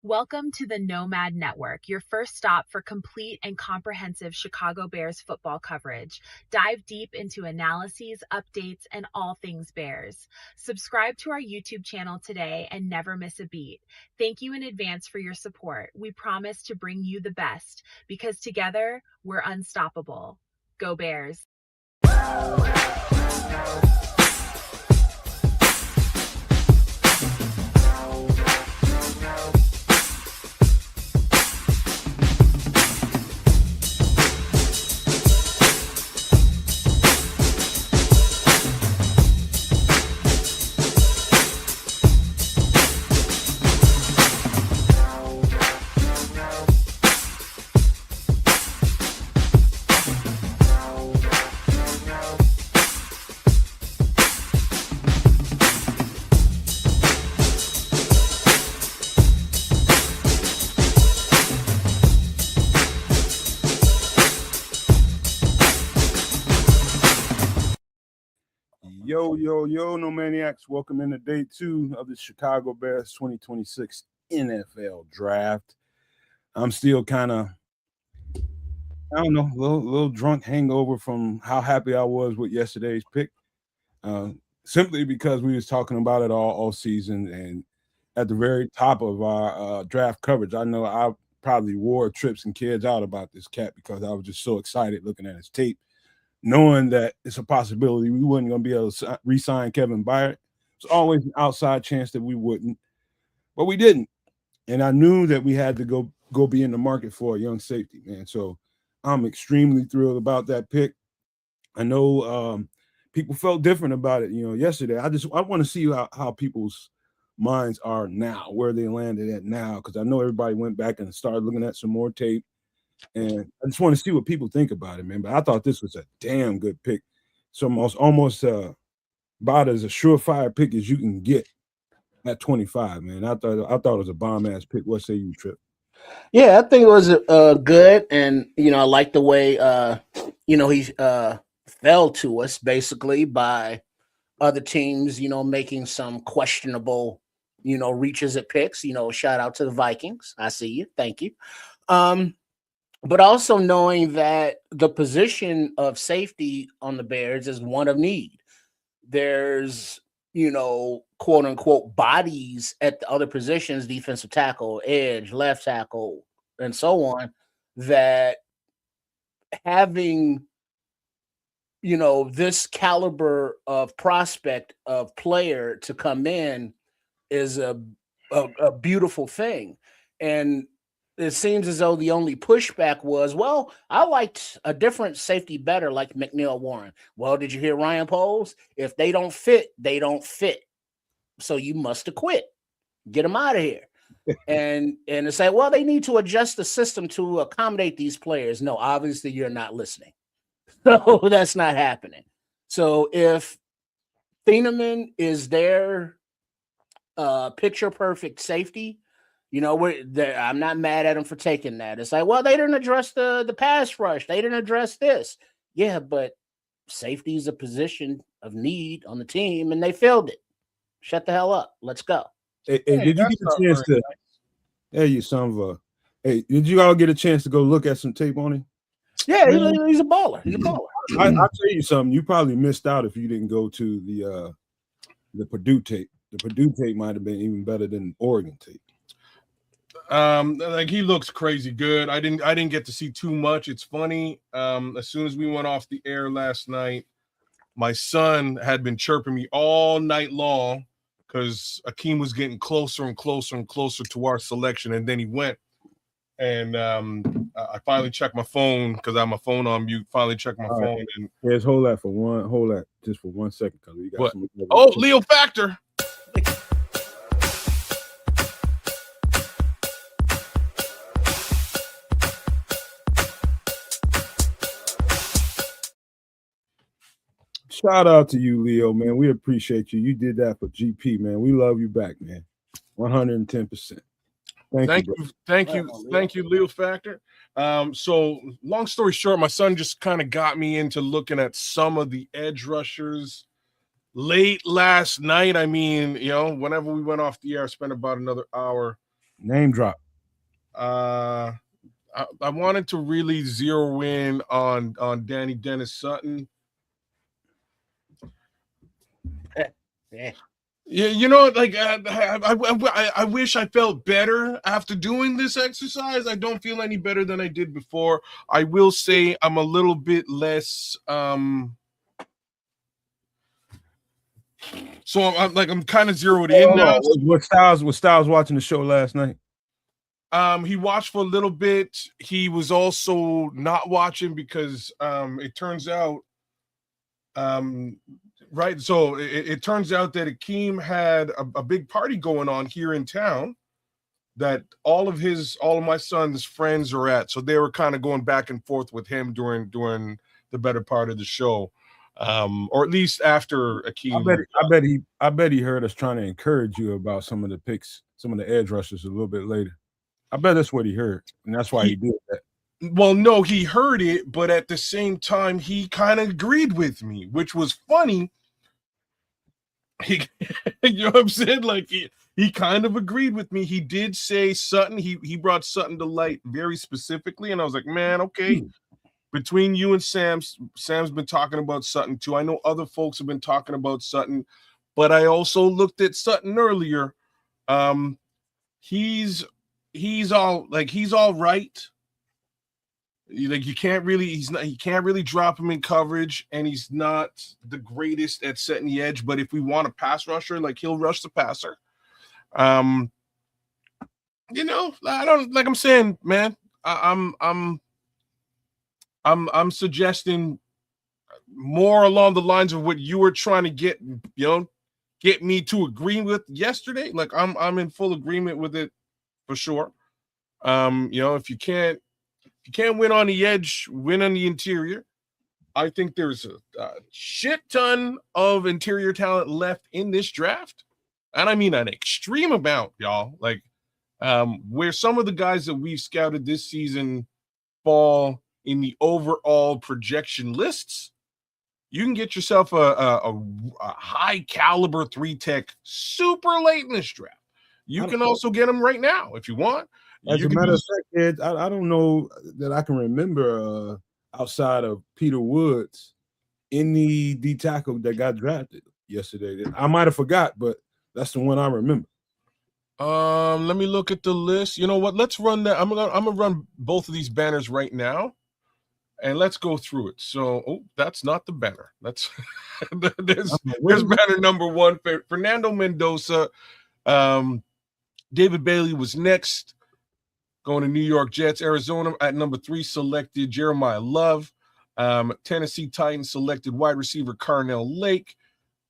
Welcome to the Nomad Network, your first stop for complete and comprehensive Chicago Bears football coverage. Dive deep into analyses, updates, and all things Bears. Subscribe to our YouTube channel today and never miss a beat. Thank you in advance for your support. We promise to bring you the best because together we're unstoppable. Go Bears! Yo, No Maniacs. Welcome into day 2 of the Chicago Bears 2026 NFL Draft. I'm still kind of, a little drunk hangover from how happy I was with yesterday's pick. Simply because we was talking about it all season, and at the very top of our draft coverage, I know I probably wore trips and kids out about this cat because I was just so excited looking at his tape, knowing that it's a possibility we wasn't going to be able to re-sign Kevin Byard. It's always an outside chance that we wouldn't, but we didn't. And I knew that we had to go be in the market for a young safety, man. So I'm extremely thrilled about that pick. I know people felt different about it, yesterday. I want to see how people's minds are now, where they landed at now, because I know everybody went back and started looking at some more tape. And I just want to see what people think about it, man. But I thought this was a damn good pick. So almost about as a surefire pick as you can get at 25, man. I thought it was a bomb ass pick. What say you, Trip? Yeah, I think it was good, and I like the way he fell to us basically by other teams, making some questionable, reaches at picks. Shout out to the Vikings. I see you. Thank you. But also knowing that the position of safety on the Bears is one of need. There's, quote unquote, bodies at the other positions, defensive tackle, edge, left tackle, and so on, that having, this caliber of prospect of player to come in is a beautiful thing. And it seems as though the only pushback was, well, I liked a different safety better, like McNeil Warren. Well, did you hear Ryan Poles? If they don't fit, they don't fit. So you must have quit. Get them out of here. and to say, well, they need to adjust the system to accommodate these players. No, obviously you're not listening. So that's not happening. So if Thieneman is their picture perfect safety, I'm not mad at him for taking that. It's like, well, they didn't address the pass rush. They didn't address this. Yeah, but safety is a position of need on the team, and they filled it. Shut the hell up. Let's go. Hey, did you get a chance to? Hey, you son of a. Hey, did you all get a chance to go look at some tape on him? Yeah, he's a baller. He's a baller. I'll tell you something. You probably missed out if you didn't go to the Purdue tape. The Purdue tape might have been even better than Oregon tape. Like he looks crazy good. I didn't get to see too much. It's funny. As soon as we went off the air last night, my son had been chirping me all night long because Akeem was getting closer and closer and closer to our selection, and then he went. And I finally checked my phone because I have my phone on mute. Finally checked my phone. Right. And yes, hold that just for 1 second because we got some. Oh, Leo Factor. Shout out to you, Leo, man. We appreciate you. You did that for GP, man. We love you back, man. 110%. Thank you, Leo Factor. So long story short, my son just kind of got me into looking at some of the edge rushers late last night. I mean, whenever we went off the air, I spent about another hour Name drop. I wanted to really zero in on Danny Dennis Sutton. Yeah. Yeah, you know, like I wish I felt better after doing this exercise. I don't feel any better than I did before. I will say I'm a little bit less. So I'm kind of zeroed in now. What Styles watching the show last night? He watched for a little bit. He was also not watching because it turns out right. So it turns out that Akeem had a big party going on here in town that all of my son's friends are at. So they were kind of going back and forth with him during the better part of the show. Or at least after Akeem. I bet he heard us trying to encourage you about some of the picks, some of the edge rushers a little bit later. I bet that's what he heard, and that's why he did that. Well, no, he heard it, but at the same time, he kind of agreed with me, which was funny. You know what I'm saying? Like he kind of agreed with me. He did say Sutton. He brought Sutton to light very specifically, and I was like, man, okay. Between you and Sam's been talking about Sutton too. I know other folks have been talking about Sutton, but I also looked at Sutton earlier. He's all right. Like he can't really drop him in coverage, and he's not the greatest at setting the edge. But if we want a pass rusher, like he'll rush the passer. You know, I don't like I'm saying, man. I'm suggesting more along the lines of what you were trying to get me to agree with yesterday. Like I'm in full agreement with it for sure. If you can't win on the edge, win on the interior. I think there's a shit ton of interior talent left in this draft. And I mean an extreme amount, y'all. Like where some of the guys that we've scouted this season fall in the overall projection lists, you can get yourself a high caliber 3-tech super late in this draft. You can also get them right now if you want. As a matter of fact, Ed, I don't know that I can remember outside of Peter Woods any D tackle that got drafted yesterday. I might have forgot, but that's the one I remember. Let me look at the list. You know what? Let's run that. I'm gonna run both of these banners right now, and let's go through it. So, that's not the banner. That's there's banner number 1. Fernando Mendoza. David Bailey was next. Going to New York Jets. Arizona at number 3 selected Jeremiah Love. Tennessee Titans selected wide receiver Carnell Lake.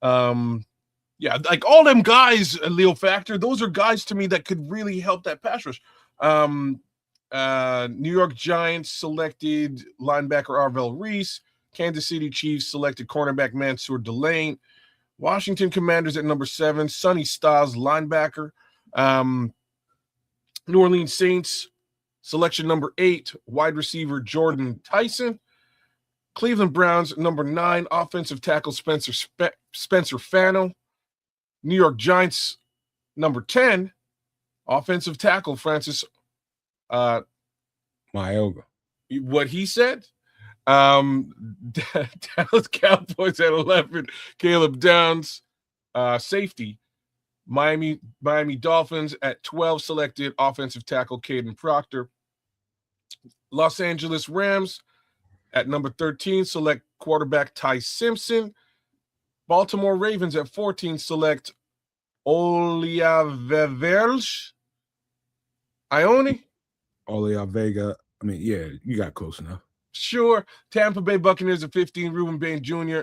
Yeah, like all them guys, Leo Factor, those are guys to me that could really help that pass rush. New York Giants selected linebacker Arvell Reese. Kansas City Chiefs selected cornerback Mansour Delane. Washington Commanders at number 7, Sonny Styles, linebacker. New Orleans Saints, selection number 8, wide receiver Jordan Tyson. Cleveland Browns, number 9, offensive tackle Spencer Fano. New York Giants, number 10, offensive tackle Francis Maioga. What he said? Dallas Cowboys at 11, Caleb Downs, safety. Miami Dolphins at 12 selected offensive tackle Caden Proctor. Los Angeles Rams at number 13 select quarterback Ty Simpson. Baltimore Ravens at 14 select Oliaverge Ione. Oliavega. I mean, yeah, you got close enough. Sure. Tampa Bay Buccaneers at 15, Ruben Bain Jr.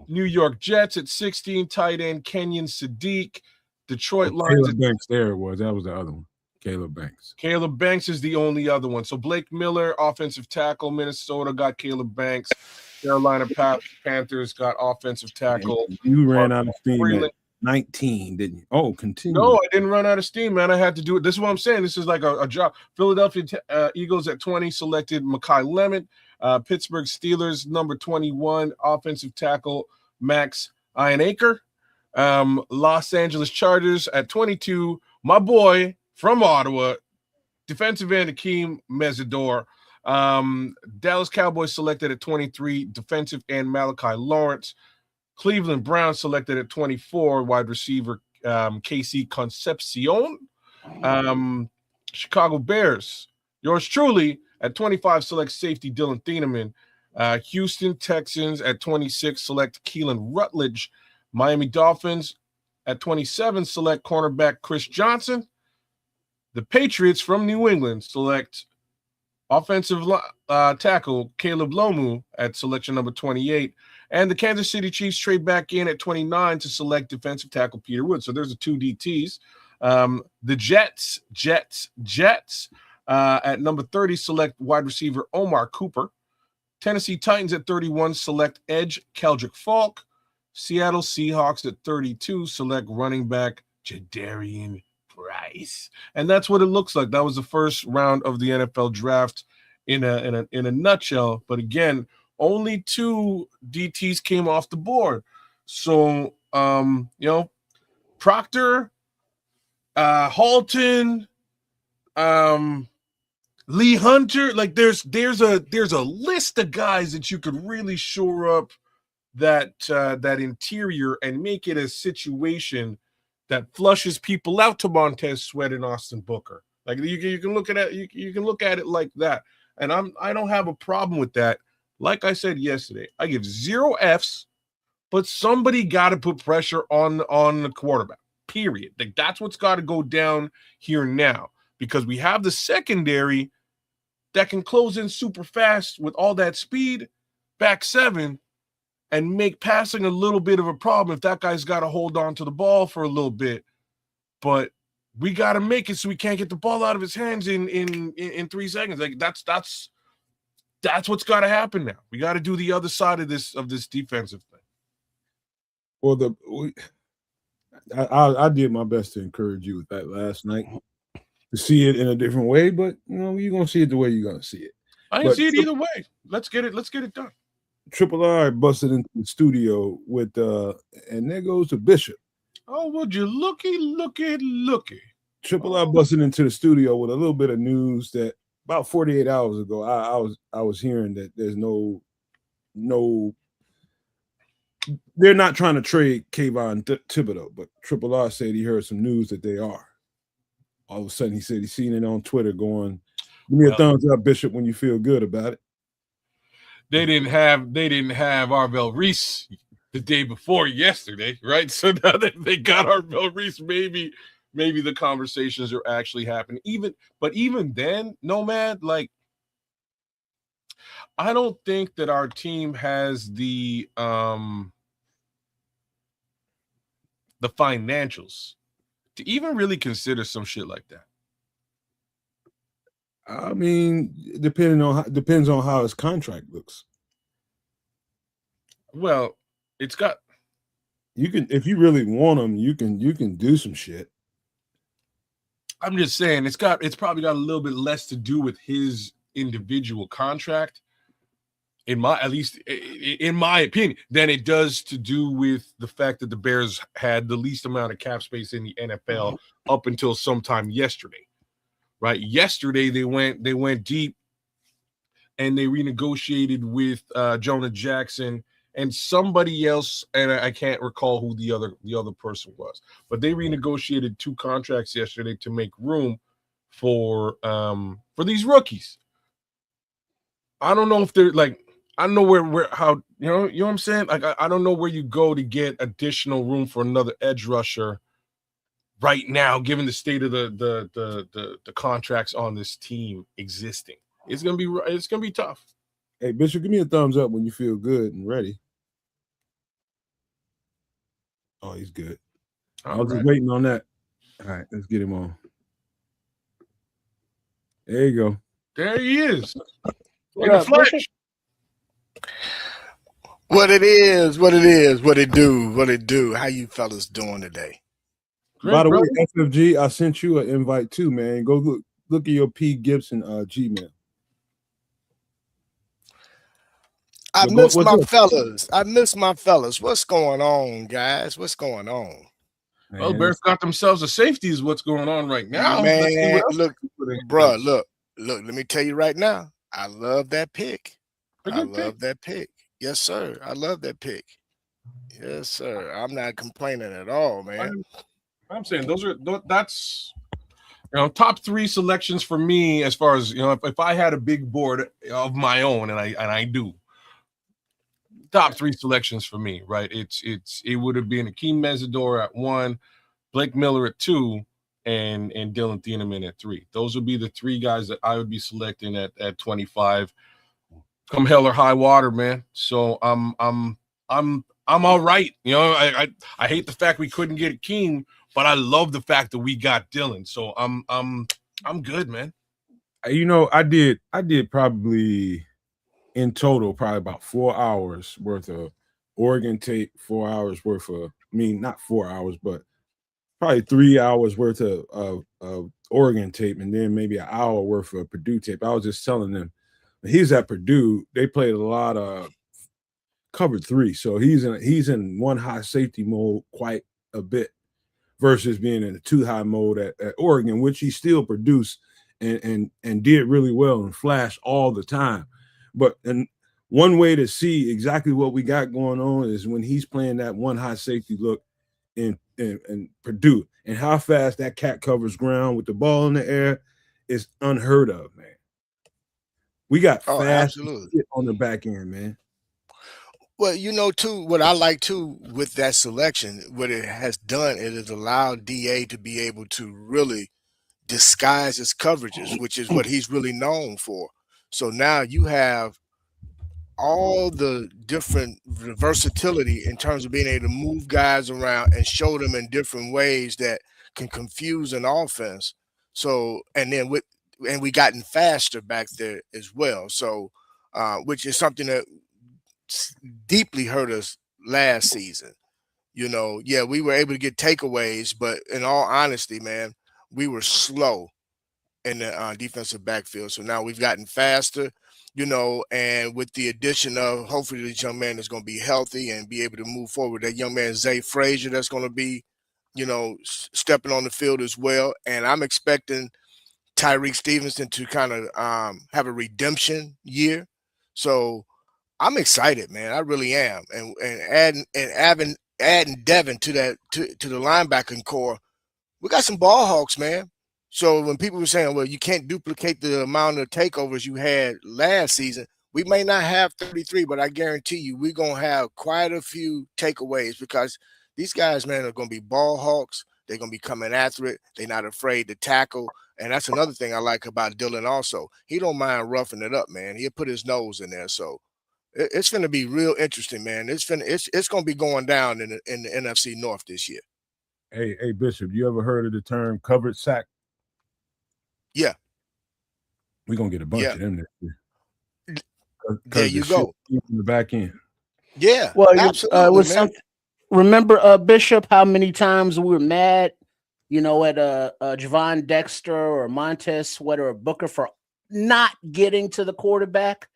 New York Jets at 16, tight end Kenyon Sadiq. Detroit Lions. Caleb Banks that was the other one. Caleb Banks. Caleb Banks is the only other one. So Blake Miller, offensive tackle, Minnesota got Caleb Banks. Carolina Panthers got offensive tackle. You ran out of steam at 19, didn't you? Oh, continue. No, I didn't run out of steam, man. I had to do it. This is what I'm saying. This is like a job. Philadelphia Eagles at 20 selected Mekhi Lemon. Pittsburgh Steelers, number 21, offensive tackle Max Ironacre. Los Angeles Chargers at 22. My boy from Ottawa, defensive end Akeem Mesidor. Dallas Cowboys selected at 23, defensive end Malachi Lawrence. Cleveland Browns selected at 24, wide receiver KC Concepcion. Chicago Bears, yours truly, at 25, select safety Dylan Thieneman. Houston Texans at 26, select Keelan Rutledge. Miami Dolphins at 27, select cornerback Chris Johnson. The Patriots from New England select offensive tackle Caleb Lomu at selection number 28. And the Kansas City Chiefs trade back in at 29 to select defensive tackle Peter Wood. So there's the two DTs. The Jets at number 30 select wide receiver Omar Cooper. Tennessee Titans at 31 select edge Keldrick Falk. Seattle Seahawks at 32 select running back Jadarian Price. And that's what it looks like. That was the first round of the NFL draft in a nutshell. But again, only 2 DTs came off the board. So Proctor, Halton, Lee Hunter, like there's a list of guys that you could really shore up that interior and make it a situation that flushes people out to Montez Sweat and Austin Booker. Like you can look at it, you can look at it like that. And I don't have a problem with that. Like I said yesterday, I give 0 Fs, but somebody got to put pressure on the quarterback. Period. Like that's what's got to go down here now, because we have the secondary that can close in super fast with all that speed, back 7, and make passing a little bit of a problem if that guy's got to hold on to the ball for a little bit. But we got to make it so we can't get the ball out of his hands in 3 seconds. Like that's what's got to happen now. We got to do the other side of this defensive thing. Well, I did my best to encourage you with that last night, to see it in a different way, but you're gonna see it the way you're gonna see it. I can see it either way. Let's get it done. Triple R busted into the studio with and there goes the Bishop. Oh, would you looky. Triple R busted into the studio with a little bit of news that about 48 hours ago I was hearing that there's no they're not trying to trade Kayvon Thibodeau, but Triple R said he heard some news that they are. All of a sudden, he said he's seen it on Twitter going, give me a thumbs up, Bishop, when you feel good about it. They didn't have Arvell Reese the day before yesterday, right? So now that they got Arvell Reese, maybe the conversations are actually happening. Even then, Nomad, like, I don't think that our team has the financials to even really consider some shit like that. I mean, depends on how his contract looks. Well, it's got, you can, if you really want him, you can do some shit. I'm just saying it's probably got a little bit less to do with his individual contract, in my opinion, than it does to do with the fact that the Bears had the least amount of cap space in the NFL up until sometime yesterday. Right? Yesterday they went deep and they renegotiated with Jonah Jackson and somebody else, and I can't recall who the other person was, but they renegotiated 2 contracts yesterday to make room for these rookies. I don't know if they're like, I don't know where how you know what I'm saying? Like I don't know where you go to get additional room for another edge rusher right now, given the state of the contracts on this team existing. It's gonna be tough. Hey Bishop, give me a thumbs up when you feel good and ready. Oh, he's good. I was just waiting on that. All right, let's get him on. There you go. There he is. What up, Bishop? What it is, what it do. How you fellas doing today? Great, by the way, FFG, I sent you an invite too, man. Go look at your P. Gibson Gmail. I What's miss my up, fellas. I miss my fellas. What's going on, guys? What's going on? Well, man? Bears got themselves a safety is what's going on right now. Let's see Man, what else look, they can put in bruh, place. look, let me tell you right now. I love that pick. A I good pick. love that pick. Yes, sir. I love that pick. Yes, sir. I'm not complaining at all, man. I'm saying that's top 3 selections for me as far as if I had a big board of my own, and I do, top 3 selections for me, right? It would have been Akeem Mesidor at 1, Blake Miller at 2, and Dylan Thieneman at 3. Those would be the 3 guys that I would be selecting at 25, come hell or high water, man. So I'm all right. I hate the fact we couldn't get Akeem, but I love the fact that we got Dylan. So I'm good, man. I did probably in total probably about 4 hours worth of Oregon tape, 4 hours worth of, not 4 hours, but probably 3 hours worth of Oregon tape, and then maybe an hour worth of Purdue tape. I was just telling them, he's at Purdue. They played a lot of cover 3, so he's in one high safety mode quite a bit versus being in a 2 high mode at Oregon, which he still produced and did really well and flash all the time. But and one way to see exactly what we got going on is when he's playing that one high safety look in Purdue, and how fast that cat covers ground with the ball in the air is unheard of, man. We got fast on the back end, man. Well, too, what I like too with that selection, what it has done, it has allowed DA to be able to really disguise his coverages, which is what he's really known for. So now you have all the different versatility in terms of being able to move guys around and show them in different ways that can confuse an offense. So, and we gotten faster back there as well. So, which is something that deeply hurt us last season. Yeah, we were able to get takeaways, but in all honesty, man, we were slow in the defensive backfield. So now we've gotten faster, and with the addition of hopefully this young man is going to be healthy and be able to move forward. That young man, Zay Frazier, that's going to be, stepping on the field as well. And I'm expecting Tyreek Stevenson to kind of have a redemption year. So I'm excited, man. I really am. And adding Devin to the linebacking core, we got some ball hawks, man. So when people were saying, well, you can't duplicate the amount of takeovers you had last season, we may not have 33, but I guarantee you we're going to have quite a few takeaways because these guys, man, are going to be ball hawks. They're going to be coming after it. They're not afraid to tackle. And that's another thing I like about Dylan also. He don't mind roughing it up, man. He'll put his nose in there. So it's going to be real interesting, man. It's going to be going down in the NFC North this year. Hey, Bishop, you ever heard of the term covered sack? Yeah. We're going to get a bunch of them this year. There you go. In the back end. Yeah. Well, absolutely, remember, Bishop, how many times we were mad, at Javon Dexter or Montez Sweat or Booker for not getting to the quarterback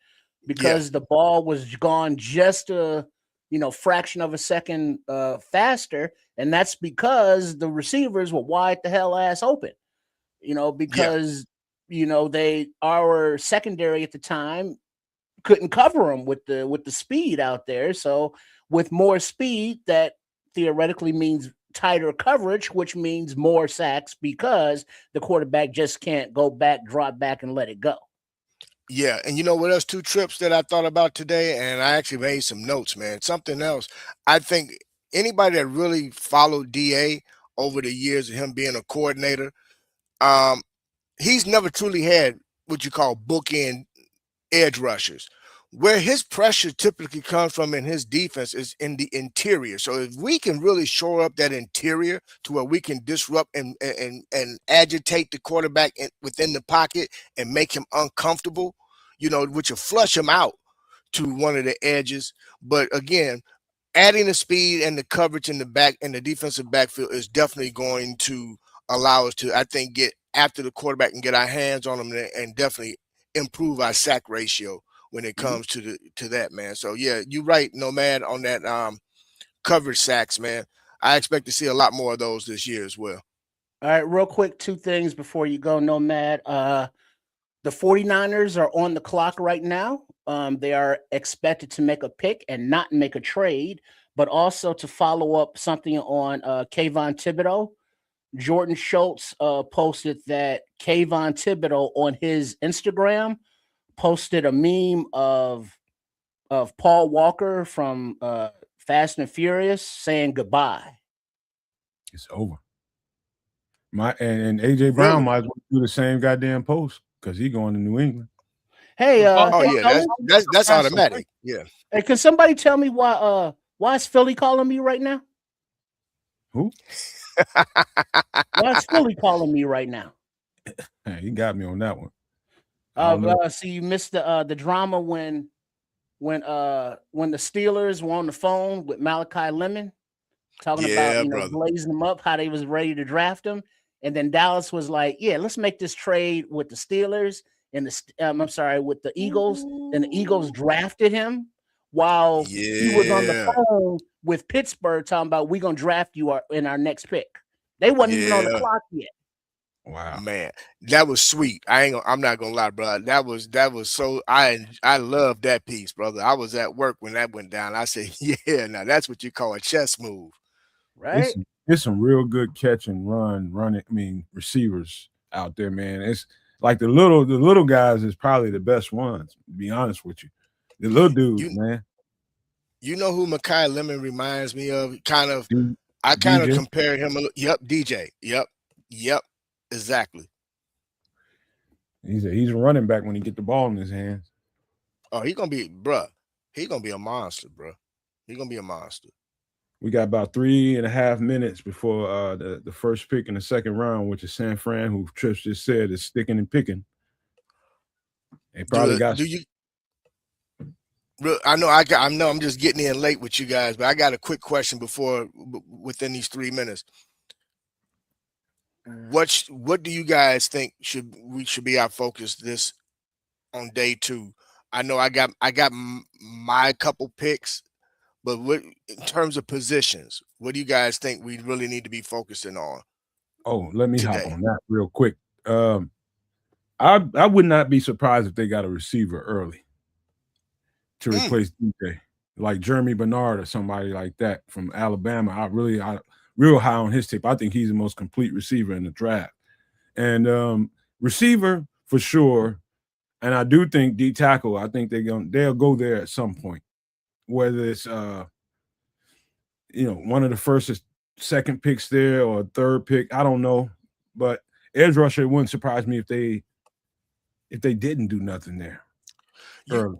because the ball was gone just a fraction of a second faster, and that's because the receivers were wide the hell ass open. Because our secondary at the time couldn't cover them with the speed out there. So with more speed, that theoretically means tighter coverage, which means more sacks because the quarterback just can't go back, drop back, and let it go. Yeah, and you know what else? 2 trips that I thought about today, and I actually made some notes, man. Something else. I think anybody that really followed DA over the years of him being a coordinator, he's never truly had what you call bookend edge rushers. Where his pressure typically comes from in his defense is in the interior. So if we can really shore up that interior to where we can disrupt and agitate the quarterback within the pocket and make him uncomfortable, which will flush him out to one of the edges. But again, adding the speed and the coverage in the back and the defensive backfield is definitely going to allow us to, I think, get after the quarterback and get our hands on him and definitely improve our sack ratio when it comes to that, man. So yeah, you're right, Nomad, on that coverage sacks, man. I expect to see a lot more of those this year as well. All right, real quick, two things before you go, Nomad. The 49ers are on the clock right now. They are expected to make a pick and not make a trade, but also to follow up something on Kayvon Thibodeau. Jordan Schultz posted that Kayvon Thibodeau on his Instagram posted a meme of Paul Walker from Fast and Furious saying goodbye. It's over. And AJ Brown might as well do the same goddamn post because he going to New England. Hey, that's automatic. Yeah. Hey, can somebody tell me why is Philly calling me right now? Who? Why is Philly calling me right now? Hey, he got me on that one. So you missed the drama when the Steelers were on the phone with Malachi Lemon talking about blazing them up, how they was ready to draft him, and then Dallas was like, "Yeah, let's make this trade with the Steelers and with the Eagles." And the Eagles drafted him while he was on the phone with Pittsburgh talking about we're gonna draft you in our next pick. They wasn't even on the clock yet. Wow, man, that was sweet. I'm not gonna lie, bro. That was so. I love that piece, brother. I was at work when that went down. I said, yeah, now that's what you call a chess move, right? It's some real good catch and running. I mean, receivers out there, man. It's like the little guys is probably the best ones. To be honest with you, the little dudes, man. You know who Malachi Lemon reminds me of? I kind of compared him. Yep, DJ. Yep. Exactly. He's a running back when he get the ball in his hands. Oh, he's gonna be a monster, bro. He's gonna be a monster. We got about 3.5 minutes before the first pick in the second round, which is San Fran, who Trish just said is sticking and picking. They probably I know I'm just getting in late with you guys, but I got a quick question within these 3 minutes. What do you guys think should be our focus this on day 2? I know I got my couple picks, but what in terms of positions, what do you guys think we really need to be focusing on? Oh, let me hop on that real quick. I would not be surprised if they got a receiver early to replace DJ, like Jeremy Bernard or somebody like that from Alabama. I real high on his tape. I think he's the most complete receiver in the draft. And receiver for sure. And I do think D tackle, I think they'll go there at some point. Whether it's one of the first or second picks there or third pick, I don't know. But edge rusher, it wouldn't surprise me if they didn't do nothing there early.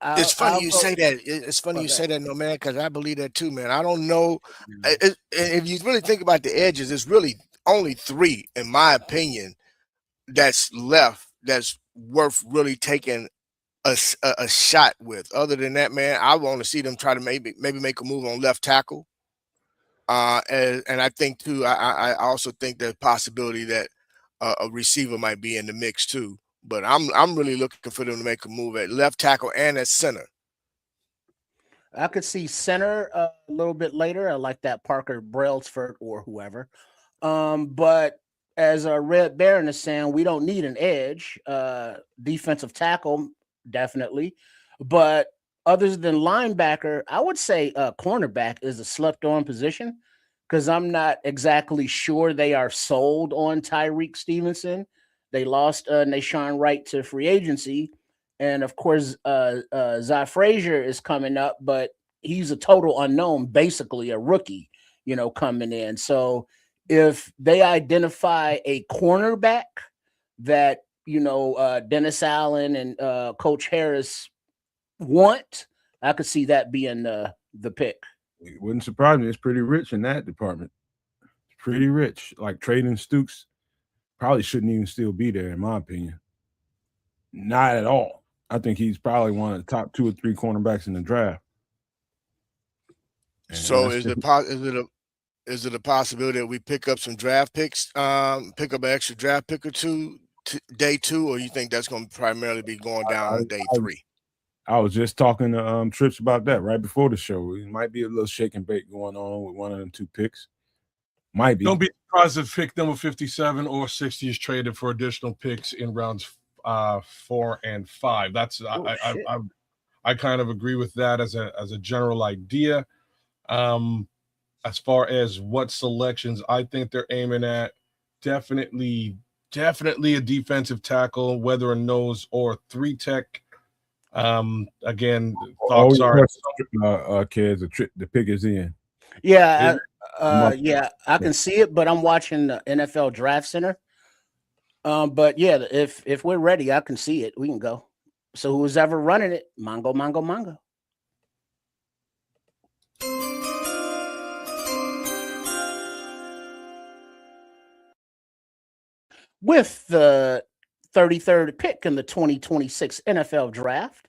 It's funny you say that. It's funny you say that, no man, because I believe that too, man. I don't know. If you really think about the edges, it's really only 3, in my opinion, that's left that's worth really taking a shot with. Other than that, man, I want to see them try to maybe make a move on left tackle. And I think too, I also think there's a possibility that a receiver might be in the mix too. But I'm really looking for them to make a move at left tackle and at center. I could see center a little bit later. I like that Parker Brailsford or whoever. But as Red Baron is saying, we don't need an edge. Defensive tackle, definitely. But other than linebacker, I would say cornerback is a slept-on position because I'm not exactly sure they are sold on Tyreek Stevenson. They lost Nashawn Wright to free agency. And, of course, Zy Frazier is coming up, but he's a total unknown, basically a rookie, coming in. So if they identify a cornerback that, Dennis Allen and Coach Harris want, I could see that being the pick. It wouldn't surprise me. It's pretty rich in that department. It's pretty rich. Like trading Stooks probably shouldn't even still be there, in my opinion. Not at all. I think he's probably one of the top 2 or 3 cornerbacks in the draft. And so is it a possibility that we pick up some draft picks, pick up an extra draft pick or 2 day 2, or you think that's going to primarily be going down on day 3? I was just talking to Trips about that right before the show. It might be a little shake and bake going on with one of them two picks. Might be. Don't be surprised if pick number 57 or 60 is traded for additional picks in rounds 4 and 5. That's I kind of agree with that as a general idea. As far as what selections I think they're aiming at, definitely a defensive tackle, whether a nose or 3-tech. Again, thoughts are kids, the pick is in. Yeah, I can see it, but I'm watching the NFL Draft Center. But yeah, if we're ready, I can see it. We can go. So who's ever running it, Mongo. With the 33rd pick in the 2026 NFL Draft,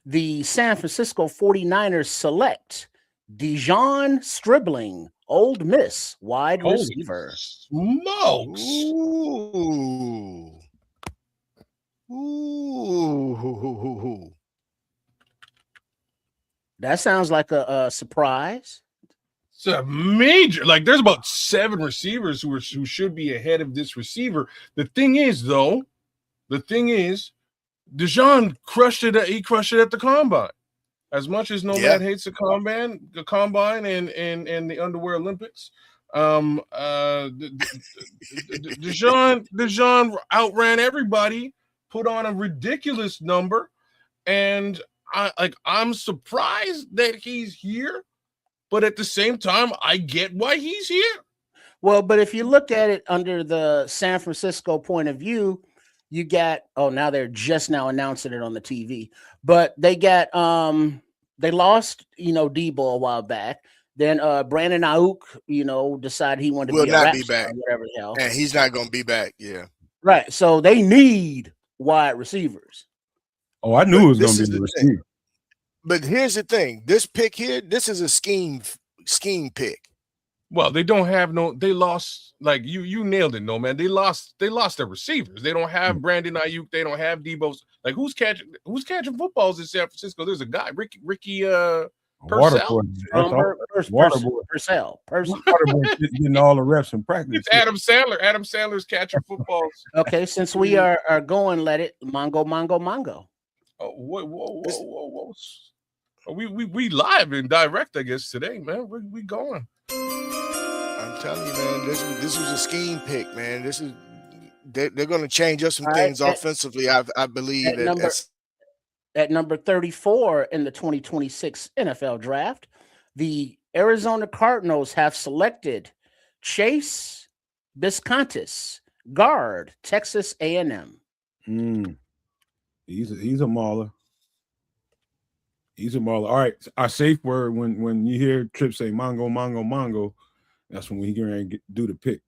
the San Francisco 49ers select Dejon Stribling, Ole Miss wide receiver. Smokes. Ooh. That sounds like a surprise. It's a major, like there's about 7 receivers who should be ahead of this receiver. The thing is, Dejon crushed it. He crushed it at the combine. As much as Nomad hates the combine and the underwear Olympics, Dejon outran everybody, put on a ridiculous number, and I'm surprised that he's here, but at the same time, I get why he's here. Well, but if you look at it under the San Francisco point of view, you got now they're just now announcing it on the TV, but they got they lost Debo a while back. Then Brandon Ayuk, decided he wanted to will be not be back, whatever the hell, and he's not going to be back. Yeah, right. So they need wide receivers. Oh, I knew it was going to be the receiver. But here's the thing: this pick here, this is a scheme pick. Well, they don't have they lost, like you nailed it, no man. They lost their receivers. They don't have Brandon Ayuk, they don't have Debo's. Like who's catching footballs in San Francisco? There's a guy, Ricky Purcell. Purcell. Getting all the reps in practice. It's Adam Sandler. Adam Sandler's catching footballs. Okay, since we are going, let it Mongo. Oh, whoa. We live and direct, I guess, today, man. We going. I'm telling you, man, this was a scheme pick, man. They're going to change up some things offensively. I believe at number 34 in the 2026 NFL Draft, the Arizona Cardinals have selected Chase Biscontis, guard, Texas A&M. He's a mauler. He's a mauler. All right, our safe word when you hear Trip say Mongo, that's when we can do the pick.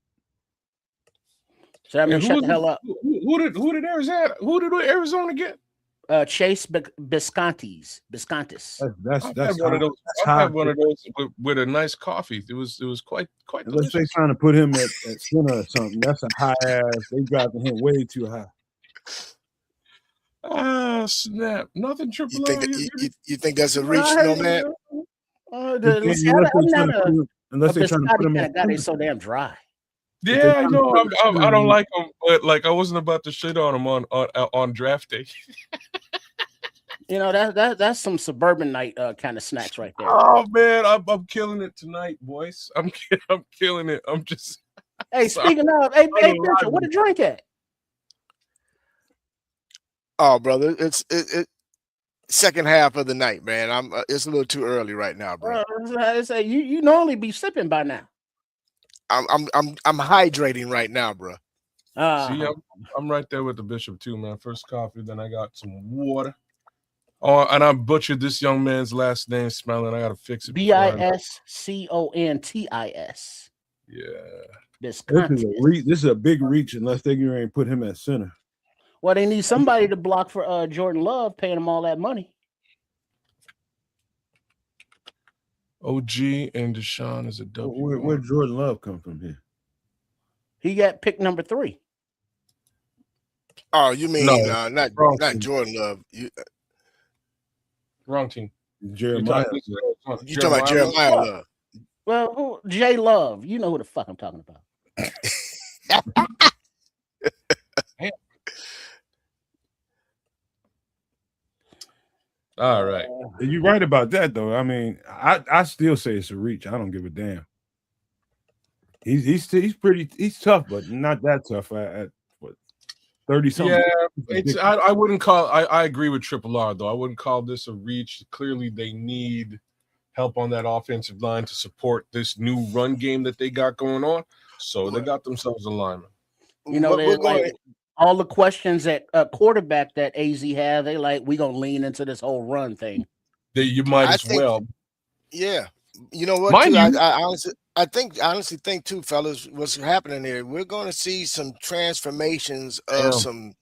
So I mean, shut the hell up. Who did Arizona get? Chase Biscontis. That's I had one of those with a nice coffee. It was quite. Unless they're trying to put him at center or something. That's a high ass. They driving him way too high. Ah, snap! Nothing triple. You think that's a reach, no man? Unless they're trying to put him at guy so damn dry. Yeah, I know. I don't like him, but like I wasn't about to shit on him on draft day. That's some suburban night kind of snacks right there. Oh man, I'm killing it tonight, boys. I'm killing it. I'm just. Hey, speaking of, hey, Richard, what a drink at? Oh, brother, it's second half of the night, man. It's a little too early right now, bro. You normally be sipping by now. I'm hydrating right now, bro. See, I'm right there with the bishop too, man. First coffee, then I got some water. Oh, and I butchered this young man's last name, Smelling. I gotta fix it. Biscontis. Yeah. This is a big reach unless they ain't put him at center. Well, they need somebody to block for Jordan Love, paying him all that money. OG and Deshaun is a W. Where Jordan Love come from here? He got pick number 3. Oh, you mean not Jordan Love? Wrong team. Jeremiah. You talking about Jeremiah Love? Well, who? J Love. You know who the fuck I'm talking about. All right. You're right about that, though. I mean, I still say it's a reach. I don't give a damn. He's tough, but not that tough at what 30 something. Yeah, I wouldn't call. I agree with Triple R though. I wouldn't call this a reach. Clearly, they need help on that offensive line to support this new run game that they got going on. So they got themselves a lineman. You know, all the questions at quarterback that AZ have, they like, we gonna lean into this whole run thing. You might as well. Yeah, you know what? Too, I honestly think too, fellas, what's happening here? We're going to see some transformations of some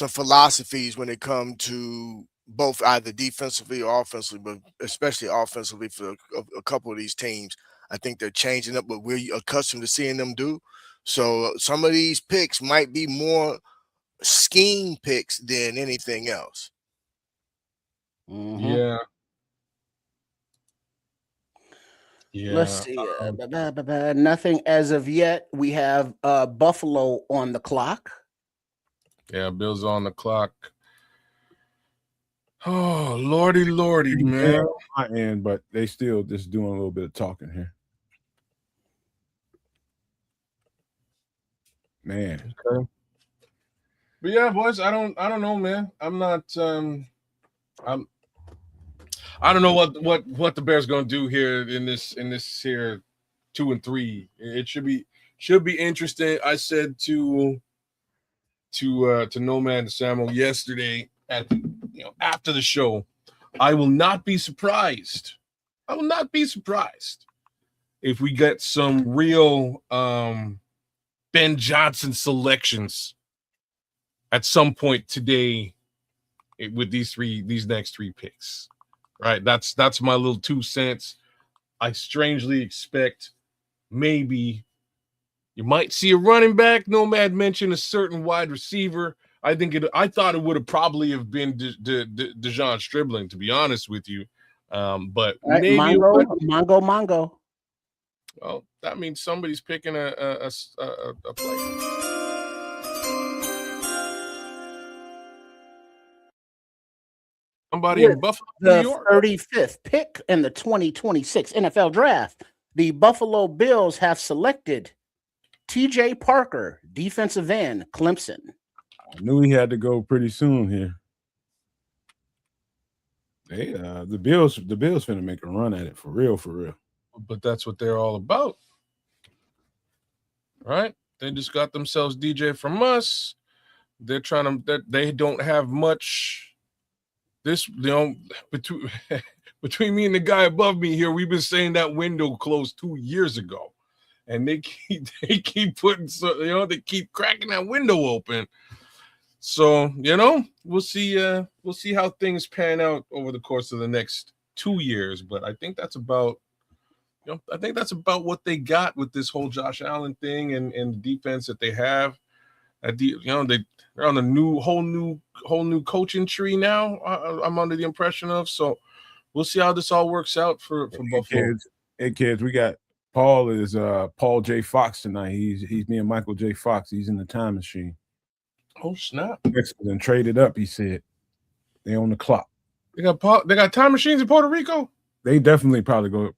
philosophies when it comes to both either defensively or offensively, but especially offensively for a couple of these teams. I think they're changing up what we're accustomed to seeing them do. So some of these picks might be more scheme picks than anything else. Mm-hmm. Yeah. Yeah. Let's see. Nothing as of yet. We have Buffalo on the clock. Yeah, Bills on the clock. Oh, lordy, man. My end, but they still just doing a little bit of talking here. Man. Okay. But yeah, boys, I don't know, man. I'm not I don't know what the Bears gonna do here in this here 2 and 3. It should be interesting. I said to Nomad Samuel yesterday after the show, I will not be surprised. I will not be surprised if we get some real Ben Johnson selections at some point today with these next 3 picks. Right, that's my little 2 cents. I strangely expect maybe you might see a running back. Nomad mentioned a certain wide receiver. I thought it would have probably have been Dejon Stribling, to be honest with you. But right, maybe Mongo. Well, that means somebody's picking a player. Somebody in Buffalo, New York. 35th pick in the 2026 NFL Draft. The Buffalo Bills have selected TJ Parker, defensive end, Clemson. I knew he had to go pretty soon here. Hey, the Bills finna make a run at it for real. But that's what they're all about, right? They just got themselves DJ from us. They're trying to. They don't have much. Between me and the guy above me here, we've been saying that window closed 2 years ago, and they keep putting they keep cracking that window open. So we'll see how things pan out over the course of the next 2 years. But I think that's about what they got with this whole Josh Allen thing and the defense that they have. They're on a whole new coaching tree now. I'm under the impression of. So we'll see how this all works out for Buffalo. Hey kids, we got Paul is Paul J. Fox tonight. He's me and Michael J. Fox. He's in the time machine. Oh snap! And traded up. He said they on the clock. They got time machines in Puerto Rico. They definitely about to go.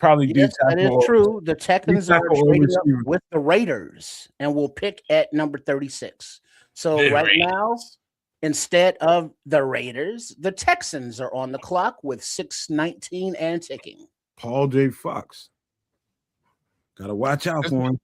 Yes, that is true. The Texans are trading up with the Raiders and will pick at number 36. So now, instead of the Raiders, the Texans are on the clock with 6:19 and ticking. Paul J. Fox. Gotta watch out for him.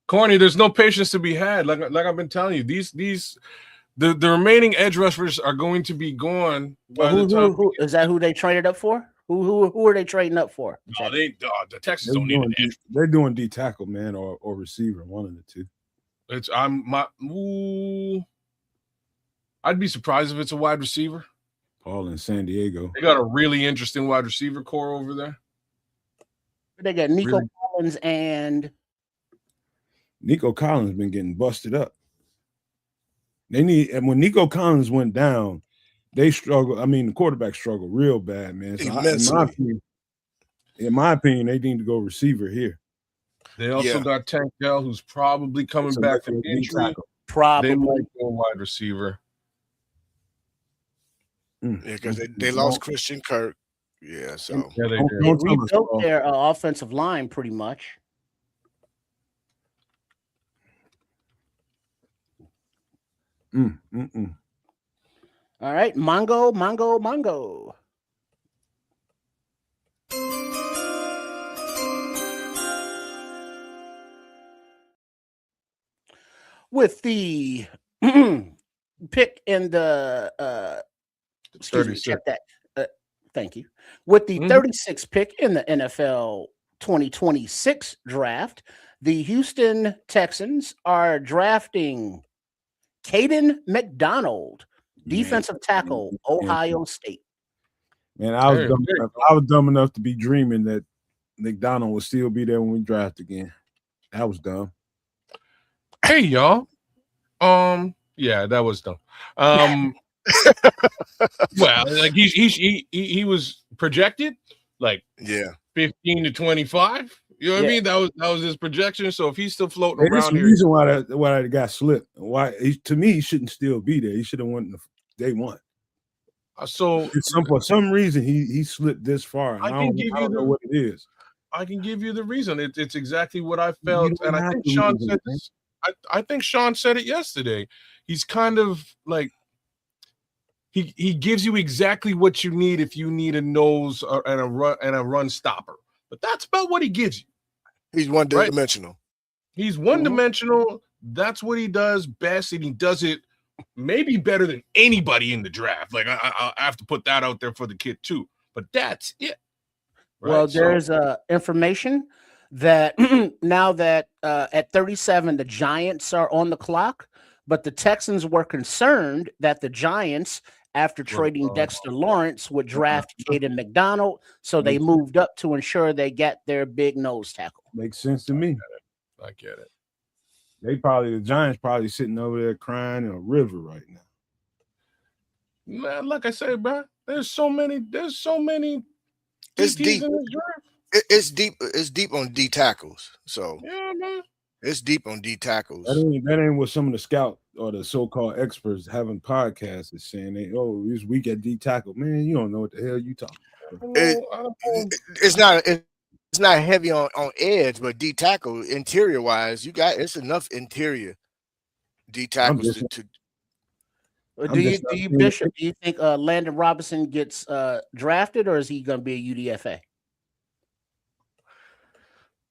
Corny, there's no patience to be had. Like I've been telling you, the remaining edge rushers are going to be gone. Who is that? Who they traded up for? Who are they trading up for? Oh, the Texans don't need an edge. They're doing D tackle, man, or receiver, one of the two. I'd be surprised if it's a wide receiver. Paul in San Diego. They got a really interesting wide receiver core over there. They got Nico Collins and Nico Collins been getting busted up. And when Nico Collins went down, they struggle. I mean, the quarterback struggle real bad, man. So Immensely. in my opinion, they need to go receiver here. They also got Tank Dell, who's probably coming So back that's from a D injury. tackle. Probably. They might go wide receiver. Yeah, because they lost Christian Kirk. Yeah, so Yeah, they Don't- did. They don't tell us, rebuilt Paul. their offensive line pretty much. All right, Mongo. With the pick in the excuse me, 36. check that. Thank you. With the Mhm. 36th pick in the NFL 2026 draft, the Houston Texans are drafting Caden McDonald, defensive tackle, Ohio State. Man, I was Hey, dumb there you enough, I was dumb enough to be dreaming that McDonald would still be there when we draft again. That was dumb. Hey, y'all. Yeah, that was dumb. Well, like he was projected like yeah. 15 to 25. You know what I Yeah. mean? That was his projection. So if he's still floating And there's around the here, reason why that got slipped. To me, he shouldn't still be there. He should have won the day one. so For some reason, he slipped this far. And I I can don't, give I you don't know the- what it is. I can give you the reason. It's exactly what I You felt, don't and I have think to Sean reason, said man. this. I think Sean said it yesterday. He's kind of like he gives you exactly what you need if you need a nose and a run stopper. But that's about what he gives you. He's one Right. dimensional. He's one dimensional. That's what he does best, and he does it maybe better than anybody in the draft. Like I have to put that out there for the kid too. But that's it. Right? Well, So- there's information that now that at 37, the Giants are on the clock, but the Texans were concerned that the Giants, after trading Dexter Lawrence, would draft Caden McDonald, so they moved up to ensure they get their big nose tackle. Makes sense to me. I get it. The Giants probably sitting over there crying in a river right now. Man, like I said, bro, there's so many It's DTs deep. in this draft. It's deep. It's deep on D tackles. So Yeah, man. it's deep on D tackles. That ain't what some of the scout or the so-called experts having podcasts is saying. He's weak at D tackle. Man, you don't know what the hell you talking about. It's not heavy on edge, but D tackle interior wise, it's enough interior D tackles to. Do you Bishop? Do you think Landon Robinson gets drafted, or is he going to be a UDFA?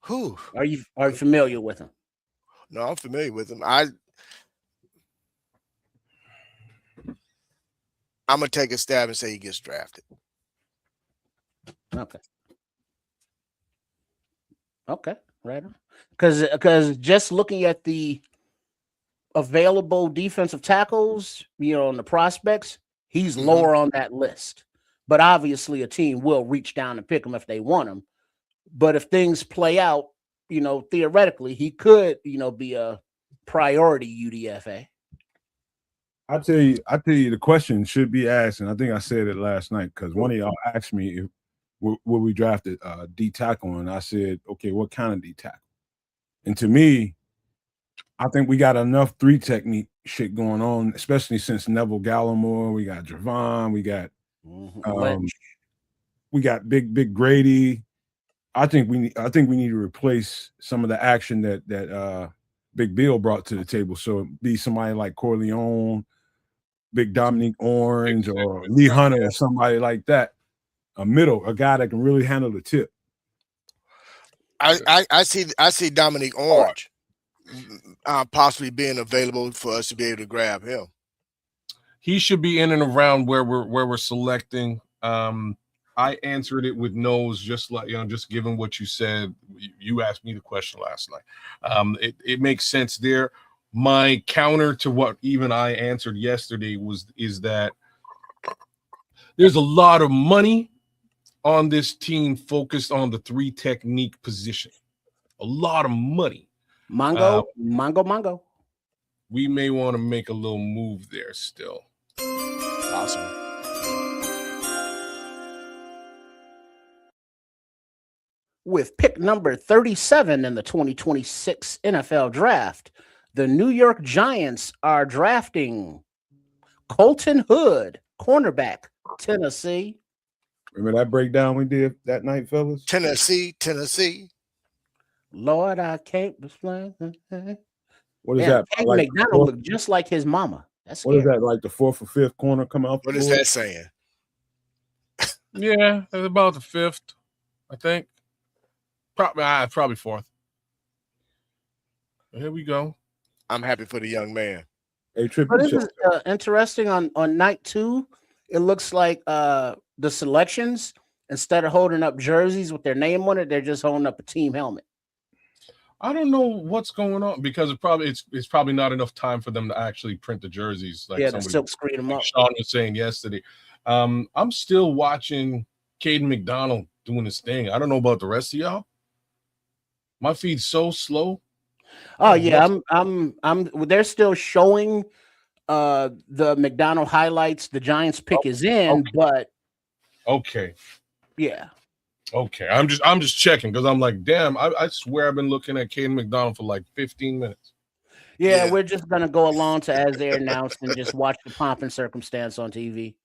Who? Are you familiar with him? No, I'm familiar with him. I'm gonna take a stab and say he gets drafted. Okay, right on. Because just looking at the available defensive tackles, on the prospects, he's lower on that list. But obviously, a team will reach down and pick him if they want him. But if things play out, theoretically, he could, be a priority UDFA. I tell you, the question should be asked, and I think I said it last night because one of y'all asked me if will we drafted D tackle, and I said, okay, what kind of D tackle? And to me, I think we got enough three technique shit going on, especially since Neville Gallimore, we got Javon, we got Big Grady. I think we need to replace some of the action that Big Bill brought to the table. So it'd be somebody like Corleone, Big Dominique Orange, or Lee Hunter, or somebody like that. A guy that can really handle the tip. I see Dominique Orange possibly being available for us to be able to grab him. He should be in and around where we're selecting. I answered it with no's, just like just given what you said. You asked me the question last night. It makes sense there. My counter to what even I answered yesterday is that there's a lot of money on this team focused on the three technique position. A lot of money. Mongo. We may want to make a little move there still. Possible. With pick number 37 in the 2026 NFL Draft, the New York Giants are drafting Colton Hood, cornerback, Tennessee. Remember that breakdown we did that night, fellas? Tennessee. Lord, I can't explain. What is Yeah, that? Caden Like McDonald looked just like his mama. That's what is scary. that? Like the 4th or 5th corner coming off? What the is board? that saying? Yeah, it's about the 5th, I think. Probably 4th. Here we go. I'm happy for the young man. Hey, Trip, But you this is interesting. On night 2, it looks like the selections, instead of holding up jerseys with their name on it, they're just holding up a team helmet. I don't know what's going on because it's probably not enough time for them to actually print the jerseys. Like The silk screen them like up. Sean was saying yesterday. I'm still watching Caden McDonald doing his thing. I don't know about the rest of y'all. My feed's so slow. Oh yeah, they're still showing the McDonald highlights. The Giants pick is in, okay. but Okay. yeah. Okay. I'm just checking because I'm like, damn, I swear I've been looking at Caden McDonald for like 15 minutes. Yeah, we're just gonna go along to as they announced and just watch the pomp and circumstance on TV.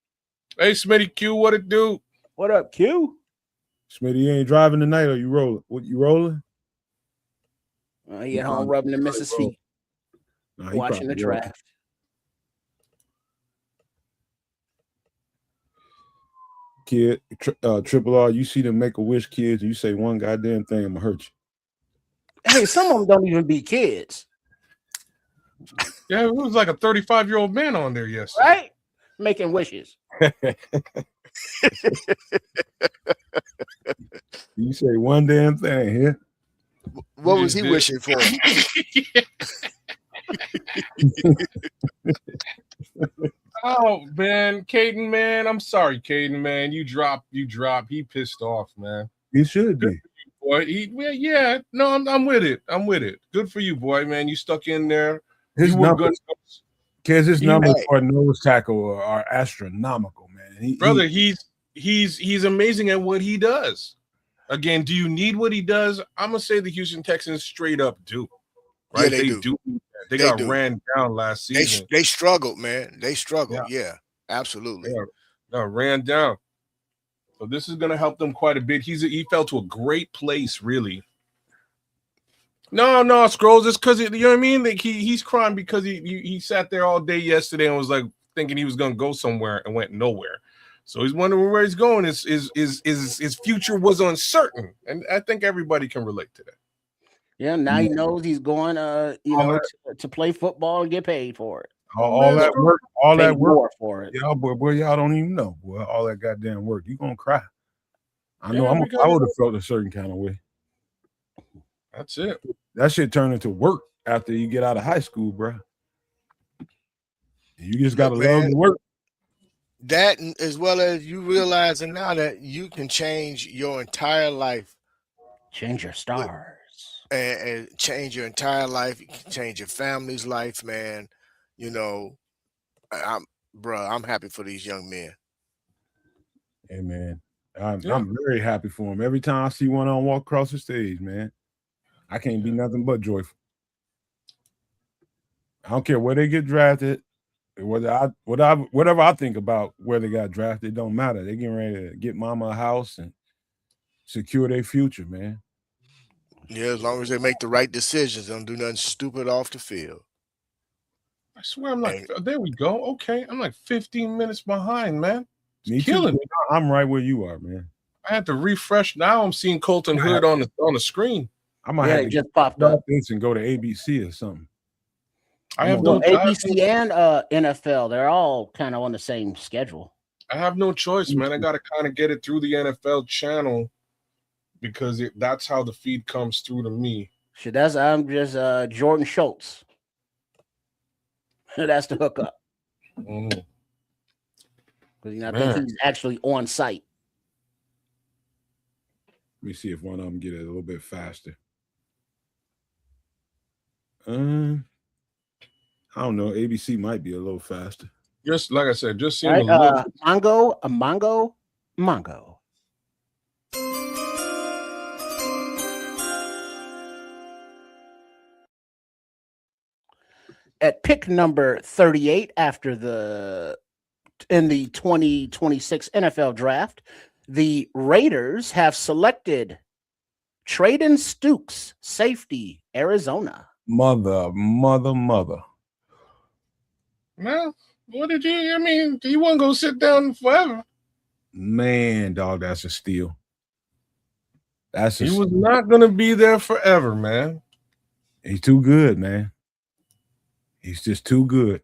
Hey, Smitty Q, what it do? What up, Q? Smitty, you ain't driving tonight, or you rolling? What you rolling? He at home rubbing the missus' feet, watching the draft. Kid, Triple R, you see them Make-A-Wish kids, and you say one goddamn thing, I'm gonna hurt you. Hey, some of them don't even be kids. Yeah, it was like a 35-year-old man on there yesterday. Right? Making wishes. You say one damn thing here. What was he wishing for? Oh man, Caden, man, I'm sorry, Caden, man. You drop. He pissed off, man. He should be. Boy, yeah. No, I'm with it. I'm with it. Good for you, boy, man. You stuck in there. His numbers, kids, his numbers Hey. for a nose tackle are astronomical, man. Brother, he's amazing at what he does. Again, do you need what he does? I'm gonna say the Houston Texans straight up do. Right? Yeah, they do. They They got do. ran down last season. They struggled, man. They struggled. Yeah, absolutely. Got ran down. So this is gonna help them quite a bit. He fell to a great place, really. No, Scrolls. It's because you know what I mean. Like he's crying because he sat there all day yesterday and was like thinking he was gonna go somewhere and went nowhere. So he's wondering where he's going. His future was uncertain, and I think everybody can relate to that. Yeah, now he knows he's going to play football and get paid for it. all that work, Paid more for it. Y'all, boy, y'all don't even know, boy. All that goddamn work, you gonna cry. I know. Yeah, I would have felt a certain kind of way. That's it. That shit turned into work after you get out of high school, bro. You just gotta love the work. That, as well as you realizing now that you can change your entire life, change your stars, and change your entire life, change your family's life, man. You know, I'm happy for these young men. Hey, man, I'm very happy for him. Every time I see one on walk across the stage, man, I can't be nothing but joyful. I don't care where they get drafted. Whatever I think about where they got drafted, it don't matter. They getting ready to get mama a house and secure their future, man. Yeah, as long as they make the right decisions, don't do nothing stupid off the field. I swear I'm like, there we go. Okay, I'm like 15 minutes behind, man. Me killing too. I'm right where you are, man. I had to refresh. Now I'm seeing Colton Hood on the screen. I might have to just popped up this and go to ABC or something. I have ABC and NFL. They're all kind of on the same schedule. I have no choice, man. I got to kind of get it through the NFL channel because that's how the feed comes through to me. Shit, I'm just Jordan Schultz. That's the hookup. Because I think he's actually on site. Let me see if one of them get it a little bit faster. I don't know. ABC might be a little faster. Just like I said, just seeing Mongo. At pick number 38 in the 2026 NFL draft, the Raiders have selected Traden Stukes, safety, Arizona. Mother. Well, what did you? I mean, he wasn't gonna sit down forever. Man, dog, that's a steal. He was not gonna be there forever, man. He's too good, man. He's just too good.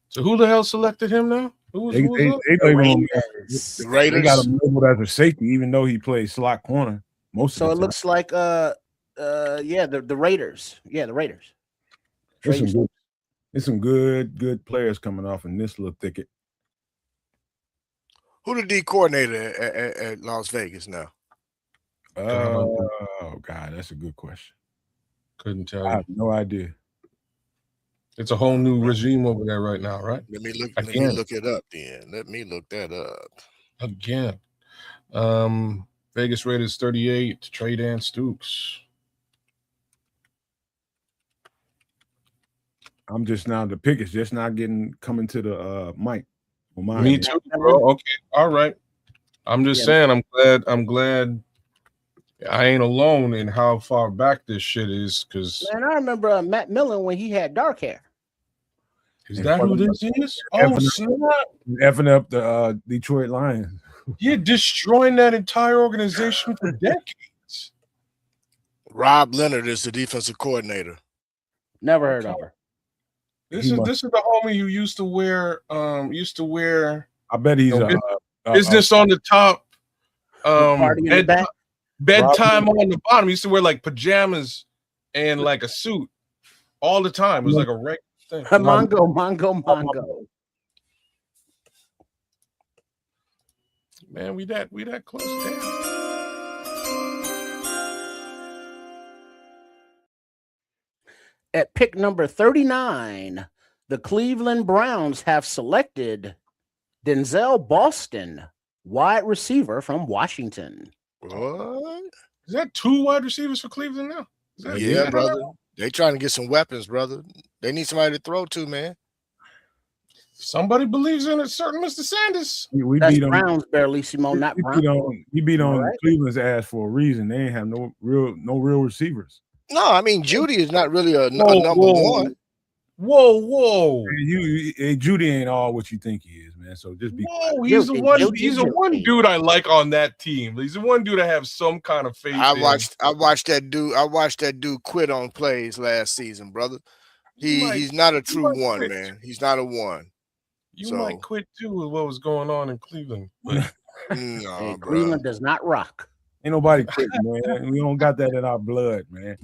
So who the hell selected him now? They labeled him. The Raiders. They got him labeled as a safety, even though he plays slot corner most of the time. So it looks like the Raiders. Yeah, the Raiders. There's some good players coming off in this little thicket. Who the D coordinator at Las Vegas now? Oh God, that's a good question. Couldn't tell I you. have no idea. It's a whole new regime over there right now, right? Let me look it up then. Let me look that up. Again. Vegas Raiders 38, Traden Stukes. I'm just now, the pick is just not coming to the mic. Me too, bro. Okay, all right. I'm just saying, I'm glad I ain't alone in how far back this shit is, because man, I remember Matt Millen when he had dark hair. Is that who this is? Oh, snap. Effing up the Detroit Lions. You're destroying that entire organization for decades. Rob Leonard is the defensive coordinator. Never heard of her. This is the homie who used to wear I bet he's business on the top, bedtime on the bottom. He used to wear like pajamas and like a suit all the time. It was like a regular thing. Mongo. Man, we that close. Damn. At pick number 39, the Cleveland Browns have selected Denzel Boston, wide receiver from Washington. What? Is that 2 wide receivers for Cleveland now? Yeah, brother. They trying to get some weapons, brother. They need somebody to throw to, man. Somebody believes in a certain Mr. Sanders. That's beat Browns, Barlissimo, not Browns. He beat on Cleveland's ass for a reason. They ain't have no real receivers. No, I mean Judy is not really a number one. Whoa! Judy ain't all what you think he is, man. So just be. Whoa, he's the one dude I like on that team. He's the one dude I have some kind of faith. I watched that dude quit on plays last season, brother. He's not a true one, quit. Man. He's not a one. You might quit too with what was going on in Cleveland. But no, Cleveland does not rock. Ain't nobody quitting, man. We don't got that in our blood, man.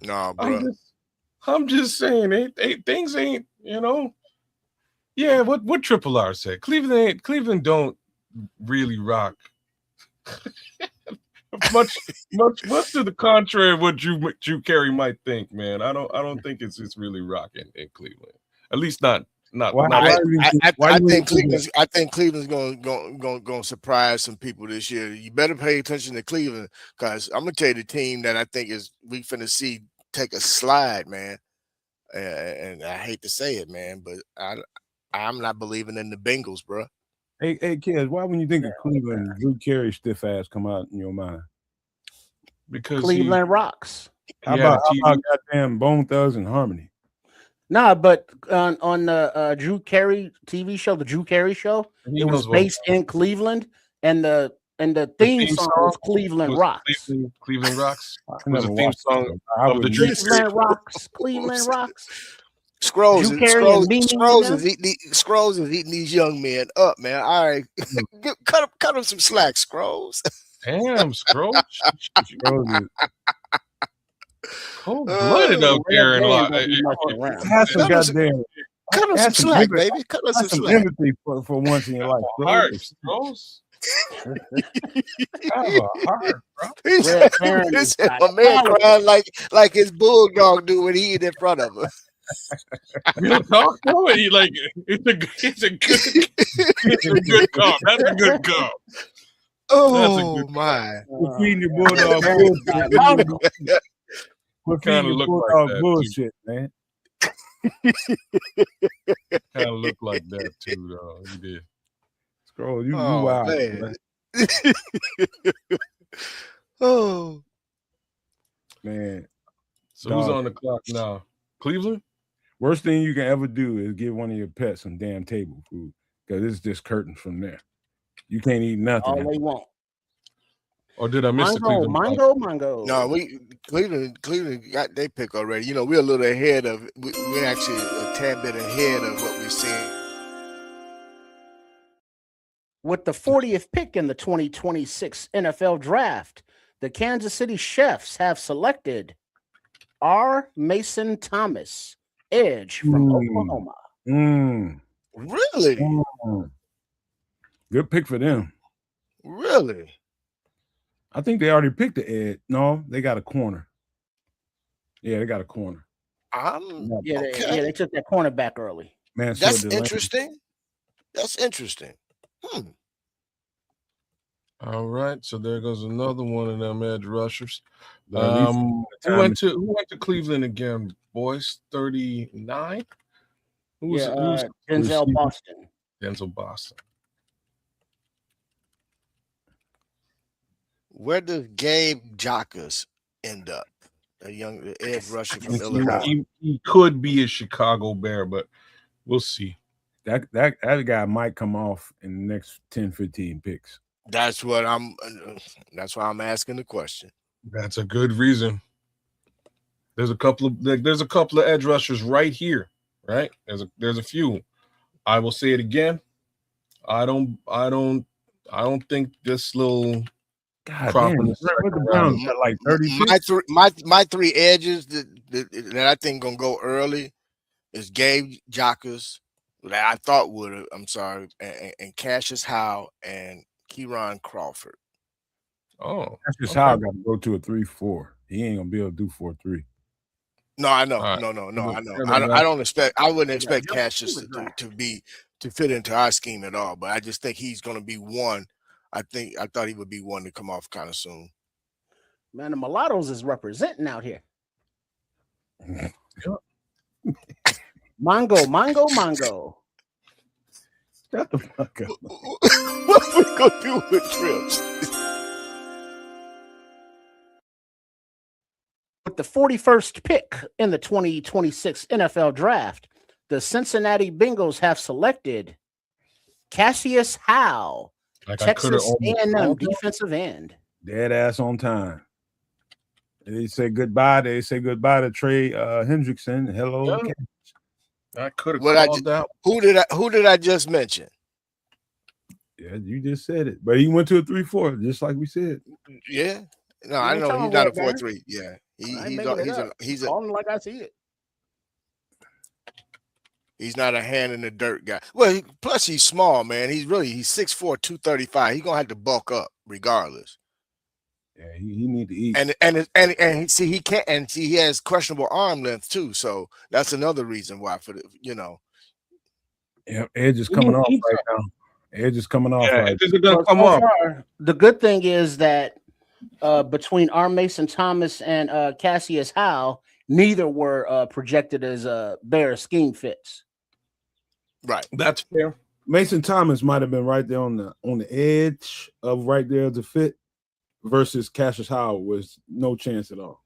No, bro. I'm just saying, things ain't, Yeah, what Triple R said. Cleveland don't really rock. much to the contrary of what Drew Carey might think, man. I don't think it's really rocking in Cleveland. At least not. I think Cleveland's going to surprise some people this year. You better pay attention to Cleveland, because I'm gonna tell you the team that I think we finna see take a slide, man. And I hate to say it, man, but I'm not believing in the Bengals, bro. Hey, kids, why when you think of Cleveland, Drew Carey stiff ass come out in your mind? Because Cleveland rocks. How about goddamn Bone Thugs and Harmony? Nah, but on the Drew Carey TV show, the Drew Carey Show, it was based in Cleveland, and the theme song was Cleveland Rocks. Cleveland Rocks was the theme song of the Cleveland Rocks. Cleveland Rocks. Scrolls is eating these young men up, man. All right, cut them some slack, Scrolls. Damn, Scrolls. Cold-blooded out there in have some goddamn. Cut them some slack, baby. Cut them some slack. Empathy for once in your life, bro. Heart, Scrolls. Have a heart, bro. My man crying like his bulldog do when he eat in front of him. Real talk, though. It's a good call. That's a good call. Oh my! You're feeding your bulldog bullshit. What kind of look like that, bullshit, man? Kind of looked like that too, though. He did. Scroll, you Oh wild, man. man. Oh, Man, So who's Dog. on the clock now? Cleveland? worst thing you can ever do is give one of your pets some damn table food because it's just curtains from there. You can't eat nothing. All they want. Or did I miss the Mango, Cleveland? mango. no, Cleveland got their pick already. You know, we're a little ahead of. We're actually a tad bit ahead of what we're seeing. With the 40th pick in the 2026 NFL Draft, the Kansas City Chiefs have selected R. Mason Thomas, edge from Oklahoma. Really, Good pick for them. really. I think they already picked the edge. No, they got a corner. Yeah, they got a corner. Yeah, Okay. they took that cornerback early. Man, That's interesting. That's interesting. All right, so there goes another one of them edge rushers. But at least Who went to Cleveland again, boys? 39. Who's Denzel receiver? Boston. Denzel Boston? Where does Gabe Jacques end up? A young edge rusher from Illinois. He could be a Chicago Bear, but we'll see. that guy might come off in the next 10, 15 picks. That's what I'm. That's why I'm asking the question. That's a good reason. There's a couple of edge rushers right here, right? There's a few. I will say it again. I don't think this little God crop damn, in the second the round. Browns got like 30 picks. My three edges that I think gonna go early is Gabe Jacques, that I thought would have. I'm sorry, and Cassius Howe and Kieran Crawford. Oh, That's just okay. how I got to go to a 3-4. He ain't gonna be able to do 4-3. No, I know. All right. No, I know. Yeah, I don't expect. I wouldn't expect Yeah, Cassius to fit into our scheme at all. But I just think he's going to be one. I thought he would be one to come off kind of soon. Man, the mulattoes is representing out here. Mango. Shut the fuck up. What we gonna do with Trips? With the 41st pick in the 2026 NFL Draft, the Cincinnati Bengals have selected Cassius Howe, Like I coulda Texas almost A&M called that. defensive end. Dead ass on time. They say goodbye. They say goodbye to Trey Hendrickson. Hello. Yeah. I could have What I called that. Who did I just mention? Yeah, you just said it. But he went to a 3-4, just like we said. Yeah. No, You I ain't know telling he's not a what, man. 4-3. Yeah, I ain't making it up. he's Calling like I see it. He's not a hand in the dirt guy. Well, plus he's small, man. He's 6'4", 235. He's gonna have to bulk up regardless. Yeah, he need to eat. And see he can't, and see he has questionable arm length too. So that's another reason why Yeah, Edge is coming off right now. Edge is coming off right. Is it gonna come So up? far, the good thing is that between R. Mason Thomas and Cassius Howe, neither were projected as Bear scheme fits. right. That's fair. Mason Thomas might have been right there on the edge of right there to fit, versus Cassius Howe was no chance at all.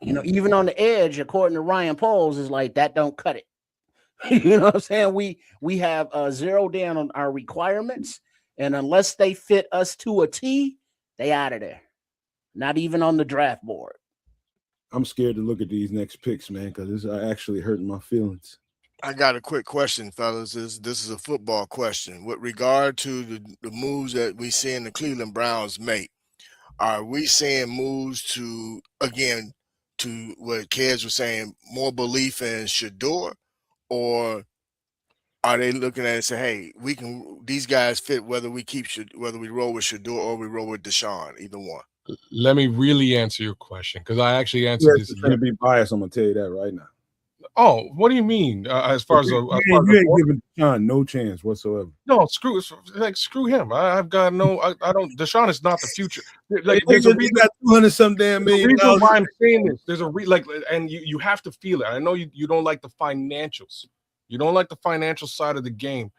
You know, even on the edge, according to Ryan Poles, is like that don't cut it. You know what I'm saying? We have zeroed in on our requirements, and unless they fit us to a T, they out of there. Not even on the draft board. I'm scared to look at these next picks, man, because it's actually hurting my feelings. I got a quick question, fellas. This is a football question. With regard to the moves that we see in the Cleveland Browns make, are we seeing moves to what Kez was saying, more belief in Shador, or are they looking at it and say, hey, these guys fit whether we roll with Shador or we roll with Deshaun, either one? Let me really answer your question because I actually answered this. You're going to be biased. I'm going to tell you that right now. Oh, what do you mean? As far as You ain't giving Deshaun no chance whatsoever. no, screw him. I've got no. I don't. Deshaun is not the future. Like There's there's a reason. got 200 some damn The million reason dollars. why I'm saying this, there's a and you have to feel it. I know you don't like the financials. You don't like the financial side of the game.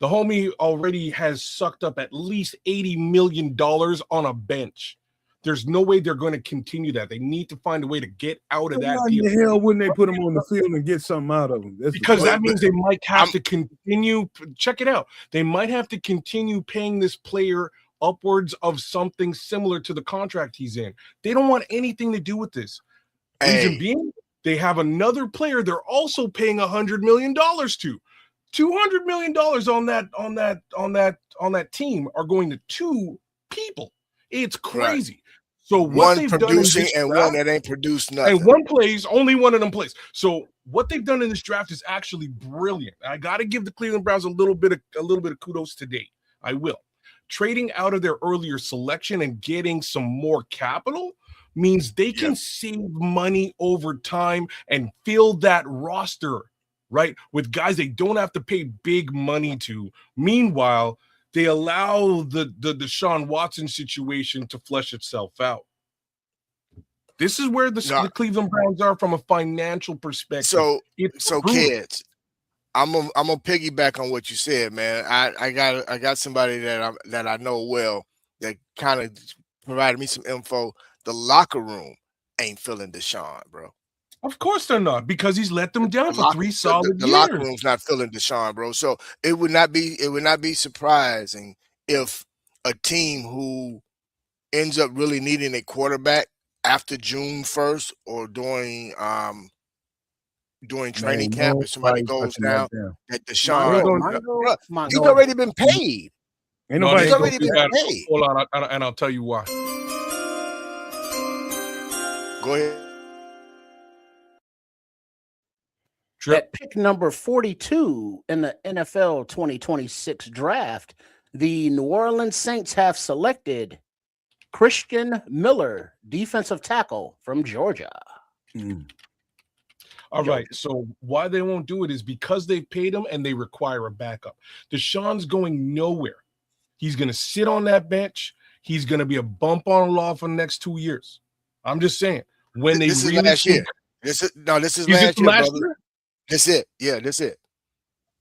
The homie already has sucked up at least $80 million on a bench. There's no way they're going to continue that. They need to find a way to get out of that Why deal. in the hell wouldn't they put him on the field and get something out of him? Because that means they might have to continue. Check it out. They might have to continue paying this player upwards of something similar to the contract he's in. They don't want anything to do with this. Reason being, they have another player they're also paying $100 million to. $200 million on that team are going to two people. It's crazy. Right. So what one producing and one that ain't produced nothing. And one plays, only one of them plays. So what they've done in this draft is actually brilliant. I got to give the Cleveland Browns a little bit of kudos today. I will. Trading out of their earlier selection and getting some more capital means they can save money over time and fill that roster, right, with guys they don't have to pay big money to. Meanwhile, they allow the Deshaun Watson situation to flesh itself out. This is where the Cleveland Browns are from a financial perspective. So kids, I'm gonna piggyback on what you said, man. I got somebody that I know well that kind of provided me some info. The locker room ain't feeling Deshaun, bro. Of course they're not, because he's let them down for 3 solid years. The locker room's not feeling Deshaun, bro. So it would not be surprising if a team who ends up really needing a quarterback after June 1st or during training camp, if somebody goes down, that Deshaun, he's already been paid. He's already been paid. Hold on, and I'll tell you why. Go ahead. At pick number 42 in the NFL 2026 draft, the New Orleans Saints have selected Christian Miller, defensive tackle from Georgia. All right, so why they won't do it is because they've paid him and they require a backup. Deshaun's going nowhere. He's going to sit on that bench. He's going to be a bump on the law for the next 2 years. I'm just saying. When they this really is last year. This is last year, brother. That's it. Yeah, that's it.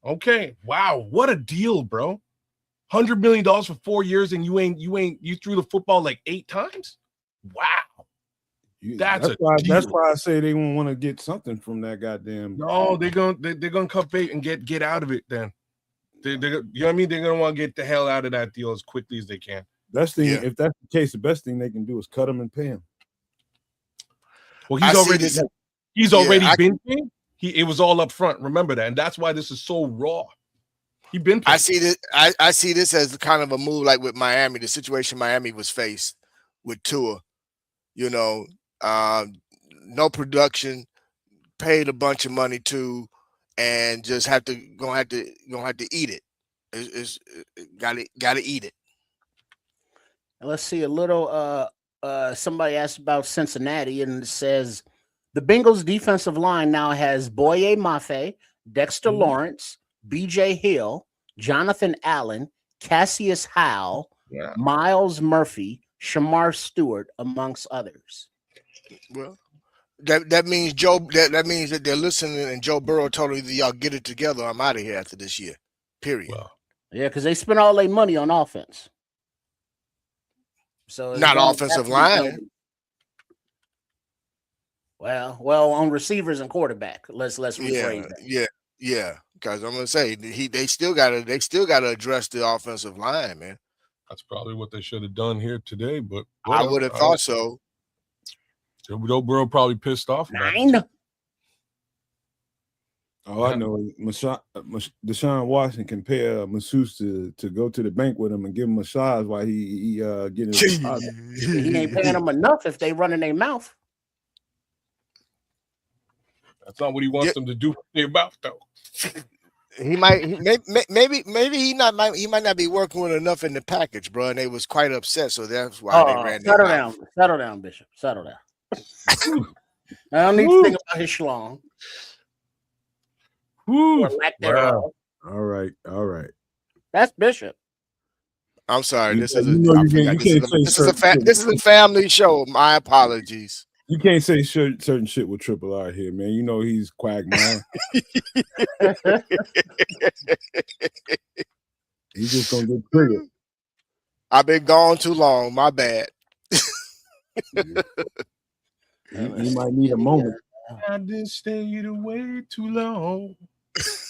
Okay. Wow. What a deal, bro. $100 million for 4 years, and you threw the football like 8 times. Wow. That's why I say they won't want to get something from that goddamn. No, they're gonna cut bait and get out of it. Then you know what I mean. They're gonna want to get the hell out of that deal as quickly as they can. If that's the case, the best thing they can do is cut them and pay him. Well, he's already been paid. It was all up front. Remember that, and that's why this is so raw. He's been paid. I see this as kind of a move like with Miami, the situation Miami was faced with Tua. You know, no production, paid a bunch of money to, and just gonna have to eat it. It's gotta eat it. Let's see a little. Somebody asked about Cincinnati, and it says the Bengals defensive line now has Boye Mafe, Dexter Lawrence, BJ Hill, Jonathan Allen, Cassius Howell, Miles Murphy, Shamar Stewart, amongst others. Well, that means that means that they're listening, and Joe Burrow told them, y'all get it together. I'm out of here after this year. Period. Well, yeah, because they spent all their money on offense. So not offensive line. Well, on receivers and quarterback. Let's rephrase that. Yeah. Because I'm gonna say they still gotta address the offensive line, man. That's probably what they should have done here today, but I would have thought so. Joe Burrow probably pissed off. 9. All I know is Deshaun Watson can pay a masseuse to go to the bank with him and give him a massage while he getting his deposit. He ain't paying them enough if they run in their mouth. That's not what he wants them to do with their mouth, though. He might not be working with enough in the package, bro. And they was quite upset, so that's why they ran. Settle down, Bishop. Settle down. I don't need to think about his schlong. Whew. or lack Wow. thereof. All right. That's Bishop. I'm sorry. You This is know I you forgot. can't say certain shit. This is a family show. My apologies. You can't say certain shit with Triple R here, man. You know he's Quagmire. He's just gonna get triggered. I've been gone too long. My bad. He might need a moment. I didn't stay away too long.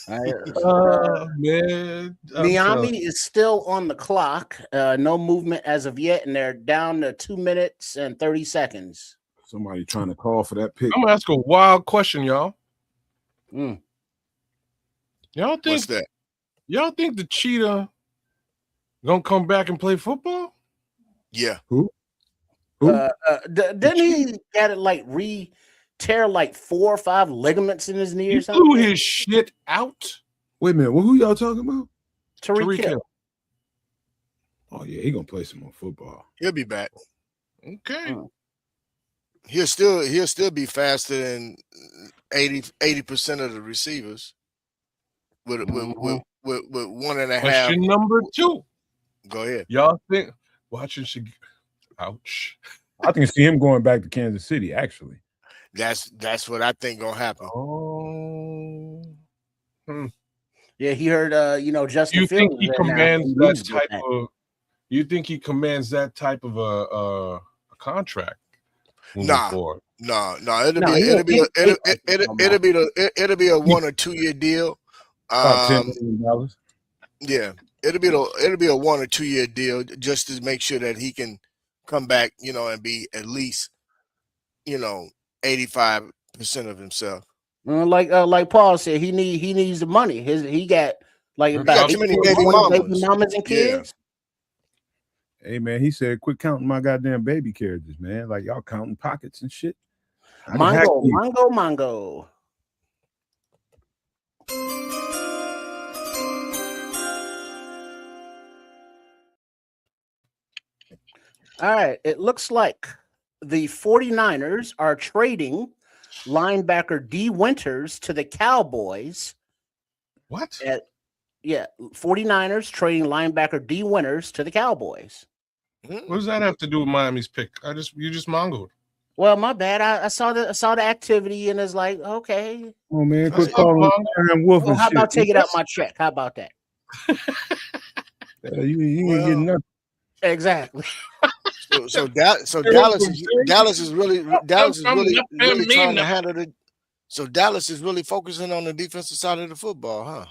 Man, Miami is still on the clock. No movement as of yet, and they're down to 2 minutes and 30 seconds. Somebody trying to call for that pick. I'm gonna ask a wild question, y'all. Mm. Y'all think What's that? Y'all think the cheetah gonna come back and play football? Yeah. Who? Didn't he got it like tear like 4 or 5 ligaments in his knee He or something? blew his shit out. Wait a minute. Who y'all talking about? Tyreek Tyreek Hill. Hill. Oh yeah, he gonna play some more football. He'll be back. Okay. He'll still be faster than 80% of the receivers with 1.5. Question number 2. Go ahead. Y'all think watching should ouch. I can see him going back to Kansas City. Actually, That's what I think gonna happen. Oh. Yeah, he heard Justin You think Fields he is there now. commands He that needs to get type back. of you think he commands that type of a contract moving Nah. forward? No, No, it'll be he- a 1 or 2 year deal. about $10 million. Yeah, it'll be a 1 or 2 year deal just to make sure that he can come back, and be at least, 85% of himself. Like Paul said, he needs the money. He got like He about got too many 18 baby mamas. mamas and Yeah. kids. Hey man, he said, "Quit counting my goddamn baby carriages, man. Like y'all counting pockets and shit." I can hack you. Mongo. All right. It looks like the 49ers are trading linebacker D. Winters to the Cowboys. What? 49ers trading linebacker D. Winters to the Cowboys. What does that have to do with Miami's pick? You just mongoed. Well, my bad. I saw the activity and it's like, okay. Oh man, That's quit calling not Aaron Wolf Well, and how shit. about taking out my check? How about that? You ain't getting nothing. Exactly. So Dallas is really trying to handle it. So Dallas is really focusing on the defensive side of the football, huh?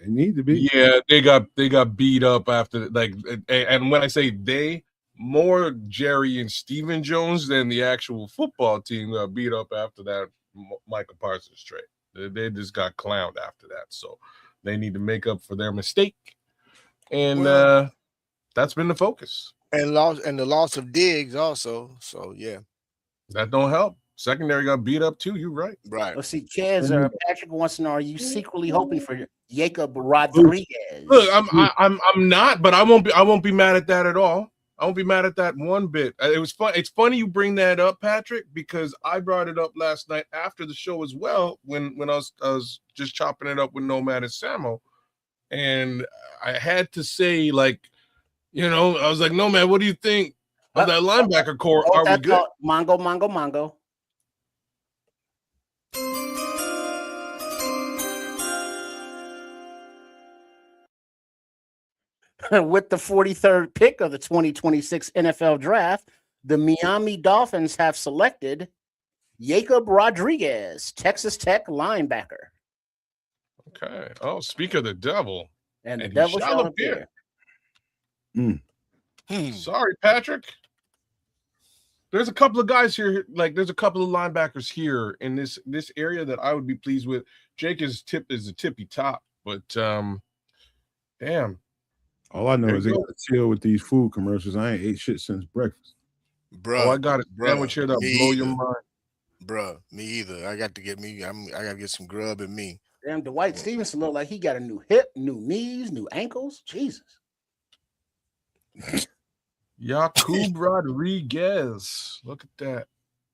They need to be. Yeah, they got beat up after and when I say they, more Jerry and Stephen Jones than the actual football team got beat up after that Michael Parsons trade. They just got clowned after that, so they need to make up for their mistake, and that's been the focus. And the loss of Diggs also. So yeah, that don't help. Secondary got beat up too. You're right. Right. Let's see, Chaz Patrick wants to know: are you secretly hoping for Jacob Rodriguez? Look, I'm not, but I won't be mad at that at all. I won't be mad at that one bit. It was fun. It's funny you bring that up, Patrick, because I brought it up last night after the show as well. When I was just chopping it up with Nomad and Samo, and I had to say, like, I was like, Nomad, what do you think of that linebacker core? Are we good? Mongo. With the 43rd pick of the 2026 NFL Draft, the Miami Dolphins have selected Jacob Rodriguez, Texas Tech linebacker. Okay. Oh, speak of the devil. And the devil shall appear. Sorry, Patrick. There's a couple of guys here, there's a couple of linebackers here in this area that I would be pleased with. Jake is a tippy top, but damn. All I know is they got to chill with these food commercials. I ain't ate shit since breakfast. Bro, I got a sandwich here that'll blow your mind. Bro, me either. I got to get I got to get some grub in me. Damn, Dwight Stevenson looked like he got a new hip, new knees, new ankles. Jesus. Jacob Rodriguez. Look at that.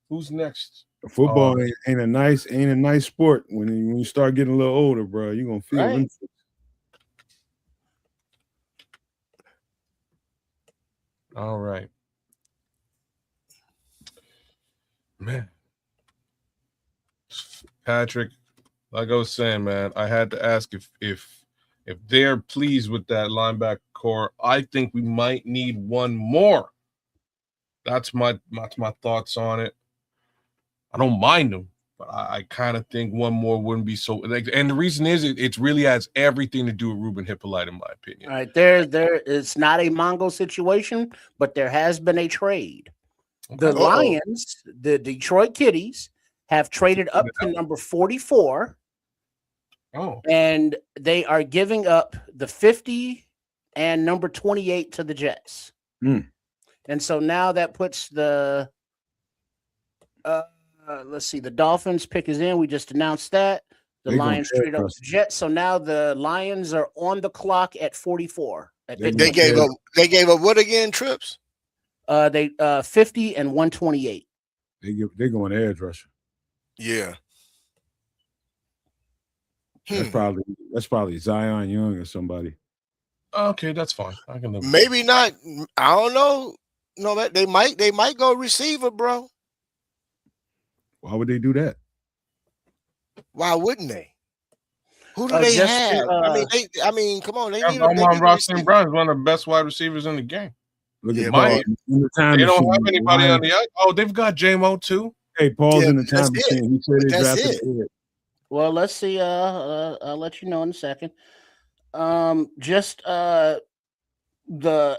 Who's next? Football ain't a nice sport. When you start getting a little older, bro, you're gonna feel them. All right, man. Patrick, like I was saying, man, I had to ask if they're pleased with that linebacker core. I think we might need one more. That's my thoughts on it. I don't mind them, but I kind of think one more wouldn't be so. And the reason is it really has everything to do with Ruben Hippolyte, in my opinion. All right, there. It's not a Mongo situation, but there has been a trade. The Lions, the Detroit Kitties, have traded up to number 44. Oh, and they are giving up the 50 and number 28 to the Jets. And so now that puts the let's see, the Dolphins pick is in. We just announced that. The Lions traded up the Jets. So now the Lions are on the clock at 44. They gave up what again, Trips? They 50 and 128. They're going edge rusher. Yeah. That's probably Zion Young or somebody. Okay, that's fine. I can live. Maybe not. I don't know. No, that they might go receiver, bro. Why would they do that? Why wouldn't they? Who do they have? I mean, come on. They need Ross St. Brown is one of the best wide receivers in the game. Look at Mike. They don't have anybody on the. Oh, they've got JMO too. Hey, Paul's in the time machine. He said they drafted it. Well, let's see. I'll let you know in a second. Just the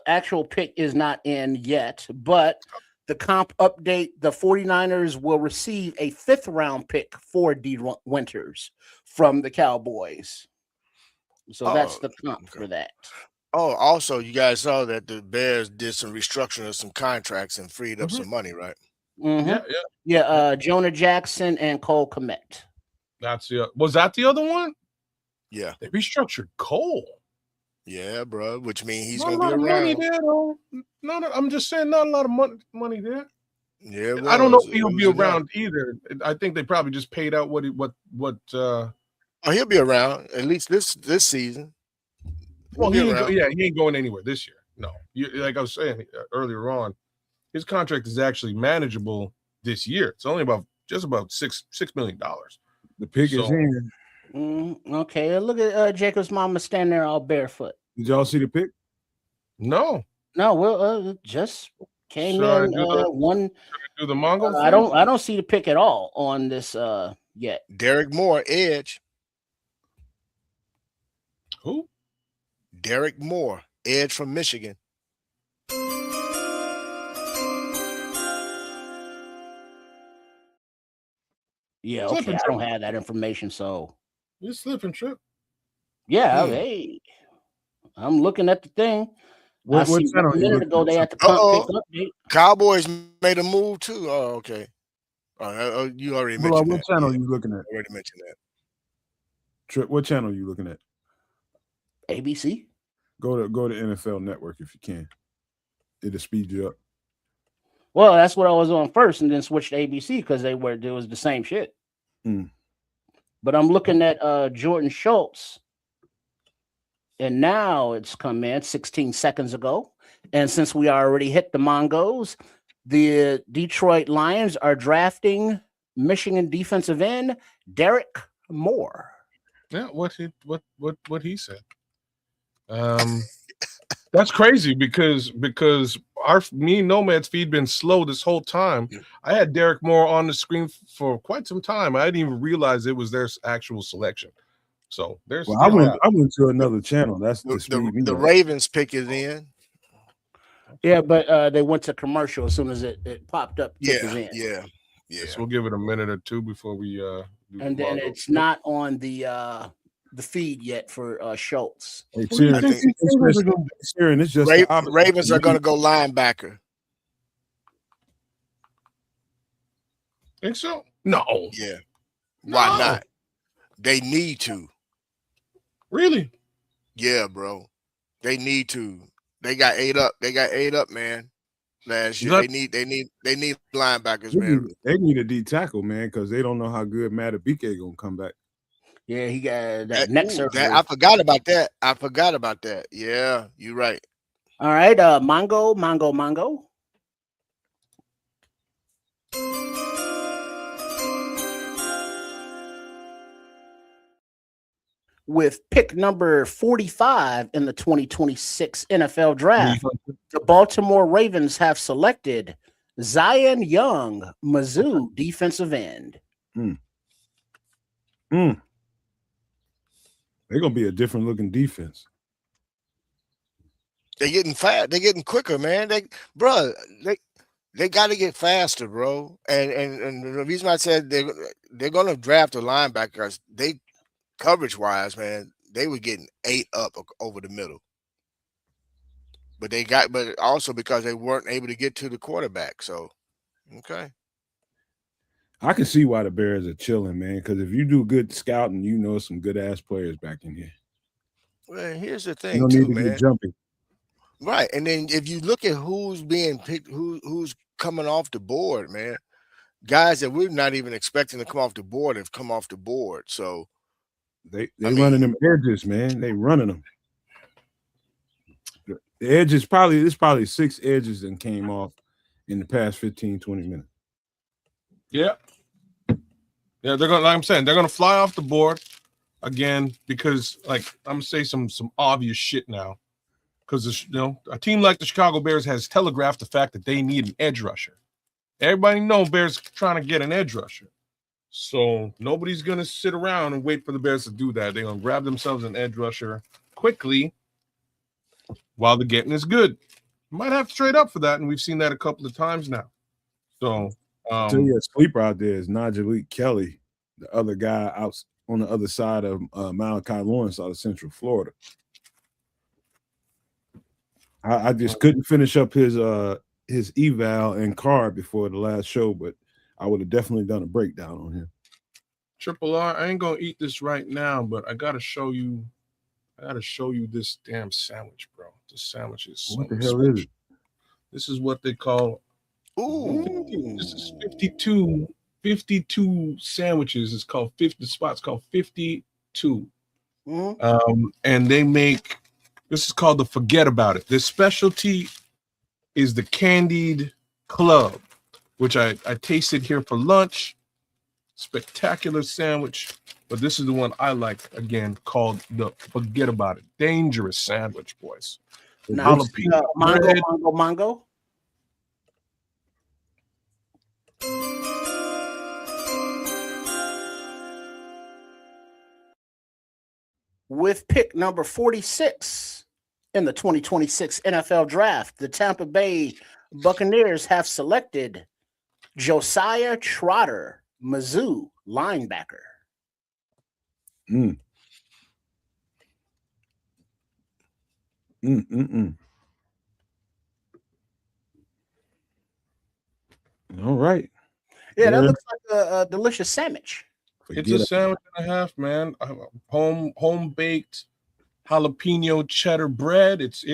actual pick is not in yet, but the comp update, the 49ers will receive a 5th round pick for D. Winters from the Cowboys. So that's the comp for that. Oh, also, you guys saw that the Bears did some restructuring of some contracts and freed up some money, right? Yeah. Jonah Jackson and Cole Kmet. Was that the other one? Yeah. They restructured Cole. Yeah, bro. Which means he's not going to be around. Money there, though. I'm just saying, not a lot of money there. Yeah, I don't know if he'll be around either. I think they probably just paid out what. He'll be around at least this season. Well, he ain't going anywhere this year. No, like I was saying earlier on, his contract is actually manageable this year. It's only just about $6 million. The pick is in. Okay, look at Jacob's mama standing there all barefoot. Did y'all see the pick? No. Well, just came in. One. Do the Mongo? I don't see the pick at all on this yet. Derek Moore, edge. Who? Derek Moore, edge from Michigan. Yeah, okay. I don't have that information, so you're slipping, Trip. Yeah, hey, I'm looking at the thing. What channel? A minute ago, they had to pick update. Cowboys made a move too. Oh, okay. You already mentioned what channel are you looking at? I already mentioned that. Trip, what channel are you looking at? ABC. Go to NFL Network if you can. It'll speed you up. Well, that's what I was on first, and then switched to ABC because it was the same shit. But I'm looking at Jordan Schultz, and now it's come in 16 seconds ago. And since we already hit the Mongos, the Detroit Lions are drafting Michigan defensive end Derek Moore. Yeah, what he said. That's crazy because me and Nomad's feed been slow this whole time. I had Derek Moore on the screen for quite some time. I didn't even realize it was their actual selection. So there's. Well, I went to another channel. That's the Ravens pick is in. Yeah, but they went to commercial as soon as it popped up. Yeah. So we'll give it a minute or two before we. And then it's not on the feed yet for Schultz. Hey, it's just Ravens are going to go linebacker. Think so? No. Yeah. Why not? They need to. Really? Yeah, bro. They need to. They got 8 up. Man. last year. Look- They need linebackers, man. They need a D tackle, man, because they don't know how good Matabike gonna come back. Yeah, he got that neck surgery. I forgot about that. Yeah, you're right. All right, Mongo. With pick number 45 in the 2026 NFL Draft, the Baltimore Ravens have selected Zion Young, Mizzou defensive end. They're gonna be a different looking defense. They're getting fast. They're getting quicker, man. They got to get faster, bro. And the reason I said they're going to draft a linebacker because they coverage wise, man, they were getting 8 up over the middle. But also because they weren't able to get to the quarterback. So, okay. I can see why the Bears are chilling, man. Because if you do good scouting, you know some good ass players back in here. Well, here's the thing, you don't too, need to man. get jumping. Right, and then if you look at who's being picked, who's coming off the board, man, guys that we're not even expecting to come off the board have come off the board. So they running them edges, man. They running them. The edges there's probably 6 edges that came off in the past 15, 20 minutes. Yeah. Yeah, they're gonna, like I'm saying, they're gonna fly off the board again because, like, I'm gonna say some obvious shit now. Because a team like the Chicago Bears has telegraphed the fact that they need an edge rusher. Everybody knows Bears trying to get an edge rusher. So nobody's gonna sit around and wait for the Bears to do that. They're gonna grab themselves an edge rusher quickly while the getting is good. Might have to trade up for that, and we've seen that a couple of times now. So I'll tell you, a sleeper out there is Najee Kelly, the other guy out on the other side of Malachi Lawrence out of Central Florida. I just couldn't finish up his eval and card before the last show, but I would have definitely done a breakdown on him. Triple R, I ain't gonna eat this right now, but I gotta show you this damn sandwich, bro. This sandwich is what the hell is it? This is what they call this is 52 sandwiches. It's called 50. The spot's called 52. And they make this is called the Forget About It. This specialty is the Candied Club, which I tasted here for lunch. Spectacular sandwich, but this is the one I like, again, called the Forget About It. Dangerous sandwich, boys. Now, Mongo. With pick number 46 in the 2026 NFL Draft, the Tampa Bay Buccaneers have selected Josiah Trotter, Mizzou linebacker. All right. Yeah, that looks like a delicious sandwich. It's a sandwich and a half, man. Home baked jalapeno cheddar bread. It's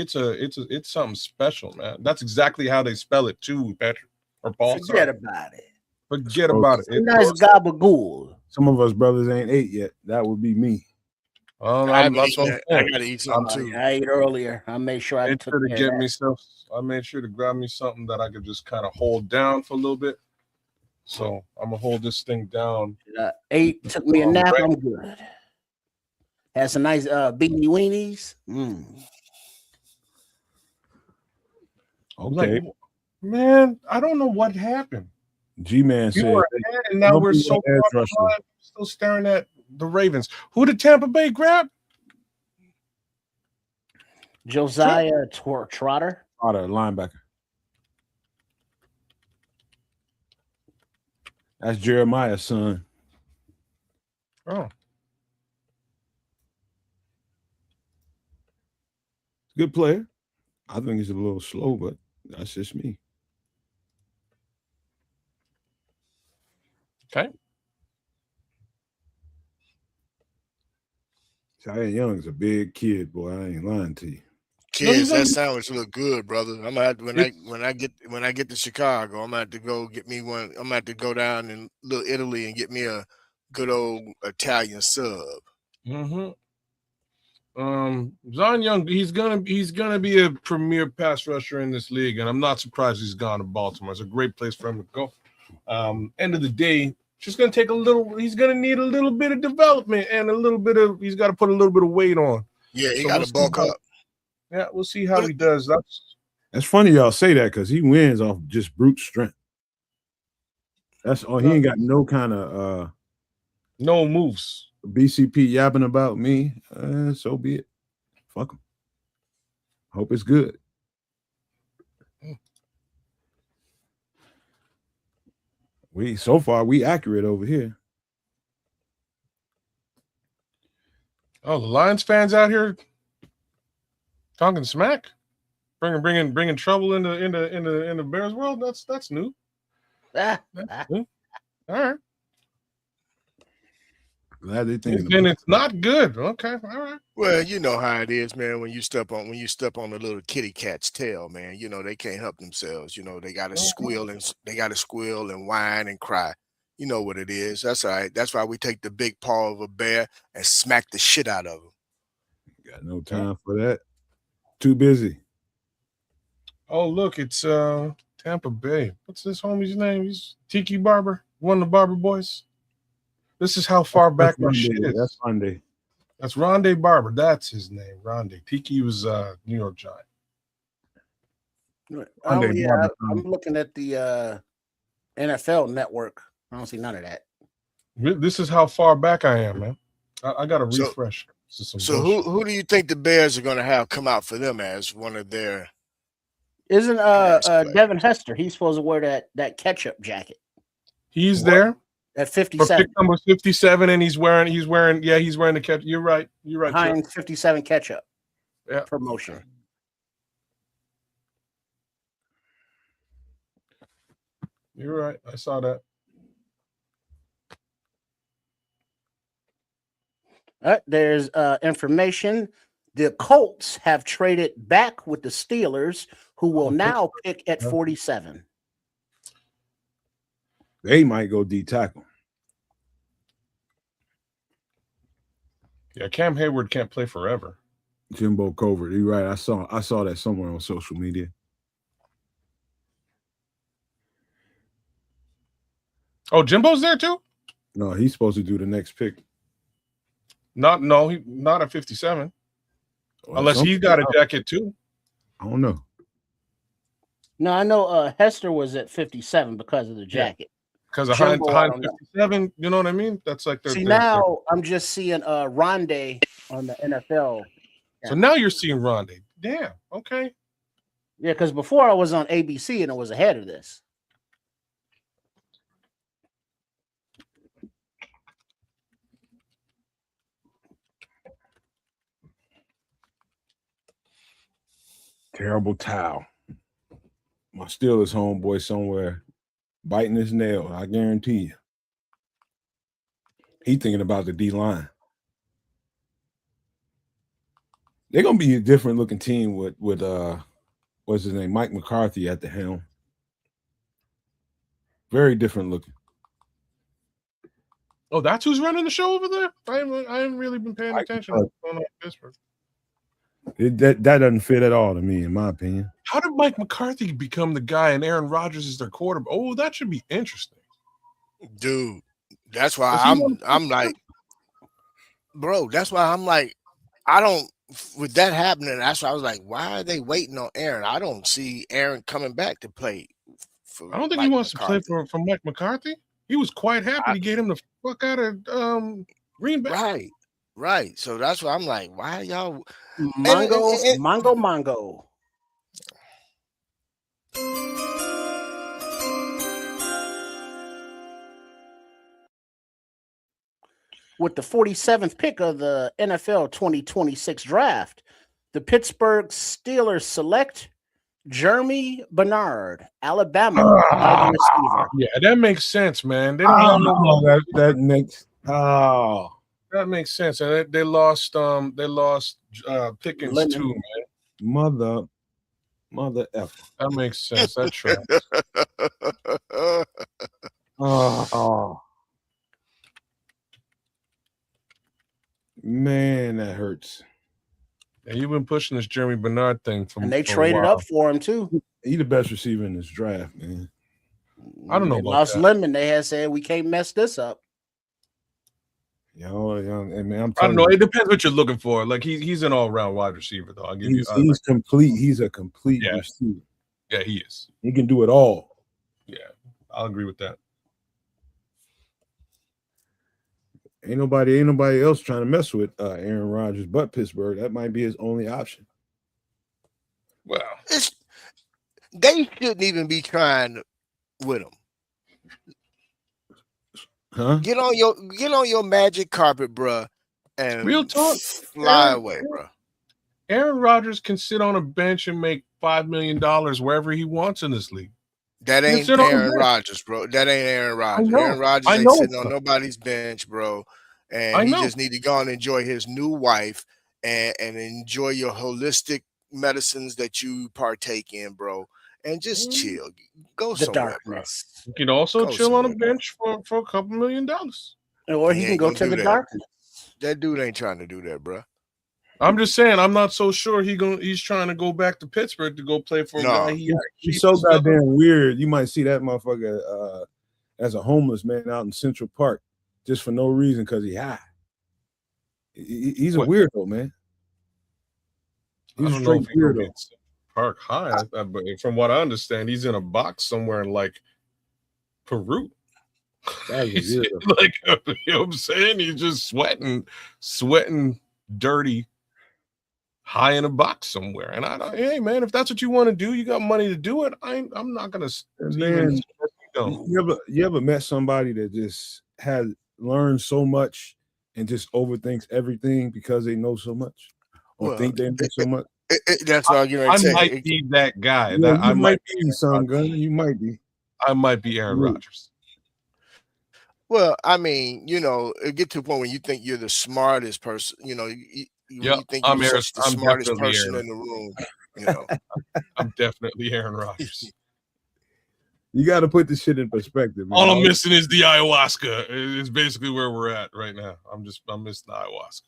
something special, man. That's exactly how they spell it too, Patrick or Paul. Forget about it. Forget about it. Nice gabagool. Some of us brothers ain't ate yet. That would be me. I gotta eat something too. I ate earlier. I made sure I took to get myself. I made sure to grab me something that I could just kind of hold down for a little bit. So I'm gonna hold this thing down. Ate, took me a nap. I'm good. Had some nice beanie weenies. Okay, like, man, I don't know what happened. G-Man said, and now we're so far behind, still staring at the Ravens. Who did Tampa Bay grab? Josiah Trotter, linebacker. That's Jeremiah's son. Oh, good player. I think he's a little slow, but that's just me. Okay. Zion Young's a big kid, boy. I ain't lying to you. Kids, gonna that be- sandwich look good, brother. I'm gonna have to, when I get to Chicago, I'm gonna have to go get me one. I'm gonna have to go down in Little Italy and get me a good old Italian sub. Mhm. Zion Young, he's gonna be a premier pass rusher in this league, and I'm not surprised he's gone to Baltimore. It's a great place for him to go. End of the day, just gonna take a little. He's gonna need a little bit of development and a little bit of. He's got to put a little bit of weight on. Yeah, he So got we'll to bulk see how- up. Yeah, we'll see how he does. That's funny y'all say that because he wins off just brute strength. That's all. He ain't got no kind of no moves. BCP yapping about me. So be it. Fuck him. Hope it's good. So far we accurate over here. Oh, the Lions fans out here talking smack, bringing trouble in the Bears world. That's new. That's new. All right. Glad they think. And it's not good. Okay, all right. Well, you know how it is, man. When you step on a little kitty cat's tail, man, you know they can't help themselves. You know they got to squeal and whine and cry. You know what it is. That's all right. That's why we take the big paw of a bear and smack the shit out of him. Got no time for that. Too busy. Oh, look, it's Tampa Bay. What's this homie's name? He's Tiki Barber, one of the Barber boys. This is how far back my shit is. That's Monday. That's Rondé Barber. That's his name. Rondé. Tiki was New York Giant. Oh yeah, I'm looking at the NFL Network. I don't see none of that. This is how far back I am, man. I got to refresh. So who do you think the Bears are going to have come out for them as one of their? Isn't Devin Hester? He's supposed to wear that ketchup jacket. He's there at 57. Pick number 57, and he's wearing the ketchup. You're right. Heinz 57 ketchup. Yeah. Promotion. You're right. I saw that. There's information. The Colts have traded back with the Steelers, who will now pick at 47. They might go D tackle. Yeah, Cam Hayward can't play forever. Jimbo Covert. You're right. I saw that somewhere on social media. Oh, Jimbo's there too? No, he's supposed to do the next pick. Not at 57. Well, unless he's got a jacket too. I don't know. No, I know Hester was at 57 because of the jacket. Because of Heinz 57, you know what I mean? That's like now I'm just seeing Rondé on the NFL. So now you're seeing Rondé. Damn. Okay. Yeah, because before I was on ABC and it was ahead of this. Terrible towel. My Steelers homeboy somewhere biting his nail. I guarantee you. He thinking about the D-line. They're gonna be a different looking team with what's his name? Mike McCarthy at the helm. Very different looking. Oh, that's who's running the show over there? I haven't really been paying attention to what's going on in Pittsburgh. That doesn't fit at all to me, in my opinion. How did Mike McCarthy become the guy and Aaron Rodgers is their quarterback? Oh, that should be interesting. Dude, that's why I'm like, bro, that's why I'm like, I don't, with that happening, that's why I was like, why are they waiting on Aaron? I don't see Aaron coming back to play. I don't think he wants to play for Mike McCarthy. He was quite happy to get him the fuck out of Green Bay. Right. So that's why I'm like, why y'all Mongo. With the 47th pick of the NFL 2026 draft, the Pittsburgh Steelers select Jeremy Bernard, Alabama wide receiver. Yeah, that makes sense, man. They don't have no that makes that makes sense. And they lost Pickens too, man. Mother effer. That makes sense. That tracks. Oh, man, that hurts. Yeah, you've been pushing this Jeremy Bernard thing And they for a traded while. up for him too. He the best receiver in this draft, man. I don't know They about lost that. Lemon. They had said we can't mess this up. Yo, and man, I'm I don't telling know. you, It depends what you're looking for. Like he's an all-round wide receiver, though. I'll give you. he's complete. He's a complete Yeah. receiver. Yeah, he is. He can do it all. Yeah, I'll agree with that. Ain't nobody else trying to mess with Aaron Rodgers but Pittsburgh. That might be his only option. Well, They shouldn't even be trying with him. Huh? Get on your magic carpet, bruh, and Real talk, fly Aaron- away, bruh. Aaron Rodgers can sit on a bench and make $5 million wherever he wants in this league. That ain't sit on the Aaron bench. Rodgers, bro. That ain't Aaron Rodgers. know. Aaron Rodgers I ain't know, sitting on bro. nobody's bench, bro. I And he know. just need to go and enjoy his new wife and enjoy your holistic medicines that you partake in, bro. And just chill. Go The somewhere, bro. darkness. You can also Go chill on a somewhere, bench for a couple $1 million. Or He he can ain't go gonna to do the that. darkness. That dude ain't trying to do that, bro. I'm just saying, I'm not so sure he's trying to go back to Pittsburgh to go play for a No. guy he actually He's so just doesn't- goddamn weird. You might see that motherfucker as a homeless man out in Central Park just for no reason because he high. He's a What? weirdo, man. I He's a don't know straight if he gonna be weirdo. at Park High, but from what I understand, he's in a box somewhere in like Peru. That was He's weird. like, you know what I'm saying? He's just sweating, dirty, high in a box somewhere. And I don't, hey man, if that's what you want to do, you got money to do it. I'm not gonna Man, even you ever met somebody that just has learned so much and just overthinks everything because they know so much or Well, think they know so much? That's what I'm going I to say. might be that guy. Yeah, I might be son gun. You might be. I might be Aaron Ooh. Rodgers. Well, I mean, it get to a point when you think you're the smartest person. When Yep, you think I'm you're Aaron- such the I'm smartest definitely person Aaron. in the room. I'm definitely Aaron Rodgers. You got to put this shit in perspective, man. All I'm missing is the ayahuasca. It's basically where we're at right now. I'm missing the ayahuasca.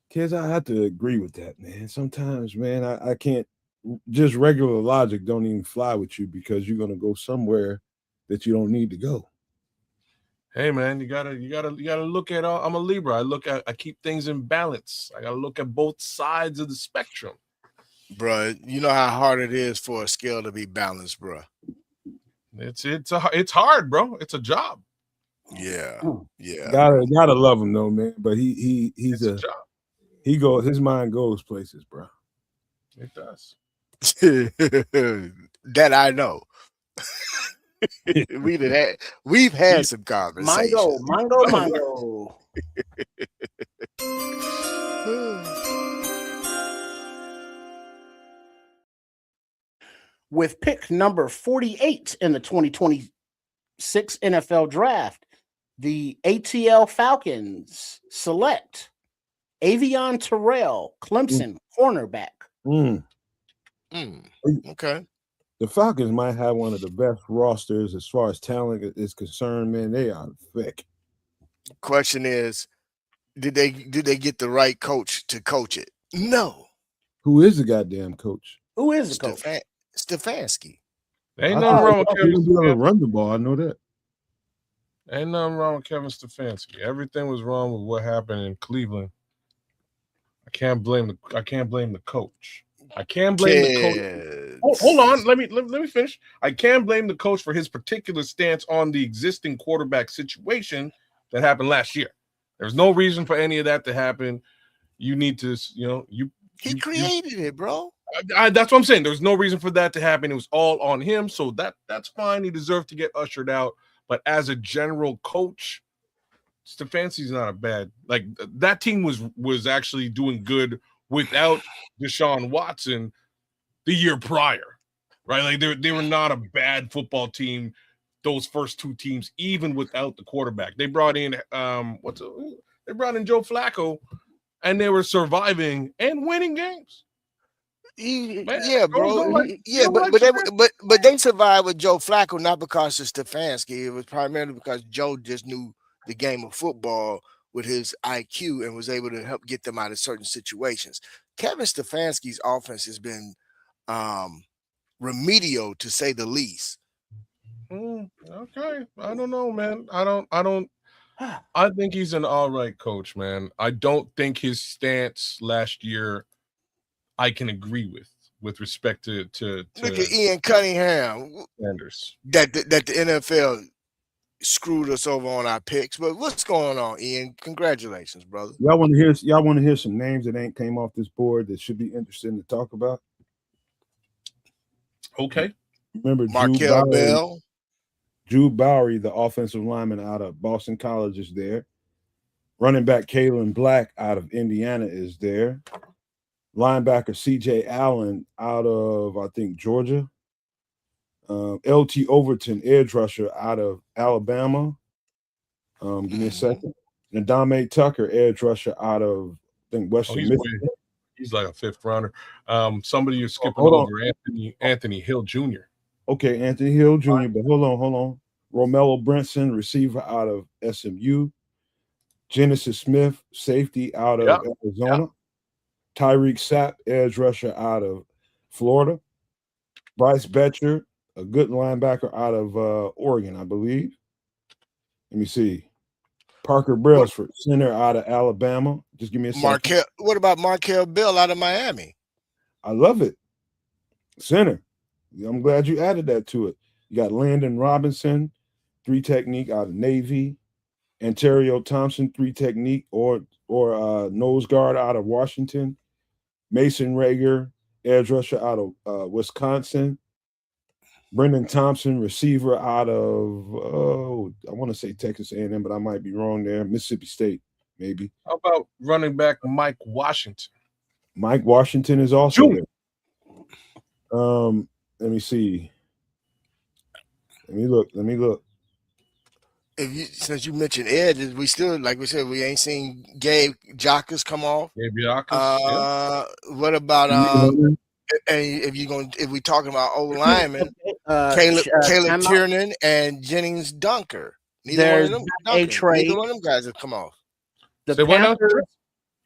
Kids, I have to agree with that, man. Sometimes, man, I can't. Just regular logic don't even fly with you because you're gonna go somewhere that you don't need to go. Hey man, you gotta look at. I'm a Libra. I keep things in balance. I gotta look at both sides of the spectrum. Bro, you know how hard it is for a scale to be balanced, bro. It's hard, bro. It's a job. Yeah, yeah. Gotta love him though, man. But he's It's a job. his mind goes places, bro. It does. That I know. We've had some conversations. Mongo. With pick number 48 in the 2026 NFL Draft, the ATL Falcons select Avion Terrell, Clemson cornerback. Okay. The Falcons might have one of the best rosters as far as talent is concerned, man. They are thick. Question is, did they get the right coach to coach it? No. Who is the goddamn coach? Who is the coach? Stefanski. Ain't I nothing thought wrong with he Kevin was gonna Stefanski. run the ball. I know that. Ain't nothing wrong with Kevin Stefanski. Everything was wrong with what happened in Cleveland. I can't blame the coach. I can't blame the coach. Hold on, let me finish. I can blame the coach for his particular stance on the existing quarterback situation that happened last year. There's no reason for any of that to happen. You need to, He created it, bro. That's what I'm saying. There's no reason for that to happen. It was all on him, so that's fine. He deserved to get ushered out. But as a general coach, Stefanski's not a bad. Like that team was actually doing good without Deshaun Watson the year prior, right? Like they were not a bad football team. Those first two teams, even without the quarterback, they brought in Joe Flacco and they were surviving and winning games. Man, Yeah, bro. you don't like But they survived with Joe Flacco not because of Stefanski. It was primarily because Joe just knew the game of football with his IQ and was able to help get them out of certain situations. Kevin Stefanski's offense has been remedial to say the least. Okay, I don't know, man. I think he's an all right coach, man. I don't think his stance last year I can agree with respect to Look at Ian Cunningham. Sanders. That the NFL screwed us over on our picks. But what's going on, Ian? Congratulations, brother. Y'all want to hear some names that ain't came off this board that should be interesting to talk about? Okay. Remember Markel Bell. Drew Bowery, the offensive lineman out of Boston College, is there. Running back Kalen Black out of Indiana is there. Linebacker C.J. Allen out of, I think, Georgia. L.T. Overton, edge rusher out of Alabama. Give me a second. Ndame Tucker, edge rusher out of, I think, Western Michigan. He's like a fifth rounder. Somebody you're skipping over, Anthony Hill Jr. Okay, Anthony Hill Jr., but hold on. Romello Brinson, receiver out of SMU. Genesis Smith, safety out of Arizona. Tyreek Sapp, edge rusher out of Florida. Bryce Betcher, a good linebacker out of Oregon, I believe. Let me see. Parker Brailsford, center out of Alabama. Just give me a second. What about Markel Bell out of Miami? I love it. Center. I'm glad you added that to it. You got Landon Robinson, 3 technique out of Navy. Ontario Thompson, 3 technique or nose guard out of Washington. Mason Rager, edge rusher out of Wisconsin. Brendan Thompson, receiver out of I want to say Texas A&M, but I might be wrong there. Mississippi State, maybe. How about running back Mike Washington? Mike Washington is also there. Let me see. Let me look. Since you mentioned edges, we still, like we said, we ain't seen Gabe Jacques come off. Gabe Jacques. What about if we talking about old linemen, Caleb Tiernan and Jennings Dunker. Neither one of them guys have come off. The Panthers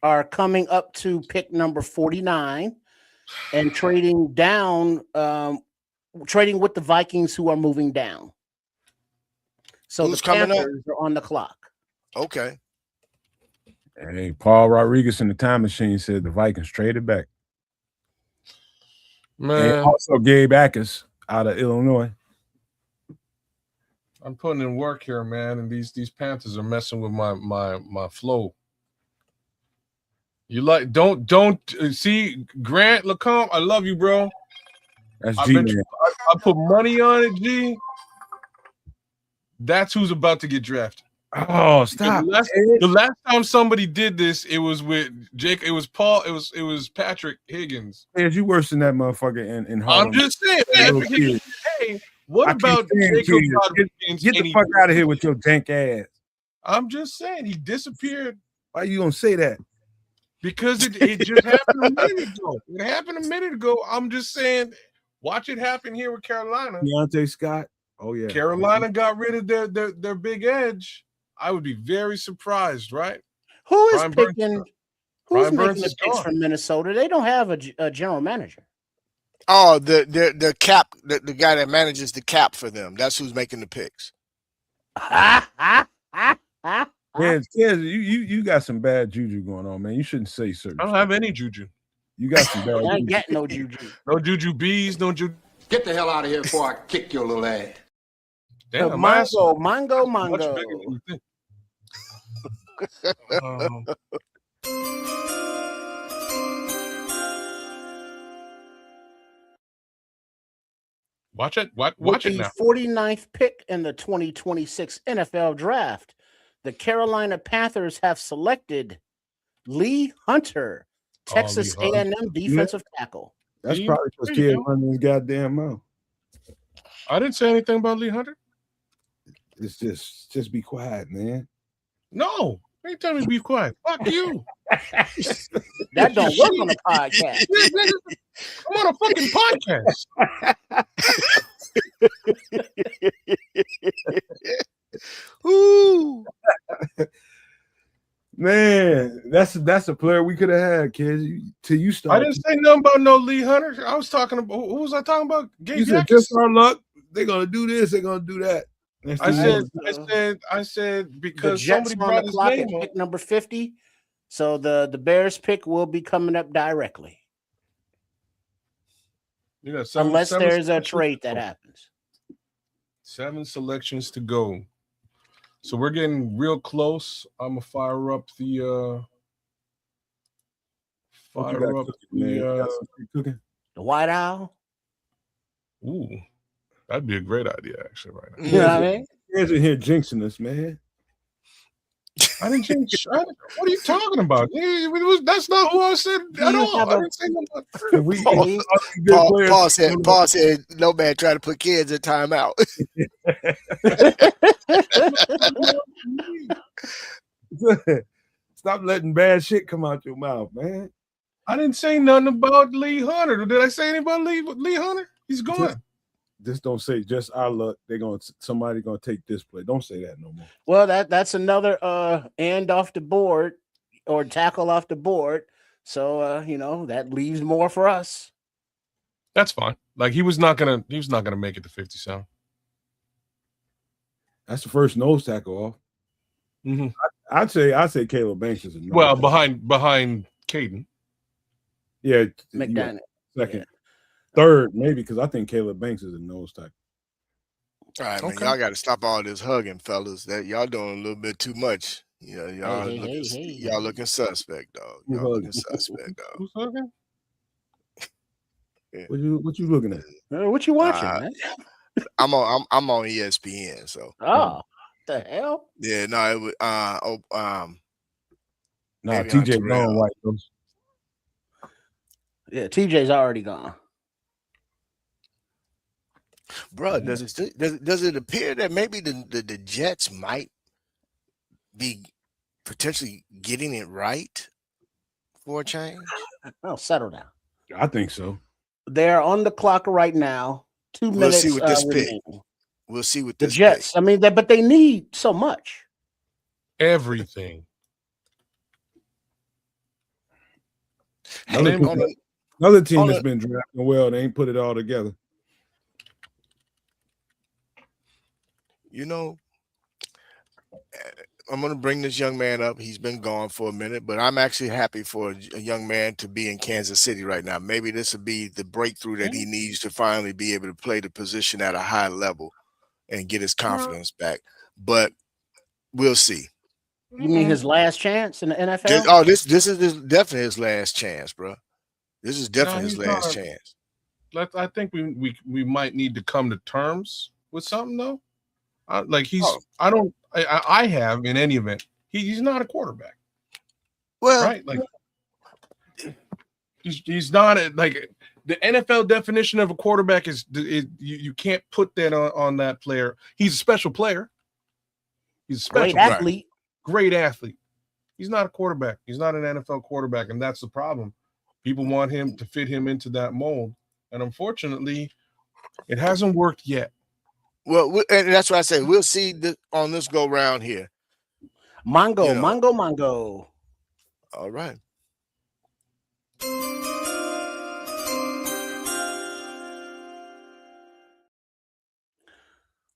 are coming up to pick number 49 and trading down, trading with the Vikings, who are moving down. So who's the Panthers are on the clock. Okay. Hey, Paul Rodriguez in the time machine said the Vikings traded back. Man, and also Gabe Akers out of Illinois. I'm putting in work here, man, and these Panthers are messing with my flow. You like don't see Grant Lacombe. I love you, bro. That's G. I put money on it, G. That's who's about to get drafted. Oh, stop! The last time somebody did this, it was with Jake. It was Paul. It was Patrick Higgins. Hey, you worse than that motherfucker in Harlem. I'm just saying, Patrick Higgins. Hey, what about Jacob Rodriguez? Get the fuck out of here with your dank ass. I'm just saying, he disappeared. Why you gonna say that? Because it just happened a minute ago. It happened a minute ago. I'm just saying, watch it happen here with Carolina. Deontay Scott. Oh yeah. Carolina got rid of their big edge. I would be very surprised, right? Who is picking? Who's making the picks from Minnesota? They don't have a general manager. Oh, the cap, the guy that manages the cap for them. That's who's making the picks. Yeah, you got some bad juju going on, man. You shouldn't say certain. I don't have any juju. You got some bad. I ain't got no juju. No juju bees. No juju. Get the hell out of here before I kick your little ass. Damn, Mongo. Much bigger than you think. Watch it. Watch it now. 49th pick in the 2026 NFL Draft, the Carolina Panthers have selected Lee Hunter, Texas A&M defensive tackle. That's probably because kid running his goddamn mouth. I didn't say anything about Lee Hunter. It's just be quiet, man. No, ain't telling me to be quiet. Fuck you. That don't work on a podcast. Yeah, nigga, I'm on a fucking podcast. Ooh. Man, that's a player we could have had, kids. Till you I started. didn't say nothing about no Lee Hunter. I was talking about who was I talking about? You said just our luck. They're gonna do this. They're gonna do that. I said The because Jets somebody on brought the his clock at name up. pick number 50. So the Bears pick will be coming up directly. You got Unless seven there's a selections trade to that go. happens. 7 selections to go. So we're getting real close. I'm gonna fire up the What you got cooking, man? You got something cooking? The White Owl. ooh, that'd be a great idea actually right now. You know what I mean? Guys in here jinxing us, man. I didn't change. What are you talking about? That's not who I said at you all. have I a- didn't say nothing about Can we Paul said no man trying to put kids in timeout. Stop letting bad shit come out your mouth, man. I didn't say nothing about Lee Hunter. Did I say anything about Lee Hunter? He's gone. Just don't say just our luck. Somebody gonna take this play. Don't say that no more. Well, that's another end off the board or tackle off the board. So that leaves more for us. That's fine. Like he was not gonna make it to 57. That's the first nose tackle off. Mhm. I'd say Caleb Banks is a nose Well, tackle. behind Caden. Yeah, McDaniel. second. Third, maybe, because I think Caleb Banks is a nose tackle. All right, man. Okay. Y'all got to stop all this hugging, fellas. That y'all doing a little bit too much. Y'all Hey. y'all looking suspect, dog. Who Y'all looking hugging? suspect, dog. Who's talking? What you looking at? What you watching, man? I'm on ESPN, so Oh, the hell? yeah, no, it was Nah, maybe on TJ Terrell. gone white. Those. Yeah, TJ's already gone. Bro, does it appear that maybe the Jets might be potentially getting it right for a change? Oh, settle down. I think so. They're on the clock right now. 2 We'll minutes. see with this pick. remaining. We'll see with The this Jets. I mean, but they need so much. Everything. pick. Another Hey, team, on a- another team on that's a- been drafting well, they ain't put it all together. you know, I'm going to bring this young man up. He's been gone for a minute, but I'm actually happy for a young man to be in Kansas City right now. Maybe this will be the breakthrough that he needs to finally be able to play the position at a high level and get his confidence back. But we'll see. You mean his last chance in the NFL? This is definitely his last chance, bro. This is definitely his he's last not. chance. I think we might need to come to terms with something though. I have in any event. He's not a quarterback, Well, right? Like he's not like the NFL definition of a quarterback is you can't put that on that player. He's a special player. He's a special Great athlete. great athlete. He's not a quarterback. He's not an NFL quarterback, and that's the problem. People want him to fit him into that mold, and unfortunately, it hasn't worked yet. well, and that's what I say. We'll see on this go round here. Mongo, You know. Mongo. All right.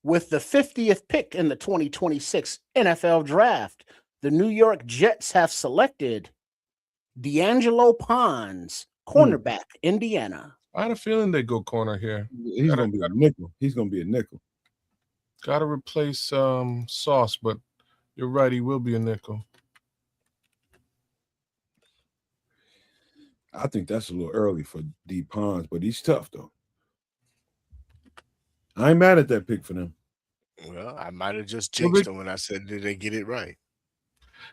With the 50th pick in the 2026 NFL Draft, the New York Jets have selected D'Angelo Pons, cornerback, Indiana. I had a feeling they'd go corner here. He's gonna be a nickel. He's gonna be a nickel. Got to replace Sauce, but you're right. He will be a nickel. I think that's a little early for D Pons, but he's tough though. I ain't mad at that pick for them. Well, I might have just jinxed them when I said, did they get it right?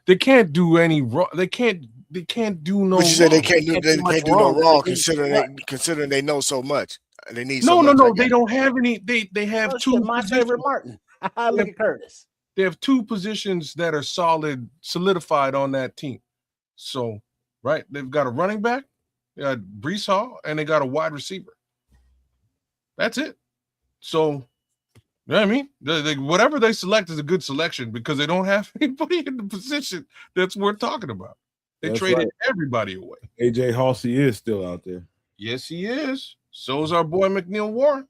They can't do any wrong. They can't do no. But you said they wrong. can't do much no wrong. wrong They need considering they know so much. They need No, so no, much, no. I They guess. don't have any. They have Oh, two. shit, my favorite positions. Martin. Look at Curtis. They have two positions that are solidified on that team. So, right, they've got a running back, they got Brees Hall, and they got a wide receiver. That's it. So, you know what I mean? Whatever they select is a good selection because they don't have anybody in the position that's worth talking about. They That's traded right. everybody away. AJ Halsey is still out there. Yes, he is. So is our boy McNeil Warren.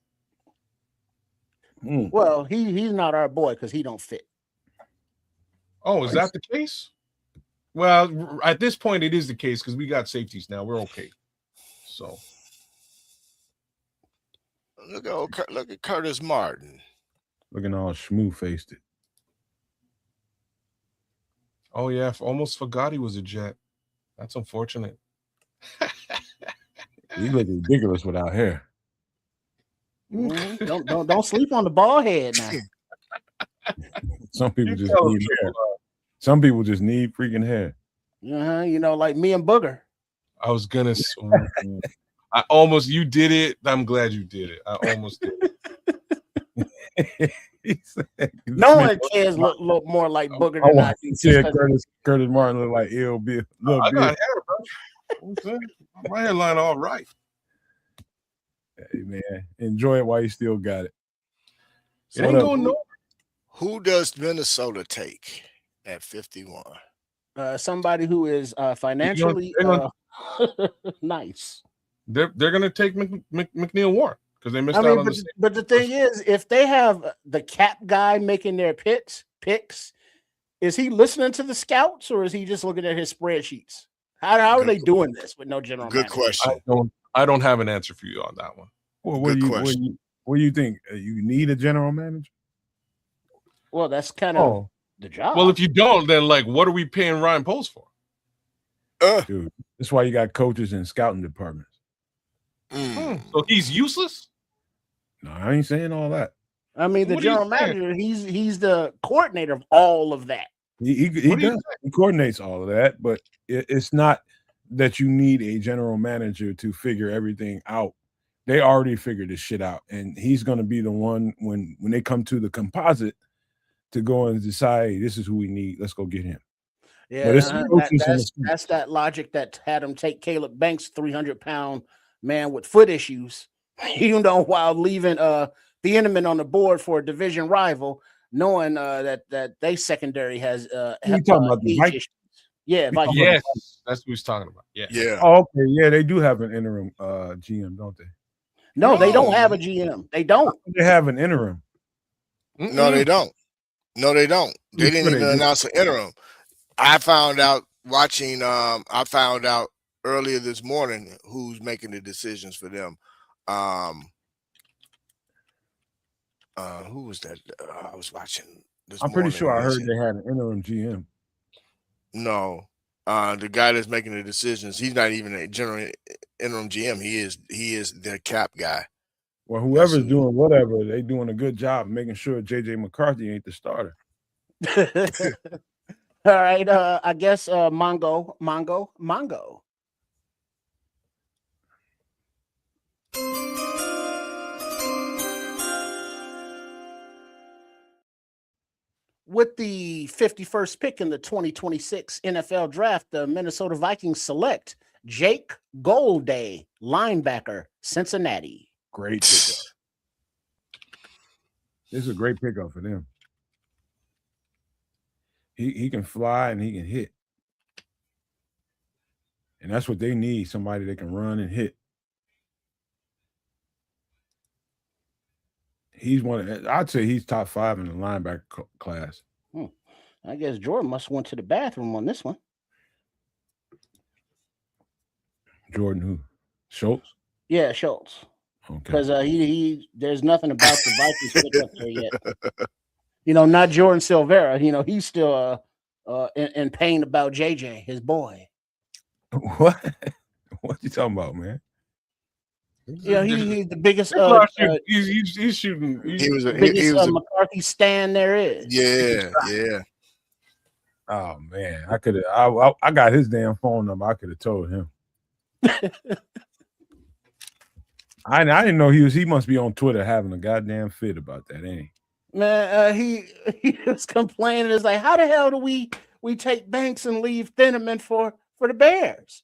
Well, he's not our boy because he don't fit. Oh, is that the case? Well, at this point, it is the case because we got safeties now. We're okay. So look at Curtis Martin. Looking all schmoo faced. Oh yeah, almost forgot he was a Jet. That's unfortunate. He look ridiculous without hair. Don't sleep on the bald head now. Some people just need hair. Some people just need freaking hair. You know, like me and Booger. I was gonna. You did it. I'm glad you did it. I almost did it. No one cares look more like Booger than I do. Yeah, Curtis Martin look like Ill Bill. I got hair, bro. My hairline all right. Hey man, enjoy it while you still got it. It ain't going nowhere. Who does Minnesota take at 51? Somebody who is financially nice. They're gonna take McNeil Warren because they missed out on the. But the thing is, if they have the cap guy making their picks, is he listening to the scouts or is he just looking at his spreadsheets? How are they doing this with no general manager? Good question. I don't have an answer for you on that one. Well, what do you think? You need a general manager? Well, that's kind of the job. Well, if you don't, then like, what are we paying Ryan Poles for? Dude, that's why you got coaches and scouting departments. So he's useless? No, I ain't saying all that. I mean, the general manager, he's the coordinator of all of that. He does. He coordinates all of that, but it's not that you need a general manager to figure everything out. They already figured this shit out, and he's going to be the one when they come to the composite to go and decide, hey, this is who we need. Let's go get him. Yeah, that's that logic that had him take Caleb Banks, 300-pound man with foot issues, even though while leaving the Inman on the board for a division rival, knowing that they secondary has you talking about the Vikings? Yeah, Vikings. Yes, that's what he's talking about. Yeah. Oh, okay. Yeah, they do have an interim GM, don't they? No, they don't have a GM. They don't. They have an interim. No, they don't. No, they don't. They didn't even announce an interim. I found out watching. I found out earlier this morning who's making the decisions for them. Who was that? I was watching this. I'm pretty sure I heard they had an interim GM. No, the guy that's making the decisions, he's not even a general interim GM. He is their cap guy. Well, whoever's doing whatever, they doing a good job making sure JJ McCarthy ain't the starter. All right, I guess Mongo. With the 51st pick in the 2026 NFL Draft, the Minnesota Vikings select Jake Golday, linebacker, Cincinnati. Great pickup. This is a great pickup for them. He can fly and he can hit. And that's what they need, somebody that can run and hit. I'd say he's top 5 in the linebacker class. I guess Jordan must have went to the bathroom on this one. Jordan who? Schultz? Yeah, Schultz. Okay. Because he there's nothing about the Vikings pick up there yet. You know, not Jordan Silvera. You know, he's still in pain about JJ, his boy. What? What you talking about, man? Yeah, he's the biggest. He's shooting. He was biggest McCarthy stand there is. Yeah. Oh man, I got his damn phone number. I could have told him. I didn't know he must be on Twitter having a goddamn fit about that, ain't he? Man, he was complaining. It's like, how the hell do we take Banks and leave Thieneman for for the Bears.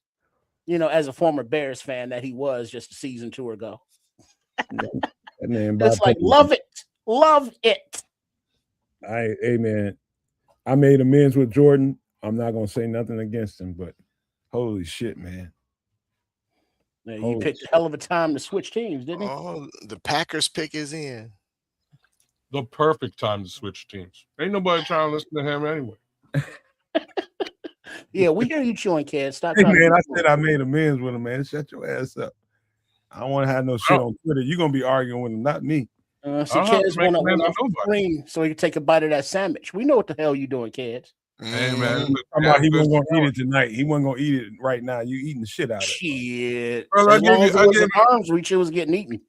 You know, as a former Bears fan that he was just a season 2 ago. That man, It's like, love it. Hey man, I made amends with Jordan. I'm not gonna say nothing against him, but holy shit, man. Yeah, you Holy picked shit. a hell of a time to switch teams, didn't he? Oh, the Packers pick is in. The perfect time to switch teams. Ain't nobody trying to listen to him anyway. Yeah, we hear you chewing, kid. Stop Hey trying man, to I said I made amends with him, man. Shut your ass up. I don't want to have no shit on Twitter. You're gonna be arguing with him, not me. see, I don't have kids to make want amends to with nobody. scream so he can take a bite of that sandwich. We know what the hell you doing, kids. Hey man, Mhm. look, Talking about he good wasn't gonna sandwich. eat it tonight. He wasn't gonna eat it right now. You eating the shit out of it. Shit. Bro, I As gave long you- as it I was gave in arm's reach, it was getting eaten.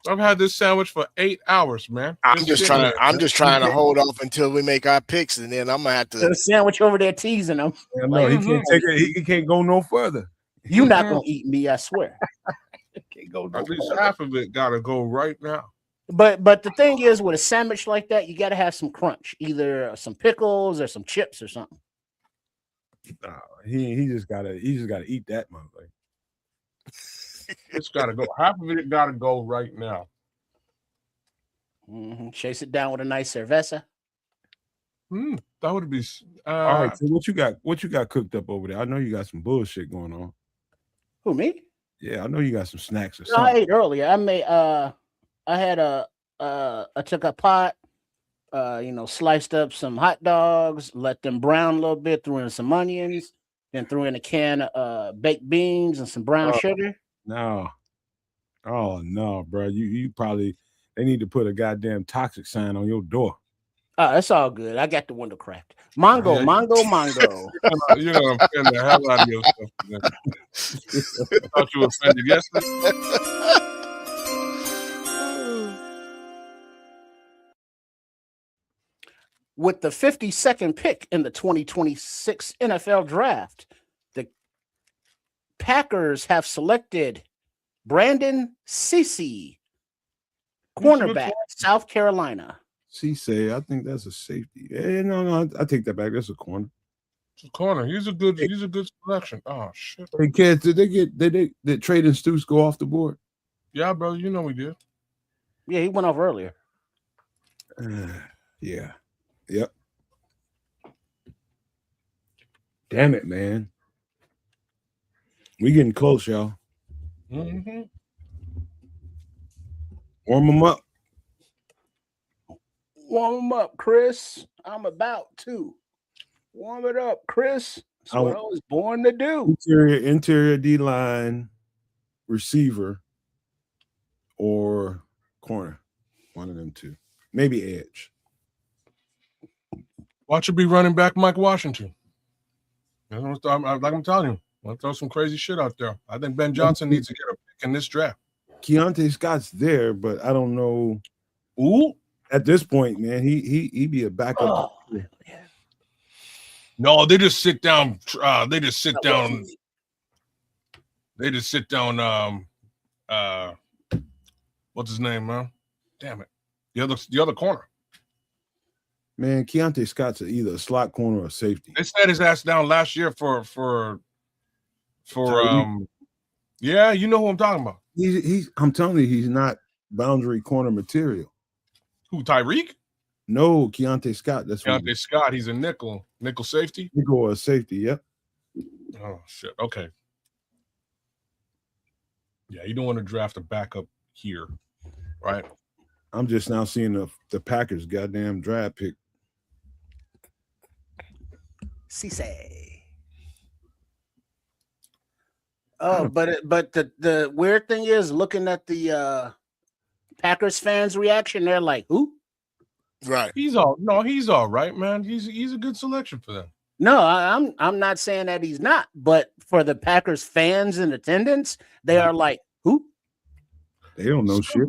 I've had this sandwich for 8 hours, man. I'm just sitting trying. there. I'm just trying to hold off until we make our picks, and then I'm gonna have The to. sandwich over there teasing him. Yeah, no, he Mhm. can't take it. He can't go no further. You not gonna eat me, I swear. He can't go no At least further. half of it gotta go right now. But the thing is, with a sandwich like that, you got to have some crunch, either some pickles or some chips or something. Nah, he just gotta eat that motherfucker. It's gotta go. Half of it gotta go right now. Chase it down with a nice cerveza. That would be. All right, so what you got? What you got cooked up over there? I know you got some bullshit going on. Who, me? Yeah, I know you got some snacks or No, I something. ate earlier. I made I took a pot, sliced up some hot dogs, let them brown a little bit, threw in some onions, then threw in a can of baked beans and some brown sugar. No. Oh no, bro. You probably they need to put a goddamn toxic sign on your door. Oh, that's all good. I got the window cracked. Mongo. You're gonna offend the hell out of yourself today. I thought you were offended yesterday. With the 52nd pick in the 2026 NFL draft, the Packers have selected Brandon Cece, cornerback, South Carolina. Cisse, I think that's a safety. No, I take that back. That's a corner. It's a corner. He's a good selection. Oh shit. Hey kids, did Trade and Stoops go off the board? Yeah, bro. You know we did. Yeah, he went off earlier. Yeah. Yep. Damn it, man. We getting close, y'all. Mm-hmm. Warm them up. Warm them up, Chris. I'm about to. Warm it up, Chris. That's what I was born to do. Interior D-line, receiver, or corner. One of them two. Maybe edge. Watch it be running back Mike Washington. Like I'm telling you, want to throw some crazy shit out there. I think Ben Johnson needs to get a pick in this draft. Keontae Scott's there, but I don't know. Ooh. At this point, man, he be a backup. Oh, yeah. No, they just sit down. They just sit down. What's his name, man? Damn it. The other corner. Man, Keontae Scott's either a slot corner or a safety. They sat his ass down last year for yeah, you know who I'm talking about. I'm telling you, he's not boundary corner material. Who, Tyreek? No, Keontae Scott. That's Keontae Scott. He's a nickel safety. Nickel or safety. Yep. Oh shit. Okay. Yeah, you don't want to draft a backup here, right? I'm just now seeing the Packers' goddamn draft pick. Cisse. Oh, but the weird thing is, looking at the Packers fans' reaction, they're like, "Who?" Right. He's all right, man. He's a good selection for them. No, I'm not saying that he's not, but for the Packers fans in attendance, they are like, "Who?" They don't know shit.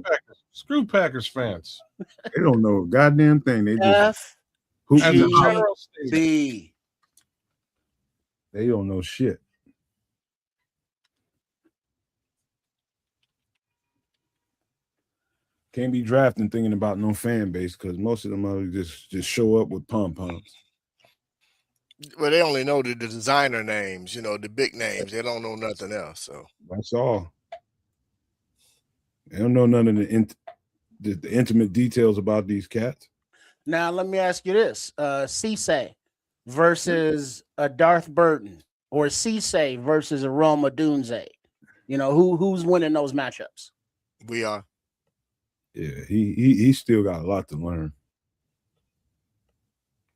Screw Packers fans. They don't know a goddamn thing. They just FGB. They don't know shit. Can't be drafting thinking about no fan base because most of them are just show up with pom poms. Well, they only know the designer names, the big names. They don't know nothing else. So That's all. They don't know none of the intimate details about these cats. Now let me ask you this: Cisse versus a Darth Burton, or Cisse versus a Roma Dunze. Who's winning those matchups? we are. Yeah, he still got a lot to learn.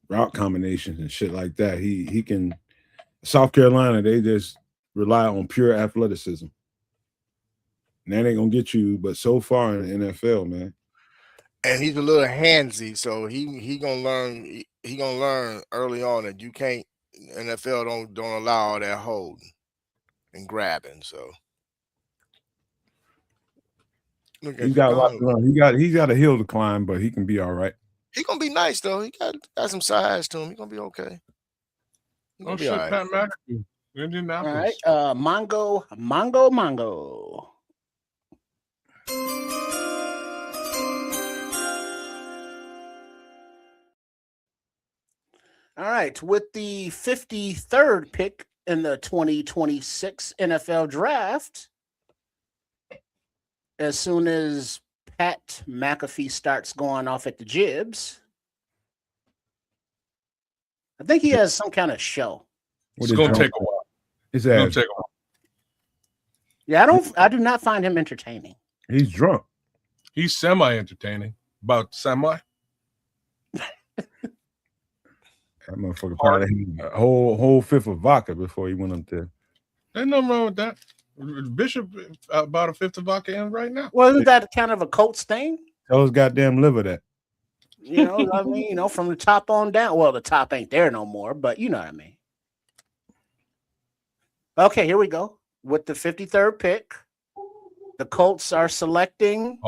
Route combinations and shit like that. He can. South Carolina, they just rely on pure athleticism. And that ain't gonna get you, but so far in the NFL, man. And he's a little handsy, so he gonna learn. He gonna learn early on that you can't. NFL don't allow all that holding and grabbing. So look at He's got a lot to Chicago. learn. He's got a hill to climb, but he can be all right. He gonna be nice though. He got some size to him. He gonna be okay. He gonna Oh be shit, all right. Pat McAfee, All Indianapolis. right, Mongo. All right, with the 53rd pick in the 2026 NFL Draft, as soon as Pat McAfee starts going off at the jibs, I think he has some kind of show. It's gonna take a while. His It's gonna ass. take a while. Yeah, I do not find him entertaining. He's drunk. He's semi-entertaining. About semi. That motherfucker probably had a whole fifth of vodka before he went up there. Ain't nothing wrong with that. Bishop about a fifth of vodka in right now. Well, isn't that kind of a Colts thing? Tell his goddamn liver that. I mean, from the top on down. Well, the top ain't there no more, but you know what I mean. Okay, here we go. With the 53rd pick, the Colts are selecting.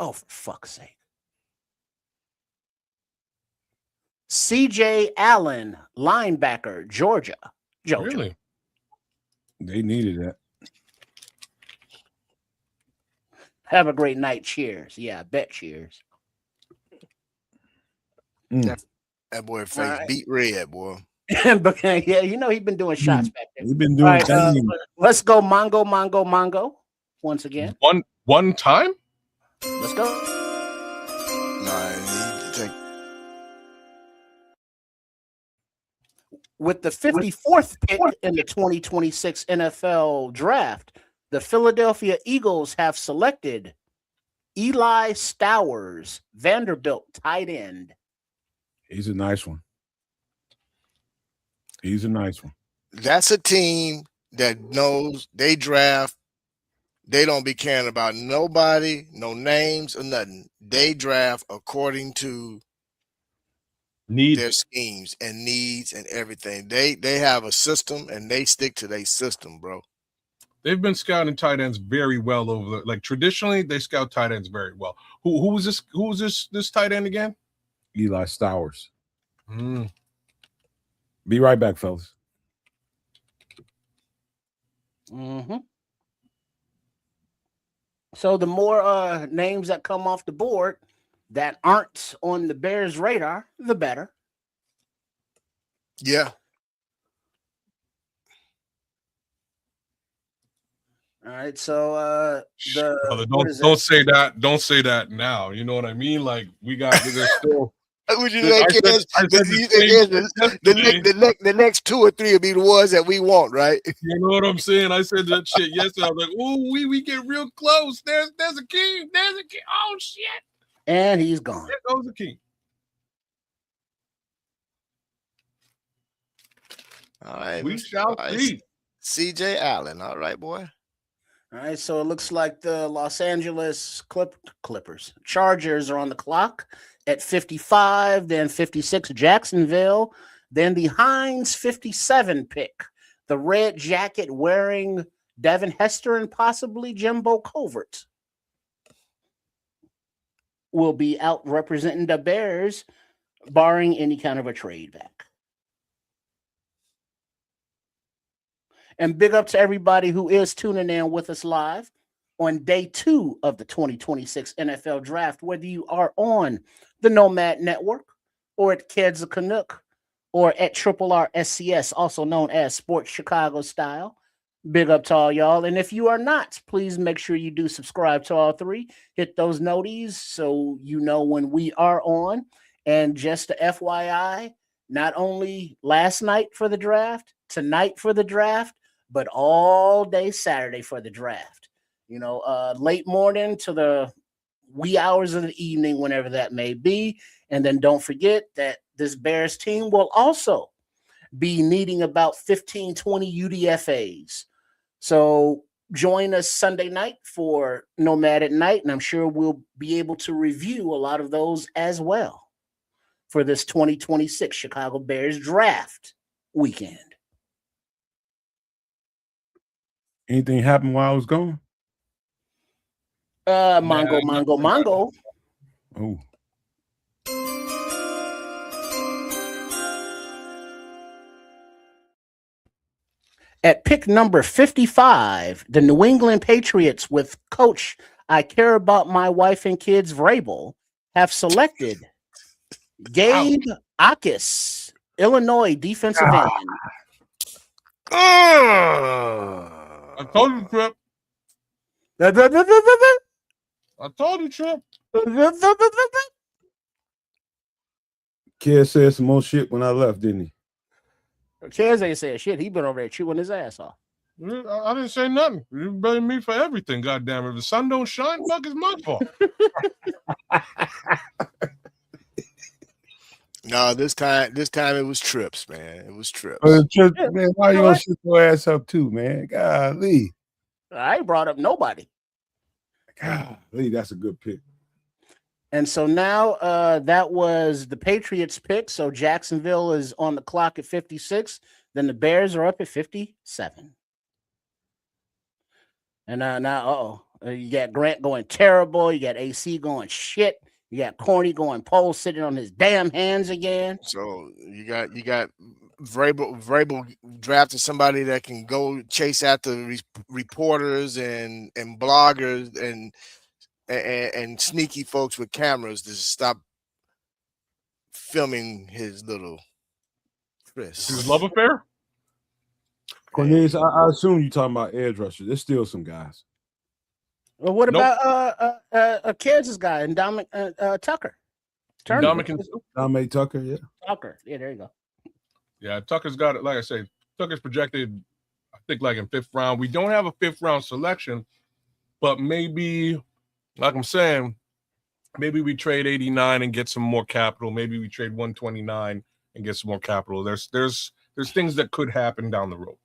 Oh, for fuck's sake. CJ Allen, linebacker, Georgia. Really? They needed that. Have a great night. Cheers. Yeah, I bet cheers. That boy face right. beat red, boy. But, yeah, he's been doing shots back there. We've been doing things. Let's go Mongo once again. One time? Let's go. Nah, he take. With the 54th pick in the 2026 NFL Draft, the Philadelphia Eagles have selected Eli Stowers, Vanderbilt tight end. He's a nice one. He's a nice one. That's a team that knows they draft. They don't be caring about nobody, no names or nothing. They draft according to their schemes and needs and everything. They have a system and they stick to their system, bro. They've been scouting tight ends very well over traditionally they scout tight ends very well. Who was this? Who was this tight end again? Eli Stowers. Be right back, fellas. Mm-hmm. So the more names that come off the board that aren't on the Bears' radar, the better. Yeah. All right. So Brother, don't say that. Don't say that now. You know what I mean? Like there's still. Would you like the next 2 or 3 will be the ones that we want, right? You know what I'm saying? I said that shit yesterday. I was like, "Oh, we get real close. There's a king. There's a king. Oh shit!" And he's gone. There goes the king. All right, we shall see. CJ Allen. All right, boy. All right. So it looks like the Los Angeles Clippers, Chargers are on the clock at 55, then 56 Jacksonville, then the Hines 57 pick, the red jacket wearing Devin Hester and possibly Jimbo Covert will be out representing the Bears, barring any kind of a trade back. And big up to everybody who is tuning in with us live on day 2 of the 2026 NFL Draft, whether you are on the Nomad Network or at Kids a Canuck, or at Triple R SCS, also known as Sports Chicago Style. Big up to all y'all. And if you are not, please make sure you do subscribe to all three. Hit those noties so you know when we are on. And just a FYI, not only last night for the draft, tonight for the draft, but all day Saturday for the draft. You know, late morning to the wee hours of the evening, whenever that may be. And then don't forget that this Bears team will also be needing about 15, 20 UDFAs. So join us Sunday night for Nomad at Night, and I'm sure we'll be able to review a lot of those as well for this 2026 Chicago Bears draft weekend. Anything happened while I was gone? Mongo. Oh. At pick number 55, the New England Patriots with coach I care about my wife and kids, Vrabel, have selected Gabe Akis, Illinois defensive end. I told you, Trip. I told you, Trip. Kid said some more shit when I left, didn't he? Kez ain't saying shit. He been over there chewing his ass off. I didn't say nothing. You blame me for everything, goddamn. If the sun don't shine, fuck, it's my fault. No, this time it was Trips, man. It was Trips. Man, why you gonna shut your ass up too, man? Golly. I ain't brought up nobody. Golly, that's a good pick. And so now that was the Patriots pick. So Jacksonville is on the clock at 56. Then the Bears are up at 57. And now, you got Grant going terrible. You got AC going shit. You got Corny going pole sitting on his damn hands again. So you got Vrabel drafted somebody that can go chase after reporters and bloggers and sneaky folks with cameras to stop filming his little Chris. His love affair? Cornelius, I assume you're talking about edge rushers. There's still some guys. Well, what about Kansas guy and Dominic Tucker? Dominic Tucker, yeah. Tucker. Yeah, there you go. Yeah, Tucker's got it. Like I say, Tucker's projected, I think, like in 5th round. We don't have a 5th round selection, but maybe, like I'm saying, maybe we trade 89 and get some more capital. Maybe we trade 129 and get some more capital. There's things that could happen down the road.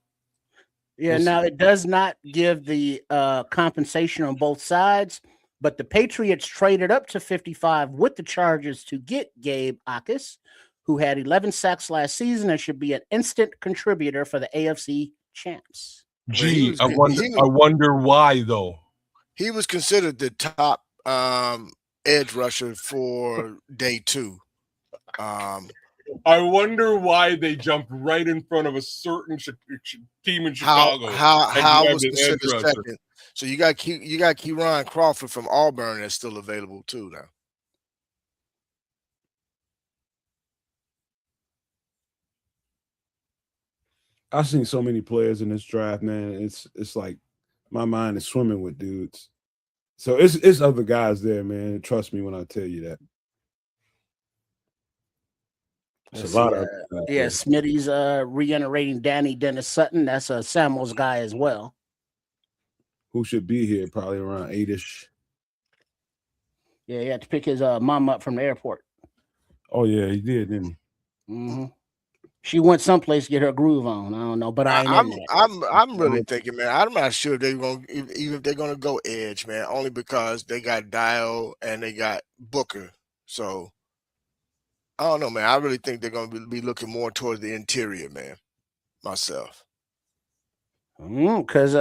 Yeah, now it does not give the compensation on both sides, but the Patriots traded up to 55 with the Chargers to get Gabe Akis, who had 11 sacks last season and should be an instant contributor for the AFC champs. Gee, I wonder why, though. He was considered the top edge rusher for day 2. I wonder why they jumped right in front of a certain team in Chicago. How was considered second? So you got Kieran Crawford from Auburn that's still available too now. I've seen so many players in this draft, man. It's like my mind is swimming with dudes. So it's other guys there, man. Trust me when I tell you that. It's a lot of Smitty's reiterating Danny Dennis Sutton. That's a Samuel's guy as well. Who should be here probably around 8-ish. Yeah, he had to pick his mom up from the airport. Oh yeah, he did, didn't he? Mm-hmm. She went someplace to get her groove on. I don't know, but I'm really thinking, man. I'm not sure if they're going even if they're going to go edge, man. Only because they got Dial and they got Booker. So I don't know, man. I really think they're going to be looking more towards the interior, man. Myself. Because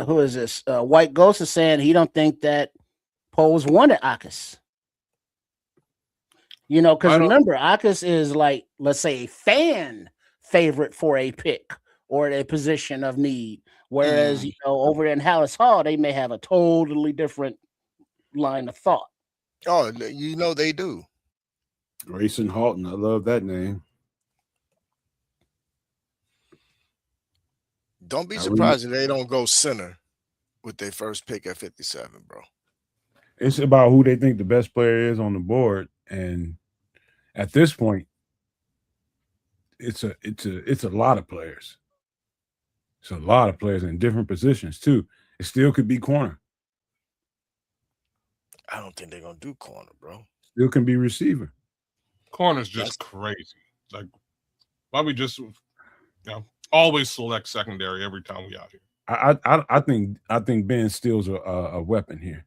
who is this? White Ghost is saying he don't think that Poles wanted Akis. You know, because remember, Akis is like, let's say, a fan favorite for a pick or a position of need. Whereas, you know, over in Hallis Hall, they may have a totally different line of thought. Oh, you know they do. Grayson Halton. I love that name. Don't be I surprised if they don't go center with their first pick at 57, bro. It's about who they think the best player is on the board, and at this point, it's a lot of players. It's a lot of players in different positions too. It still could be corner. I don't think they're gonna do corner, bro. Still can be receiver. Corner's just crazy. Like, why we just always select secondary every time we out here? I think Ben Steele's a weapon here.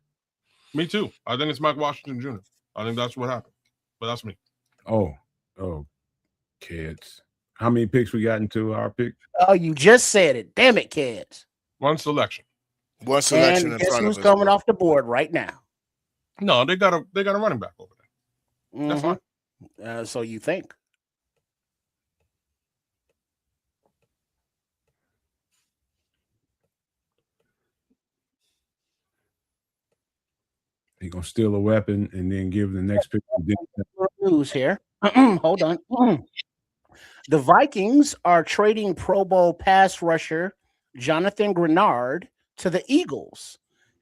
Me too. I think it's Mike Washington Jr. I think that's what happened. But that's me. Oh, kids. How many picks we got into our pick? Oh, you just said it. Damn it, kids. One selection. One selection And in guess front who's of us. coming bro. off the board right now? No, they got a running back over there. That's fine. So you think? He gonna steal a weapon and then give the next pick. News here. Hold on. The Vikings are trading Pro Bowl pass rusher Jonathan Grenard to the Eagles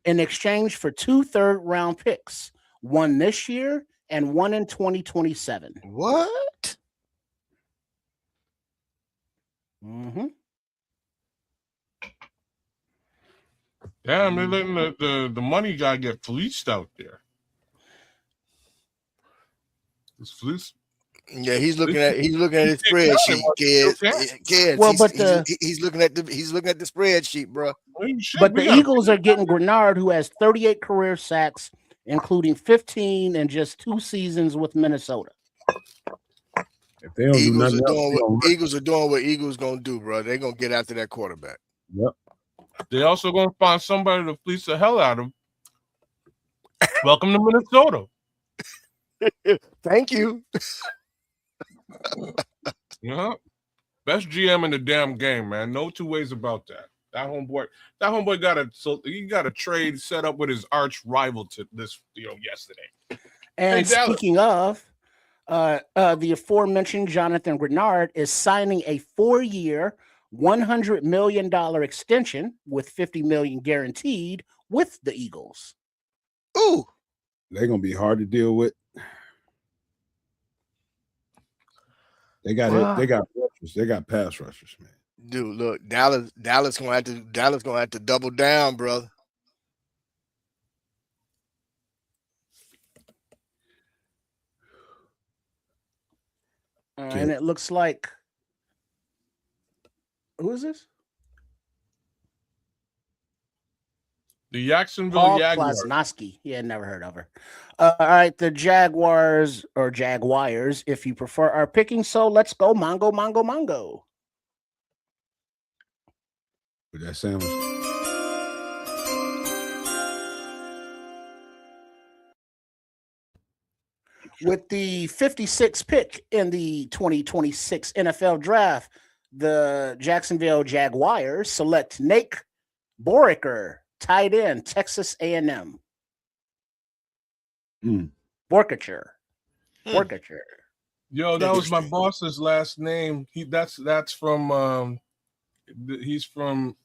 in exchange for 2 third-round picks, one this year and one in 2027. What? Mm-hmm. Damn, they're letting the money guy get fleeced out there. It's fleece. Yeah, he's looking at his spreadsheet, kids. Kids. Well, he's, but he's looking at the spreadsheet, bro. But the Eagles are getting Grenard, who has 38 career sacks, including 15 in just 2 seasons with Minnesota. If they don't do nothing else, Eagles are doing what Eagles gonna do, bro. They're gonna get after that quarterback. Yep. They also gonna find somebody to fleece the hell out of him. Welcome to Minnesota. Thank you. Yeah, best GM in the damn game, man. No two ways about that. That homeboy got a trade set up with his arch rival to this, yesterday. And Hey, speaking of, the aforementioned Jonathan Grenard is signing a 4-year, $100 million extension with $50 million guaranteed with the Eagles. Ooh, they're gonna be hard to deal with. They got it. They got rushers. They got pass rushers, man. dude, look, Dallas gonna have to double down, brother. And it looks like, who is this? The Jacksonville Paul Jaguars. Klosnowski. Yeah, never heard of her. All right, the Jaguars or Jaguars, if you prefer, are picking. So let's go, Mongo. With that sandwich. With the 56th pick in the 2026 NFL Draft, the Jacksonville Jaguars select Nate Boriker, tight end, Texas A&M. Borkature. Yo, that was my boss's last name. That's from he's from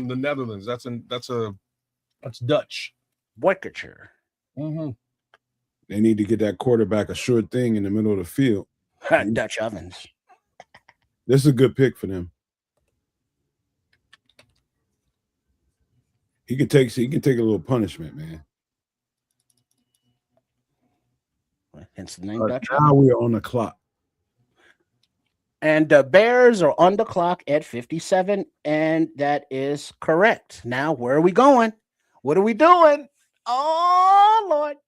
the Netherlands. That's Dutch. Borkature. Mm-hmm. They need to get that quarterback a sure thing in the middle of the field. Dutch ovens. This is a good pick for them. He can take a little punishment, man. Hence the name Dutch. Now we're on the clock. And the Bears are on the clock at 57, and that is correct. Now, where are we going? What are we doing? Oh, Lord.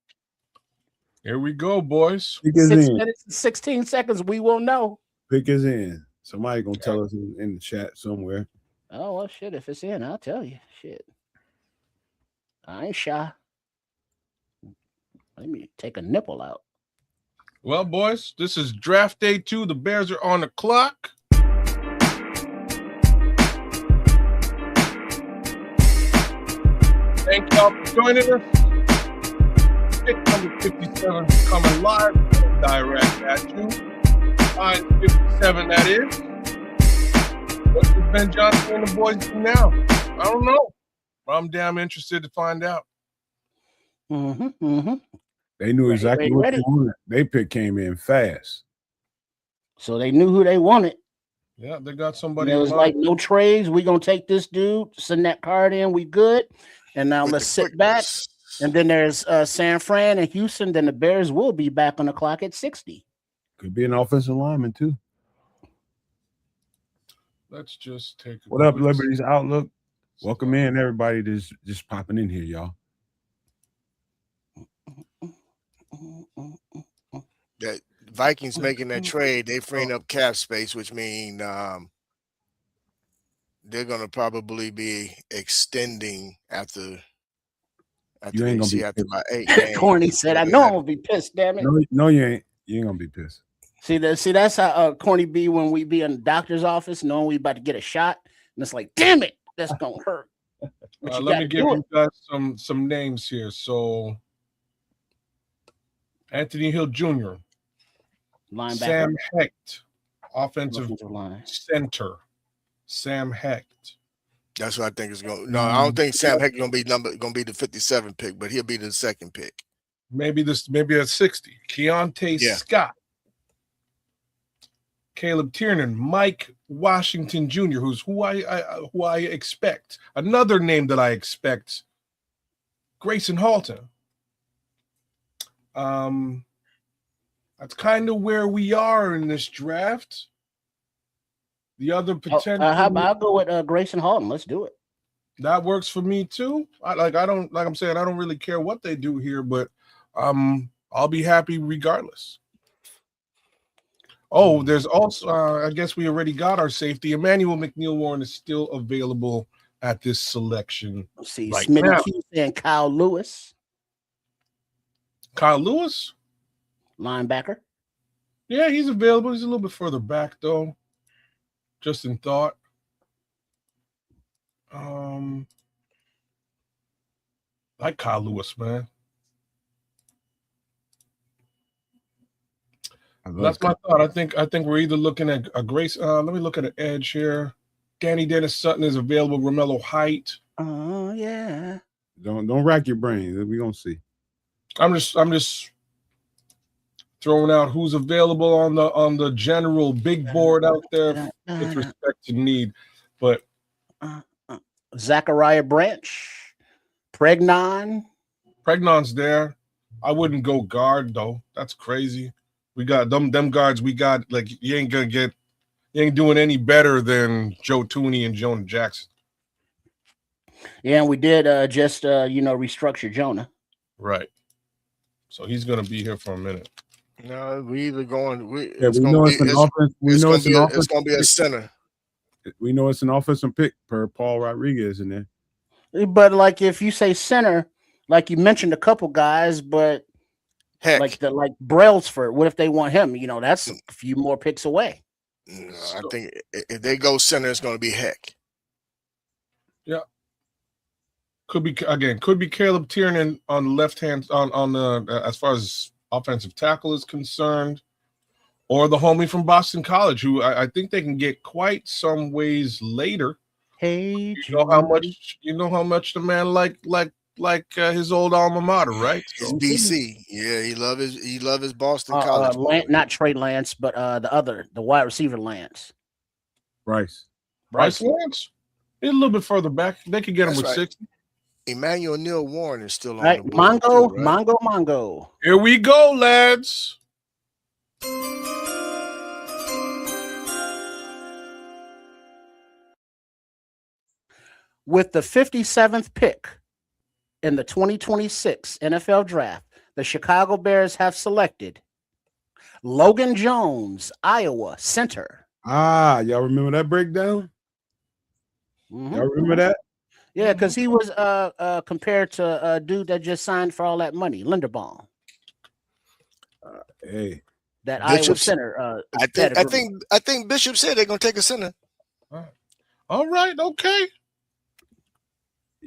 Here we go, boys. Pick is 6 in. minutes and 16 seconds. We will know. Pick is in. Somebody gonna tell us in the chat somewhere. Oh, well, shit. If it's in, I'll tell you. Shit. I ain't shy. Let me take a nipple out. Well, boys, this is draft day 2. The Bears are on the clock. Thank y'all for joining us. pick number 57 coming live direct at you. Line 57, that is. What does Ben Johnson and the boys do now? I don't know. I'm damn interested to find out. They knew exactly ready, what ready. they wanted. They pick came in fast. So they knew who they wanted. Yeah, they got somebody. It in was mind. like no trades. We're gonna take this dude, send that card in, we good. And now With let's the sit back. quickness. And then there's San Fran and Houston. Then the Bears will be back on the clock at 60. Could be an offensive lineman too. Let's just take a What up, quick Liberty's Outlook? Welcome in, everybody that's just popping in here, y'all. That Vikings making that trade, they freeing up cap space, which means they're gonna probably be extending after You ain't gonna see be after pissed. about 8 games. Corny said, "I know I'm gonna be pissed. Damn it." No, you ain't. You ain't gonna be pissed. See that's how Corny be when we be in the doctor's office, knowing we about to get a shot, and it's like, damn it, that's gonna hurt. But you let gotta me give do you guys some names here. So Anthony Hill Jr., Linebacker, Sam Hecht, offensive line. center. Sam Hecht. That's what I think is going. No, I don't think Sam Heck gonna be the 57 pick, but he'll be the second pick. Maybe at 60. Keontae Yeah. Scott. Caleb Tiernan, Mike Washington Jr., who I expect. Another name that I expect, Grayson Halton. That's kind of where we are in this draft. The other potential. How about I'll go with Grayson Halton? Let's do it. That works for me too. I don't really care what they do here, but I'll be happy regardless. Oh, there's also I guess we already got our safety. Emmanuel McNeil-Warren is still available at this selection. Let's see, Right Smitty now. Q and Kyle Lewis, Kyle Lewis? linebacker. Yeah, he's available. He's a little bit further back though. Just in thought. Like Kyle Lewis, man. That's my thought. I think we're either looking at a Grace. Let me look at an edge here. Danny Dennis Sutton is available. Romello Height. Oh yeah. Don't rack your brain. We're gonna see. I'm just throwing out who's available on the general big board out there with respect to need. But Zachariah Branch, Pregnon's there. I wouldn't go guard though. That's crazy. We got them guards. We got like you ain't doing any better than Joe Tooney and Jonah Jackson. Yeah, and we did just restructure Jonah. Right. So he's gonna be here for a minute. No, we either going. It's gonna be a center. We know it's an offensive pick per Paul Rodriguez in there. But like if you say center, like you mentioned a couple guys, but Heck, like Brailsford, what if they want him? That's a few more picks away. no, I think if they go center, it's going to be Heck. Yeah. Could be Caleb Tiernan on the left hand on the as far as offensive tackle is concerned, or the homie from Boston College, who I think they can get quite some ways later. Hey, You know how much the man like his old alma mater, right? It's BC. Yeah, he love his Boston College. Not Trey Lance, but the wide receiver Lance. Bryce Lance. He's a little bit further back. They could get him That's with right. 60. Emmanuel Neal Warren is still on Right, the board. Mongo. Here we go, lads. With the 57th pick in the 2026 NFL Draft, the Chicago Bears have selected Logan Jones, Iowa center. Y'all remember that breakdown? Mm-hmm. Y'all remember that? Yeah, because he was compared to a dude that just signed for all that money, Linderbaum. Hey, That Bishop's, Iowa center. I think Bishop said they're gonna take a center. All right, okay.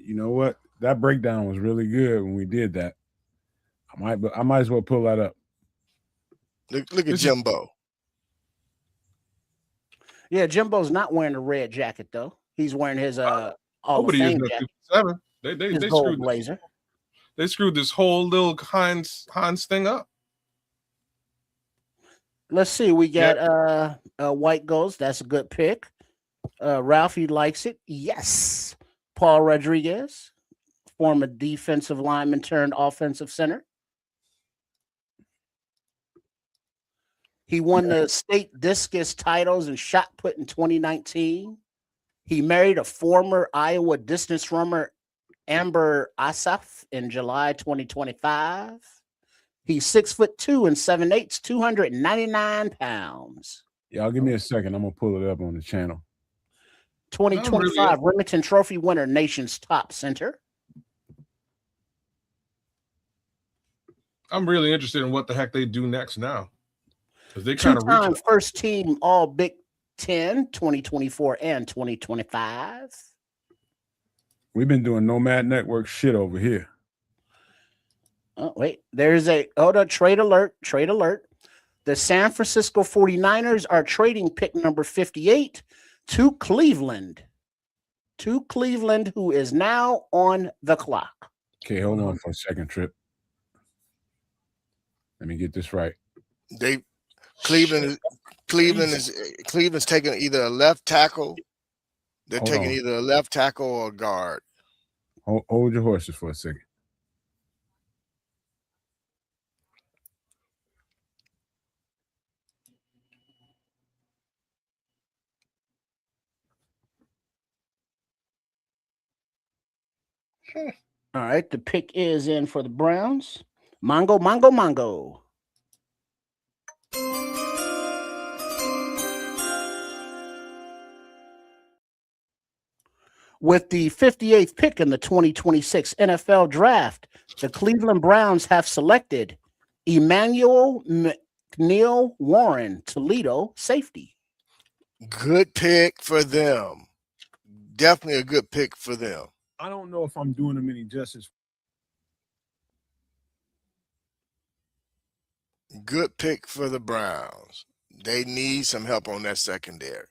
you know what? That breakdown was really good when we did that. I might as well pull that up. Look at This is- Jimbo. Yeah, Jimbo's not wearing a red jacket though. He's wearing his Hall of Nobody is Fame no jacket, 57. his They gold screwed blazer. they screwed this whole little Heinz thing up. Let's see. We got White Ghost. That's a good pick. Ralphie likes it. Yes. Paul Rodriguez, former defensive lineman turned offensive center. He won the state discus titles and shot put in 2019. He married a former Iowa distance runner, Amber Asaf, in July 2025. He's 6'2" and 7/8, 299 pounds. Y'all give me a second. I'm gonna pull it up on the channel. 2025 Remington Trophy winner, nation's top center. I'm really interested in what the heck they do next now. Because they kind of Two-time first team All Big Ten 2024 and 2025. We've been doing Nomad Network shit over here. Oh, wait, there's a trade alert. The San Francisco 49ers are trading pick number 58 to Cleveland. Who is now on the clock. Okay, hold on for a second, Trip. Let me get this right. Cleveland's taking either a left tackle. They're Hold taking on. either a left tackle or a guard. Hold your horses for a second. All right, the pick is in for the Browns. Mongo. With the 58th pick in the 2026 NFL Draft, the Cleveland Browns have selected Emmanuel McNeil Warren, Toledo safety. Good pick for them. Definitely a good pick for them. I don't know if I'm doing them any justice. Good pick for the Browns. They need some help on that secondary.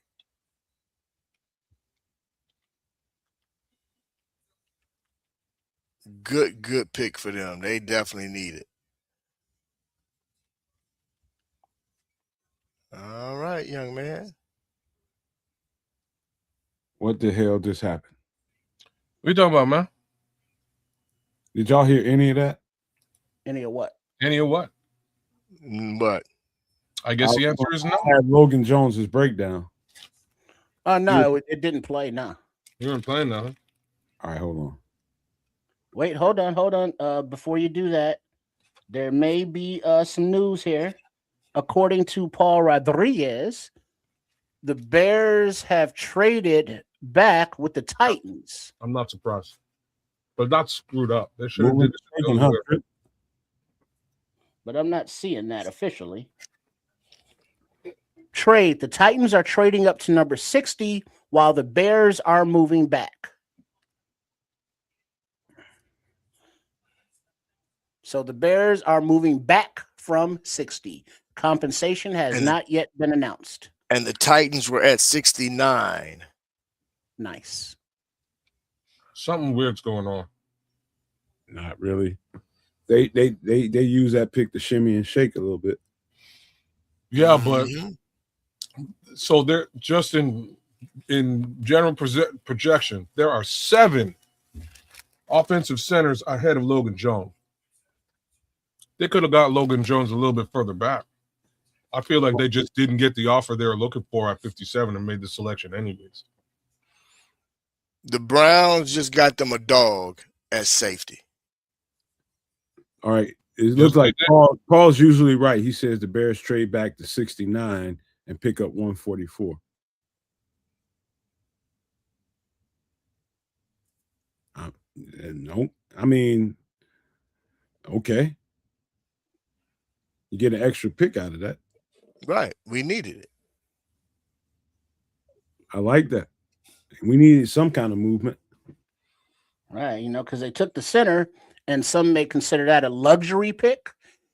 Good pick for them. They definitely need it. All right, young man. What the hell just happened? What you talking about, man? Did y'all hear any of that? Any of what? Any of what? But I guess the answer is no. I had Logan Jones's breakdown. No, it didn't play. No. You weren't playing nothing. All right, hold on. Wait, hold on. Before you do that, there may be some news here. According to Paul Rodriguez, the Bears have traded back with the Titans. I'm not surprised. But not screwed up. They should have Moving did this thinking, huh, Trip? But I'm not seeing that officially. Trade. The Titans are trading up to number 60 while the Bears are moving back. So the Bears are moving back from 60. Compensation has not yet been announced. and the Titans were at 69. Nice. Something weird's going on. Not really. They use that pick to shimmy and shake a little bit. Yeah, but Mhm. so they're just in general projection, there are 7 offensive centers ahead of Logan Jones. They could have got Logan Jones a little bit further back. I feel like they just didn't get the offer they were looking for at 57 and made the selection anyways. The Browns just got them a dog at safety. All right. It looks like Paul's usually right. He says the Bears trade back to 69 and pick up 144. No, I mean, okay. You get an extra pick out of that. Right. We needed it. I like that. We needed some kind of movement. Right, because they took the center and some may consider that a luxury pick,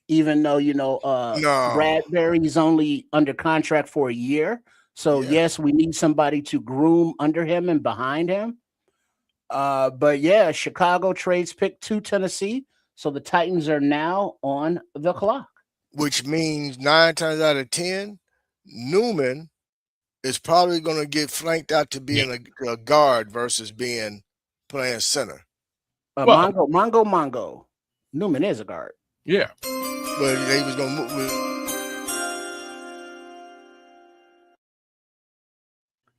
even though No. Bradbury's only under contract for a year. So Yeah. yes, we need somebody to groom under him and behind him. But yeah, Chicago trades pick to Tennessee, so the Titans are now on the clock. Which means 9 times out of 10, Newman is probably going to get flanked out to being a guard versus playing center. Well- Mongo. Newman is a guard. Yeah. But he was going to move.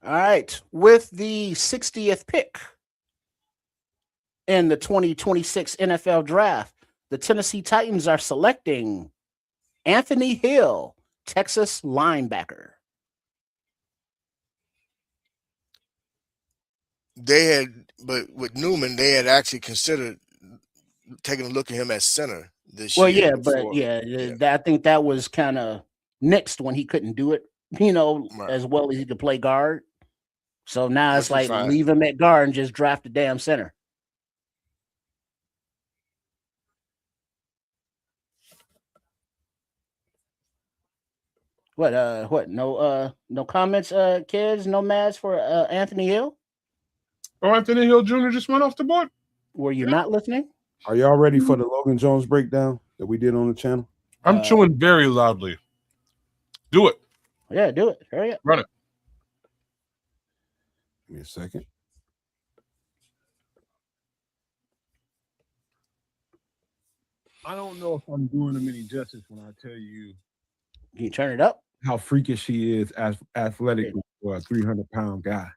All right, with the 60th pick in the 2026 NFL Draft, the Tennessee Titans are selecting Anthony Hill, Texas linebacker. But with Newman, they had actually considered taking a look at him as center this Well, year. yeah, but I think that was kind of nixed when he couldn't do it, Right. as well as he could play guard. So now Which it's is like fine. leave him at guard and just draft a damn center. What? No comments, kids. No mads for Anthony Hill. Oh, Anthony Hill Jr. just went off the board. Were you not listening? Are y'all ready for the Logan Jones breakdown that we did on the channel? I'm chewing very loudly. Do it. Yeah, do it. Hurry up. Run it. Give me a second. I don't know if I'm doing him any justice when I tell you Can you turn it up? how freakish he is as athletic for a 300-pound guy.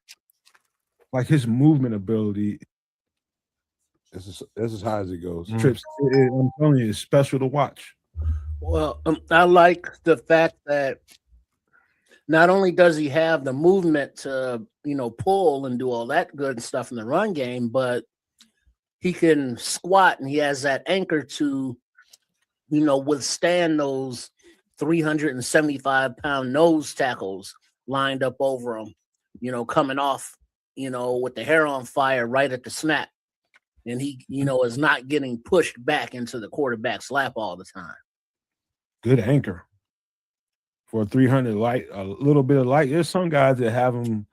Like his movement ability, that's as high as it goes. Mm. Trips, I'm telling you, it's special to watch. Well, I like the fact that not only does he have the movement to, pull and do all that good stuff in the run game, but he can squat and he has that anchor to, withstand those 375-pound nose tackles lined up over him, coming off, with the hair on fire right at the snap. And he, is not getting pushed back into the quarterback's lap all the time. Good anchor for a 300 light, a little bit of light. There's some guys that have him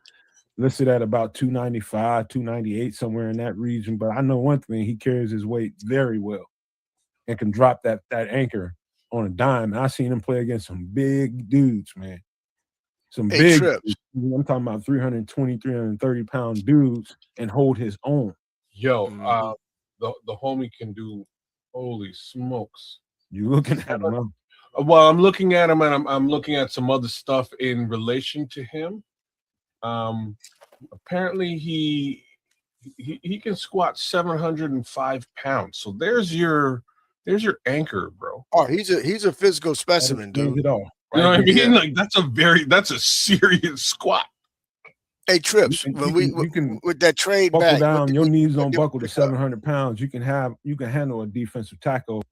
listed at about 295, 298, somewhere in that region. But I know one thing, he carries his weight very well and can drop that anchor on a dime. And I've seen him play against some big dudes, man. Some big Trips. dudes. I'm talking about 320, 330-pound dudes and hold his own. Yo, Mhm. the homie can do. Holy smokes! You looking at him, huh? Well, I'm looking at him, and I'm looking at some other stuff in relation to him. Apparently he can squat 705 pounds. So there's your anchor, bro. Oh, he's a physical specimen, That explains dude. it all. You know what I mean? Yeah. Like that's a serious squat. Hey, Trips, You when can with that trade buckle back, down. Your knees don't what buckle to did we pick up? 700 pounds. You can handle a defensive tackle.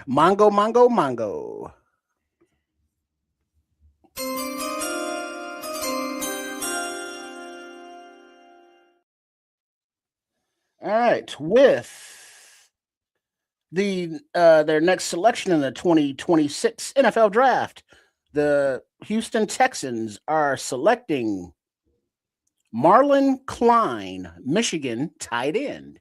Mongo. All right, with their next selection in the 2026 NFL Draft, the Houston Texans are selecting Marlon Klein, Michigan tight end.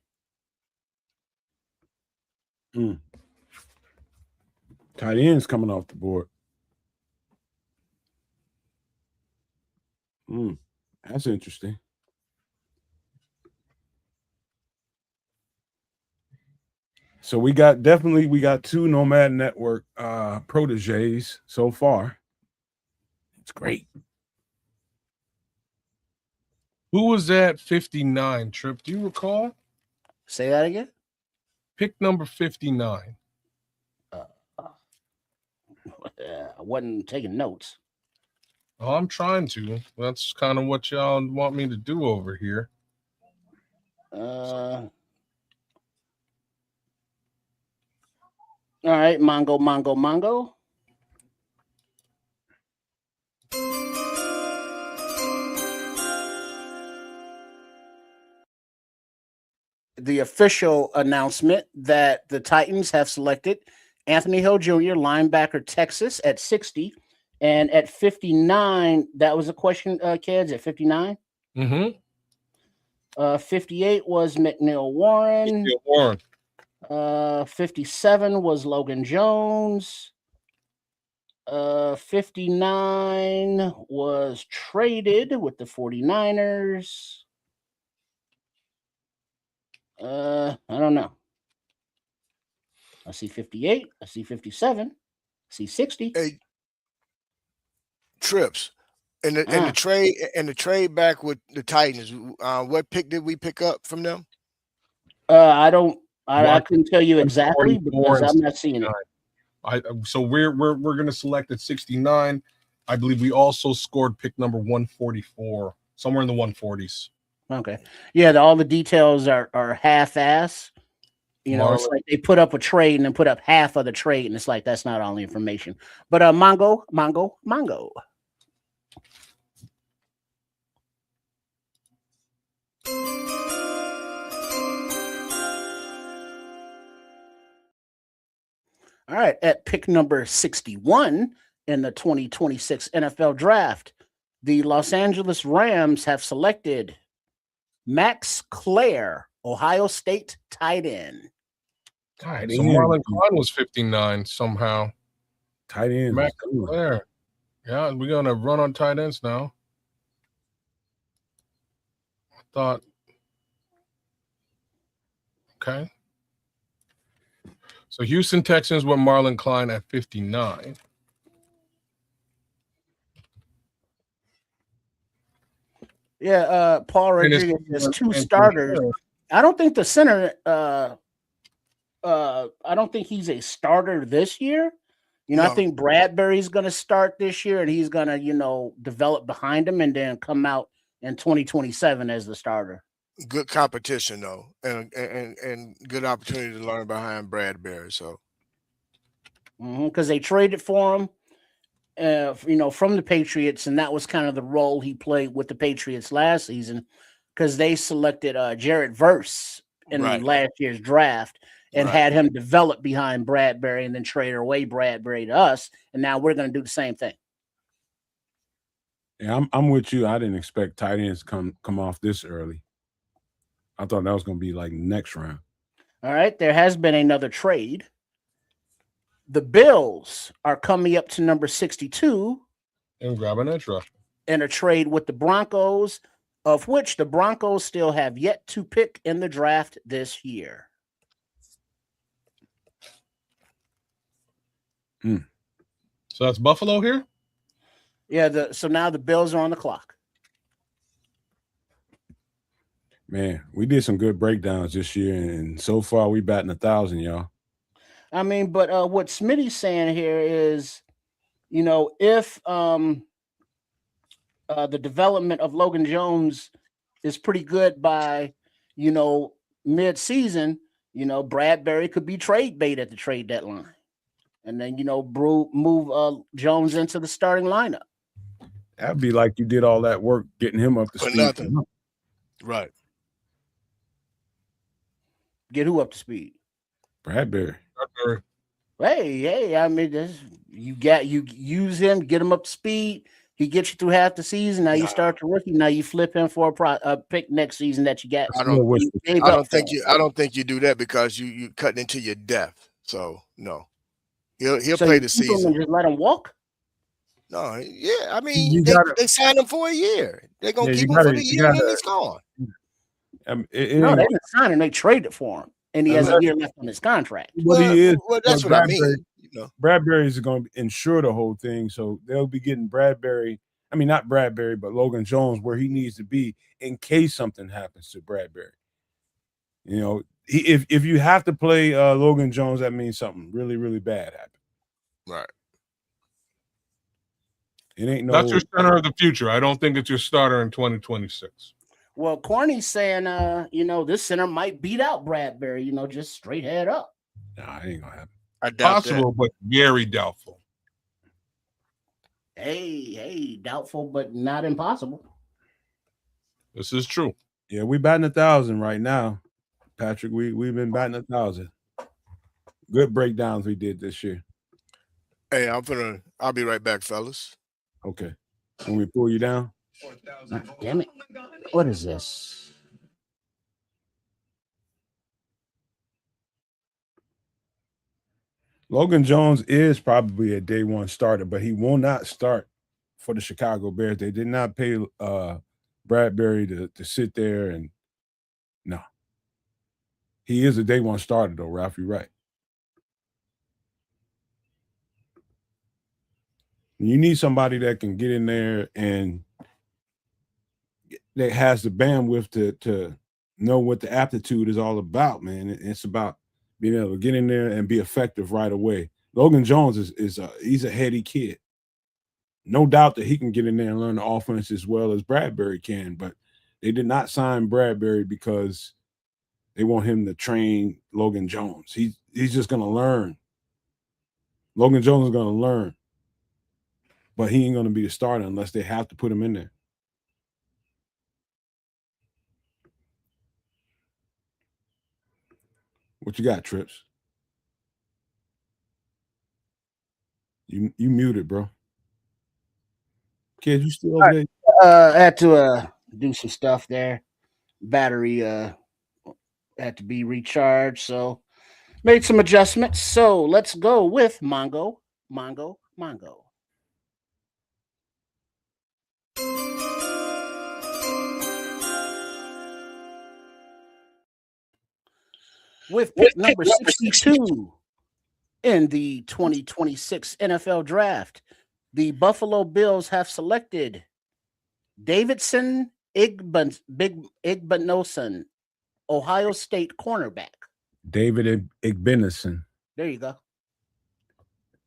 Tight ends coming off the board. That's interesting. So we got two Nomad Network proteges so far. It's great. Who was that 59, Trip? Do you recall? Say that again. Pick number 59. I wasn't taking notes. Oh, I'm trying to. That's kind of what y'all want me to do over here. All right, Mongo. the official announcement that the Titans have selected Anthony Hill Jr., linebacker, Texas, at 60. And at 59, that was a question, kids, at 59. Mm-hmm. 58 was McNeil Warren. Warren. 57 was Logan Jones. 59 was traded with the 49ers. I don't know. I see 58. I see 57. I see 60. Hey, Trips. And the trade back with the Titans. What pick did we pick up from them? I couldn't tell you exactly because I'm not seeing it. So we're gonna select at 69. I believe we also scored pick number 144, somewhere in the 140s. Okay. Yeah, all the details are half-ass. You know, it's like they put up a trade and then put up half of the trade, and it's like that's not all the information. But Mongo. All right, at pick number 61 in the 2026 NFL Draft, the Los Angeles Rams have selected Max Clare, Ohio State tight end. God, so Marlon Klein was 59 somehow. Tight end. Max Clare. Yeah, we're gonna run on tight ends now. I thought. Okay. So Houston Texans with Marlon Klein at 59. Yeah, Paul Rodriguez has two starters. I don't think the center I don't think he's a starter this year. You know, no. I think Bradbury's going to start this year and he's going to, you know, develop behind him and then come out in 2027 as the starter. Good competition though, and good opportunity to learn behind Bradbury. So, because they traded for him, you know, from the Patriots, and that was kind of the role he played with the Patriots last season, because they selected Jared Verse in last year's draft and had him develop behind Bradbury, and then trade away Bradbury to us, and now we're going to do the same thing. Yeah, I'm with you. I didn't expect tight ends come off this early. I thought that was going to be like next round. All right. There has been another trade. The Bills are coming up to number 62. And grabbing edge rusher. In a trade with the Broncos, of which the Broncos still have yet to pick in the draft this year. So that's Buffalo here? Yeah. So now the Bills are on the clock. Man, we did some good breakdowns this year, and so far we batting 1,000, y'all. I mean, but what Smitty's saying here is, you know, if the development of Logan Jones is pretty good by, you know, mid-season, you know, Bradbury could be trade bait at the trade deadline, and then, you know, move Jones into the starting lineup. That'd be like you did all that work getting him up to speed. Nothing. Right. Get who up to speed? Bradbury. Hey, I mean, you use him, get him up to speed. He gets you through half the season. Now you start the rookie. Now you flip him for a pick next season that you got. I don't think you do that because you cutting into your depth. So no, he'll play the season. Just let him walk. No, yeah, I mean they signed him for a year. They're gonna keep him for the year, and then he's gone. No, they didn't sign him. They traded for him, and he has a year left on his contract. Well, that's what I mean. You know, Bradbury is going to insure the whole thing, so they'll be getting Bradbury. I mean, not Bradbury, but Logan Jones where he needs to be in case something happens to Bradbury. You know, if you have to play Logan Jones, that means something really, really bad happened. Right. It ain't no. That's your center of the future. I don't think it's your starter in 2026. Well, Corny's saying, you know, this center might beat out Bradbury, you know, just straight head up. Nah, it ain't gonna happen. I doubt possible, that. But very doubtful. Hey, doubtful, but not impossible. This is true. Yeah, we batting 1,000 right now. Patrick. We've been batting 1,000. Good breakdowns we did this year. Hey, I'll be right back, fellas. Okay. When we pull you down. Damn it. What is this? Logan Jones is probably a day one starter, but he will not start for the Chicago Bears. They did not pay Bradbury to sit there, and no. He is a day one starter, though, Ralph. You're right. You need somebody that can get in there and that has the bandwidth to know what the aptitude is all about, man. It's about being able to get in there and be effective right away. Logan Jones he's a heady kid. No doubt that he can get in there and learn the offense as well as Bradbury can, but they did not sign Bradbury because they want him to train Logan Jones. He's just going to learn. Logan Jones is going to learn, but he ain't going to be the starter unless they have to put him in there. What you got, Trips? You muted, bro. Kid, you still over there? I had to do some stuff there. Battery had to be recharged, so made some adjustments. So let's go with Mongo. With pick number 62 in the 2026 NFL Draft, the Buffalo Bills have selected Davidson Igbinosun, Ohio State cornerback. David Igbinosun. There you go.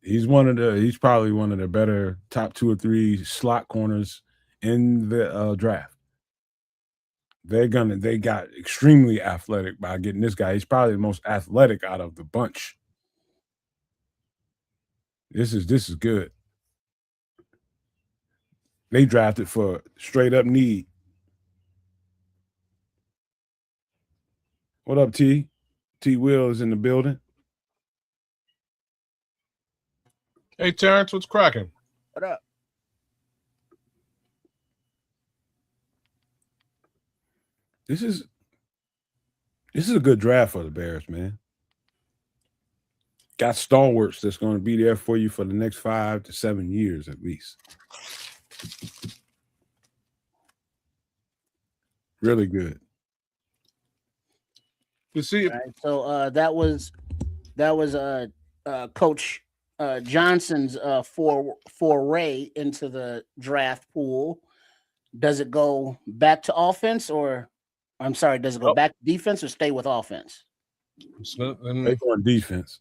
He's probably one of the better top 2 or 3 slot corners in the draft. They got extremely athletic by getting this guy. He's probably the most athletic out of the bunch. This is good. They drafted for straight up need. What up, T? T Will is in the building. Hey, Terrence, what's cracking? What up? This is a good draft for the Bears, man. Got stalwarts that's going to be there for you for the next 5 to 7 years at least. Really good. You see, All right, so that was Coach Johnson's foray into the draft pool. Does it go back to offense, or I'm sorry, does it go back to defense or stay with offense? They're going defense.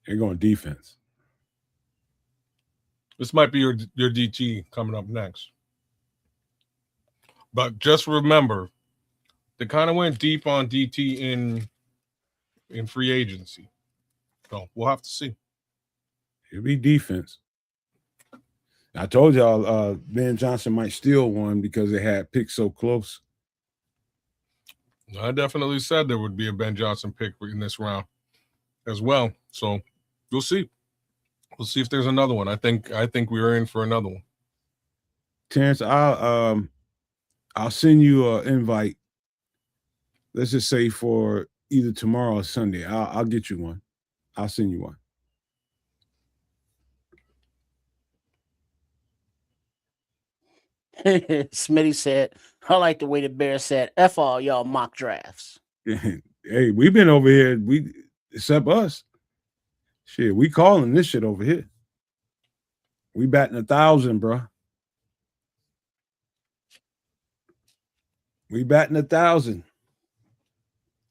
They're going defense. This might be your DT coming up next. But just remember, they kind of went deep on DT in free agency. So we'll have to see. It'll be defense. I told y'all Ben Johnson might steal one because they had picks so close. I definitely said there would be a Ben Johnson pick in this round as well. So we'll see. We'll see if there's another one. I think we're in for another one. Terrence, I'll send you an invite. Let's just say for either tomorrow or Sunday. I'll get you one. I'll send you one. Smitty said, I like the way the Bears said, F all y'all mock drafts. Hey, we've been over here. Except us. Shit, we calling this shit over here. We batting 1,000, bro. We batting 1,000.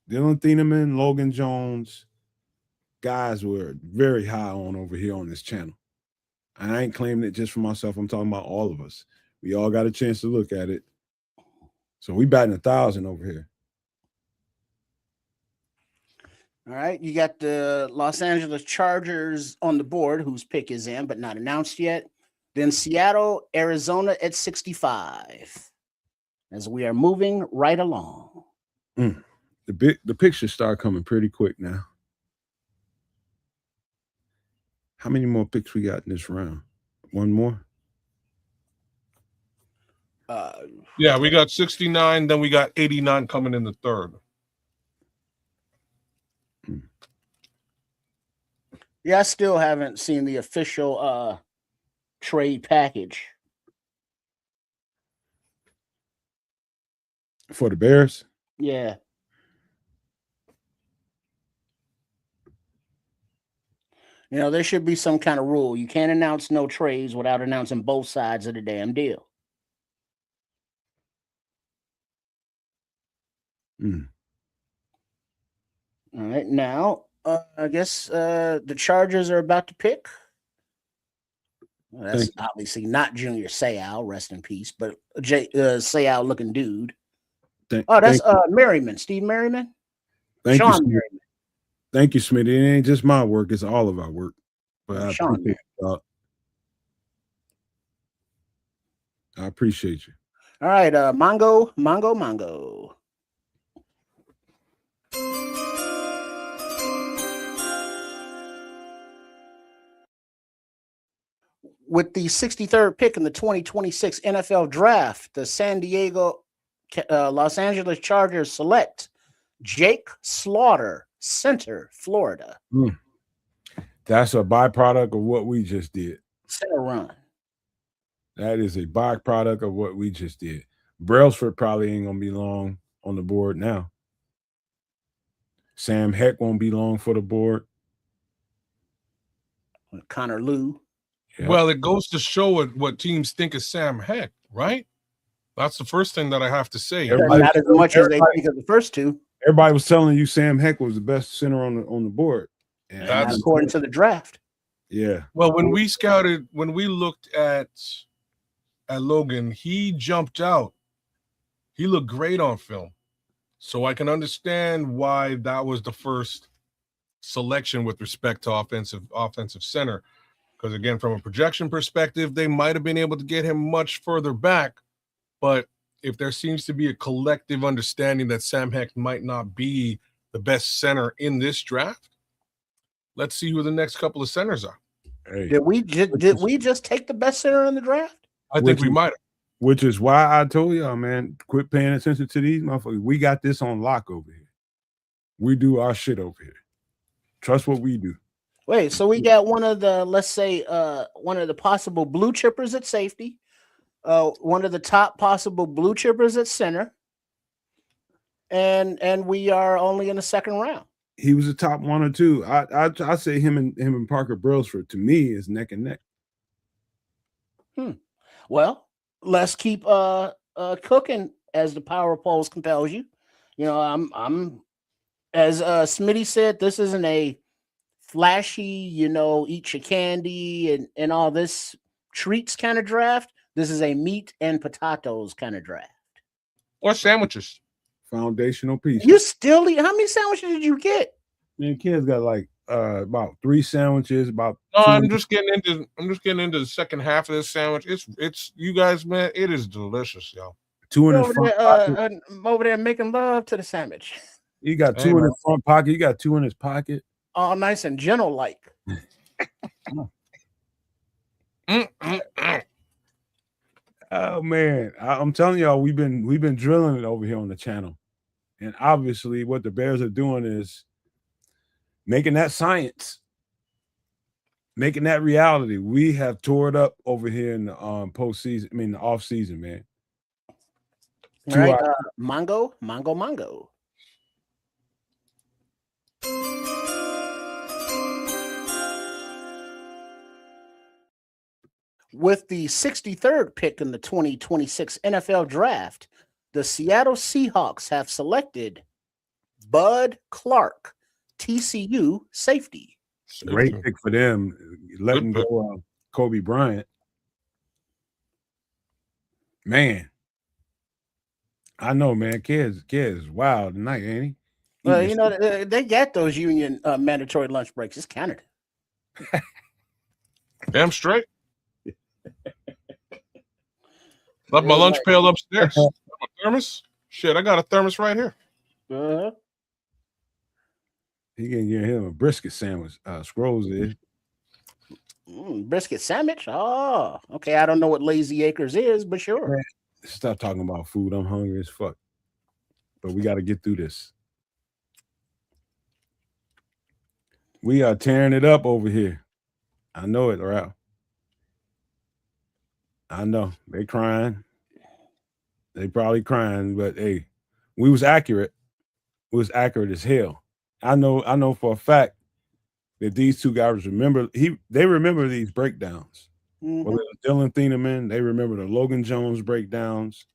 Dylan Thieneman, Logan Jones, guys were very high on over here on this channel. And I ain't claiming it just for myself. I'm talking about all of us. We all got a chance to look at it. So we batting 1,000 over here. All right. You got the Los Angeles Chargers on the board, whose pick is in, but not announced yet. Then Seattle, Arizona at 65. As we are moving right along. The pictures start coming pretty quick now. How many more picks we got in this round? One more? Yeah, we got 69, then we got 89 coming in the third. Yeah, I still haven't seen the official trade package. For the Bears? Yeah. You know, there should be some kind of rule. You can't announce no trades without announcing both sides of the damn deal. Mm. All right, now I guess the Chargers are about to pick. Well, that's obviously not Junior Seau, rest in peace, but Seau looking dude. That's Merriman, Steve Merriman. Thank Sean you, Merriman. Thank you, Smitty. It ain't just my work; it's all of our work. But I appreciate you. All right, Mongo. With the 63rd pick in the 2026 NFL Draft, the Los Angeles Chargers select Jake Slaughter, center, Florida. That's a byproduct of what we just did. Center run. That is a byproduct of what we just did. Brailsford probably ain't gonna be long on the board now. Sam Heck won't be long for the board. Connor Lew. Yeah. Well, it goes to show what teams think of Sam Heck, right? That's the first thing that I have to say. Not as much as they think of the first two. Everybody was telling you Sam Heck was the best center on the board. And that's according to the draft. Yeah. Well, when we looked at Logan, he jumped out. He looked great on film. So I can understand why that was the first selection with respect to offensive center. Because again, from a projection perspective, they might have been able to get him much further back. But if there seems to be a collective understanding that Sam Heck might not be the best center in this draft, let's see who the next couple of centers are. Hey, did we just take the best center in the draft? I think we might have. Which is why I told y'all, man, quit paying attention to these motherfuckers. We got this on lock over here. We do our shit over here. Trust what we do. Wait, so we got one of the, let's say, one of the possible blue chippers at safety, one of the top possible blue chippers at center, and we are only in the second round. He was a top one or two. I say him and Parker Brailsford to me is neck and neck. Well, let's keep cooking as the power of polls compels you. You know, I'm as Smitty said, this isn't a flashy, you know, eat your candy and all this treats kind of draft. This is a meat and potatoes kind of draft. Or sandwiches. Foundational piece. You still eat? How many sandwiches did you get? Man, kids got like about 3 sandwiches. No, I'm just getting into the second half of this sandwich. It's you guys, man. It is delicious, y'all. 2 in the front pocket. Over there making love to the sandwich. You got 2 in the front pocket. You got 2 in his pocket. All nice and gentle like. Oh man, I'm telling y'all, we've been drilling it over here on the channel, and obviously, what the Bears are doing is making that science, making that reality. We have tore it up over here in the postseason. I mean, the off season, man. All right, Mongo. With the 63rd pick in the 2026 NFL Draft, the Seattle Seahawks have selected Bud Clark, TCU safety. Great pick for them, letting go Kobe Bryant. Man, I know, man. Kids is wild tonight, ain't he? Well, you know, they got those union mandatory lunch breaks. It's Canada. Damn straight. Left my lunch pail upstairs. A thermos? Shit, I got a thermos right here. Uh-huh. He can get him a brisket sandwich. Scrolls is. Brisket sandwich. Oh, okay. I don't know what Lazy Acres is, but sure. Man, stop talking about food. I'm hungry as fuck. But we got to get through this. We are tearing it up over here. I know it, Ralph. I know. They crying. They probably crying, but hey, we was accurate. We was accurate as hell. I know for a fact that these two guys remember they remember these breakdowns. Mhm. Whether it's Dylan Thieneman, they remember the Logan Jones breakdowns.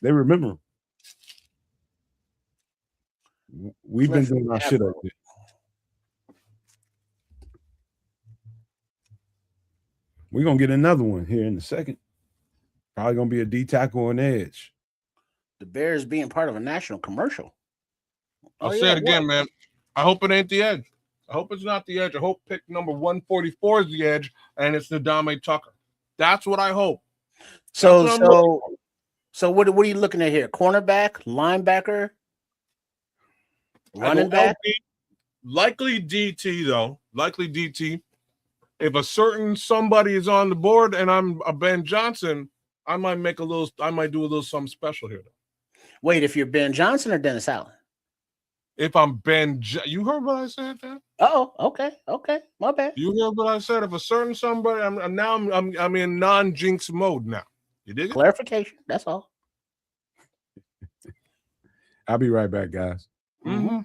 They remember them. We've been doing our shit up there. We're gonna get another one here in a second. Probably gonna be a D tackle on edge. The Bears being part of a national commercial. I'll say it again, man. I hope it ain't the edge. I hope it's not the edge. I hope pick number 144 is the edge, and it's Nadame Tucker. That's what I hope. So what are you looking at here? Cornerback, linebacker, running back? Likely DT, though. Likely DT. If a certain somebody is on the board and I'm a Ben Johnson, I might do a little something special here. Wait, if you're Ben Johnson or Dennis Allen? If I'm you heard what I said, Dan? Oh, okay, my bad. You heard what I said. If a certain somebody, I'm in non-jinx mode now. You dig it? Clarification. That's all. I'll be right back, guys. Mm-hmm.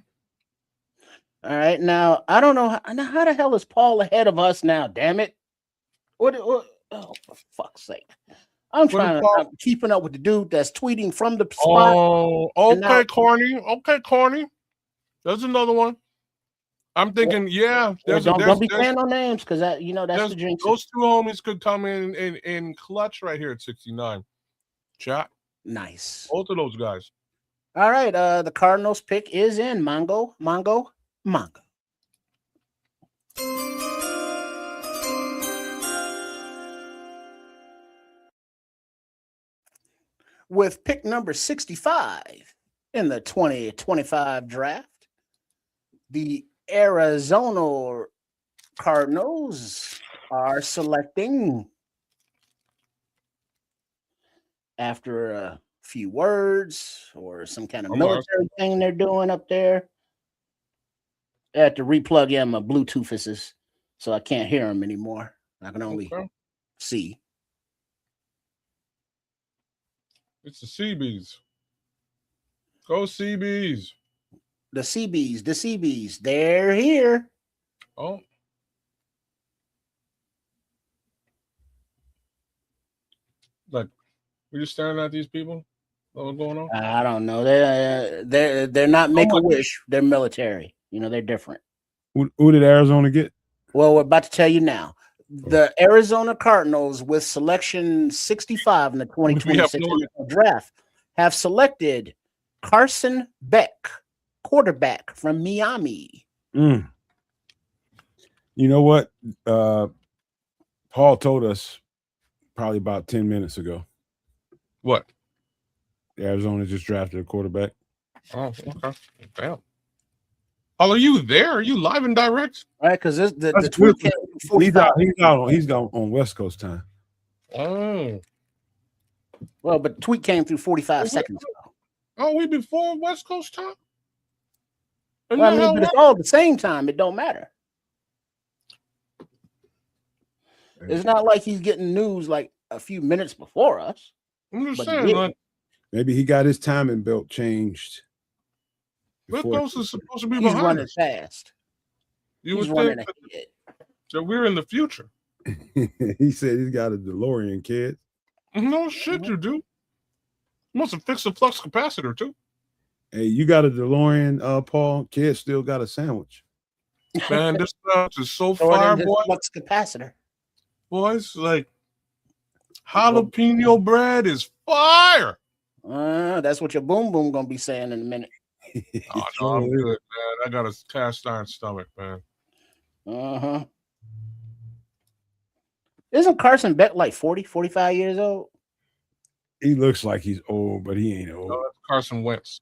All right, now I don't know how the hell is Paul ahead of us now? Damn it! What oh, for fuck's sake! I'm keeping up with the dude that's tweeting from the spot. Oh, okay, corny. Okay, corny. There's another one. I'm thinking, Don't be saying no names because that's the jinx. Those two homies could come in clutch right here at 69. Chat. Nice. Both of those guys. All right. The Cardinals pick is in. Mongo. With pick number 65 in the 2025 draft, the Arizona Cardinals are selecting, after a few words or some kind of military thing they're doing up there. I had to replug in my Bluetooths, so I can't hear them anymore. I can only see. It's the CBs. Go CBs. The CBs, they're here. Oh. Like, we're just staring at these people? What's going on? I don't know. They're not Make-A-Wish. They're military. They're different. Who did Arizona get? Well, we're about to tell you now. The Arizona Cardinals, with selection 65 in the 2026 draft, have selected Carson Beck, quarterback from Miami. You know what? Paul told us probably about 10 minutes ago. What? Arizona just drafted a quarterback. Oh, okay. Damn. Oh, are you there? Are you live and direct? Right, because the tweet came he's gone on West Coast time. Oh. Well, but the tweet came through 45 seconds ago. Oh, we before West Coast time? Well, but it's all the same time. It don't matter. It's not like he's getting news like a few minutes before us. I'm just saying, maybe he got his timing belt changed. West Coast is supposed to be he's behind running us. Fast. You he's would running think that we're in the future. He said he's got a DeLorean, kid. No shit, you do. You must have fixed the flux capacitor too. Hey, you got a DeLorean, Paul. Kid still got a sandwich. Man, this stuff is so fire, boy. Flux capacitor. Boys, like jalapeno bread is fire. That's what your boom boom gonna be saying in a minute. Oh, no, I'm good, man. I got a cast iron stomach, man. Isn't Carson Beck like 40, 45 years old? He looks like he's old, but he ain't old. No, that's Carson Wentz.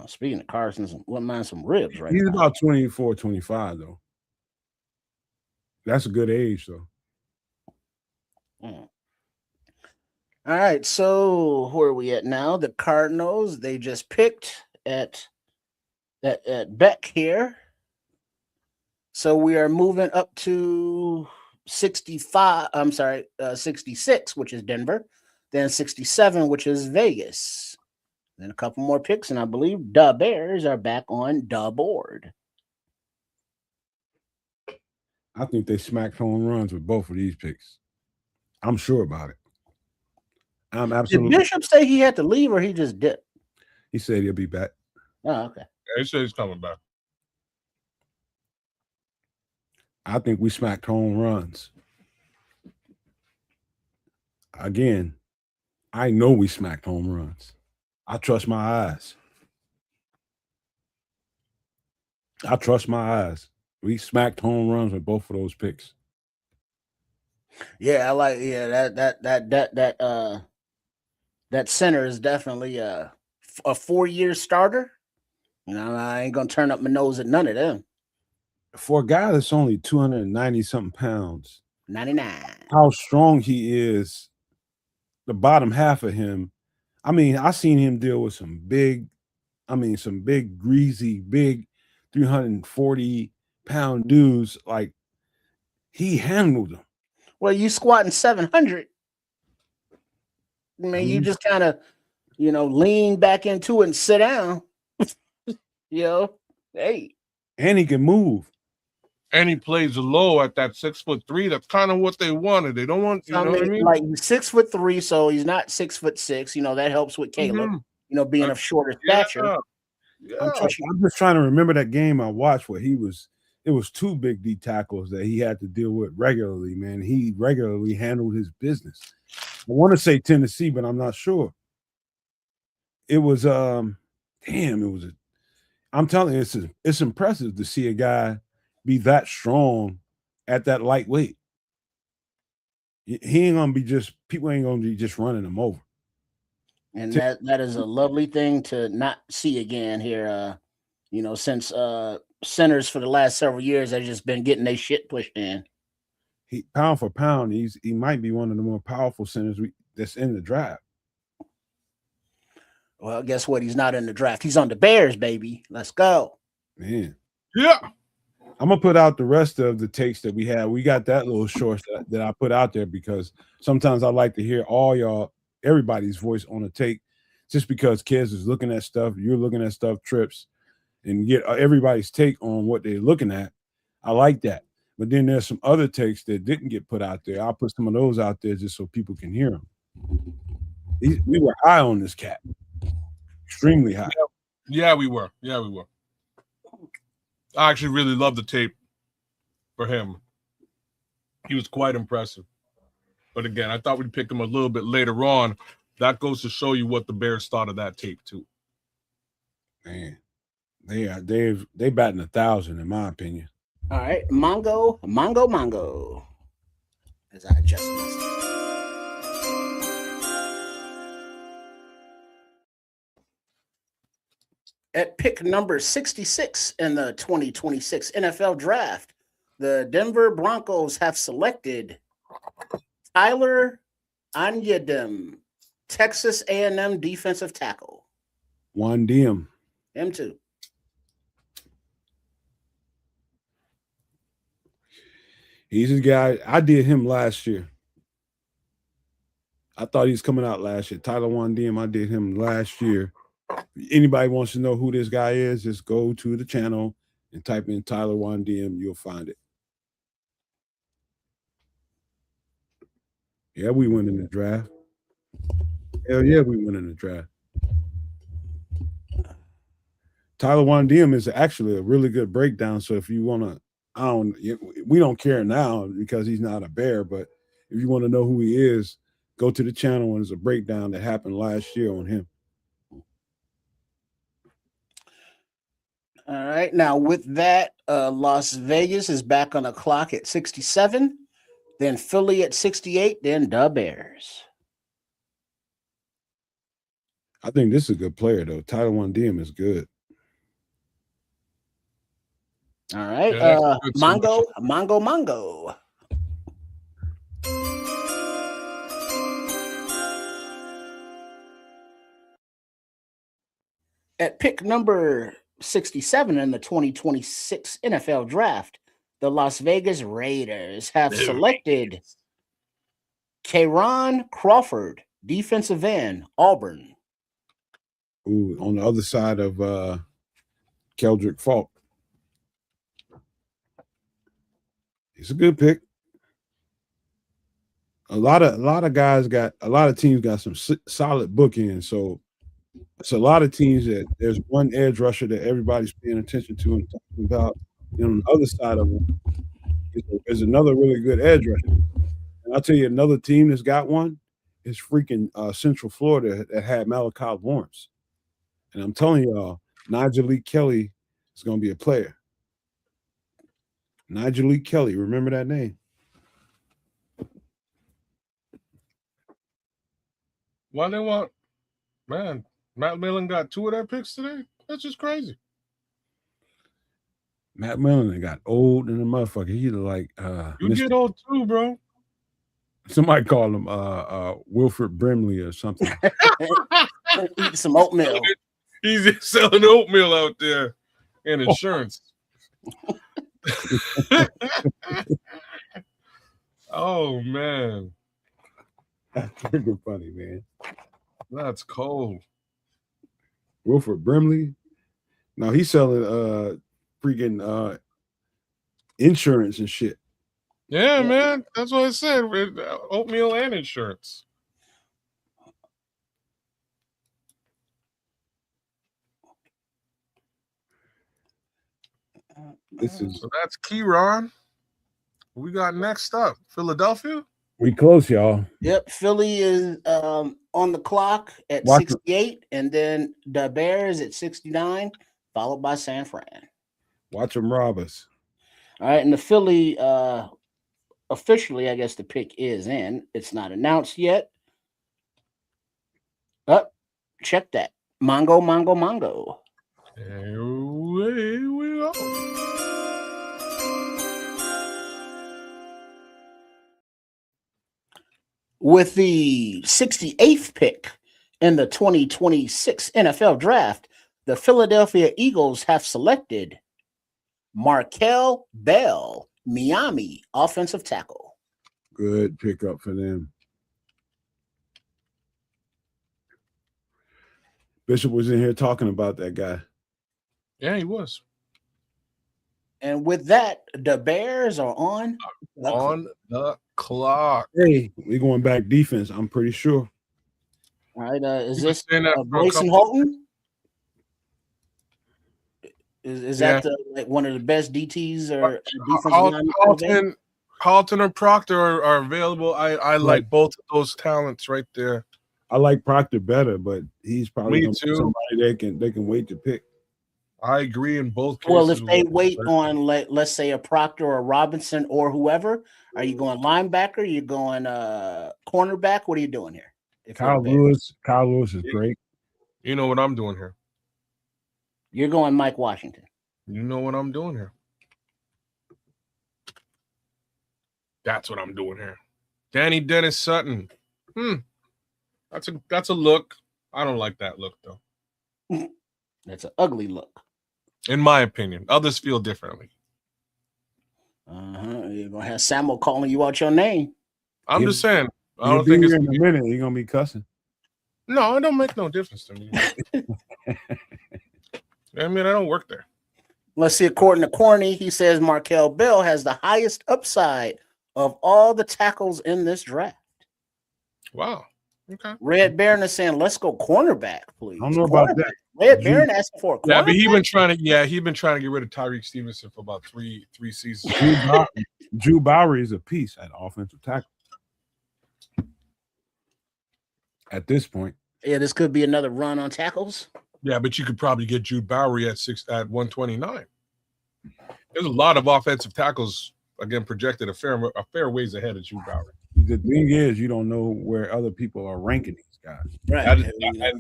Speaking of Carson, wouldn't mind some ribs right He's now. about 24, 25, though. That's a good age, though. All right, so where are we at now? The Cardinals, they just picked at Beck here. So we are moving up to 65. I'm sorry, 66, which is Denver, then 67, which is Vegas. Then a couple more picks, and I believe the Bears are back on the board. I think they smacked home runs with both of these picks. I'm sure about it. I'm absolutely. Did Bishop say he had to leave, or he just dipped? He said he'll be back. Oh, okay. He said he's coming back. I think we smacked home runs. Again, I know we smacked home runs. I trust my eyes. I trust my eyes. We smacked home runs with both of those picks. Yeah, I like. Yeah, that center is definitely a 4-year starter. You know, I ain't gonna turn up my nose at none of them. For a guy that's only 290 something pounds, 99. how strong he is, the bottom half of him. I mean, I seen him deal with some big, greasy, big 340-pound dudes. Like, he handled them. Well, you squatting 700. I mean, you just kind of, lean back into it and sit down. Hey. And he can move. And he plays low at that 6'3". That's kind of what they wanted. They don't want, what I mean? Like 6'3", so he's not 6'6". That helps with Caleb. Being of shorter stature. Yeah. I'm just trying to remember that game I watched where it was 2 big D tackles that he had to deal with regularly, man. He regularly handled his business. I want to say Tennessee, but I'm not sure. It was I'm telling you, it's impressive to see a guy be that strong at that lightweight. He ain't gonna be people ain't gonna be just running him over. And that is a lovely thing to not see again here. Since centers for the last several years have just been getting their shit pushed in. He pound for pound, he might be one of the more powerful centers that's in the draft. Well, guess what? He's not in the draft. He's on the Bears, baby. Let's go. Man. Yeah. I'm gonna put out the rest of the takes that we had. We got that little short that I put out there because sometimes I like to hear everybody's voice on a take, just because kids is looking at stuff, you're looking at stuff, trips, and get everybody's take on what they're looking at. I like that. But then there's some other takes that didn't get put out there. I'll put some of those out there just so people can hear them. We were high on this cat. Extremely high. Yeah, we were. I actually really love the tape for him. He was quite impressive. But again, I thought we'd pick him a little bit later on. That goes to show you what the Bears thought of that tape too. Man, they batting 1,000 in my opinion. All right, Mongo. As I adjust myself. At pick number 66 in the 2026 NFL Draft, the Denver Broncos have selected Tyler Anyadem, Texas A&M defensive tackle. Juan Diem. Him too. He's a guy. I did him last year. I thought he was coming out last year. Tyler Juan Diem, I did him last year. Anybody wants to know who this guy is, just go to the channel and type in Tyler Juan Diem. You'll find it. Yeah, we went in the draft. Hell yeah, we went in the draft. Tyler Juan Diem is actually a really good breakdown. So if you want to, we don't care now because he's not a Bear, but if you want to know who he is, go to the channel and there's a breakdown that happened last year on him. All right. Now, with that, Las Vegas is back on the clock at 67, then Philly at 68, then the Bears. I think this is a good player though. Title I DM is good. All right. Yeah, that's a good Mongo. At pick number 67 in the 2026 NFL Draft, the Las Vegas Raiders have selected Kayron Crawford, defensive end, Auburn. Ooh, on the other side of Keldrick Falk. It's a good pick. A lot of teams got some solid bookends. So it's a lot of teams that there's one edge rusher that everybody's paying attention to and talking about. And on the other side of them is another really good edge rusher. And I'll tell you another team that's got one is freaking Central Florida that had Malachi Lawrence. And I'm telling y'all, Nigel Lee Kelly is going to be a player. Nigel Lee Kelly, remember that name? Why they want, man, Matt Millen got 2 of their picks today? That's just crazy. Matt Millen got old in the motherfucker. He like you get old too, bro. Somebody called him Wilford Brimley or something. Eat some oatmeal. He's selling oatmeal out there and insurance. Oh man. That's pretty funny, man. That's cold. Wilford Brimley. Now he's selling freaking insurance and shit. Yeah, man. That's what I said. With oatmeal and insurance. So that's Keyron. What we got next up? Philadelphia? We close, y'all. Yep, Philly is on the clock at 68, and then the Bears at 69, followed by San Fran. Watch them rob us. All right, and the Philly officially, I guess the pick is in. It's not announced yet. Check that. Mongo. Here we go. With the 68th pick in the 2026 NFL Draft, the Philadelphia Eagles have selected Markel Bell, Miami offensive tackle. Good pickup for them. Bishop was in here talking about that guy. Yeah, he was. And with that, the Bears are on the clock. Hey, we're going back defense, I'm pretty sure. All right, is this Grayson Holton? Is that like one of the best DTs or defensive Halton or Proctor are available. I like both of those talents right there. I like Proctor better, but he's probably somebody they can wait to pick. I agree in both cases. Well, if they wait on, let's say, a Proctor or a Robinson or whoever, are you going linebacker? Are you going cornerback? What are you doing here? Kyle Lewis is great. You know what I'm doing here. You're going Mike Washington. You know what I'm doing here. That's what I'm doing here. Danny Dennis Sutton. That's a look. I don't like that look though. That's an ugly look. In my opinion. Others feel differently. You're gonna have Samuel calling you out your name. I'm just saying. I don't think it's in a minute. You're gonna be cussing. No, it don't make no difference to me. I mean, I don't work there. Let's see. According to Corny, he says Markel Bell has the highest upside of all the tackles in this draft. Wow. Okay. Red Baron is saying, "Let's go cornerback, please." I don't know about that. Red Baron asking for a cornerback. Yeah, but he's been trying to get rid of Tyreek Stevenson for about three seasons. Drew Bowery is a piece at offensive tackle. At this point. Yeah, this could be another run on tackles. Yeah, but you could probably get Jude Bowery at 129. There's a lot of offensive tackles again projected a fair ways ahead of Jude Bowery. the thing is, you don't know where other people are ranking these guys. Right.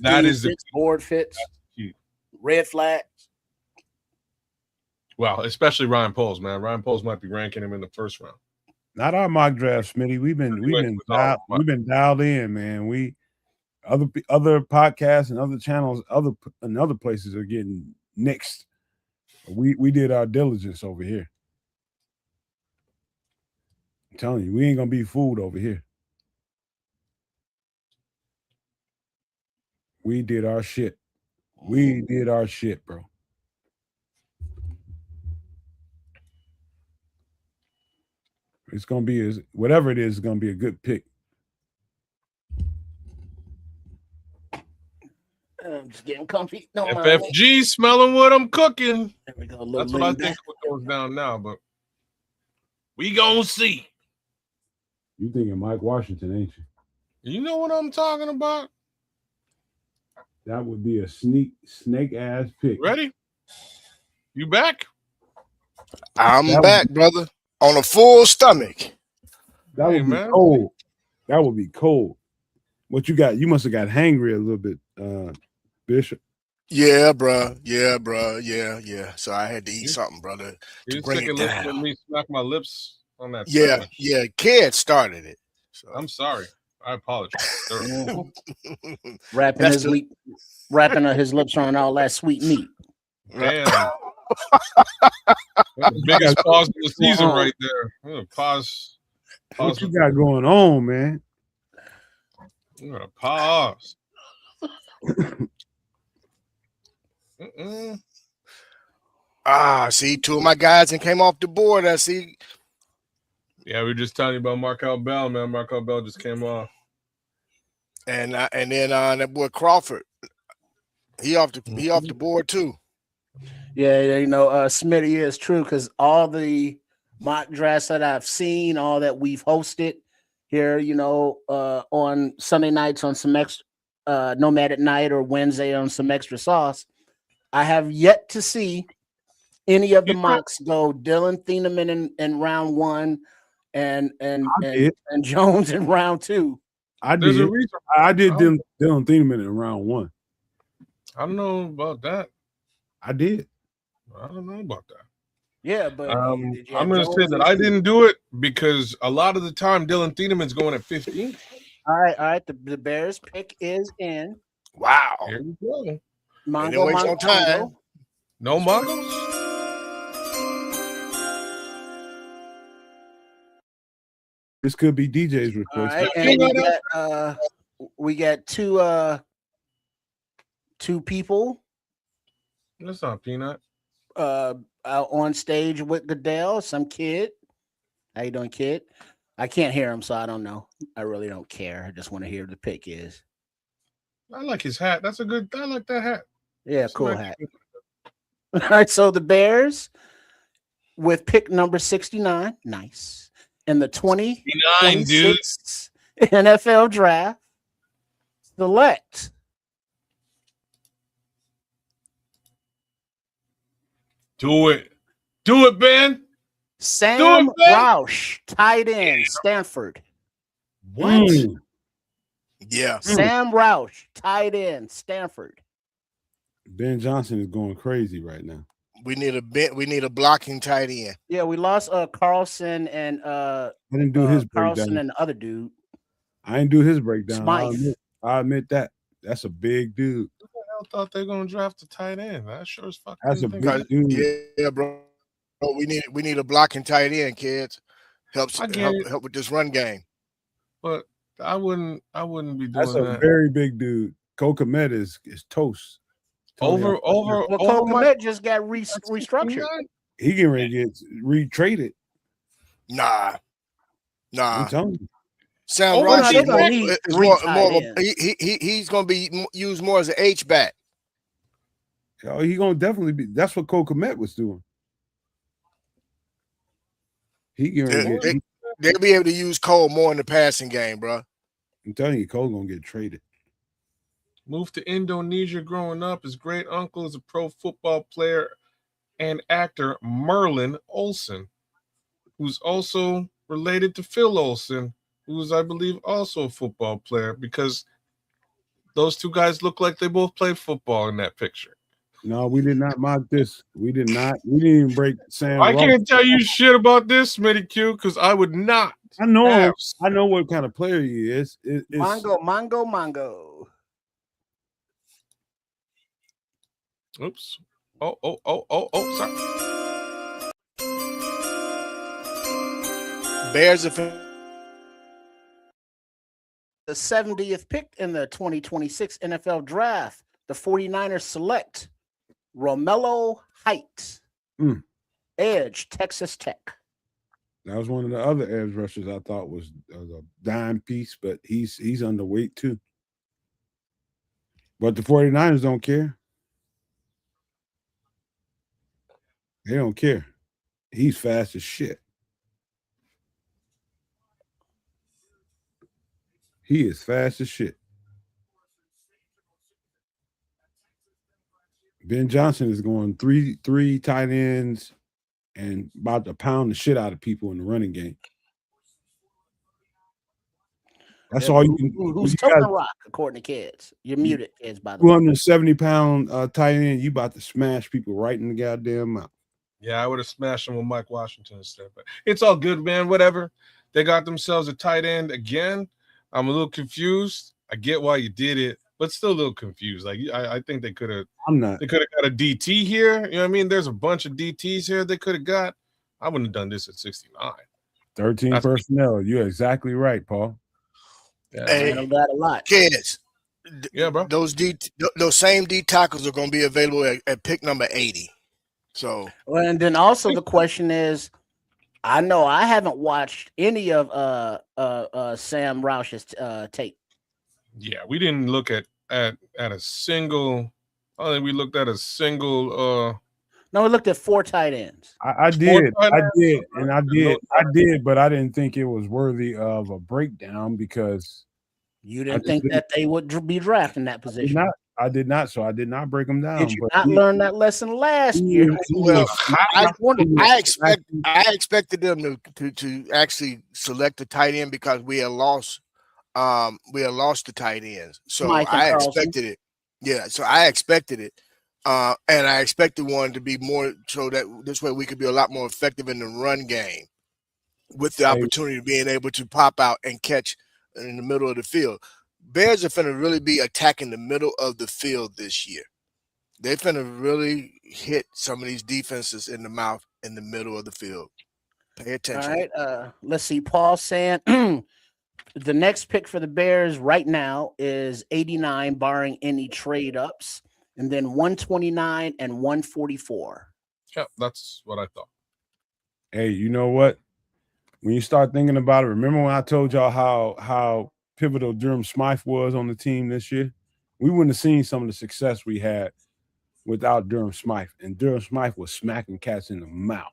That is the board fits, key. red flags. Well, especially Ryan Poles, man. Ryan Poles might be ranking him in the first round. Not our mock draft, Smitty. We've been dialed in, man. We other podcasts and other channels, other places are getting nixed. We did our diligence over here. I'm telling you, we ain't gonna be fooled over here. We did our shit. We did our shit, bro. It's gonna be whatever it is. It's gonna be a good pick. I'm just getting comfy. No, FFG smelling what I'm cooking. There we go. That's what I think what goes down now, but we gonna see. You thinking Mike Washington, ain't you? You know what I'm talking about? That would be a snake ass pick. Ready? You back? I'm back, brother, on a full stomach. That would be cold. That would be cold. What you got? You must have got hangry a little bit, Bishop. Yeah, bro. Yeah. So I had to eat something, brother, to bring it down. Let me smack my lips on that. Yeah. Kid started it. So I'm sorry. I apologize. Wrapping his lips on all that sweet meat. Damn. That's the biggest pause of the season right there. Pause. What you got going on, man? I'm gonna pause. See, two of my guys and came off the board. I see. Yeah, we were just telling you about Markel Bell, man. Markel Bell just came off. And then that boy Crawford. He off the board too. Yeah, you know, Smitty is true because all the mock drafts that I've seen, all that we've hosted here, you know, on Sunday nights on some extra Nomad at Night or Wednesday on some extra sauce, I have yet to see any of the mocks go Dylan Thieneman in round 1 and Jones in round 2. I did Dylan Thieneman in round 1. I don't know about that. I did. I don't know about that. Yeah, but I'm going to say that I didn't do it because a lot of the time Dylan Thieneman's going at 15. All right. The Bears pick is in. Wow. Here we go. Mongo time. No Mongos? This could be DJ's request. Right, and we got two people. That's not Peanut. On stage with Goodell, some kid. How you doing, kid? I can't hear him, so I don't know. I really don't care. I just want to hear who the pick is. I like his hat. I like that hat. Yeah, cool hat. All right, so the Bears with pick number 69. Nice. In the 2026 NFL draft, select Do it, Ben. Sam Roush, tight end, Stanford. What? Yeah. Sam Roush, tight end, Stanford. Ben Johnson is going crazy right now. We need a blocking tight end. Yeah, we lost Carlson and I didn't do his breakdown. Carlson and the other dude. I didn't do his breakdown. Smythe. I admit that. That's a big dude. Who the hell thought they were gonna draft a tight end? That sure as fuck. That's a big dude. Yeah, bro. We need a blocking tight end, kids. Help with this run game. But I wouldn't be doing That's a that. very big dude. Cole Kmet is toast. Well, Cole Kmet just got restructured. He getting ready to get retraded. Nah. I'm telling you. Sam Roush is he's going to be used more as an H-back. Oh, he going to definitely be. That's what Cole Kmet was doing. They'll be able to use Cole more in the passing game, bro. I'm telling you, Cole going to get traded. Moved to Indonesia growing up. His great uncle is a pro football player and actor Merlin Olsen, who's also related to Phil Olsen, who's I believe also a football player, because those two guys look like they both played football in that picture. No, we did not mock this. We did not. We didn't even break Sam. I Ross. can't tell you shit about this, Smitty Q, because I would not. I know. have. I know what kind of player he is. It's Mongo. Oops. Oh, sorry. Bears are The 70th pick in the 2026 NFL Draft, the 49ers select Romello Heights, edge, Texas Tech. That was one of the other edge rushers I thought was a dime piece, but he's underweight too. But the 49ers don't care. They don't care. He's fast as shit. He is fast as shit. Ben Johnson is going three tight ends and about to pound the shit out of people in the running game. That's all you can. Who's toting the rock, according to kids? You're muted, kids, by the way. 270-pound tight end, you about to smash people right in the goddamn mouth. Yeah, I would have smashed him with Mike Washington instead, but it's all good, man. Whatever. They got themselves a tight end again. I'm a little confused. I get why you did it, but still a little confused. Like I think they could have. I'm not. They could have got a DT here. You know what I mean? There's a bunch of DTs here they could have got. I wouldn't have done this at 69. 13 That's personnel. You're exactly right, Paul. Yeah, Hey, I got a lot. kids. Yeah, bro. Those same D tackles are going to be available at pick number 80. So, Well, and then also the question is, I know I haven't watched any of Sam Roush's tape. Yeah, we didn't look at a single. I don't think we looked at a single. No, we looked at 4 tight ends. I did, but I didn't think it was worthy of a breakdown because You didn't think that they would be drafting that position. I did not. So I did not break them down. Did you not learn that lesson last year? well, I expected them to actually select the tight end because we had lost the tight ends. So Mike and I Carlson. expected it. Yeah, so I expected it. And I expected one to be more so that this way we could be a lot more effective in the run game with the opportunity of being able to pop out and catch in the middle of the field. Bears are finna really be attacking the middle of the field this year. They're finna really hit some of these defenses in the mouth in the middle of the field. Pay attention. All right. Let's see. Paul saying the next pick for the Bears right now is 89, barring any trade ups, and then 129 and 144. Yeah, that's what I thought. Hey, you know what? When you start thinking about it, remember when I told y'all how pivotal Durham Smythe was on the team this year? We wouldn't have seen some of the success we had without Durham Smythe. And Durham Smythe was smacking cats in the mouth.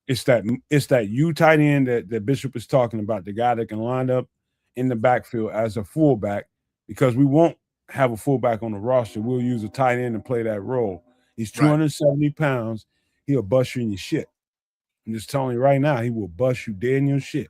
It's that U tight end that Bishop is talking about, the guy that can line up in the backfield as a fullback, because we won't have a fullback on the roster. We'll use a tight end and play that role. He's 270 pounds. He'll bust you in your shit. I'm just telling you right now, he will bust you dead in your shit.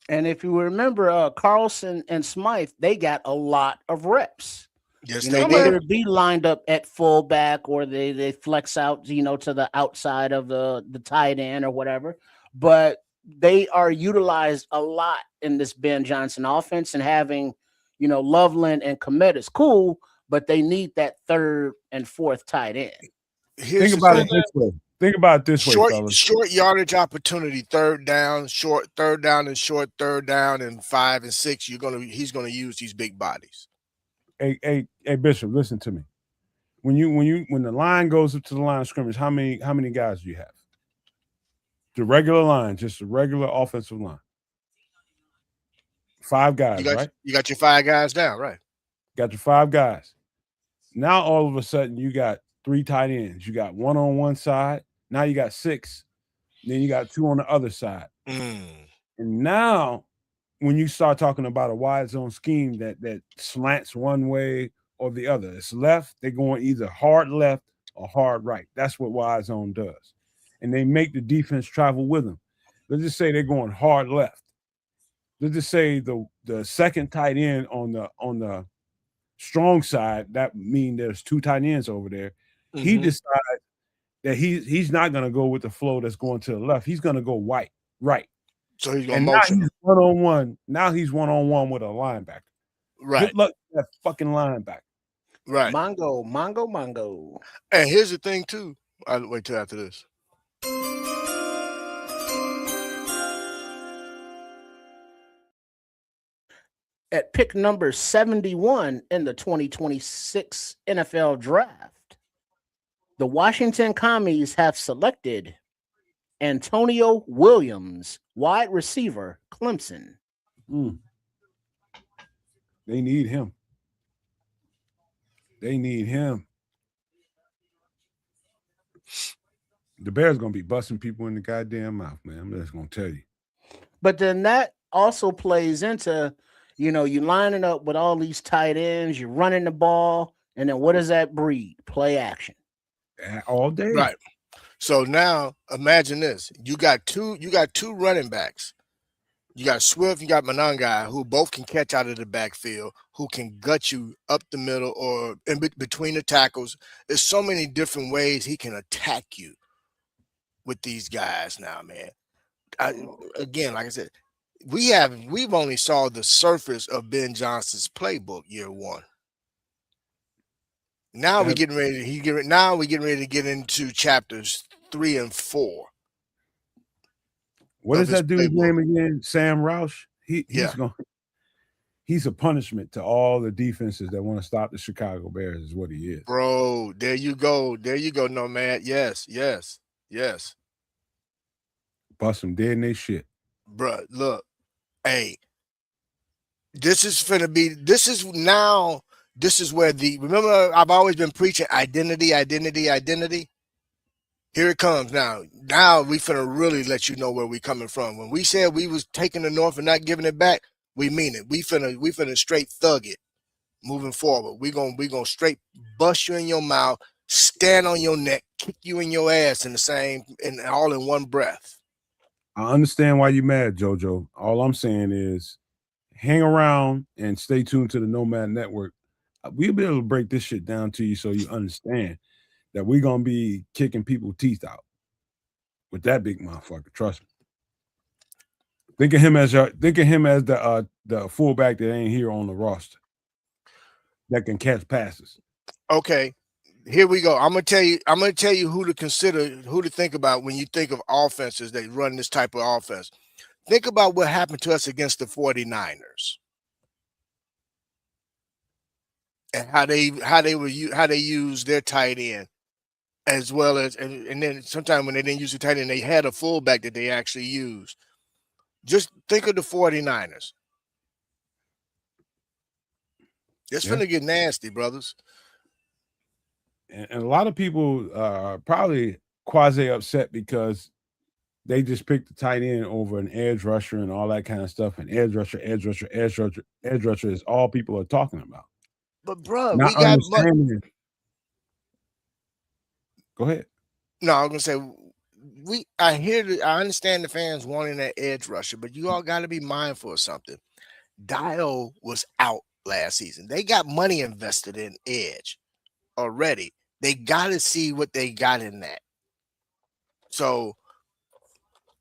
And if you remember, Carlson and Smythe, they got a lot of reps. Yes, You know, they whether did. it be lined up at fullback or they flex out, to the outside of the tight end or whatever. But they are utilized a lot in this Ben Johnson offense, and having, Loveland and Kmet is cool, but they need that third and fourth tight end. Think about it this way. Think about it this way, fellas. Short yardage opportunity, third down, and short third down, and 5 and 6. He's gonna use these big bodies. Hey, Bishop, listen to me. When the line goes up to the line of scrimmage, how many guys do you have? The regular line, just a regular offensive line. 5 guys, right? You got your 5 guys down, right? Got your 5 guys. Now all of a sudden you got 3 tight ends. You got 1 on one side. Now you got 6. Then you got 2 on the other side. And now when you start talking about a wide zone scheme that slants one way or the other, it's left, they're going either hard left or hard right. That's what wide zone does. And they make the defense travel with them. Let's just say they're going hard left. let's just say the second tight end on the strong side, that mean there's two tight ends over there. He Mhm. decides that he's not gonna go with the flow that's going to the left. He's gonna go right. So he's gonna And now motion he's him. one-on-one. Now he's one-on-one with a linebacker. Right, Good luck to that fucking linebacker. right. Mongo. And here's the thing too. I'll wait till after this. At pick number 71 in the 2026 NFL Draft, the Washington Commies have selected Antonio Williams, wide receiver, Clemson. They need him. The Bears gonna be busting people in the goddamn mouth, man. I'm just gonna tell you. But then that also plays into, you lining up with all these tight ends, you're running the ball, and then what does that breed? Play action. All day. Right. So now imagine this. You got two running backs. You got Swift, you got Monangai, who both can catch out of the backfield, who can gut you up the middle or in between the tackles. There's so many different ways he can attack you with these guys now, man. Again, like I said, we've only saw the surface of Ben Johnson's playbook year one. Now we're getting ready to get into chapters 3 and 4. What is his that dude's playbook. name again? Sam Roush. He's a punishment to all the defenses that want to stop the Chicago Bears, is what he is. Bro, there you go, Nomad. Yes. Bust them dead in their shit. Bruh, look, hey, this is where remember I've always been preaching identity. Here it comes now. Now we finna really let you know where we coming from. When we said we was taking the North and not giving it back, we mean it. We finna straight thug it moving forward. We gonna straight bust you in your mouth, stand on your neck, kick you in your ass all in one breath. I understand why you're mad, JoJo. All I'm saying is hang around and stay tuned to the Nomad Network. We'll be able to break this shit down to you so you understand that we're gonna be kicking people's teeth out with that big motherfucker. Trust me. Think of him as the fullback that ain't here on the roster that can catch passes. Okay, here we go. I'm gonna tell you who to think about when you think of offenses that run this type of offense. Think about what happened to us against the 49ers. And how they use their tight end, as well as and then sometimes when they didn't use the tight end, they had a fullback that they actually used. Just think of the 49ers. It's finna get nasty, brothers. And a lot of people are probably quasi upset because they just picked the tight end over an edge rusher and all that kind of stuff. And edge rusher is all people are talking about. But bro, Not we got understanding. Go ahead. No, I was gonna say I understand the fans wanting that edge rusher, but you all got to be mindful of something. Dio was out last season. They got money invested in edge already. They got to see what they got in that. So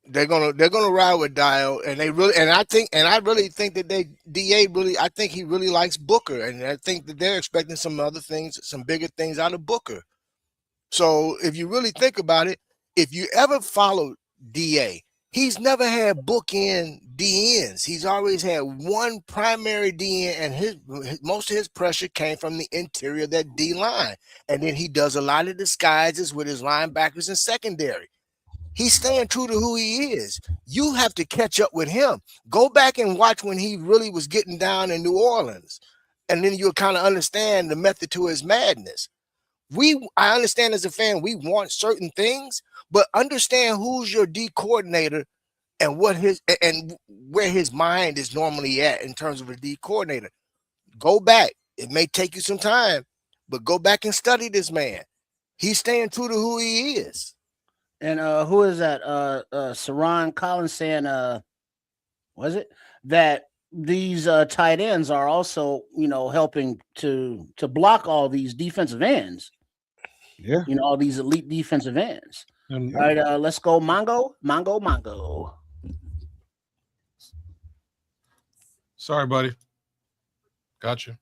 they're gonna ride with Dio, and I really think that I think he really likes Booker, and I think that they're expecting some other things, some bigger things out of Booker. So if you really think about it, if you ever followed DA, he's never had bookend DNs. He's always had one primary DN, and most of his pressure came from the interior of that D line. And then he does a lot of disguises with his linebackers and secondary. He's staying true to who he is. You have to catch up with him. Go back and watch when he really was getting down in New Orleans, and then you'll kind of understand the method to his madness. I understand as a fan, we want certain things, but understand who's your D coordinator and where his mind is normally at in terms of a D coordinator. Go back. It may take you some time, but go back and study this man. He's staying true to who he is. And who is that? Saron Collins saying was it, that these tight ends are also, helping to block all these defensive ends. Yeah. All these elite defensive ends. And All right, let's go Mongo. sorry, buddy. Gotcha.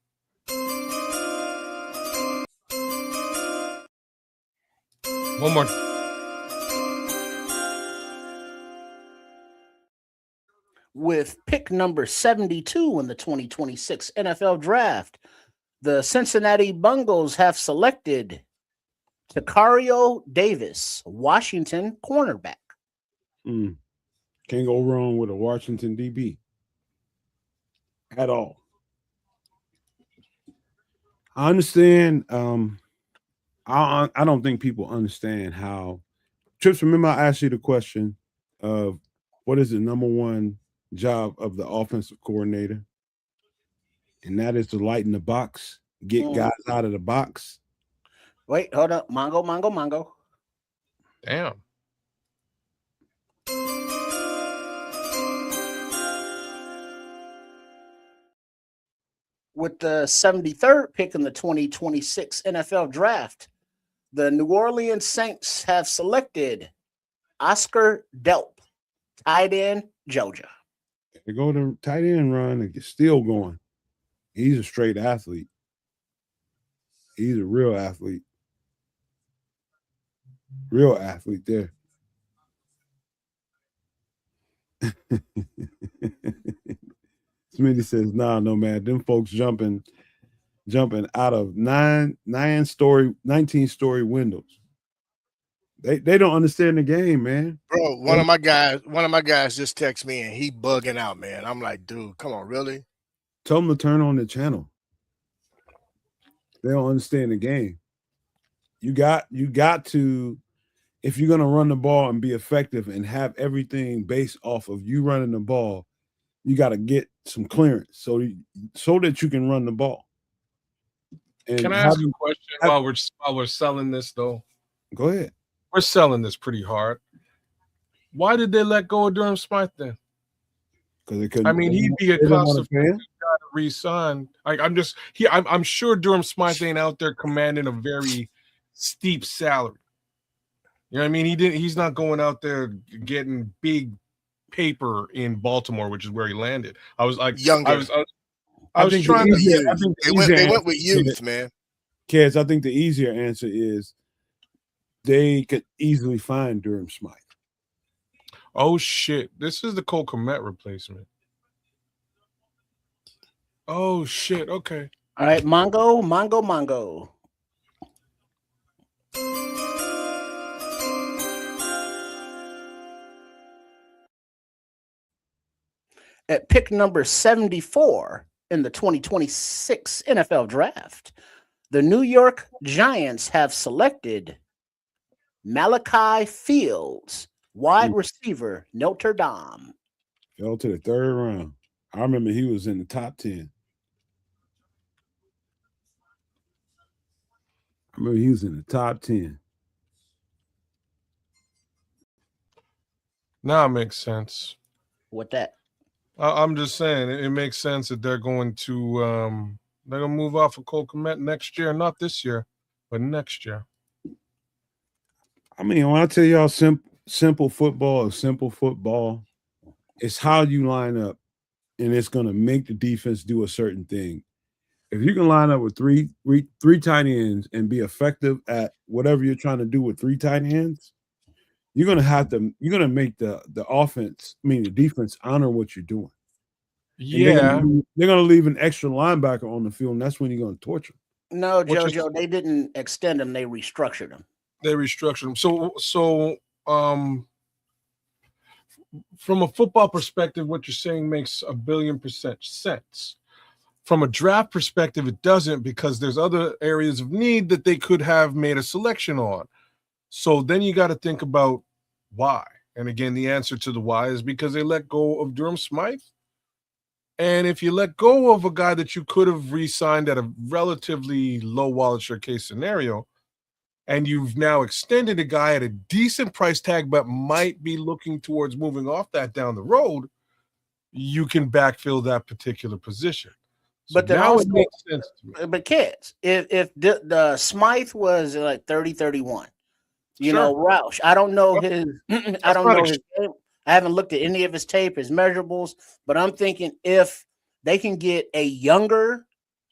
One more. With pick number 72 in the 2026 NFL Draft, the Cincinnati Bengals have selected Tacario Davis, Washington cornerback. Can't go wrong with a Washington DB at all. I understand. I don't think people understand how. Trips, remember I asked you the question of what is the number one job of the offensive coordinator? And that is to lighten the box, get guys out of the box. Wait, hold up. Mongo. Damn. With the 73rd pick in the 2026 NFL Draft, the New Orleans Saints have selected Oscar Delp, tight end, Georgia. They go to tight end run and get still going. He's a straight athlete. He's a real athlete. Real athlete there. Smitty says, no, man. Them folks jumping out of 19-story windows. They don't understand the game, man. Bro, one of my guys just texted me and he bugging out, man. I'm like, dude, come on, really? Tell them to turn on the channel. They don't understand the game. You got to, if you're gonna run the ball and be effective and have everything based off of you running the ball, you got to get some clearance so that you can run the ball. And can I ask you a question while we're selling this though? Go ahead. We're selling this pretty hard. Why did they let go of Durham Smythe then? Because they couldn't. I mean, he'd be a cost of guy to re-sign. I'm sure Durham Smythe ain't out there commanding a very steep salary. You know what I mean? He's not going out there getting big paper in Baltimore, which is where he landed. I was like, younger. I think they went with youth, man. Kids, I think the easier answer is they could easily find Durham Smythe. Oh shit! This is the Cole Kmet replacement. Oh shit! Okay. All right, Mongo. At pick number 74 in the 2026 NFL Draft, the New York Giants have selected Malachi Fields, wide receiver, Notre Dame. Fell to the third round. I remember he was in the top 10. Now it makes sense. What that? I'm just saying it makes sense that they're going to move off of Cole Kmet next year, not this year, but next year. I mean, when I tell y'all simple football is simple football, it's how you line up, and it's going to make the defense do a certain thing. If you can line up with three tight ends and be effective at whatever you're trying to do with three tight ends, you're going to make the defense honor what you're doing. Yeah. They're going to leave an extra linebacker on the field, and that's when you're going to torture them. No, JoJo, they didn't extend them. They restructured them. So from a football perspective, what you're saying makes 1,000,000,000% sense. From a draft perspective, it doesn't, because there's other areas of need that they could have made a selection on. So then you got to think about why. And again, the answer to the why is because they let go of Durham Smythe. And if you let go of a guy that you could have re-signed at a relatively low wallet share case scenario, and you've now extended a guy at a decent price tag but might be looking towards moving off that down the road, you can backfill that particular position. So But then now also, it makes sense to me. but kids, if the Smythe was like 30-31, you Sure. know, Roush, I don't know his I don't not know his game. I haven't looked at any of his tape, his measurables, but I'm thinking if they can get a younger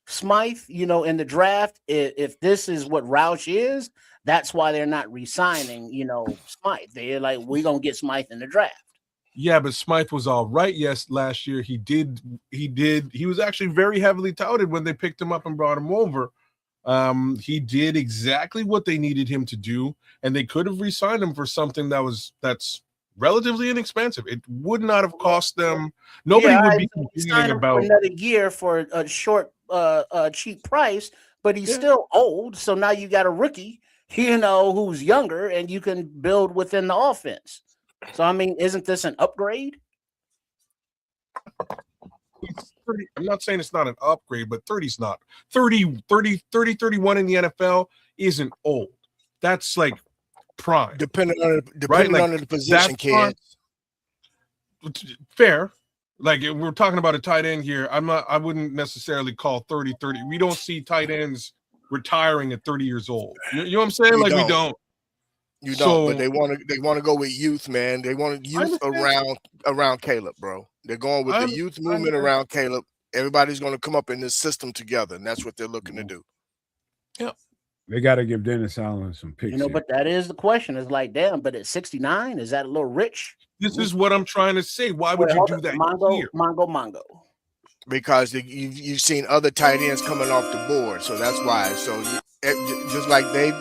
Smythe, you know, in the draft, if this is what Roush is, that's why they're not re-signing, you know, Smythe. They're like, we're gonna get Smythe in the draft. Yeah, but Smythe was all right. Yes, last year he was actually very heavily touted when they picked him up and brought him over. He did exactly what they needed him to do, and they could have re-signed him for something that's relatively inexpensive. It would not have cost them. Nobody would be complaining about another year for a short, cheap price, but he's still old. So now you got a rookie, you know, who's younger, and you can build within the offense. So I mean, isn't this an upgrade? I'm not saying it's not an upgrade, but 30's not 30, 31 in the NFL isn't old. That's like prime. Depending on the position, prime. kids. Fair. Like we're talking about a tight end here. I wouldn't necessarily call 30. We don't see tight ends retiring at 30 years old. You know what I'm saying? We don't. You don't, but they want to go with youth, man. They want youth around Caleb, bro. They're going with the youth movement around Caleb. Everybody's going to come up in this system together, and that's what they're looking to do. Yeah. They got to give Dennis Allen some picks. You know, but that is the question. It's like, damn, but at 69, is that a little rich? This is what I'm trying to say. Why would you do that here? Mongo. Because you've seen other tight ends coming off the board, so that's why. So just like they.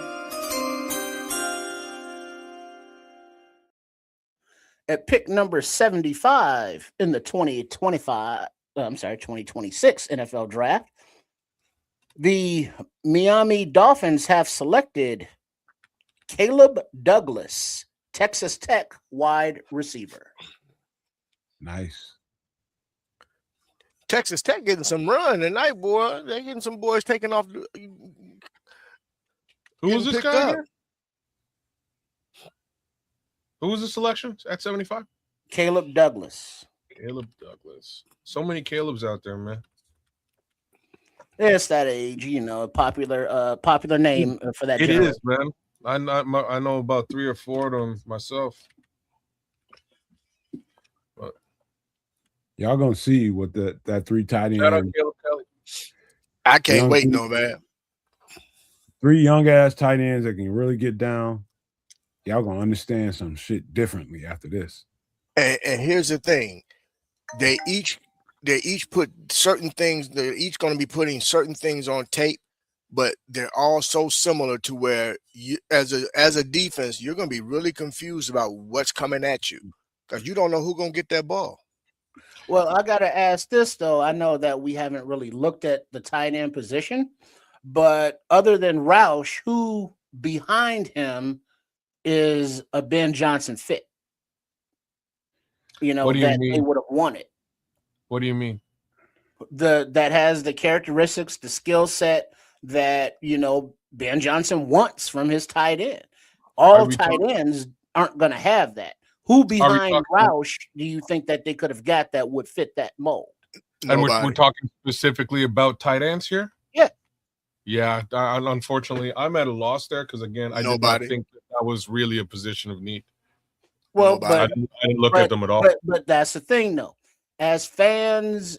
At pick number 75 in the 2026 NFL draft, the Miami Dolphins have selected Caleb Douglas, Texas Tech wide receiver. Nice. Texas Tech getting some run tonight, boy. They're getting some boys taking off. Who was this guy here? Who was the selection at 75? Caleb Douglas. So many Calebs out there, man. It's that age, you know, popular name for that. It is, man. I know about 3 or 4 of them myself. But y'all gonna see what that 3 tight end. Shout out Caleb Kelly. I can't wait, no man. 3 young ass tight ends that can really get down. Y'all gonna understand some shit differently after this. And here's the thing: they each put certain things. They're each going to be putting certain things on tape, but they're all so similar to where you, as a defense, you're going to be really confused about what's coming at you because you don't know who's going to get that ball. Well, I got to ask this though. I know that we haven't really looked at the tight end position, but other than Roush, who behind him is a Ben Johnson fit? You know, that they would have wanted. What do you mean? That has the characteristics, the skill set that, you know, Ben Johnson wants from his tight end. All tight ends aren't going to have that. Who behind Roush do you think that they could have got that would fit that mold? And we're talking specifically about tight ends here? Yeah. Yeah. Unfortunately, I'm at a loss there because, again, I did not think that was really a position of need. Well, I didn't look at them at all. But that's the thing, though. As fans,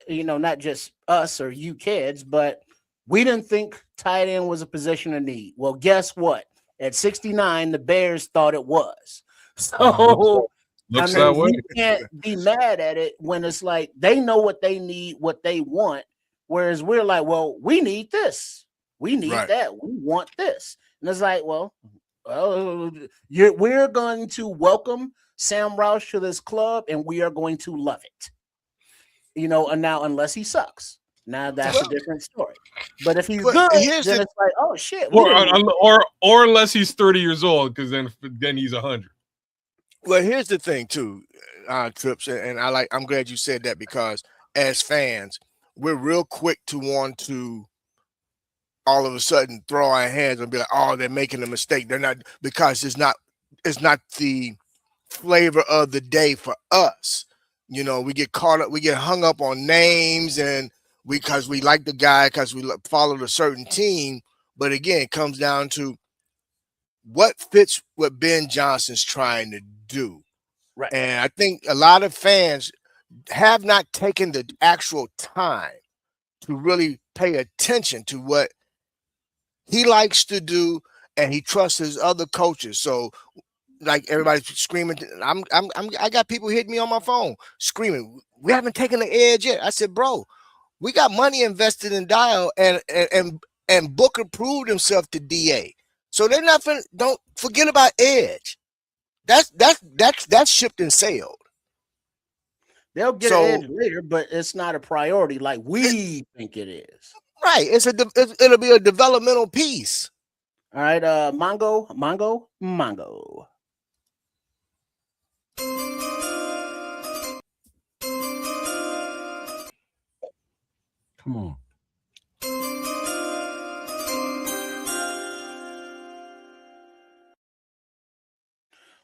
you know, not just us or you kids, but we didn't think tight end was a position of need. Well, guess what? At 69, the Bears thought it was. So looks that way. You can't be mad at it when it's like they know what they need, what they want, whereas we're like, well, we need this, we need that, we want this, and it's like, well, we're going to welcome Sam Roush to this club, and we are going to love it. You know, and now unless he sucks, now that's a different story. But if he's good, then it's like, oh shit. Or unless he's 30 years old, because then he's 100. Well, here's the thing too, Trips, and I'm glad you said that because as fans, we're real quick to want to all of a sudden throw our hands and be like, oh, they're making a mistake. They're not, because it's not the flavor of the day for us. You know, we get caught up, we get hung up on names, and because we like the guy, because we followed a certain team. But again, it comes down to what fits what Ben Johnson's trying to do. Right. And I think a lot of fans have not taken the actual time to really pay attention to what he likes to do, and he trusts his other coaches. So, like, everybody's screaming, I got people hitting me on my phone screaming, we haven't taken the edge yet. I said, bro, we got money invested in Dial, and Booker proved himself to DA. So they're not don't forget about edge. That's shipped and sailed. They'll get an edge later, but it's not a priority like we think it is. Right. It'll be a developmental piece. All right, Mongo. Come on.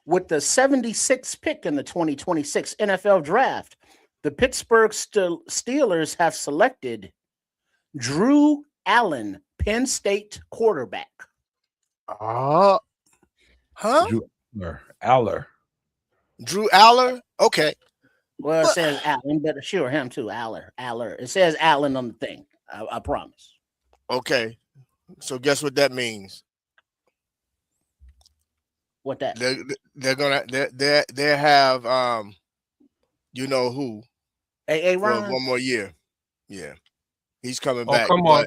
With the 76th pick in the 2026 NFL Draft, the Pittsburgh Steelers have selected Drew Allen, Penn State quarterback. Huh? Drew Aller. Drew Aller? Okay. Well, it says Allen, but sure, him too. Aller. It says Allen on the thing. I promise. Okay. So guess what that means? What that? They have you know who? Hey, Ron. One more year. Yeah. He's coming Oh, back. come on.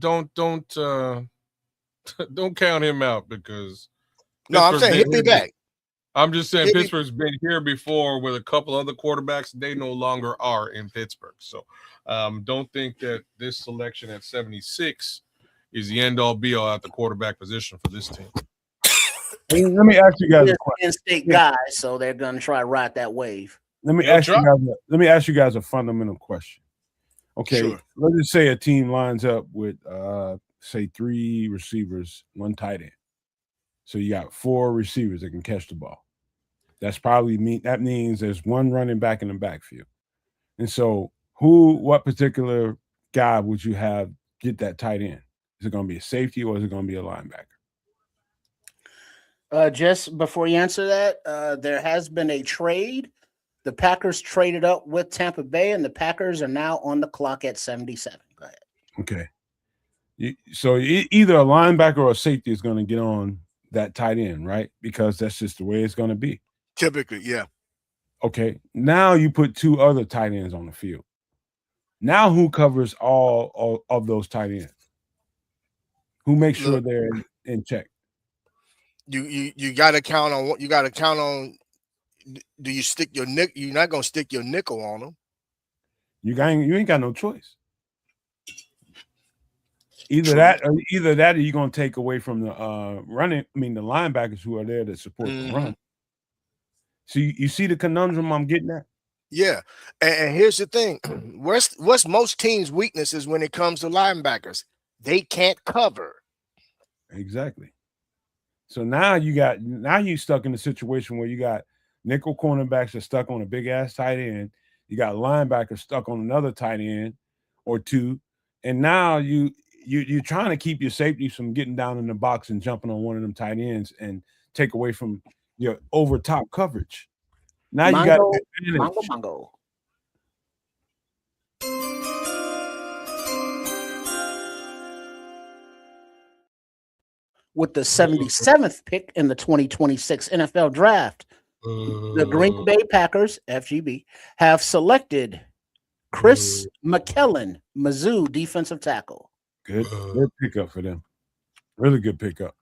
Don't count him out because no, I'm saying he'll be back. I'm just saying Pittsburgh's been here before with a couple other quarterbacks. They no longer are in Pittsburgh. So don't think that this selection at 76 is the end all be all at the quarterback position for this team. Let me ask you guys a question. Penn State guys, so they're gonna try to ride that wave. Let me ask you guys a fundamental question. Okay, sure. Let's just say a team lines up with say 3 receivers, 1 tight end. So you got 4 receivers that can catch the ball. That means there's 1 running back in the backfield. And so what particular guy would you have get that tight end? Is it going to be a safety or is it going to be a linebacker? Just before you answer that, there has been a trade. The Packers traded up with Tampa Bay, and the Packers are now on the clock at 77. Go ahead. Okay. So either a linebacker or a safety is going to get on that tight end, right? Because that's just the way it's going to be. Typically, yeah. Okay. Now you put 2 other tight ends on the field. Now who covers all of those tight ends? Who makes sure they're in check? You got to count on what you got to count on. Do you stick your nickel? You're not gonna stick your nickel on them. You ain't got no choice. Either that or you're gonna take away from the the linebackers who are there to support the run. So you see the conundrum I'm getting at? Yeah. And here's the thing. What's most teams' weaknesses when it comes to linebackers? They can't cover. Exactly. So now you stuck in a situation where you got nickel cornerbacks are stuck on a big ass tight end. You got linebackers stuck on another tight end or 2, and now you're trying to keep your safeties from getting down in the box and jumping on one of them tight ends and take away from your over top coverage. Now you got Mongo. With the 77th pick in the 2026 NFL Draft, the Green Bay Packers, FGB, have selected Chris McKellen, Mizzou defensive tackle. Good pickup for them. Really good pickup.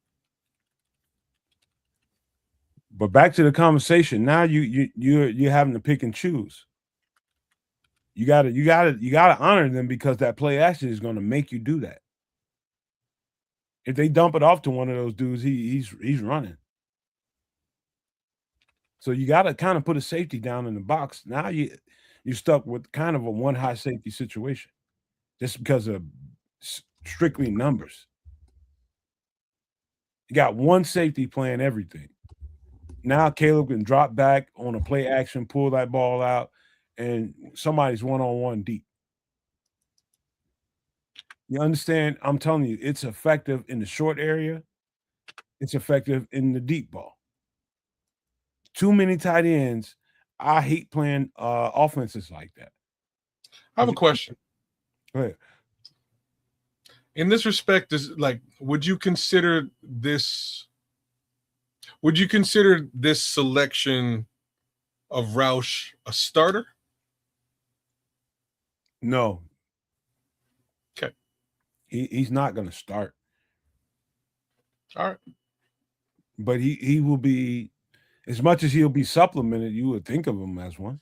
But back to the conversation. Now you're having to pick and choose. You gotta honor them because that play action is going to make you do that. If they dump it off to one of those dudes, he's running. So you got to kind of put a safety down in the box. Now you're stuck with kind of a 1 high safety situation, just because of strictly numbers. You got 1 safety playing everything. Now Caleb can drop back on a play action, pull that ball out, and somebody's one-on-one deep. You understand? I'm telling you, it's effective in the short area. It's effective in the deep ball. Too many tight ends. I hate playing offenses like that. I have a question. Go ahead. In this respect, would you consider this selection of Roush a starter? No. Okay. He's not going to start. All right. But he will be, as much as he'll be supplemented, you would think of him as one.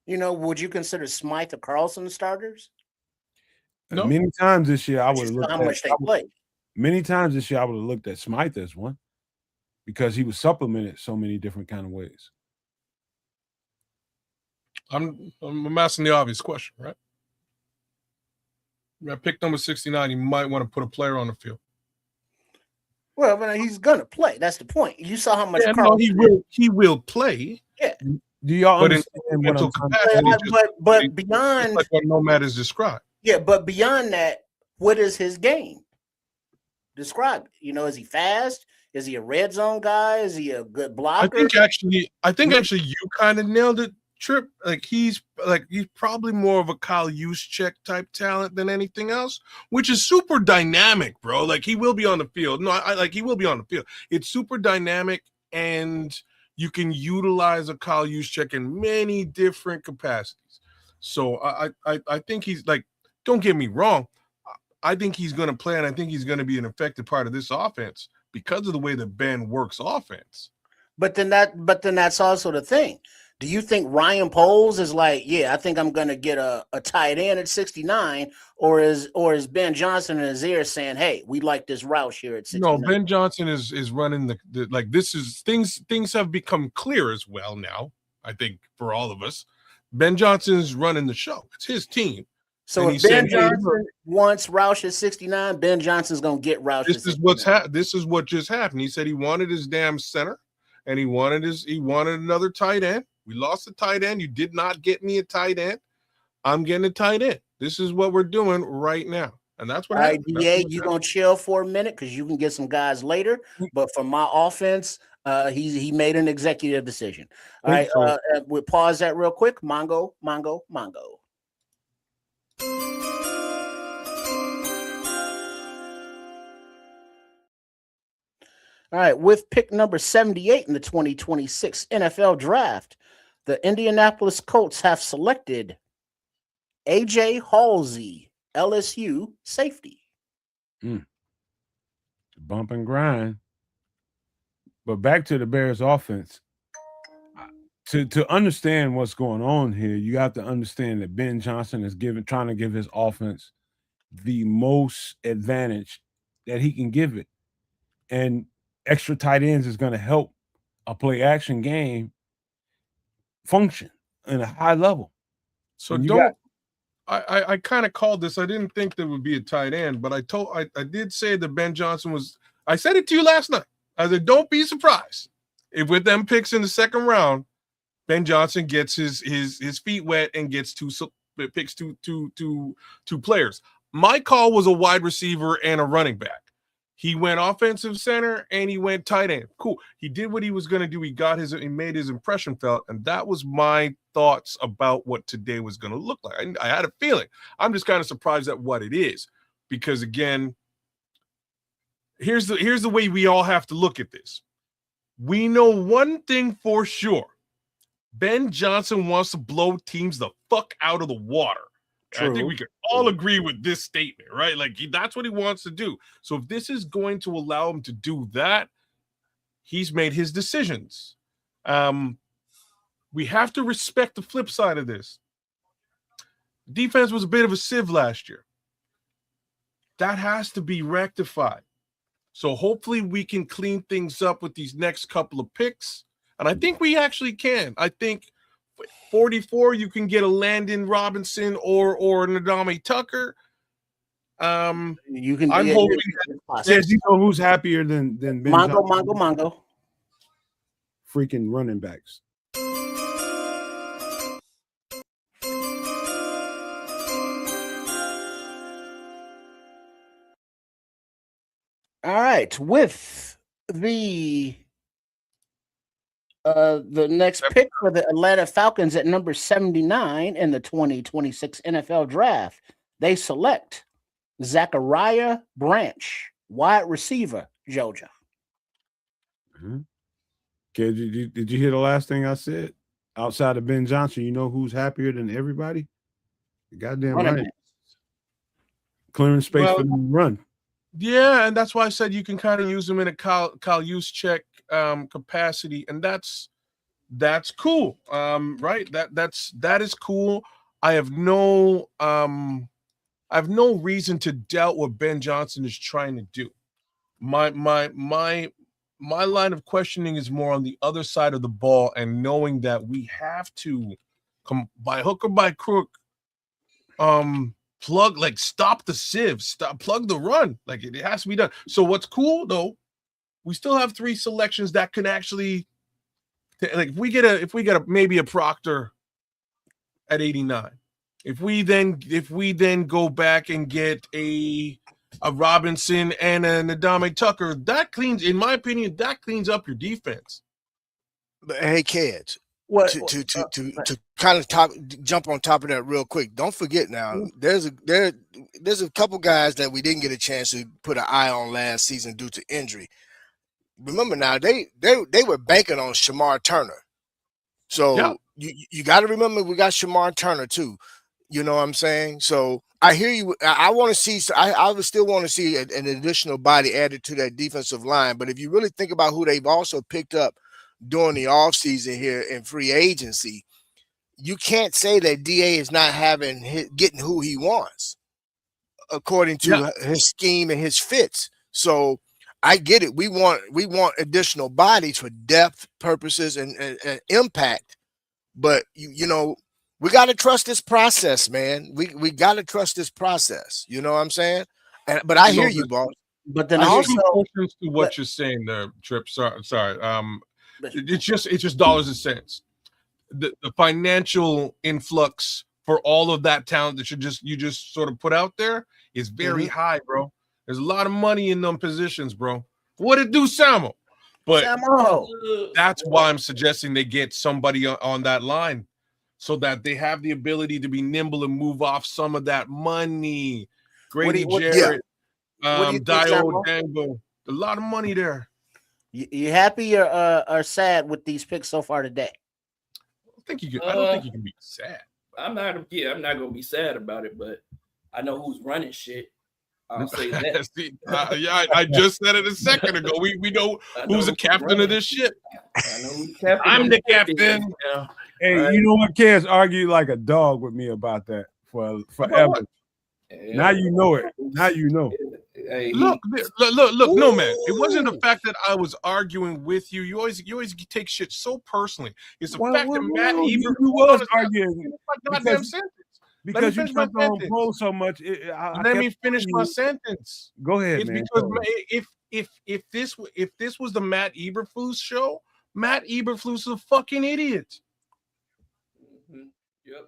Would you consider Smythe or Carlson the starters? No. Many times this year, I would have looked how much they play. Many times this year, I would have looked at Smythe as one because he was supplemented so many different kind of ways. I'm asking the obvious question, right? At pick number 69, you might want to put a player on the field. Well, but he's gonna play. That's the point. You saw how much. He will play. Yeah. Do y'all understand what I'm saying? But beyond, like what Nomad has described. Yeah, but beyond that, what is his game? Describe it. Is he fast? Is he a red zone guy? Is he a good blocker? I think actually you kind of nailed it, Trip. He's probably more of a Kyle Juszczyk type talent than anything else, which is super dynamic, bro. He will be on the field. No, he will be on the field. It's super dynamic, and you can utilize a Kyle Juszczyk in many different capacities. So I think he's don't get me wrong. I think he's going to play, and I think he's going to be an effective part of this offense because of the way that Ben works offense. But then that's also the thing. Do you think Ryan Poles is I think I'm going to get a tight end at 69, or is Ben Johnson in his ear saying, "Hey, we like this Roush here at 69"? No, Ben Johnson is running this is things have become clear as well now. I think for all of us, Ben Johnson is running the show. It's his team. So if Ben Johnson wants Roush at 69, Ben Johnson's going to get Roush. This is what just happened. He said he wanted his damn center, and he wanted another tight end. We lost a tight end. You did not get me a tight end. I'm getting a tight end. This is what we're doing right now. And that's what happened. Yeah, you're going to chill for a minute because you can get some guys later. But for my offense, he made an executive decision. All right, we'll pause that real quick. Mongo. All right, with pick number 78 in the 2026 NFL Draft, the Indianapolis Colts have selected A.J. Halsey, LSU safety. Bump and grind. But back to the Bears offense. To understand what's going on here, you have to understand that Ben Johnson is trying to give his offense the most advantage that he can give it. And extra tight ends is going to help a play action game function in a high level. So I kind of called this. I didn't think there would be a tight end, but I did say that Ben Johnson was. I said it to you last night. I said, don't be surprised if with them picks in the second round, Ben Johnson gets his feet wet and gets two players. My call was a wide receiver and a running back. He went offensive center and he went tight end. Cool. He did what he was going to do. He made his impression felt, and that was my thoughts about what today was going to look like. I had a feeling. I'm just kind of surprised at what it is, because again, here's the way we all have to look at this. We know one thing for sure. Ben Johnson wants to blow teams the fuck out of the water. True. I think we can all agree with this statement, right? That's what he wants to do. So if this is going to allow him to do that, he's made his decisions. We have to respect the flip side of this. Defense was a bit of a sieve last year. That has to be rectified. So hopefully we can clean things up with these next couple of picks. And I think we actually can. I think 44, you can get a Landon Robinson or an Adame Tucker. You can. I'm hoping that you know who's happier than Ben Mongo. freaking running backs. All right, with the next pick for the Atlanta Falcons at number 79 in the 2026 NFL Draft, they select Zachariah Branch, wide receiver, Georgia. Mm-hmm. Okay, did you hear the last thing I said? Outside of Ben Johnson, you know who's happier than everybody? The goddamn right. Clearing space for them to run. Yeah, and that's why I said you can kind of use them in a Kyle Juszczyk capacity, and that's cool. Right? That is cool. I have no reason to doubt what Ben Johnson is trying to do. My line of questioning is more on the other side of the ball, and knowing that we have to come by hook or by crook, stop the sieve, plug the run. Like it has to be done. So what's cool though, we still have 3 selections that can actually, like, if we get maybe a Proctor at 89, if we then go back and get a Robinson and a Ndamukong Tucker, that cleans, in my opinion, up your defense. But hey, kids, to kind of jump on top of that real quick. Don't forget now, there's a couple guys that we didn't get a chance to put an eye on last season due to injury. Remember now, they were banking on Shamar Turner. So you got to remember we got Shamar Turner too. You know what I'm saying? So I hear you. I want to see. I would still want to see an additional body added to that defensive line. But if you really think about who they've also picked up during the offseason here in free agency, you can't say that DA is not getting who he wants according to his scheme and his fits. So I get it. We want additional bodies for depth purposes and impact. But you know, we got to trust this process, man. We got to trust this process. You know what I'm saying? But I hear you, boss. But then also to what you're saying there, Trip. Sorry. It's just dollars and cents. The financial influx for all of that talent that you just sort of put out there is very high, bro. There's a lot of money in them positions, bro. What it do, Samo? But that's why I'm suggesting they get somebody on that line, so that they have the ability to be nimble and move off some of that money. Grady Jarrett, Dio Dango, a lot of money there. You happy or sad with these picks so far today? I don't think you can be sad. I'm not gonna be sad about it, but I know who's running shit. I'll say that. I just said it a second ago. We know who's the captain of this ship. I know who's captain. I'm the captain. Hey, you know what? Cares argue like a dog with me about that for forever. Now you know it. Now you know. Hey, look. No, man. It wasn't the fact that I was arguing with you. You always take shit so personally. It's the fact that Matt Eberflus was arguing goddamn sentence. Because you touch on Bo so much. Let me finish my sentence. Go ahead, it's man. Because if this was the Matt Eberflus show, Matt Eberflus is a fucking idiot. Yep.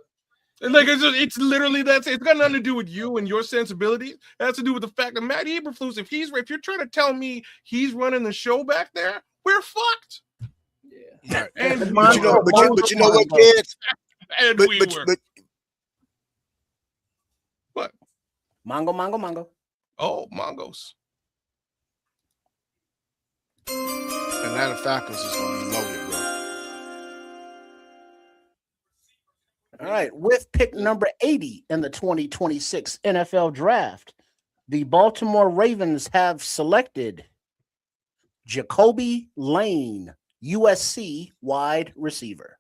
Like it's literally that's it. It's got nothing to do with you and your sensibilities. It has to do with the fact that Matt Eberflus, if you're trying to tell me he's running the show back there, we're fucked. Yeah. And but you know what, kids? What? Mongo. Oh, Mongos. Atlanta Falcons is going to be loaded, bro. All right, with pick number 80 in the 2026 NFL Draft, the Baltimore Ravens have selected Jacoby Lane, USC wide receiver.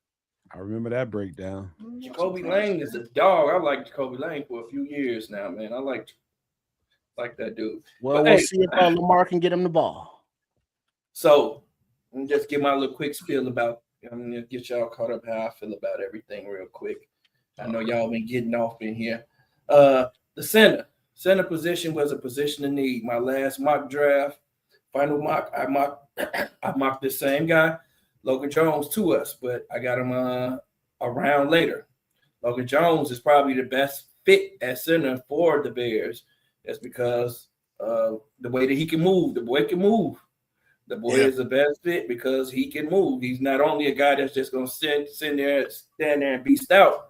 I remember that breakdown. Jacoby Lane is a dog. I like Jacoby Lane for a few years now, man. I like that dude. Well, we'll see if Lamar can get him the ball. So, let me just give my little quick spiel about. I'm gonna get y'all caught up how I feel about everything real quick. I know y'all been getting off in here. The center position was a position of need. My last mock draft, final mock, I mocked the same guy. Logan Jones to us, but I got him around later. Logan Jones is probably the best fit at center for the Bears. That's because the way that he can move. The boy can move. The boy is the best fit because he can move. He's not only a guy that's just going to stand there and be stout,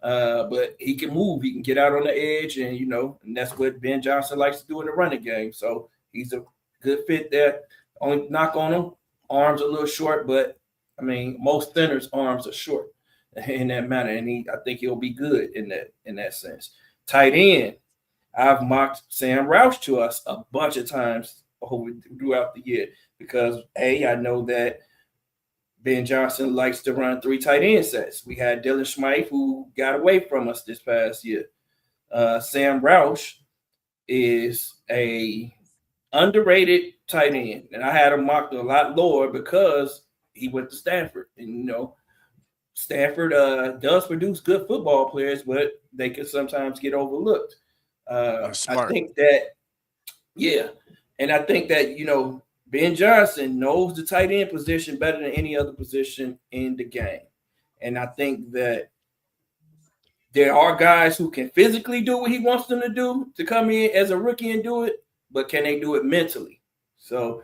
but he can move. He can get out on the edge, and and that's what Ben Johnson likes to do in the running game. So he's a good fit there. Only knock on him, arms a little short, but I mean most centers' arms are short in that manner, and I think he'll be good in that sense. Tight end, I've mocked Sam Roush to us a bunch of times throughout the year because I know that Ben Johnson likes to run 3 tight end sets. We had Dylan Smythe who got away from us this past year. Sam Roush is a underrated tight end, and I had him mocked a lot lower because he went to Stanford, and Stanford does produce good football players, but they can sometimes get overlooked. I think that, and I think that, Ben Johnson knows the tight end position better than any other position in the game. And I think that there are guys who can physically do what he wants them to do to come in as a rookie and do it, but can they do it mentally? So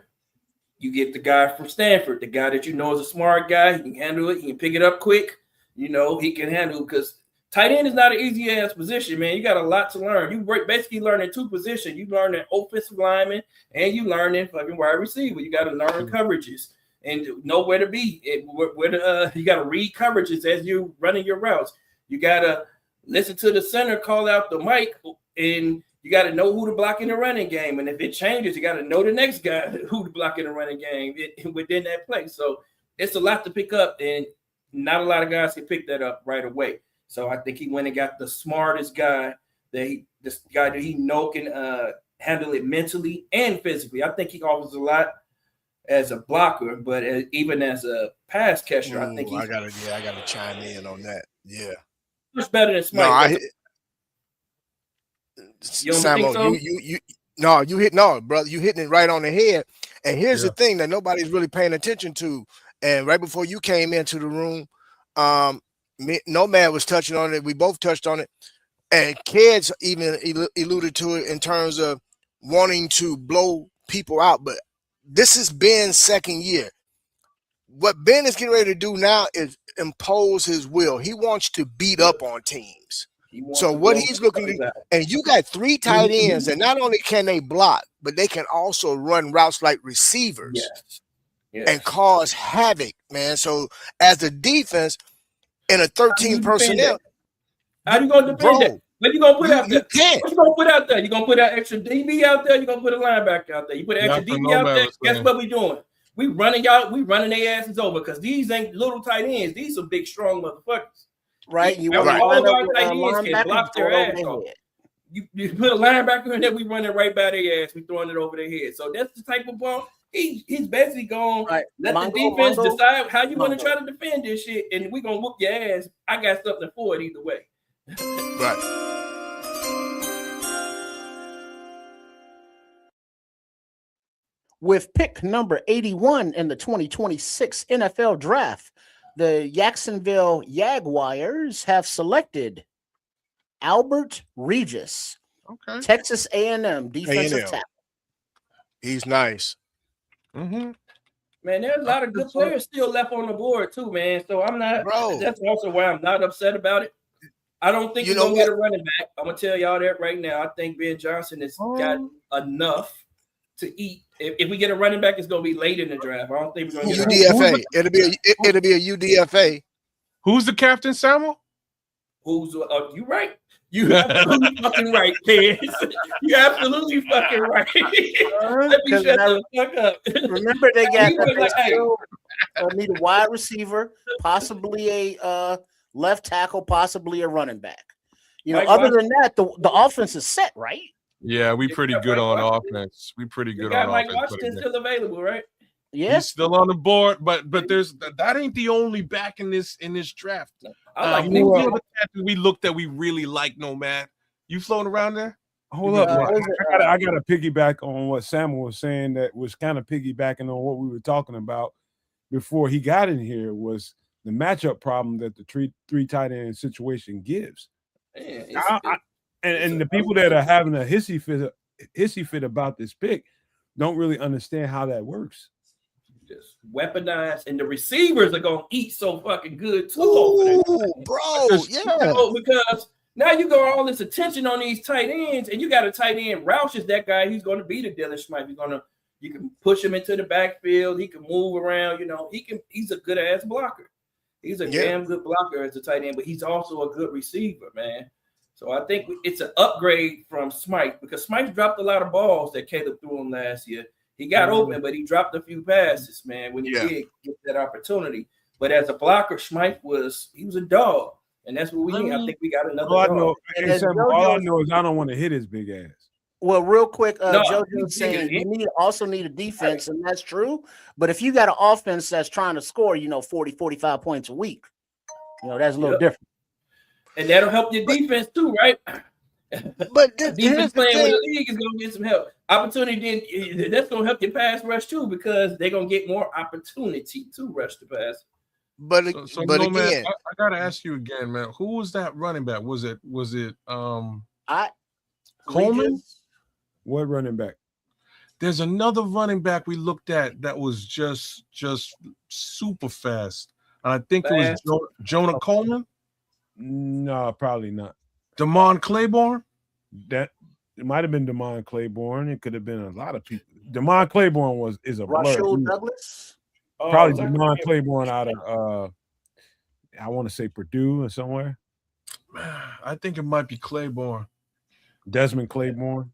you get the guy from Stanford, the guy that is a smart guy. He can handle it. He can pick it up quick. He can handle it because tight end is not an easy ass position, man. You got a lot to learn. You basically learning 2 positions. You learn an offensive lineman and you learning fucking wide receiver. You got to learn coverages and know where to be. You got to read coverages as you're running your routes. You got to listen to the center call out the mic, and you got to know who to block in the running game. And if it changes, you got to know the next guy who to block in the running game within that play. So it's a lot to pick up, and not a lot of guys can pick that up right away. So I think he went and got the smartest guy this guy that he can handle it mentally and physically. I think he offers a lot as a blocker, but even as a pass catcher, I think I gotta chime in on that. Yeah, much better than Smite. Samo, brother, you hitting it right on the head. And here's the thing that nobody's really paying attention to. And right before you came into the room, Nomad was touching on it. We both touched on it, and kids even alluded to it in terms of wanting to blow people out. But this is Ben's second year. What Ben is getting ready to do now is impose his will. He wants to beat up on teams. So what he's looking to do, and you got 3 tight ends, and not only can they block, but they can also run routes like receivers and cause havoc, man. So as the defense in a 13 personnel, how you gonna defend that? What you gonna put out there? What you gonna put out there? You gonna put an extra DB out there? You gonna put a linebacker out there? You put an extra DB out there? Guess what we doing? We running their asses over because these ain't little tight ends. These are big, strong motherfuckers. Right? You want all of our tight ends can block their ass off. You put a linebacker in there, we running right by their ass. We throwing it over their head. So that's the type of ball. He's basically going let the defense decide how you want to try to defend this shit, and we gonna whoop your ass. I got something for it either way. Right. With pick number 81 in the 2026 NFL Draft, the Jacksonville Jaguars have selected Albert Regis, Texas A&M defensive tackle. He's nice. Man, there's a lot of good players still left on the board too, man. So I'm not. That's also why I'm not upset about it. I don't think you're gonna get a running back. I'm gonna tell y'all that right now. I think Ben Johnson has got enough to eat. If we get a running back, it's gonna be late in the draft. I don't think we're gonna get UDFA. It'll be a UDFA. Who's the captain, Samuel? Who's you right? You absolutely fucking right, kids. You absolutely fucking right. Let me shut the fuck up. Remember, they got need a wide receiver, possibly a left tackle, possibly a running back. Other than that, the offense is set, right? Yeah, we pretty good on offense. We pretty good on Mike offense. Mike Washington's still available, right? Yeah, he's still on the board, but there's that ain't the only back in this draft. I like we looked at. We really like Nomad. You floating around there? Hold up, I got to piggyback on what Samuel was saying. That was kind of piggybacking on what we were talking about. before he got in here was the matchup problem that the three tight end situation gives. Man, And the people that are having a hissy fit about this pick don't really understand how that works. just weaponized, and the receivers are gonna eat so fucking good too. Ooh, over bro, there. yeah. Because now you got all this attention on these tight ends, and you got a tight end. Roush is that guy. He's going to be the Dylan Smythe. You can push him into the backfield. He can move around. He's a good ass blocker. He's a damn good blocker as a tight end, but he's also a good receiver, man. So I think it's an upgrade from Smythe, because Smythe dropped a lot of balls that Caleb threw him last year. He got open, but he dropped a few passes, man, when he did get that opportunity. But as a blocker, Smythe was a dog. And that's what we need. I think we got another dog. All I know is I don't want to hit his big ass. Well, real quick, No, JoJo's saying you also need a defense, and that's true. But if you got an offense that's trying to score, 40, 45 points a week, that's a little different. And that'll help your defense too, right? But defense playing with the league is going to get some help. Opportunity, that's going to help your pass rush too, because they're going to get more opportunity to rush the pass. But man, again, I gotta ask you again, man. Who was that running back? Was it Coleman? What running back? There's another running back we looked at that was just super fast. And I think it was Jonah Coleman. No, probably not. Damon Claiborne. That it might have been Damon Claiborne. It could have been a lot of people. Damon Claiborne is a Rashul blur. Douglas. Probably Damon Claiborne out of I want to say Purdue or somewhere. I think it might be Claiborne. Desmond Claiborne.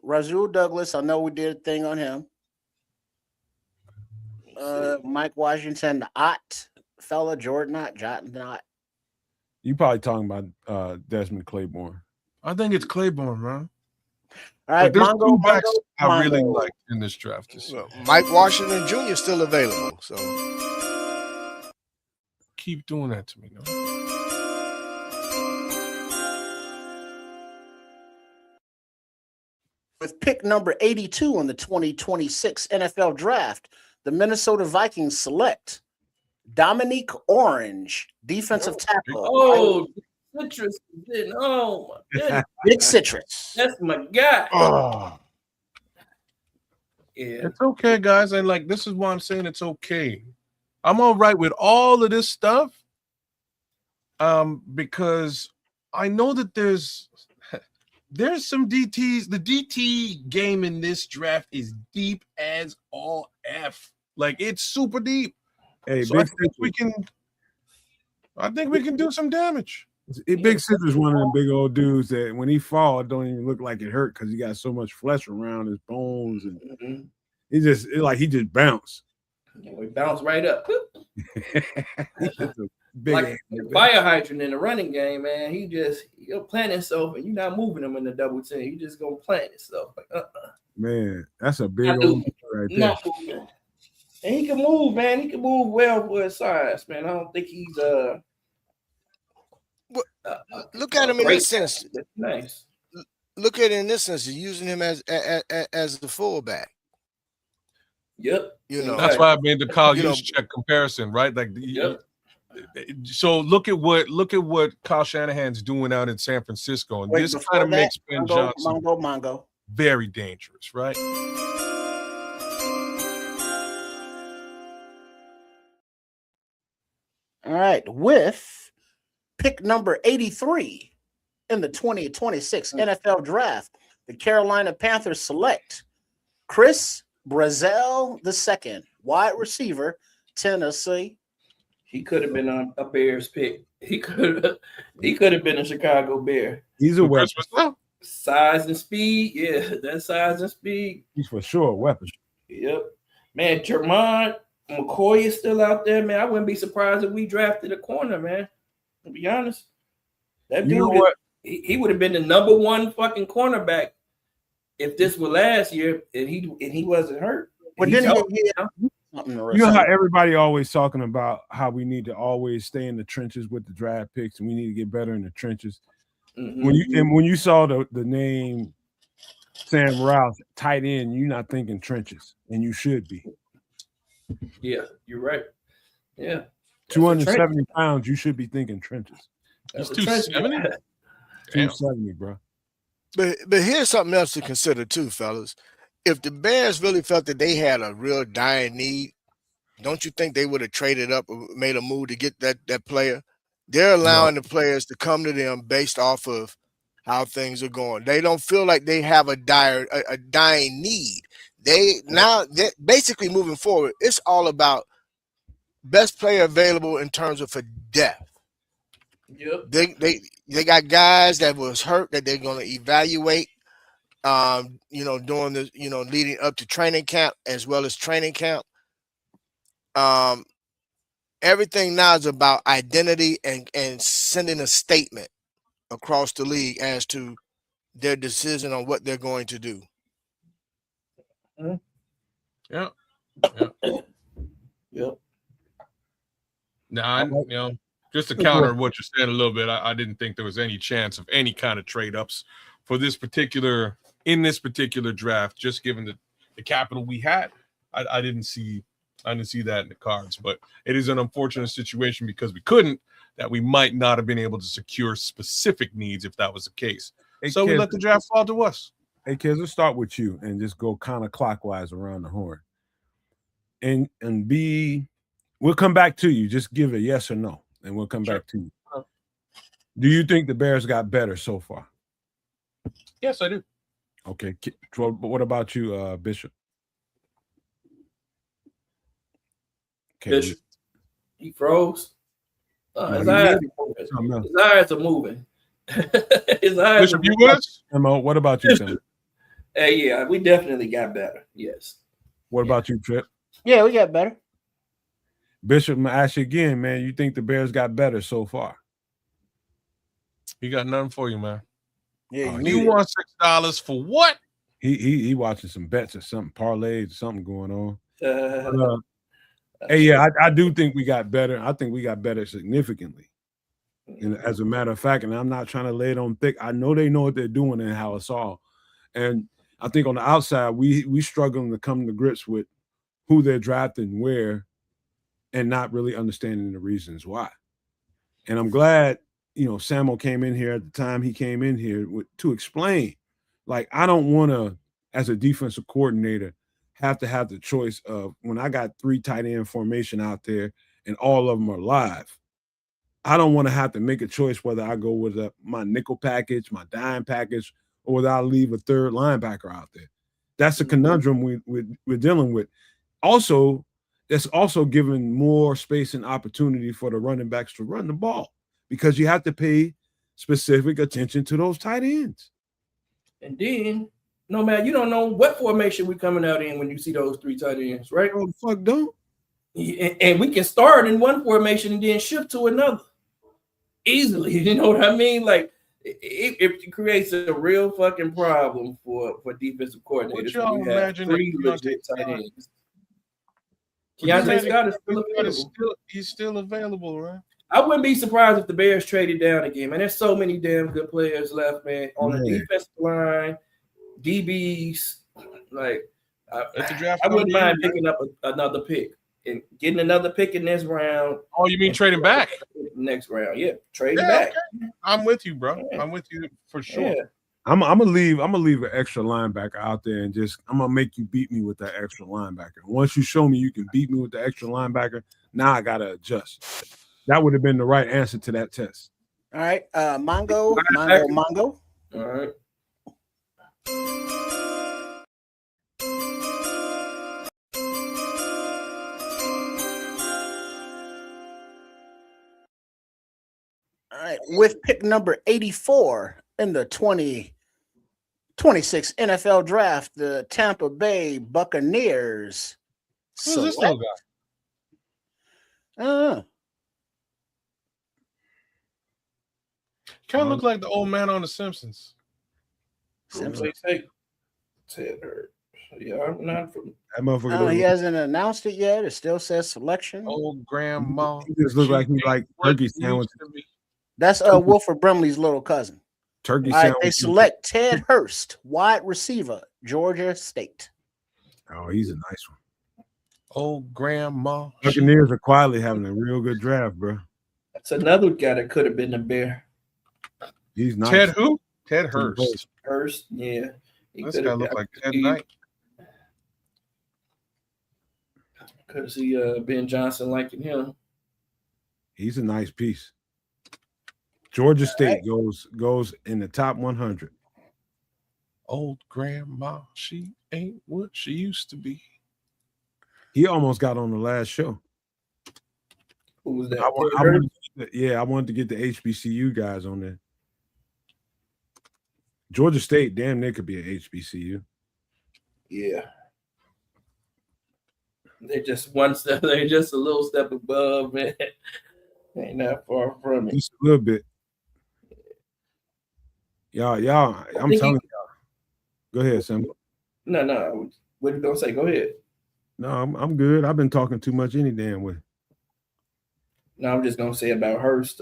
Rashul Douglas. I know we did a thing on him. Mike Washington, the Ott fella, Jordan Ott. You probably talking about Desmond Claiborne. I think it's Claiborne, man. All right, there's two backs I really like in this draft. Mike Washington Jr. is still available, so keep doing that to me. No? With pick number 82 in the 2026 NFL Draft, the Minnesota Vikings select Dominique Orange, defensive tackle. Citrus. Oh, my goodness. Big Citrus. That's my guy. Oh. Yeah. It's okay, guys. And this is why I'm saying it's okay. I'm all right with all of this stuff. Because I know that there's some DTs. The DT game in this draft is deep as all F. It's super deep. Hey, so I think we can do some damage. Big Citrus is one of them big old dudes that when he falls, it don't even look like it hurt because he got so much flesh around his bones, and he just bounced. Yeah, we bounced right up. Big like a fire hydrant in the running game, man. He'll plant himself, and you're not moving him in the double team. You just gonna plant himself. Man, that's a big old right there. And he can move, man. He can move well for his size, man. I don't think he's look at him in this sense. Nice. Look at it in this sense. You're using him as the fullback. Yep. That's why I made the Kyle Juszczyk comparison, right? So look at what Kyle Shanahan's doing out in San Francisco, and this kind of makes Ben Johnson Mongo very dangerous, right? All right, with pick number 83 in the 2026 NFL Draft, the Carolina Panthers select Chris Brazzell II, wide receiver, Tennessee. He could have been a Bears pick. He could have been a Chicago Bear. He's a weapon. Size and speed, yeah, that size and speed. He's for sure a weapon. Yep, man. Jermon McCoy is still out there, man. I wouldn't be surprised if we drafted a corner, man. To be honest, that dude, he would have been the number one fucking cornerback if this were last year, and he wasn't hurt. But then you know how everybody always talking about how we need to always stay in the trenches with the draft picks, and we need to get better in the trenches. Mm-hmm. When you saw the name Sam Rouse tight end, you're not thinking trenches, and you should be. Yeah, you're right. Yeah. 270 pounds, you should be thinking trenches. He's That's a trench 270. guy. Damn. 270, bro. But here's something else to consider too, fellas. If the Bears really felt that they had a real dire need, don't you think they would have traded up or made a move to get that player? They're allowing the players to come to them based off of how things are going. They don't feel like they have a dying need. They're basically moving forward. It's all about best player available in terms of for depth. Yep. They got guys that was hurt that they're going to evaluate. During the leading up to training camp as well as training camp. Everything now is about identity and sending a statement across the league as to their decision on what they're going to do. Yeah. Yep. Now, just to counter what you're saying a little bit, I didn't think there was any chance of any kind of trade ups for this particular draft, just given the capital we had. I didn't see that in the cards, but it is an unfortunate situation because we couldn't, that we might not have been able to secure specific needs if that was the case. Hey, so we kids, let the draft fall to us. Hey, kids, let's start with you and just go kind of clockwise around the horn. And we'll come back to you. Just give a yes or no, and we'll come back to you. Do you think the Bears got better so far? Yes, I do. Okay. What about you, Bishop? Okay. Bishop. He froze. His Something eyes are moving. His eyes Bishop, you with us? Mo, what about you, Tim? Hey, yeah, we definitely got better. Yes. What about you, Trip? Yeah, we got better. Bishop, I'm gonna ask you again, man. You think the Bears got better so far? He got nothing for you, man. Yeah, you want $6 for what? He watching some bets or something, parlays, something going on. Hey, yeah, I do think we got better. I think we got better significantly. And as a matter of fact, and I'm not trying to lay it on thick, I know they know what they're doing and how it's all. And I think on the outside, we struggling to come to grips with who they're drafting where and not really understanding the reasons why. And I'm glad, Samuel came in here at the time he came in here to explain. Like, I don't want to, as a defensive coordinator, have to have the choice of when I got 3 tight end formation out there and all of them are live. I don't want to have to make a choice whether I go with my nickel package, my dime package, or whether I leave a third linebacker out there. That's a conundrum we're dealing with. Also, that's also giving more space and opportunity for the running backs to run the ball because you have to pay specific attention to those tight ends. And then, no, man, you don't know what formation we're coming out in when you see those 3 tight ends, right? Oh, the fuck don't. And we can start in one formation and then shift to another easily. You know what I mean? Like, it creates a real fucking problem for defensive coordinators. Would y'all imagine 3 legit tight ends? Keontae Scott is still available. He's still available, right? I wouldn't be surprised if the Bears traded down again, man. There's so many damn good players left, man, on the defensive line, DBs. Like, I wouldn't mind picking up another pick and getting another pick in this round. Oh, you mean trading back? Next round, yeah, trading back. Okay. I'm with you, bro. Yeah. I'm with you for sure. Yeah. I'm gonna leave an extra linebacker out there and I'm gonna make you beat me with that extra linebacker. Once you show me you can beat me with the extra linebacker, now I gotta adjust. That would have been the right answer to that test. All right, Mongo. All right. All right, with pick number 84 in the 2026 NFL Draft, the Tampa Bay Buccaneers. Who's this little guy? Kind of look like the old man on The Simpsons. Ted Hurt. Yeah, I'm not from. That motherfucker. He hasn't announced it yet. It still says selection. Old grandma. He just look like he like turkey sandwich. That's Wilford Brimley's little cousin. Turkey All sandwich. right, they select Ted Hurst, wide receiver, Georgia State. Oh, he's a nice one. Old grandma. Buccaneers are quietly having a real good draft, bro. That's another guy that could have been a Bear. He's nice. Ted who? Ted Hurst. Hurst, yeah. This guy looked like Ted Knight. Could see Ben Johnson liking him. He's a nice piece. Georgia State goes in the top 100. Old grandma, she ain't what she used to be. He almost got on the last show. Who was that? I wanted to get the HBCU guys on there. Georgia State, damn near could be an HBCU. Yeah. They're just one step, they're just a little step above, man. Ain't not far from it. Just a little bit. Y'all, I'm telling y'all. Go ahead, Sam. No. What you gonna say? Go ahead. No, I'm good. I've been talking too much any damn way. No, I'm just gonna say about Hurst.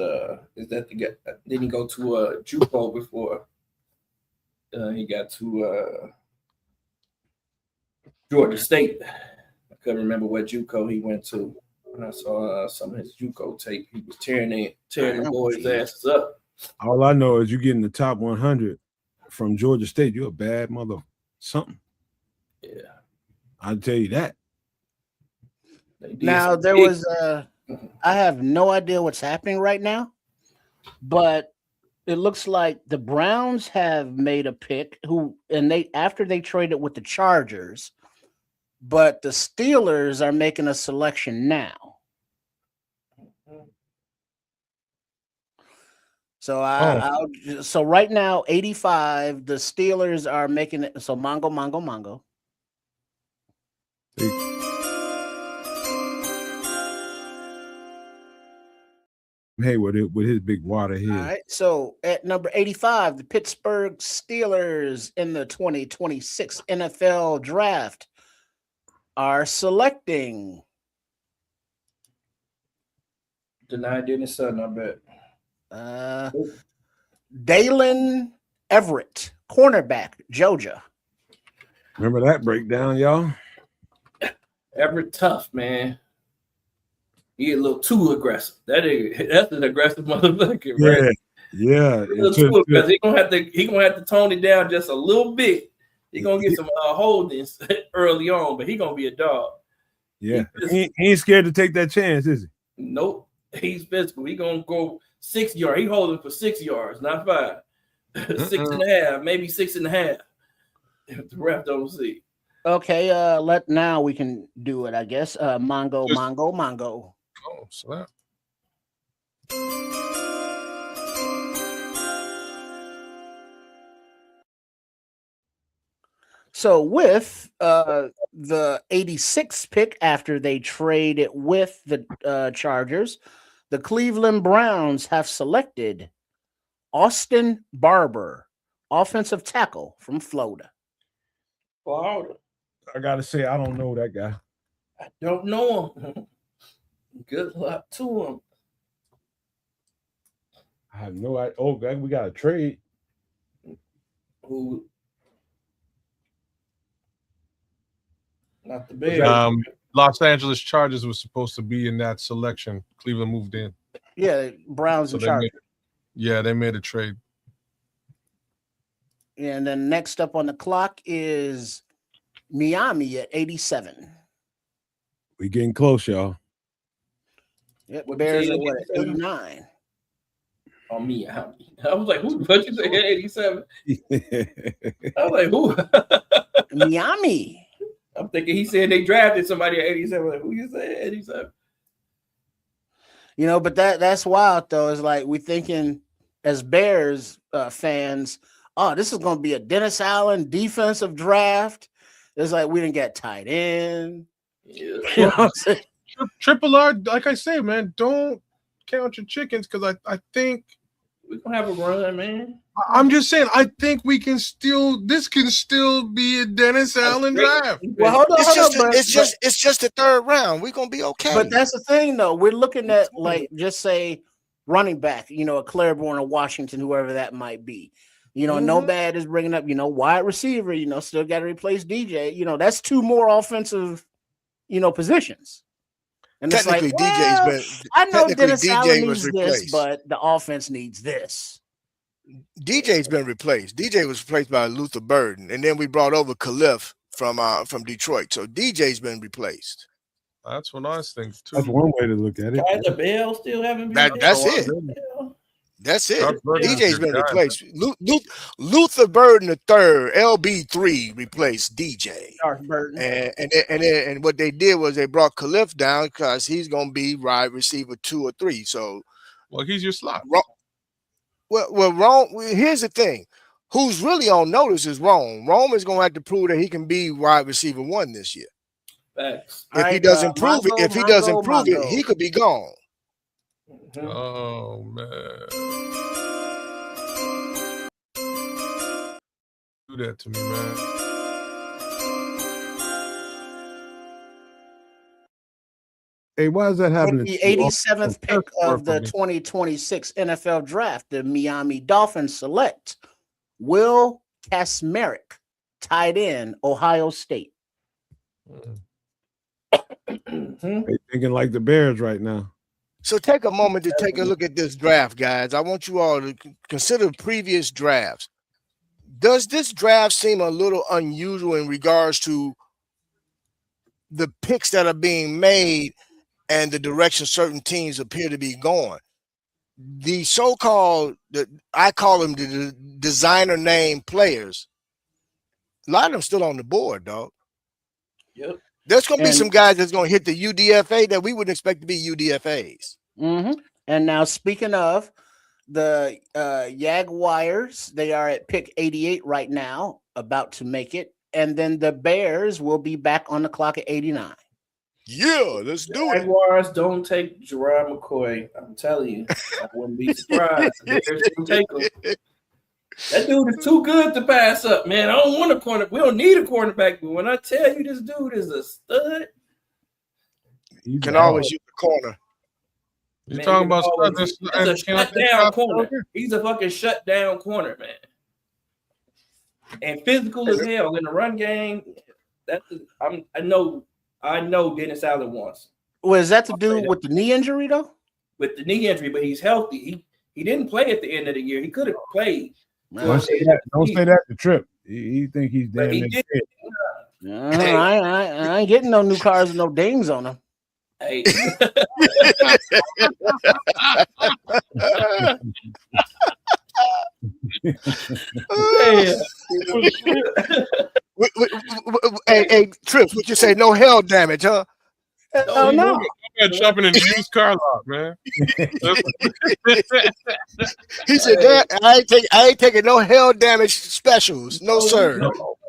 Is that the guy? Didn't he go to JUCO before he got to Georgia State? I couldn't remember what JUCO he went to. When I saw some of his JUCO tape, he was tearing the boys' asses up. All I know is you get in the top 100 from Georgia State, you're a bad mother something. Yeah, I'll tell you that. Now there was I have no idea what's happening right now, but it looks like the Browns have made a pick after they traded with the Chargers, but the Steelers are making a selection now. So so right now 85, the Steelers are making it. So Mongo. Hey, with his big water head. All right. So at number 85, the Pittsburgh Steelers in the 2026 NFL Draft are selecting. Denied Dennis Sutton, I bet. Dalen Everett, cornerback, Georgia. Remember that breakdown, y'all? Everett tough, man. He a little too aggressive. That's an aggressive motherfucker, right? Yeah. He gonna have to tone it down just a little bit. He gonna get some holdings early on, but he gonna be a dog. Yeah, he ain't scared to take that chance, is he? Nope. He's physical. He gonna go 6 yards. He holding for 6 yards, not 5. 6.5, maybe 6.5. If the ref don't see. Okay, now we can do it, I guess. Mongo. Oh, snap. So with the 86th pick after they trade it with the Chargers, the Cleveland Browns have selected Austin Barber, offensive tackle from Florida. I gotta say, I don't know that guy. I don't know him. Good luck to him. I have no idea. Oh, we got a trade. Who? Not the Bears. Los Angeles Chargers was supposed to be in that selection. Cleveland moved in. Yeah, Browns and Chargers. They made a trade. And then next up on the clock is Miami at 87. We getting close, y'all. Yep, Bears are what, 89. Oh, Miami. I was like, who? What you say? 87. I was like, who? Miami. I'm thinking he said they drafted somebody at 87. Like, who you say 87? You know, but that's wild though. It's like we thinking as Bears fans, oh, this is going to be a Dennis Allen defensive draft. It's like we didn't get tight end. Yeah. You know what I'm saying? Triple R, like I say, man, don't count your chickens because I think we're gonna have a run, man. I'm just saying, I think this can still be a Dennis Allen draft. Well, hold on, it's just the third round. We're gonna be okay. But that's the thing, though. We're looking at like just say running back, a Claiborne or Washington, whoever that might be. No bad is bringing up, wide receiver. Still got to replace DJ. That's 2 more offensive positions. And it's like, Technically, I know Dennis DJ Allen was needs this, replaced. but the offense needs this. DJ's been replaced. DJ was replaced by Luther Burden, and then we brought over Khalif from Detroit. So DJ's been replaced. That's what I think too. That's one way to look at it. Tyler Bell still haven't been. That's it. That's it. DJ's been replaced. Luther Burden III, LB3 replaced DJ. Burden. And what they did was they brought Khalif down because he's gonna be wide receiver 2 or 3. So, well, he's your slot. Well, Rome. Here's the thing: who's really on notice is Rome. Rome is gonna have to prove that he can be wide receiver 1 this year. Facts. If he doesn't prove it, he could be gone. Oh man, do that to me, man. Hey, why is that happening? With the 87th pick of the 2026 NFL Draft, the Miami Dolphins select Will Kasmerick, tight end, Ohio State. They thinking like the Bears right now. So take a moment to take a look at this draft, guys. I want you all to consider previous drafts. Does this draft seem a little unusual in regards to the picks that are being made and the direction certain teams appear to be going? The so-called, I call them the designer name players, a lot of them still on the board, dog. Yep. There's going to be some guys that's going to hit the UDFA that we wouldn't expect to be UDFAs. Mm-hmm. And now, speaking of the Jaguars, they are at pick 88 right now, about to make it. And then the Bears will be back on the clock at 89. Yeah, let's do it. Jaguars don't take Gerard McCoy. I'm telling you, I wouldn't be surprised. The Bears don't take him. That dude is too good to pass up, man. I don't want a corner. We don't need a cornerback, but when I tell you this dude is a stud, you can always use the corner. You talking about that's a shutdown corner? He's a fucking shutdown corner, man. And physical as hell in the run game. I know Dennis Allen wants. Well, is that to do with the knee injury though? With the knee injury, but he's healthy. He didn't play at the end of the year. He could have played. Don't say that to Trip. He think he's damn near dead. I ain't getting no new cars with no dings on them. Hey. Hey, Trips, what you say? No hell damage, huh? Oh no! I'm jumping in the used car lot, man. He said that I ain't taking no hell damage specials, no sir.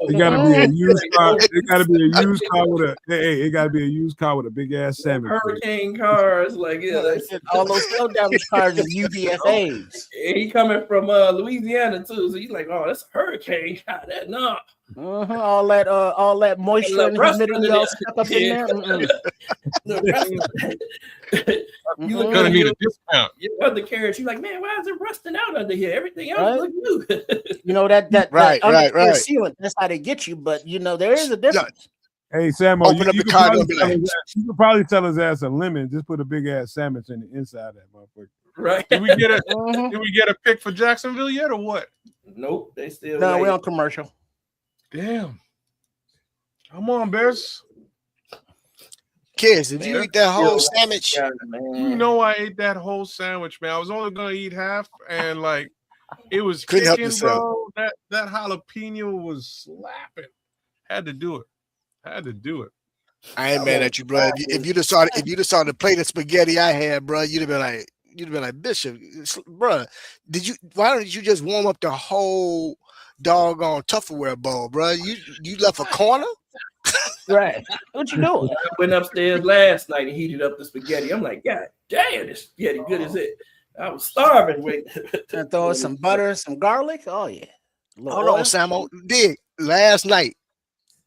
It gotta be a used car. It gotta be a used car with it gotta be a used car with a big ass sandwich. Hurricane cars, like all those hell damage cars are UDFAs. He coming from Louisiana too, so he's like, oh, that's a hurricane. God, that no. All that moisture and humidity all stuck up in there. You're gonna need a discount. You under carriage. You're like, man, why is it rusting out under here? Everything else look new. You know that right. sealant. That's how they get you. But there is a difference. Hey, Samo, open up the car and be like, you could probably tell his ass a lemon. Just put a big ass sandwich in the inside of that motherfucker. Right? Did we get a pick for Jacksonville yet, or what? Nope, they still. No, we're on commercial. Damn. Come on, Bears. Kids, did you eat that whole sandwich? You know I ate that whole sandwich, man. I was only gonna eat half, and like it was couldn't help kicking, yourself. bro. That jalapeno was slapping. Had to do it. I ain't mad at you, bro. If you'd have saw the plate of spaghetti I had, bro, you'd have been like, Bishop, bro. Why don't you just warm up the whole doggone Tupperware bowl, bro? You left a corner? Right. What you doing? I went upstairs last night and heated up the spaghetti. I'm like, God damn, this spaghetti good as it. I was starving. Wait. And throw some butter, some garlic. Oh yeah. Hold on, Samo. Dig. Last night,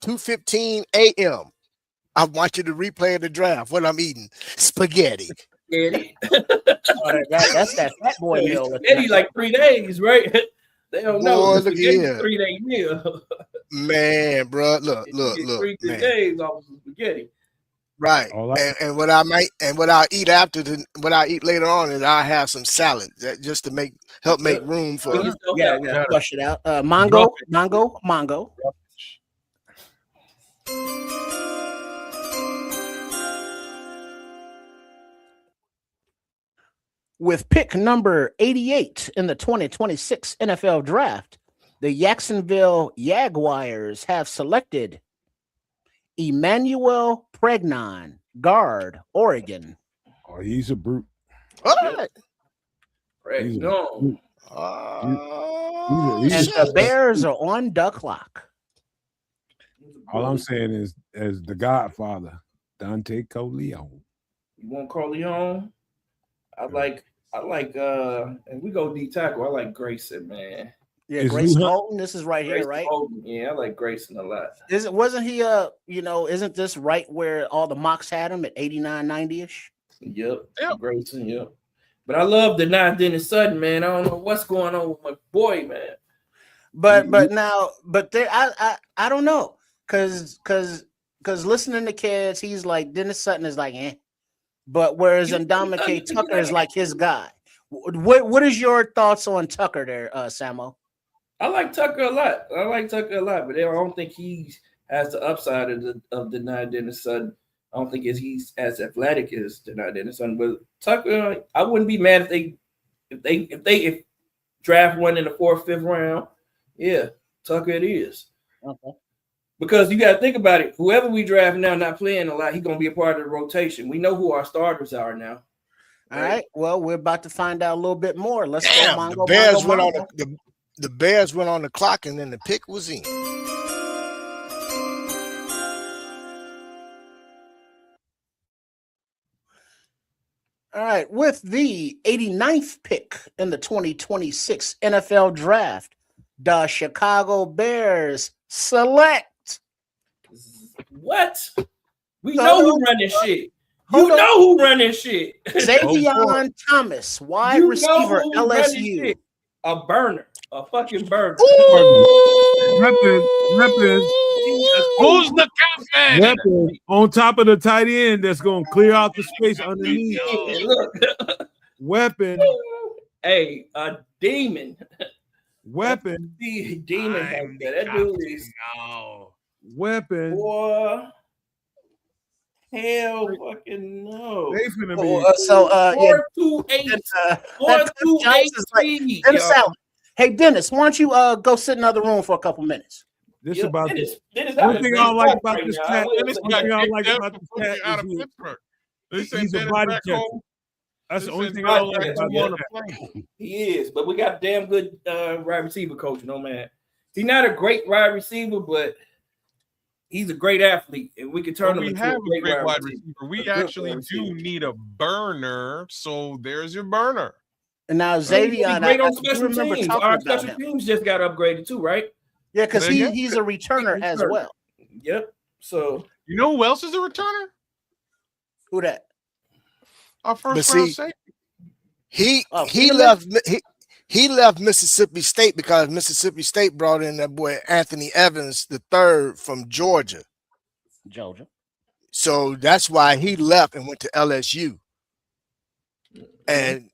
2:15 a.m. I'm watching the replay of the draft. What I'm eating? Spaghetti. Spaghetti. That's that fat boy meal. Spaghetti like 3 days, right? They don't know. Look here. 3-day meal. Man, bro. Look. 3 days off of spaghetti. Right. All I- And what I'll eat what I eat later on is I'll have some salad just to help make room for Get yourself Yeah, out. yeah. Flush it out. Mongo. With pick number 88 in the 2026 NFL Draft, the Jacksonville Jaguars have selected Emmanuel Pregnon, guard, Oregon. Oh, he's a brute. all right. Right. He's a No. brute. Oh, he's And a- the shit. Bears are on the clock. All I'm saying is, as the Godfather, Dante Corleone. You want Corleone? I like, and we go D tackle. I like Grayson, man. Yeah, Is Grayson Lou- Holton. This is right here, Grayson right? Holden. Yeah, I like Grayson a lot. Wasn't he isn't this right where all the mocks had him at 89, 90-ish? Yep. Yep. Grayson, yep. But I love the not Dennis Sutton, man. I don't know what's going on with my boy, man. But there I don't know. Cause listening to kids, he's like Dennis Sutton is like but whereas Ndamukong Tucker is like his guy. What is your thoughts on Tucker there, Samo? I like Tucker a lot. but I don't think he has the upside of the not Dennis Sutton. I don't think he's as athletic as the not Dennis Sutton. But Tucker, I wouldn't be mad if they draft one in the 4th, 5th round. Yeah, Tucker it is. Okay. Because you got to think about it. Whoever we draft now not playing a lot, he's going to be a part of the rotation. We know who our starters are now. All right. Well, we're about to find out a little bit more. Let's Damn, go. the Bears went on the Bears went on the clock and then the pick was in. All right. With the 89th pick in the 2026 NFL Draft, the Chicago Bears select. What? We No, know no, who run this shit. hold You on. know who run this shit. Xavier Thomas, wide You know receiver, who run this LSU. shit. A burner. A fucking burner. Reppin'. Who's the captain? Weapon on top of the tight end that's going to clear out the space underneath. Hey, look. Weapon, Hey, a demon. weapon, Demon back there. That dude is weapon. boy. Hell fucking no. They finna be. Yeah. 428. Dennis 428. Allen. Hey, Dennis, why don't you go sit in another room for a couple minutes? This about Dennis one thing I don't like about this cat. Dennis One got thing I don't kicked like out about from this Philly cat out of is Pittsburgh. They sent he's a Dennis body back catcher. home. That's They the only sent thing I don't Dennis like back about to that. play. He is, but we got a damn good wide receiver coach, no man. He's not a great wide receiver, but he's a great athlete, and we can turn him We into have a great wide wide receiver. receiver. We A good actually wide do receiver. need a burner, so there's your burner. And now He's Xavier, great on do special remember teams. talking Our about special him. teams just got upgraded too, right? Yeah, because Say again? he's a returner as Returner. well. Yep. So You know who else is a returner? Who that? Our But first round see, safety. He Oh, he left Mississippi State because Mississippi State brought in that boy Anthony Evans III from Georgia. Georgia. So that's why he left and went to LSU. And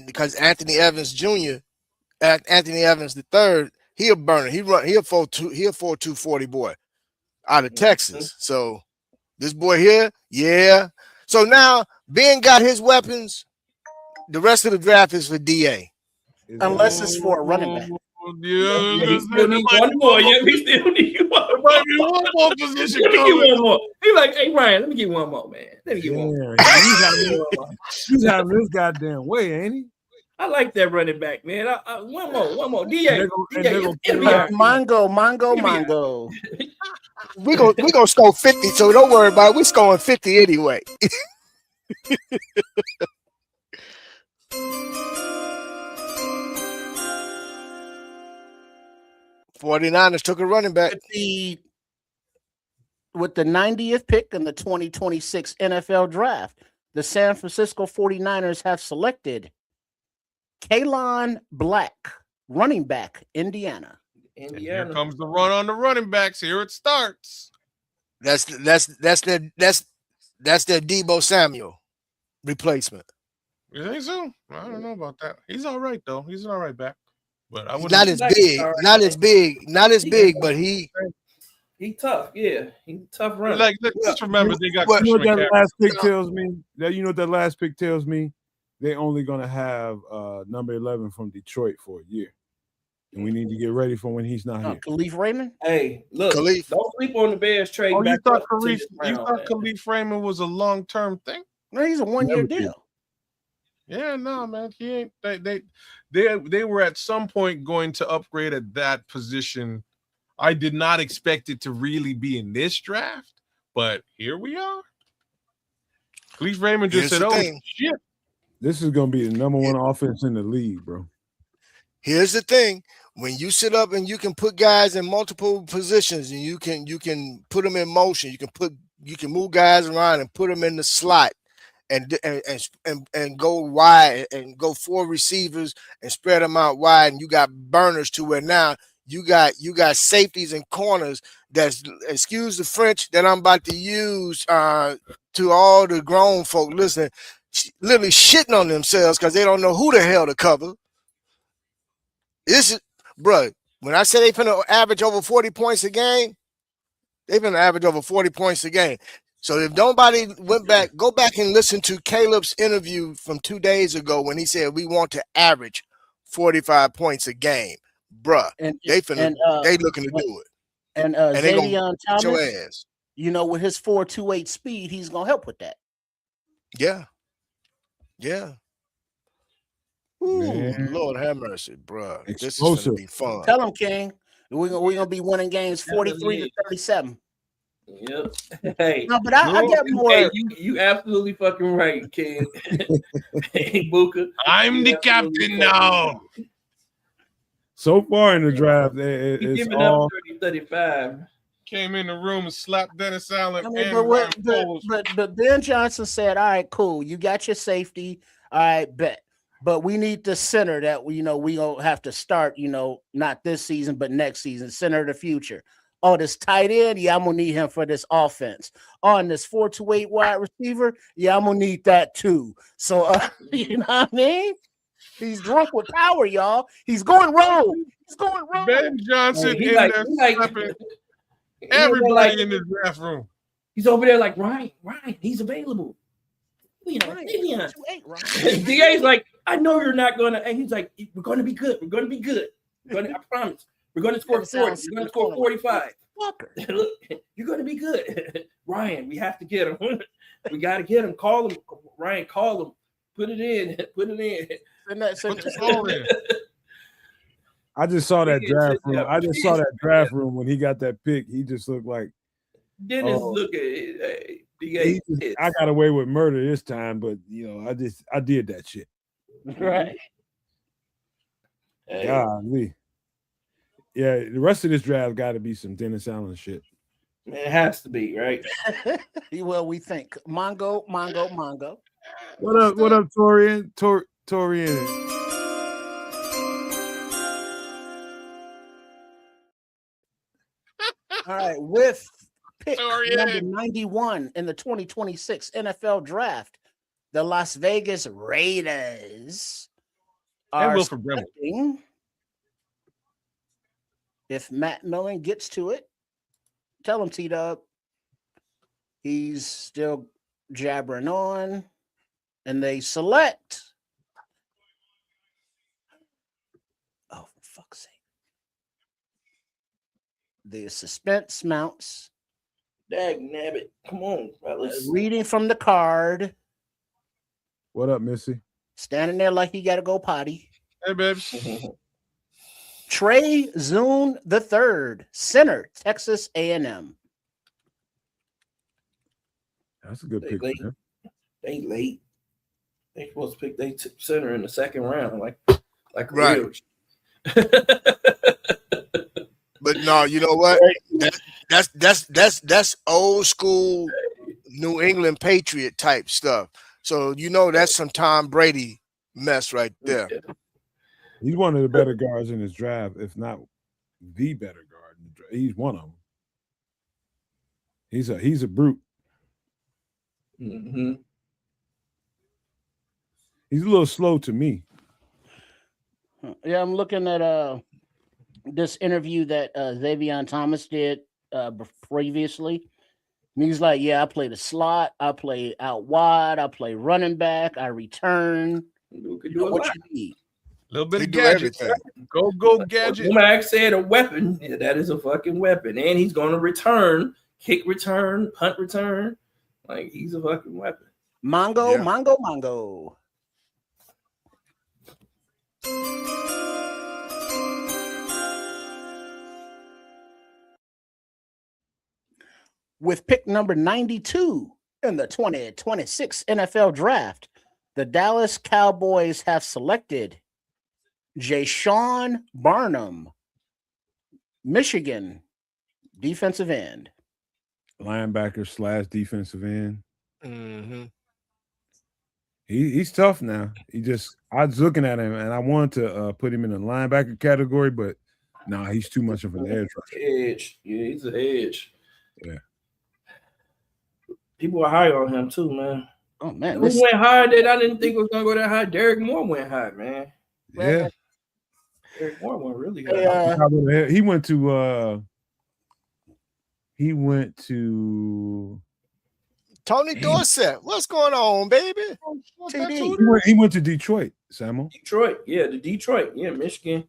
because Anthony Evans Jr., Anthony Evans III, he a burner. He a 4.240 boy out of Texas. So this boy here, yeah. So now Ben got his weapons. The rest of the draft is for DA. Unless it's for a running back. Yeah, we still need one more. Yeah, we still need one There more. might be one more position Let me get coming. one more. He's like, hey Ryan, let me get one more, man. Let me get one more. He's having this goddamn way, ain't he? I like that running back, man. One more. And DA. they're gonna put him out. Mongo. We gonna score 50, so don't worry about it. We scoring 50 anyway. 49ers took a running back. With the 90th pick in the 2026 NFL Draft, the San Francisco 49ers have selected Kalon Black, running back, Indiana. And here comes the run on the running backs. Here it starts. That's their Debo Samuel replacement. You think so? I don't know about that. He's all right though. He's an all right back, but I He's wouldn't. not as big, but he tough. Yeah, he's a tough runner. Like, let's remember they got. You know what that McCaffrey. last pick tells me? You know what that last pick tells me? They're only gonna have number 11 from Detroit for a year, and we need to get ready for when he's not here. Khalif Raymond. Hey, look, Khalif. don't sleep on the Bears trade. Oh, you back thought up to Khalif? this You round, thought man. Khalif Raymond was a long-term thing? No, he's a 1-year Never did. deal. Yeah, no, man. He ain't. They were at some point going to upgrade at that position. I did not expect it to really be in this draft, but here we are. Khalif Raymond just Here's said, the "Oh thing. shit." This is gonna be the number one offense in the league, bro. Here's the thing: when you sit up and you can put guys in multiple positions, and you can put them in motion, you can move guys around and put them in the slot, and go wide and go 4 receivers and spread them out wide, and you got burners to where now you got safeties and corners that's, excuse the French, that I'm about to use to all the grown folk listening, literally shitting on themselves because they don't know who the hell to cover. This is, bro, when I say they finna average over 40 points a game, they finna average over 40 points a game. So if nobody go back and listen to Caleb's interview from 2 days ago when he said we want to average 45 points a game, bruh. They looking to do it. And they gonna Zaydion beat your Thomas, ass. you know, with his 4.28 speed, he's gonna help with that. Yeah. Yeah. Ooh, Man. Lord have mercy, bruh. This is Explosive. gonna be fun. Tell him, King. We're gonna be winning games 43-37. Yep. Hey, No, but I get more. Hey, you absolutely fucking right, kid. Hey, Booker. I'm the captain now. So far in the draft, He's it's giving all up 30-35. Came in the room and slapped Dennis Allen. I mean, and Ryan Poles. but Ben Johnson said, "All right, cool. You got your safety. All right, bet. But we need the center that we gonna have to start. Not this season, but next season. Center of the future. Oh, this tight end, yeah, I'm gonna need him for this offense. On this 4.28 wide receiver, yeah, I'm gonna need that too. So, you know what I mean? He's drunk with power, y'all. He's going rogue. He's going rogue. Ben Johnson He in like- there he like- slapping He everybody like- in the draft room. He's over there like Ryan, he's available. Right. Le'Veon. 4.28, right? DA's like, I know you're not gonna, and he's like, we're gonna be good. We're gonna be good. I promise. We're gonna score 40. We're gonna score 45. Fucker. Look, you're gonna be good. Ryan, we have to get him. We gotta get him. Call him. Ryan, call him. Put it in. Put it in. And that's Put the ball in. I just saw that Yeah, draft yeah. room. I just saw that draft room when he got that pick. He just looked like Dennis, Oh. look at it. DA. I got away with murder this time, but I did that shit. right. Hey, Golly. Yeah, the rest of this draft got to be some Dennis Allen shit. man, it has to be, right? Well, we think Mongo. What up, Torian? Torian. All right, with pick Sorry, number Ed. 91 in the 2026 NFL Draft, the Las Vegas Raiders And are Wilford Brimley. selecting, if Matt Millen gets to it, tell him, T-Dub, he's still jabbering on, and they select. Oh, for fuck's sake. The suspense mounts. Dag nabbit. Come on, fellas. Reading from the card, What up, Missy? standing there like he got to go potty. Hey, babe. Trey Zune III, center, Texas A&M. That's a good They pick. late. Man. They late. They supposed to pick they center in the second round, like Right. real. But no, you know what? That's old school New England Patriot type stuff. So that's some Tom Brady mess right there. He's one of the better guards in his draft, if not the better guard in the draft. He's one of them. He's a brute. Mm-hmm. He's a little slow to me. Yeah, I'm looking at this interview that Xavier Thomas did previously. And he's like, yeah, I play the slot, I play out wide, I play running back, I return. You could You do know a what lot. you need. A little bit He of do gadgets. everything. Go gadget. Max said a weapon. Yeah, that is a fucking weapon. And he's going to return, kick return, punt return. Like, he's a fucking weapon. Mongo, Yeah. Mongo. With pick number 92 in the 2026 NFL Draft, the Dallas Cowboys have selected Jayshawn Barnum, Michigan, defensive end. Linebacker / defensive end. Mm-hmm. He's tough now. I was looking at him and I wanted to put him in the linebacker category, but nah, he's too much of an edge rusher. Edge. Yeah, he's an edge. Yeah. People are high on him too, man. Oh man, Who this went higher that I didn't think was gonna go that high? Derek Moore went high, man. Yeah. Derek Moore went really high. He went to Tony Dorsett. What's going on, baby? TD. he went to Detroit, Samuel. Detroit. Yeah, the Detroit. Yeah, Michigan.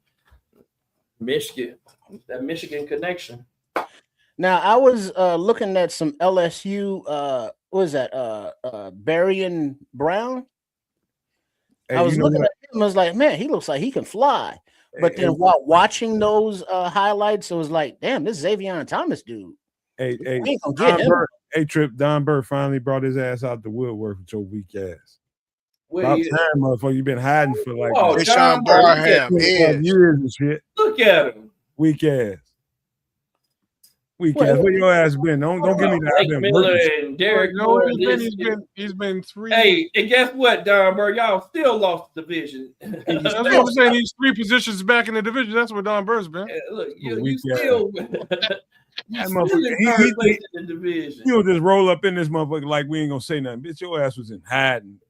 That Michigan connection. Now I was looking at some LSU. What is that? Barian Brown. Hey, I was you know looking what? at him. I was like, man, he looks like he can fly. But then while watching those highlights, it was like, damn, this Xavier Thomas dude. Hey, We ain't gonna get him. Don Bird finally brought his ass out the woodwork with your weak ass. Where About he- time, motherfucker. You've been hiding for like Oh, Deshaun John Barkley. Barham. 25 years and shit. Look at him. Weak ass. Weak Well, ass. Where your ass been? Don't give me that. I've Blake been Miller working. and Derek No, Moore. he's been 3. Hey, and guess what, Don Burr? Y'all still lost the division. That's what I'm saying. He's 3 positions back in the division. That's where Don Bird's been. Look, you Weak still, That you still motherfucker, in he- third he- place in the division. You'll just roll up in this motherfucker like we ain't gonna say nothing. Bitch, your ass was in hiding.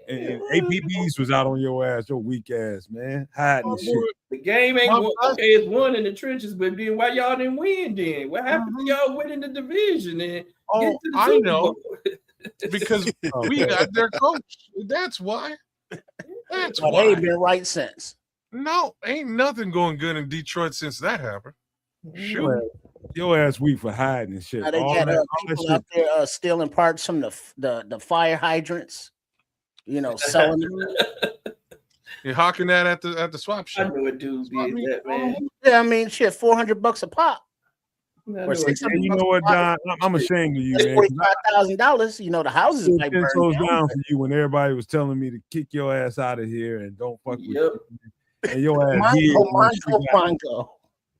And APBs was out on your ass, your weak ass, man. Hiding and shit. The game ain't won. Okay, it's won in the trenches, but then why y'all didn't win then? What happened to y'all winning the division and get Oh, to the I Super know. Bowl? Because we got their coach. That's why. That's But they why. ain't been right since. No, ain't nothing going good in Detroit since that happened. Shoot. Your ass weak for hiding and shit. Now they All got that people shit. out there stealing parts from the fire hydrants. You know, selling them. You're hawking that at the swap I shop. know a dude did that, man. Yeah, I mean, shit, $400 a pop. I know Or a $600 And you know what, Don? I'm ashamed of you, It's man. 'cause $45,000. You know, the houses I might feel burn so down. down for you when everybody was telling me to kick your ass out of here and don't fuck with Yep. you. And your ass here. Mongo.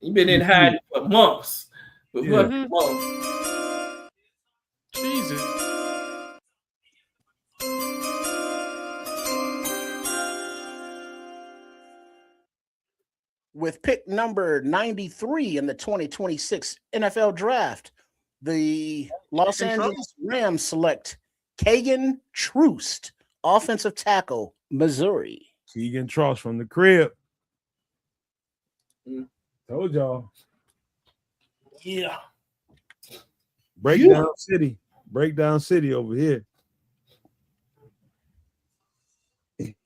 You've been in hiding for months. For Yeah. fucking months. Jesus. With pick number 93 in the 2026 NFL Draft, the Los Keegan Angeles Rams select Kagan Troost, offensive tackle, Missouri. Keegan Tross from the crib. Mm. Told y'all. Yeah. Breakdown City. Breakdown City over here.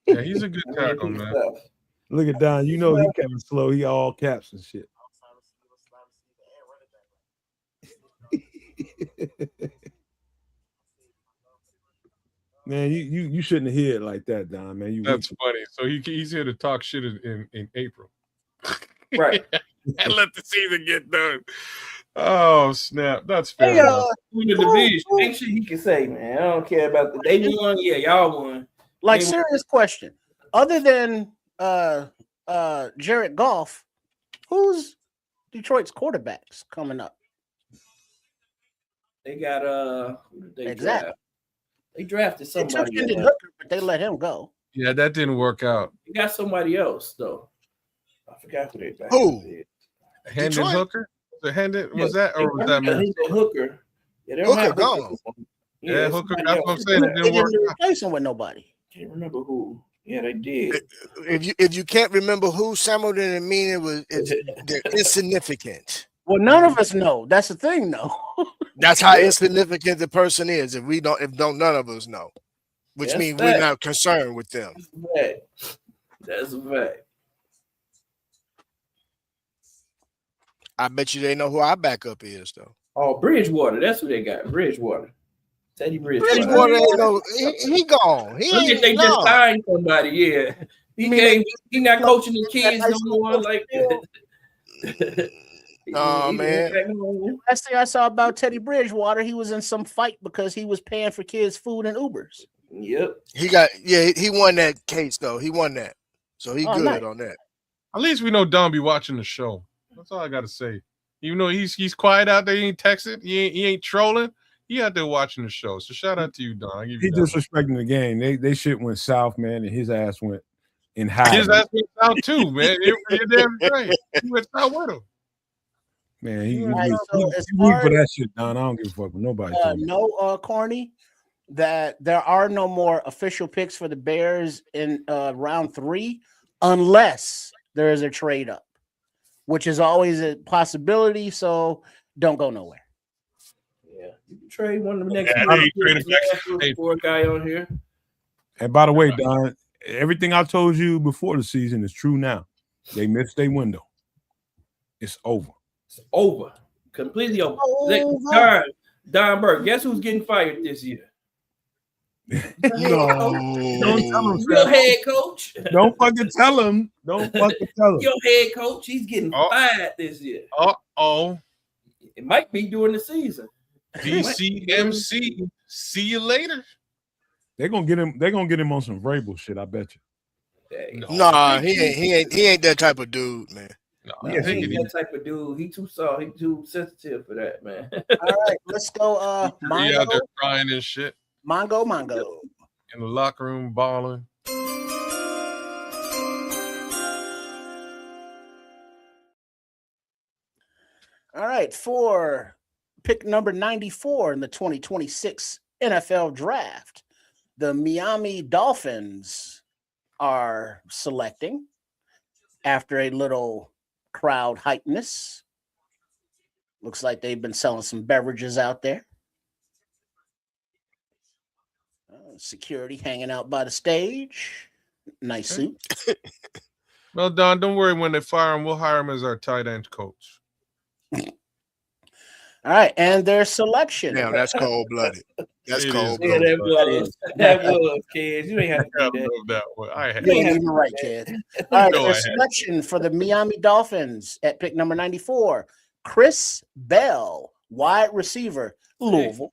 Yeah, he's a good tackle, man. Look at Don. You know he kind of slow. He all caps and shit. Man, you shouldn't have hit it like that, Don. Man, you That's funny. So he's here to talk shit in April. Right. And let the season get done. Oh snap! That's fair. Hey, enough. Win the division. Make sure he can say, man, I don't care about the they won. Yeah, y'all won. Like, They- serious question. Other than Jared Goff, who's Detroit's quarterbacks coming up? They got who did they Exactly. draft? They drafted They took somebody. Hendon else. Hooker, but they let him go. Yeah, that didn't work out. They got somebody else though. I forgot who they drafted. Who? Hendon Detroit? Hooker? The Hendon was Yeah, that or was that Hendon Minnesota? Hooker? Yeah, they don't Hooker have Hooker. gone. Yeah, it's Hooker. somebody That's what I'm else. saying. It They didn't work. didn't replace him with nobody. Can't remember who. Yeah, they did. If you can't remember who, Samuel didn't mean they're insignificant. Well, none of us know. That's the thing, though. That's how insignificant the person is. If none of us know, which That's means fact. we're not concerned with them. That's a fact. I bet you they know who our backup is, though. Oh, Bridgewater. That's who they got. Bridgewater. Teddy Bridgewater. Bridgewater ain't no. He gone. He Look ain't they just gone. signed somebody. Yeah, he not coaching the kids no more like that. Oh, man. Last thing I saw about Teddy Bridgewater, he was in some fight because he was paying for kids' food and Ubers. Yep. He won that case though. He won that, so he good nice. on that. At least we know Don be watching the show. That's all I gotta say. Even though he's quiet out there, he ain't texting, he ain't trolling. He out there watching the show. So shout out to you, Don. I give you He that. disrespecting the game. They shit went south, man, and his ass went in high. His ass went out too, man. You're damn right. He went out with him. Man, he Right, weak so as for far that shit, Don. I don't give a fuck with nobody. Corny, that there are no more official picks for the Bears in round 3 unless there is a trade up, which is always a possibility. So don't go nowhere. Yeah, you can trade one of the next. For a guy on here. And by the way, Don, everything I told you before the season is true now. They missed their window. It's over. It's over. Completely over. Don Burke, guess who's getting fired this year? No, Don't tell him. Your head coach. Don't fucking tell him. Don't fucking tell him. Your head coach, he's getting fired this year. It might be during the season. DCMC. See you later. They're gonna get him on some Vrabel shit, I bet you. Nah, he ain't that type of dude, man. No, he ain't that type of dude. He too soft. He too sensitive for that, man. All right, let's go. He out there crying and shit. Mongo. In the locker room balling. All right, for pick number 94 in the 2026 NFL Draft, the Miami Dolphins are selecting after a little crowd hypeness. Looks like they've been selling some beverages out there. Security hanging out by the stage. Nice suit. Well, Don, don't worry. When they fire him, we'll hire him as our tight end coach. All right, and their selection. Damn, that's cold blooded. That's cold Yeah, blooded. that was, kids. You ain't have to do that one. You ain't even right, kid. All right, their selection for the Miami Dolphins at pick number 94, Chris Bell, wide receiver, Louisville.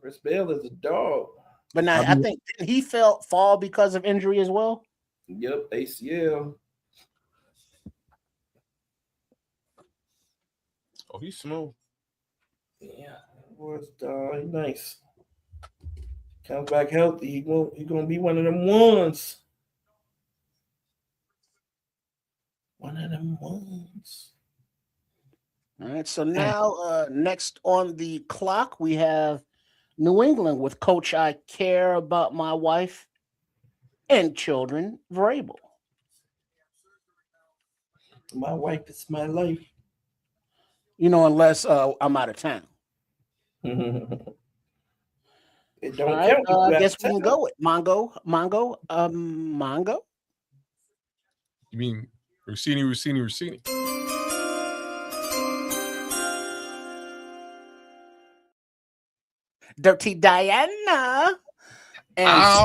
Chris Bell is a dog. But now I think didn't he fall because of injury as well? Yep, ACL. Oh, he's smooth. Yeah, was nice. Comes back healthy. He gonna be one of them ones. One of them ones. All right. So now next on the clock, we have New England with Coach I Care About My Wife and Children, Vrabel. My wife is my life. You know, unless I'm out of town. It don't All right, count. I guess we can go with Mongo. Mongo. You mean Rossini? Dirty Diana. And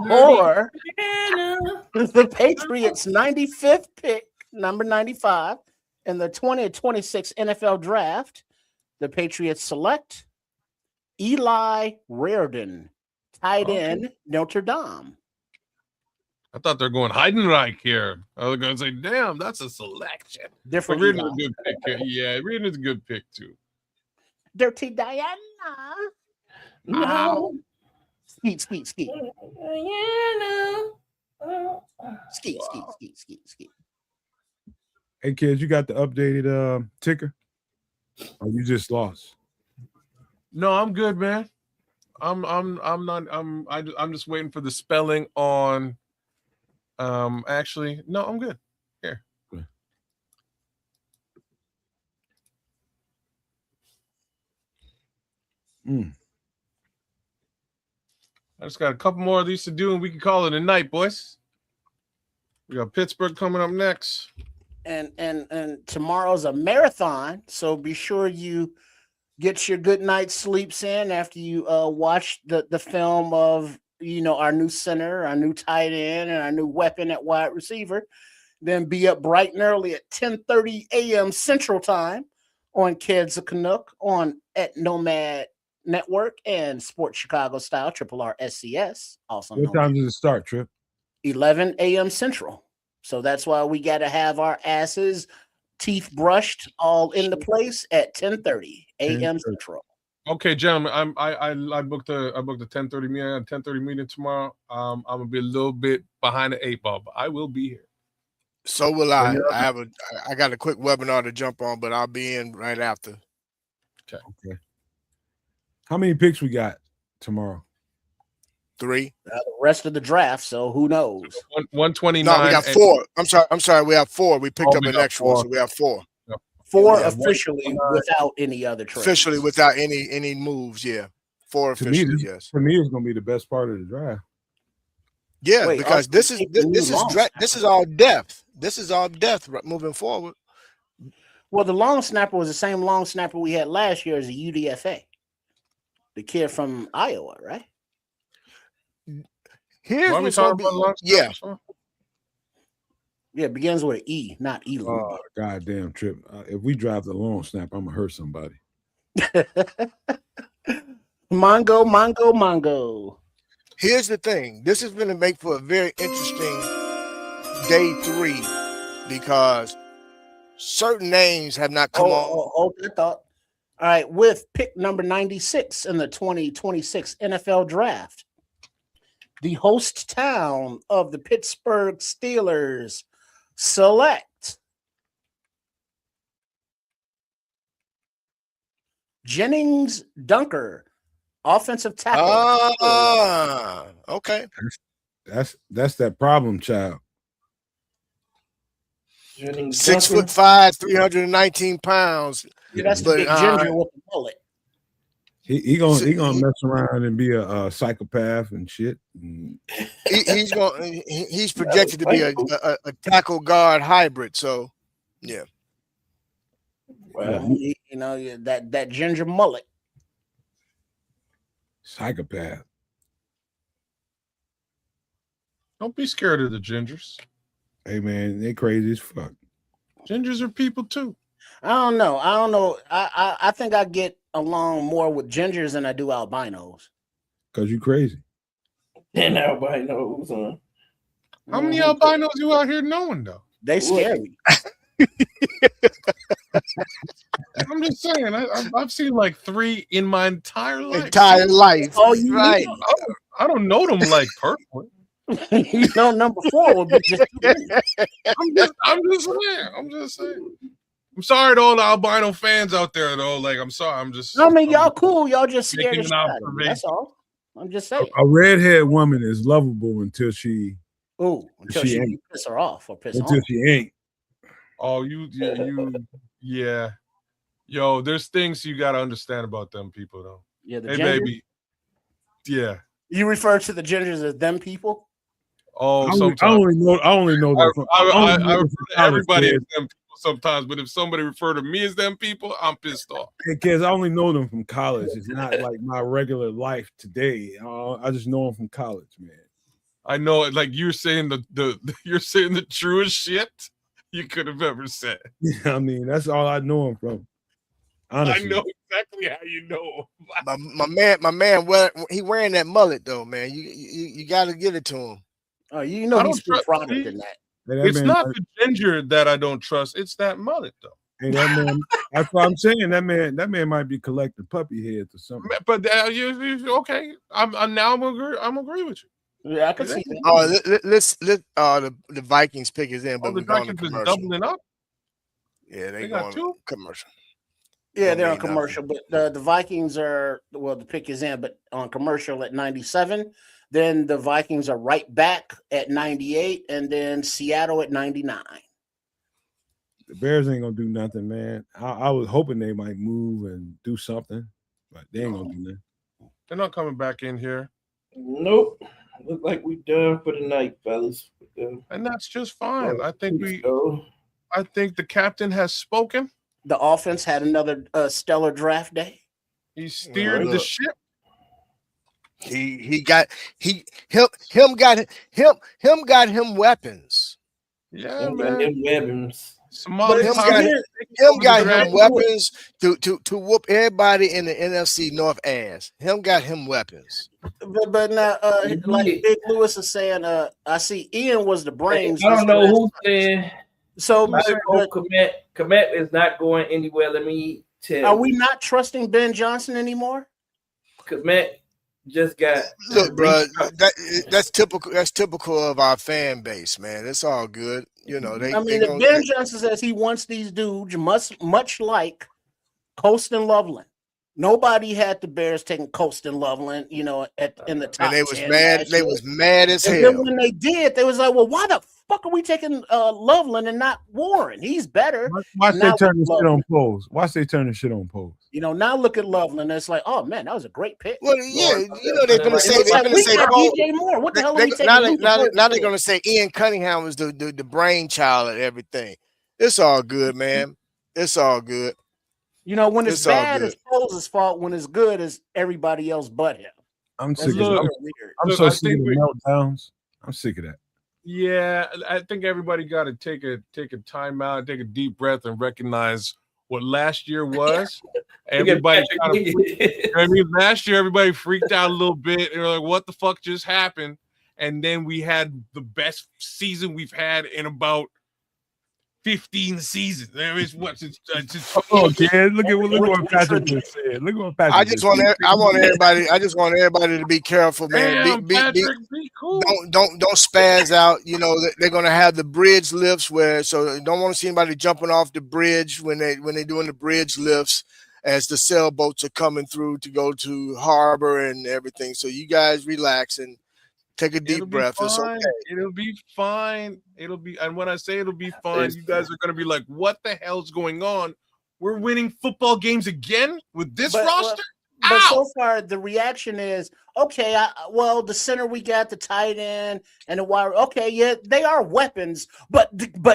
for the Patriots' 95th pick, number 95, in the 2026 NFL Draft, the Patriots select Eli Reardon, tight end, Notre Dame. I thought they're going Heidenreich here. I was going to say, damn, that's a selection. Different. Reardon's a good pick. Yeah, Reardon's a good pick too. Dirty Diana. No. Skeet. Skeet. Hey kids, you got the updated ticker? Or you just lost? No, I'm good, man. I'm just waiting for the spelling on. Actually, no, I'm good. Here. I just got a couple more of these to do, and we can call it a night, boys. We got Pittsburgh coming up next. And tomorrow's a marathon, so be sure you get your good night's sleeps in after you watch the film of our new center, our new tight end, and our new weapon at wide receiver. Then be up bright and early at 10:30 a.m. Central Time on Kids of Canuck at Nomad Network and Sports Chicago Style RRR SCS. Also, what time does it start, Trip? 11 a.m. Central. So that's why we got to have our asses, teeth brushed, all into place at 10:30 a.m. Central. Okay, gentlemen, I booked a 10:30 meeting. 10:30 meeting tomorrow. I'm gonna be a little bit behind the 8 ball, but I will be here. So will I. I got a quick webinar to jump on, but I'll be in right after. Okay. How many picks we got tomorrow? 3. The rest of the draft, so who knows? 129. No, we got 4. I'm sorry. We have 4. We picked up an extra one, so we have 4. 4 officially without any other trades. Officially without any moves, yeah. 4 officially, yes. For me, it's gonna be the best part of the draft. Yeah, because this is all depth. This is all depth moving forward. Well, the long snapper was the same long snapper we had last year as a UDFA. The kid from Iowa, right? Here's Why are we talking about long yeah. Yeah, it begins with an E, not Elu. Oh, goddamn, Trip. If we drive the long snap, I'm going to hurt somebody. Mongo. Here's the thing. This is going to make for a very interesting day 3 because certain names have not come on. Hold that thought. All right, with pick number 96 in the 2026 NFL Draft, the host town of the Pittsburgh Steelers select Jennings Dunker, offensive tackle. Okay. That's that problem child. 6'5", 319 pounds. Yeah, that's the big ginger with the mullet. He gonna mess around and be a psychopath and shit. He's projected to be a tackle guard hybrid. So, yeah. Well, that ginger mullet. Psychopath. Don't be scared of the gingers. Hey man, they crazy as fuck. Gingers are people too. I don't know. I think I get along more with gingers than I do albinos. Cause you crazy. And albinos, huh? How many albinos you out here knowing though? They scare me. I'm just saying. I've seen like 3 in my entire life. Oh, you right? I don't know them like personally. Number 4 would be just. I'm just saying. I'm sorry to all the albino fans out there, though. Like, I'm sorry. Y'all cool. Y'all just scared of shit. That's all. I'm just saying. A redhead woman is lovable until she. Until she piss her off or piss until on. she ain't. Oh, yeah. Yo, there's things you got to understand about them people, though. Yeah, hey, baby. Yeah. You refer to the gingers as them people? Oh, I only know them. I refer to everybody as them people sometimes, but if somebody refer to me as them people, I'm pissed off. Because I only know them from college. It's not like my regular life today. I just know them from college, man. I know it. Like you're saying you're saying the truest shit you could have ever said. Yeah, I mean, that's all I know him from. Honestly. I know exactly how you know. My man, he wearing that mullet though, man. You got to give it to him. Oh, you know he's more product than that. It's not the ginger that I don't trust. It's that mullet though. Hey, that man. That's what I'm saying. That man might be collecting puppy heads or something. But you okay? I'm agree with you. Yeah, I can see that. Oh, let's the Vikings pick is in, but the Vikings is doubling up. Yeah, they got going 2 commercial. Yeah, Don't they're on mean nothing. commercial, but the Vikings are, well, the pick is in, but on commercial at 97. Then the Vikings are right back at 98, and then Seattle at 99. The Bears ain't gonna do nothing, man. I was hoping they might move and do something, but they ain't gonna do nothing. They're not coming back in here, Nope. Look like we done for the night, fellas. and that's just fine. I think So, I think the captain has spoken. The offense had another stellar draft day. He steered the look. ship. He got him weapons. Yeah, and man. them weapons. Somali Him Power got taking Him over the got draft. him weapons to whoop everybody in the NFC North ass. Him got him weapons. But now, like Big Lewis is saying, I see Ian was the brains. I don't know who's saying. So, I know Komet is not going anywhere. Let me tell are you. we not trusting Ben Johnson anymore? Komet just got Look, bro, that's typical. That's typical of our fan base, man. It's all good. You know, If Ben Johnson says he wants these dudes, much like Colston Loveland. Nobody had the Bears taking Colston Loveland, in the top. and they was 10 mad. last They year. was mad as And hell. then when they did, they was like, "Well, why the fuck are we taking Loveland and not Warren? He's better." Watch they Now turn this look, shit on polls. Watch they turn this shit on polls. Now look at Loveland. It's like, oh man, that was a great pick. Well, yeah, they're gonna say It's like, we got Paul. DJ Moore. What the hell are we taking? Now Luka Doncic they're for? gonna say Ian Cunningham was the brainchild of everything. It's all good, man. It's all good. When it's It's all bad, good. it's Foles' fault. When it's good, it's everybody else but him. I'm That's sick of just it. real weird. I'm Look, so I sick of think the meltdowns. I'm sick of that. Yeah, I think everybody got to take a time out, take a deep breath, and recognize what last year was. Everybody kind of, last year everybody freaked out a little bit. They're like, "What the fuck just happened?" And then we had the best season we've had in about 15 seasons. There is what since Oh, kid, look at what Patrick just said. Look at what Patrick. I just want everybody to be careful, man. Damn, Patrick, Be cool. don't spaz out. They're gonna have the bridge lifts so don't want to see anybody jumping off the bridge when they're doing the bridge lifts as the sailboats are coming through to go to harbor and everything. So you guys relax and take a deep breath. It's okay. It'll be fine. And when I say it'll be fine, you guys are gonna be like, "What the hell's going on? We're winning football games again with this roster." But so far, the reaction is okay. The center we got, the tight end, and the wide. Okay, yeah, they are weapons, but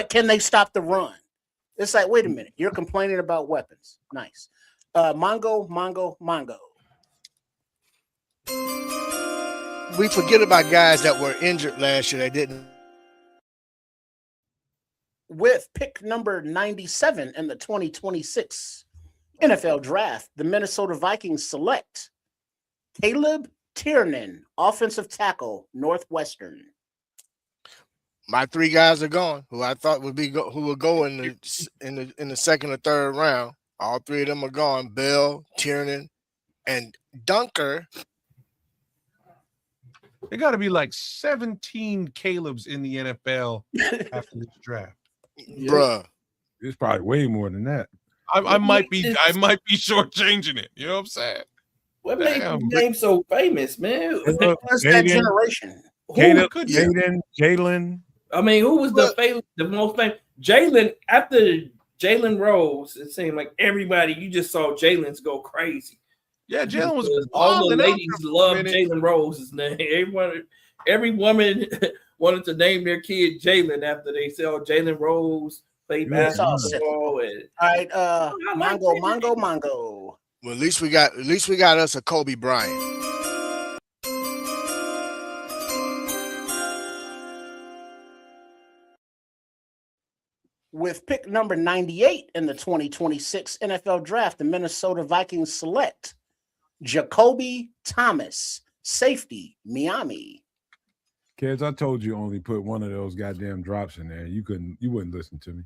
can they stop the run? It's like, wait a minute, you're complaining about weapons. Nice, Mongo. We forget about guys that were injured last year. They didn't. With pick number 97 in the 2026 NFL Draft, the Minnesota Vikings select Caleb Tiernan, offensive tackle, Northwestern. My three guys are gone, who I thought would who would go in the second or third round. All three of them are gone: Bell, Tiernan, and Dunker. There got to be like 17 Caleb's in the NFL after this draft. Bruh. It's probably way more than that. I might be shortchanging it. You know what I'm saying? What made your name so famous, man? That's that generation. Jalen. I mean, who was the most famous? Jalen. After Jalen Rose, it seemed like everybody, you just saw Jalen's go crazy. Yeah, Jalen was all the balling out ladies love Jalen Rose's name. Every woman wanted to name their kid Jalen after they saw Jalen Rose play basketball. All right, Mongo. Well, at least we got us a Kobe Bryant. With pick number 98 in the 2026 NFL Draft, the Minnesota Vikings select Jacoby Thomas, safety, Miami. Kids, I told you only put one of those goddamn drops in there. You wouldn't listen to me.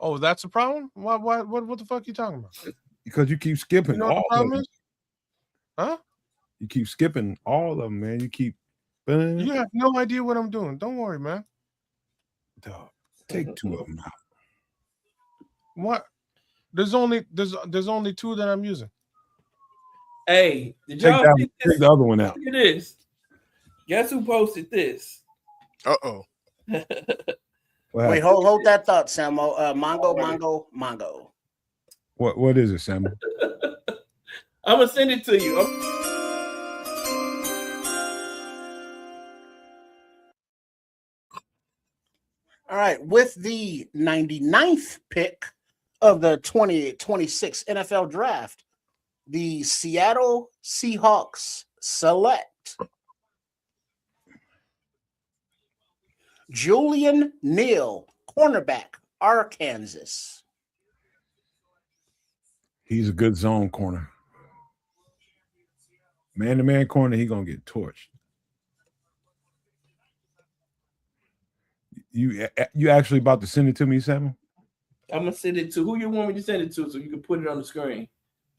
Oh, that's a problem? What the fuck are you talking about? Because you keep skipping You know what all the problem of them. is? Huh? You keep skipping all of them, man. You keep. You have no idea what I'm doing. Don't worry, man. Dog, take two of them out. What? There's only two that I'm using. Hey, did Take y'all that. see this? Take the other one out. Look at this. Guess who posted this? Uh-oh. What Wait, happened? hold that thought, Samo. Mongo. What is it, Samuel? I'm gonna send it to you. All right, with the 99th pick of the 2026 NFL Draft, the Seattle Seahawks select Julian Neal, cornerback, Arkansas. He's a good zone corner. Man-to-man corner, he gonna get torched. You actually about to send it to me, Samuel? I'm gonna send it to who you want me to send it to, so you can put it on the screen.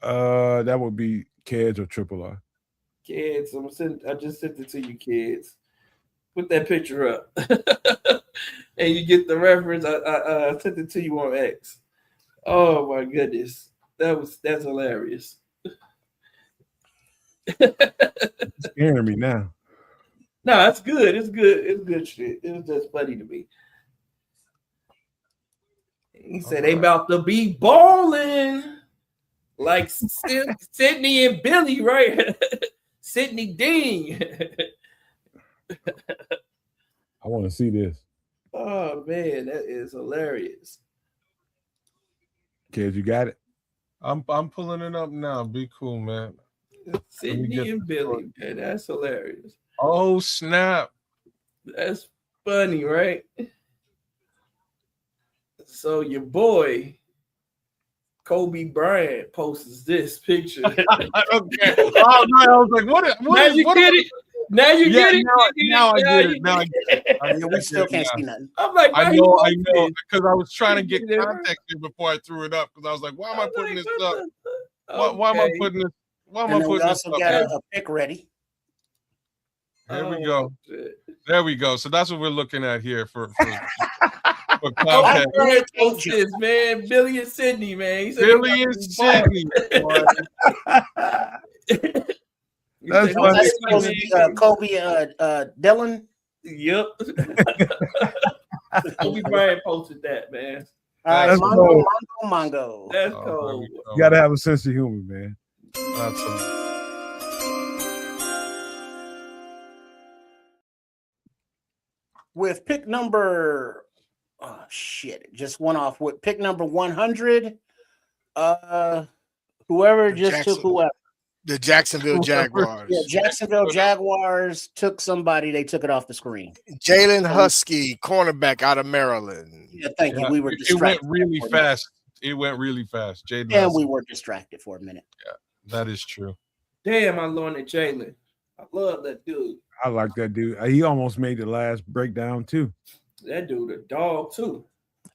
That would be Keds or Triple R. Kids, I just sent it to you, kids. Put that picture up, and you get the reference. I sent it to you on X. Oh my goodness, that's hilarious. It's scaring me now. No, that's good. It's good. It's good shit. It was just funny to me. He said they about to be balling like Sydney and Billy, right? Sydney Dean. I want to see this. Oh man, that is hilarious. Keds, you got it? I'm pulling it up now. Be cool, man. Sydney and Billy, man, that's hilarious. Oh snap! That's funny, right? So your boy Kobe Bryant posts this picture. Okay. Oh no, I was like, what Now you get it. Now you get it. Now I get it. Now I get it. I mean, we still can't see nothing. I'm like, I why know, you post because I was trying to get Yeah. context here before I threw it up. Because I was like, why am I I'm putting like, this what up? the- Why am I Okay. putting this? Why am And I then we putting this also up? got a pick ready. There we Oh, go. shit. There we go. So that's what we're looking at here for Oh, context. Bryant posts this, man. Billy and Sydney, man. He said Billy they and about to be Sydney. balling. He That's said, funny. That's supposed to be Kobe Dylan. Yep. Kobe Bryant posted that, man. All right, That's Mongo. That's Oh, cold. there we go. You got to have a sense of humor, man. That's a- With pick number, oh shit, it just went off with pick number 100. Whoever just took whoever. The Jacksonville Jaguars. Yeah, Jacksonville Jaguars took somebody. They took it off the screen. Jalen Husky, cornerback out of Maryland. Yeah, thank you. We were it distracted. went really for a minute. fast. It went really fast. Jaden And Hudson. we were distracted for a minute. That is true. Damn, I love that Jalen. I love that dude. I like that dude. He almost made the last breakdown too. That dude a dog too.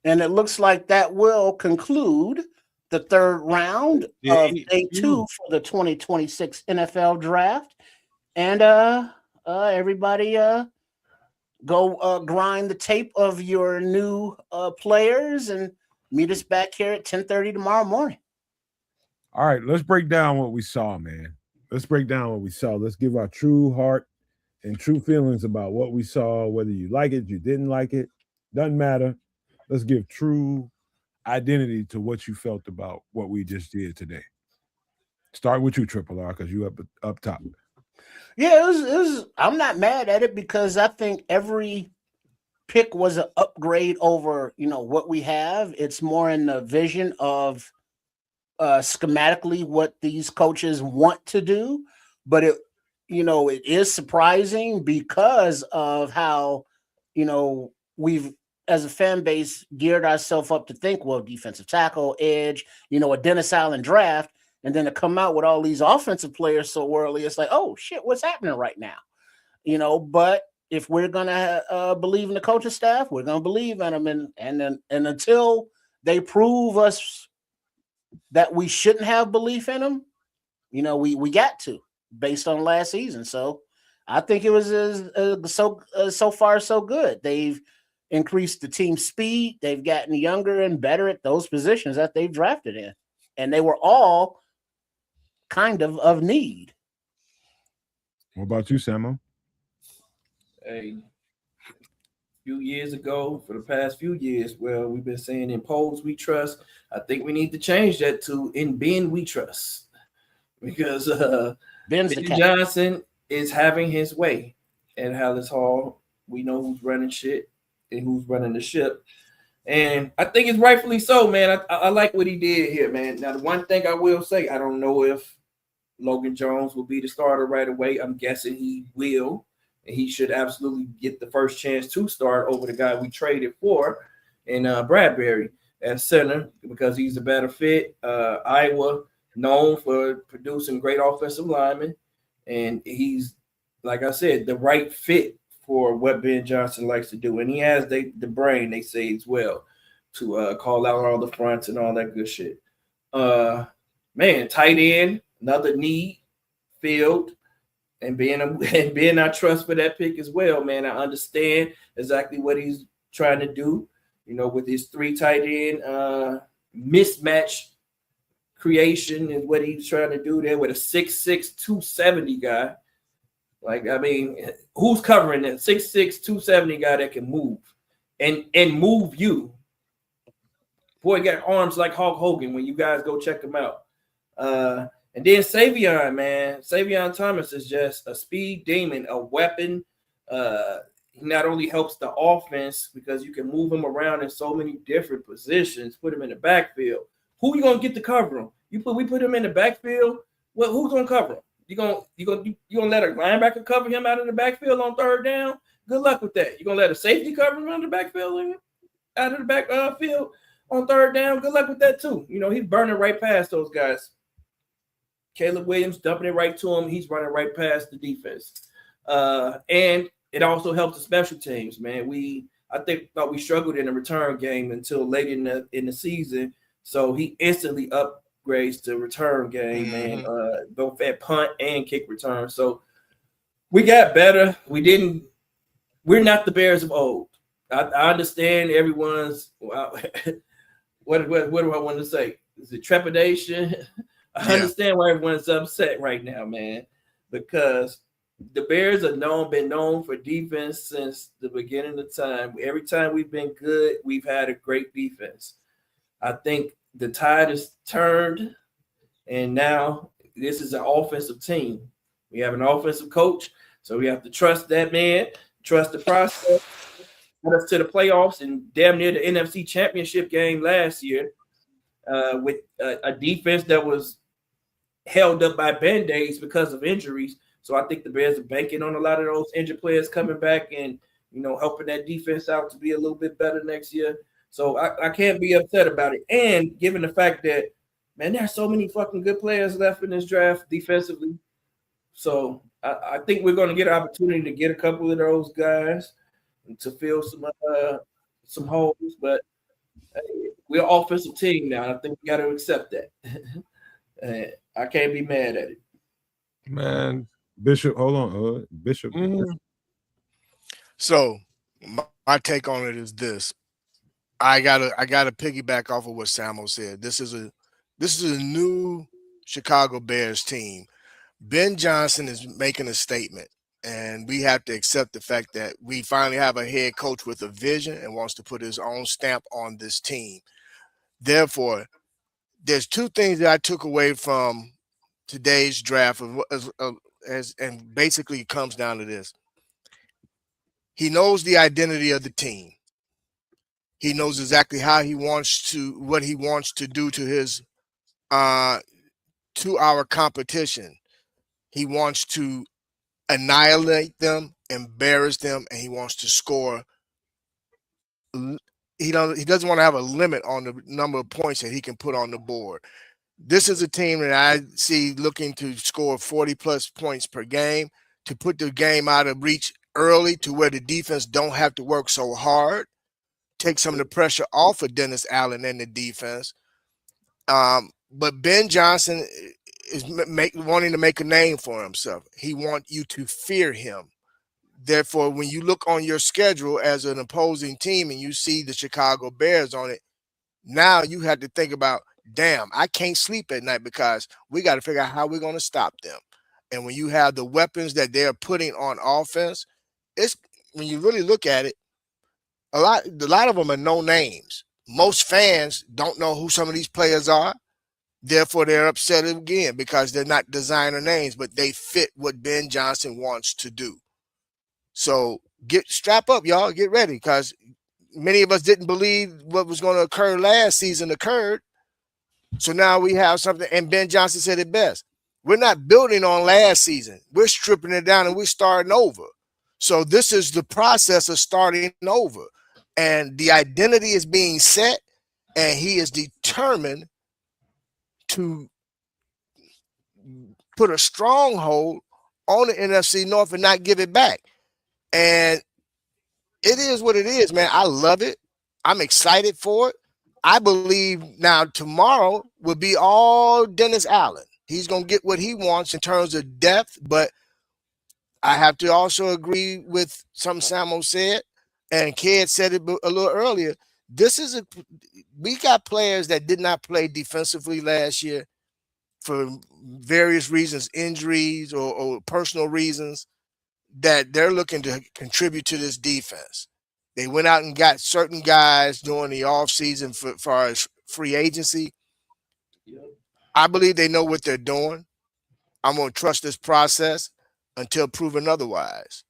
And it looks like that will conclude the third round Yeah, of day 2 for the 2026 NFL draft. And everybody go grind the tape of your new players and meet us back here at 10:30 tomorrow morning. All right, let's break down what we saw, man. Let's break down what we saw. Let's give our true heart and true feelings about what we saw, whether you like it, you didn't like it, doesn't matter. Let's give true identity to what you felt about what we just did today. Start with you, Triple R, because you up top. Yeah, it was. I'm not mad at it because I think every pick was an upgrade over, what we have. It's more in the vision of schematically what these coaches want to do, but it is surprising because of how, we've as a fan base geared ourselves up to think, well, defensive tackle, edge, a Dennis Allen draft, and then to come out with all these offensive players so early, it's like, oh shit, what's happening right now? But if we're gonna believe in the coaching staff, we're gonna believe in them, and until they prove us that we shouldn't have belief in them, we got to, based on last season. So I think it was so far so good. They've increased the team speed. They've gotten younger and better at those positions that they've drafted in. And they were all kind of need. What about you, Samo? A few years ago, for the past few years, well, we've been saying in polls we trust. I think we need to change that to in Ben we trust, because Ben Johnson is having his way at Hallis Hall. We know who's running shit and who's running the ship. And I think it's rightfully so, man. I like what he did here, man. Now, the one thing I will say, I don't know if Logan Jones will be the starter right away. I'm guessing he will. And he should absolutely get the first chance to start over the guy we traded for in Bradbury at center, because he's a better fit. Iowa, known for producing great offensive linemen. And he's, like I said, the right fit for what Ben Johnson likes to do. And he has the brain, they say, as well, to call out all the fronts and all that good shit. Man, tight end, another need filled, and being our trust for that pick as well, man. I understand exactly what he's trying to do, you know, with his 3 tight end mismatch creation is what he's trying to do there with a 6'6", 270 guy. Like, I mean, who's covering that 6'6", 270 guy that can move and move you? Boy, he got arms like Hulk Hogan when you guys go check him out. And then Savion, man. Savion Thomas is just a speed demon, a weapon. He not only helps the offense because you can move him around in so many different positions, put him in the backfield. Who you gonna get to cover him? We put him in the backfield. Well, who's gonna cover him? You gonna let a linebacker cover him out of the backfield on third down? Good luck with that. You gonna let a safety cover him on the backfield out of the backfield on third down? Good luck with that too. You know, he's burning right past those guys. Caleb Williams dumping it right to him. He's running right past the defense. And it also helps the special teams, man. I thought we struggled in the return game until late in the season. So he instantly upgrades to return game, man, both at punt and kick return. So we got better. We're not the Bears of old. I understand everyone's what do I want to say? Is it trepidation? I understand why everyone's upset right now, man, because the Bears have been known for defense since the beginning of time. Every time we've been good, we've had a great defense. I think the tide has turned, and now this is an offensive team. We have an offensive coach, so we have to trust that man, trust the process. Got us to the playoffs and damn near the NFC Championship game last year with a defense that was held up by Band-Aids because of injuries. So I think the Bears are banking on a lot of those injured players coming back and, you know, helping that defense out to be a little bit better next year. So I can't be upset about it. And given the fact that, man, there are so many fucking good players left in this draft defensively. So I think we're going to get an opportunity to get a couple of those guys to fill some holes. But we're an offensive team now. I think we got to accept that. And I can't be mad at it. Man, Bishop, hold on. Bishop. Mm-hmm. So my take on it is this. I gotta piggyback off of what Samo said. This is a new Chicago Bears team. Ben Johnson is making a statement, and we have to accept the fact that we finally have a head coach with a vision and wants to put his own stamp on this team. Therefore, there's 2 things that I took away from today's draft, and basically it comes down to this. He knows the identity of the team. He knows exactly what he wants to do to his to our competition. He wants to annihilate them, embarrass them, and he wants to score. He doesn't want to have a limit on the number of points that he can put on the board. This is a team that I see looking to score 40-plus points per game, to put the game out of reach early to where the defense don't have to work so hard, take some of the pressure off of Dennis Allen and the defense. But Ben Johnson is wanting to make a name for himself. He wants you to fear him. Therefore, when you look on your schedule as an opposing team and you see the Chicago Bears on it, now you have to think about, damn, I can't sleep at night because we got to figure out how we're going to stop them. And when you have the weapons that they're putting on offense, it's when you really look at it, a lot of them are no names. Most fans don't know who some of these players are. Therefore, they're upset again because they're not designer names, but they fit what Ben Johnson wants to do. So strap up, y'all. Get ready, because many of us didn't believe what was going to occur last season occurred. So now we have something, and Ben Johnson said it best. We're not building on last season. We're stripping it down and we're starting over. So this is the process of starting over. And the identity is being set, and he is determined to put a stronghold on the NFC North and not give it back. And it is what it is, man. I love it. I'm excited for it. I believe now tomorrow will be all Dennis Allen. He's going to get what he wants in terms of depth, but I have to also agree with something Samo said, and Ked said it a little earlier. We got players that did not play defensively last year for various reasons, injuries or personal reasons, that they're looking to contribute to this defense. They went out and got certain guys during the offseason for our free agency. I believe they know what they're doing. I'm going to trust this process until proven otherwise.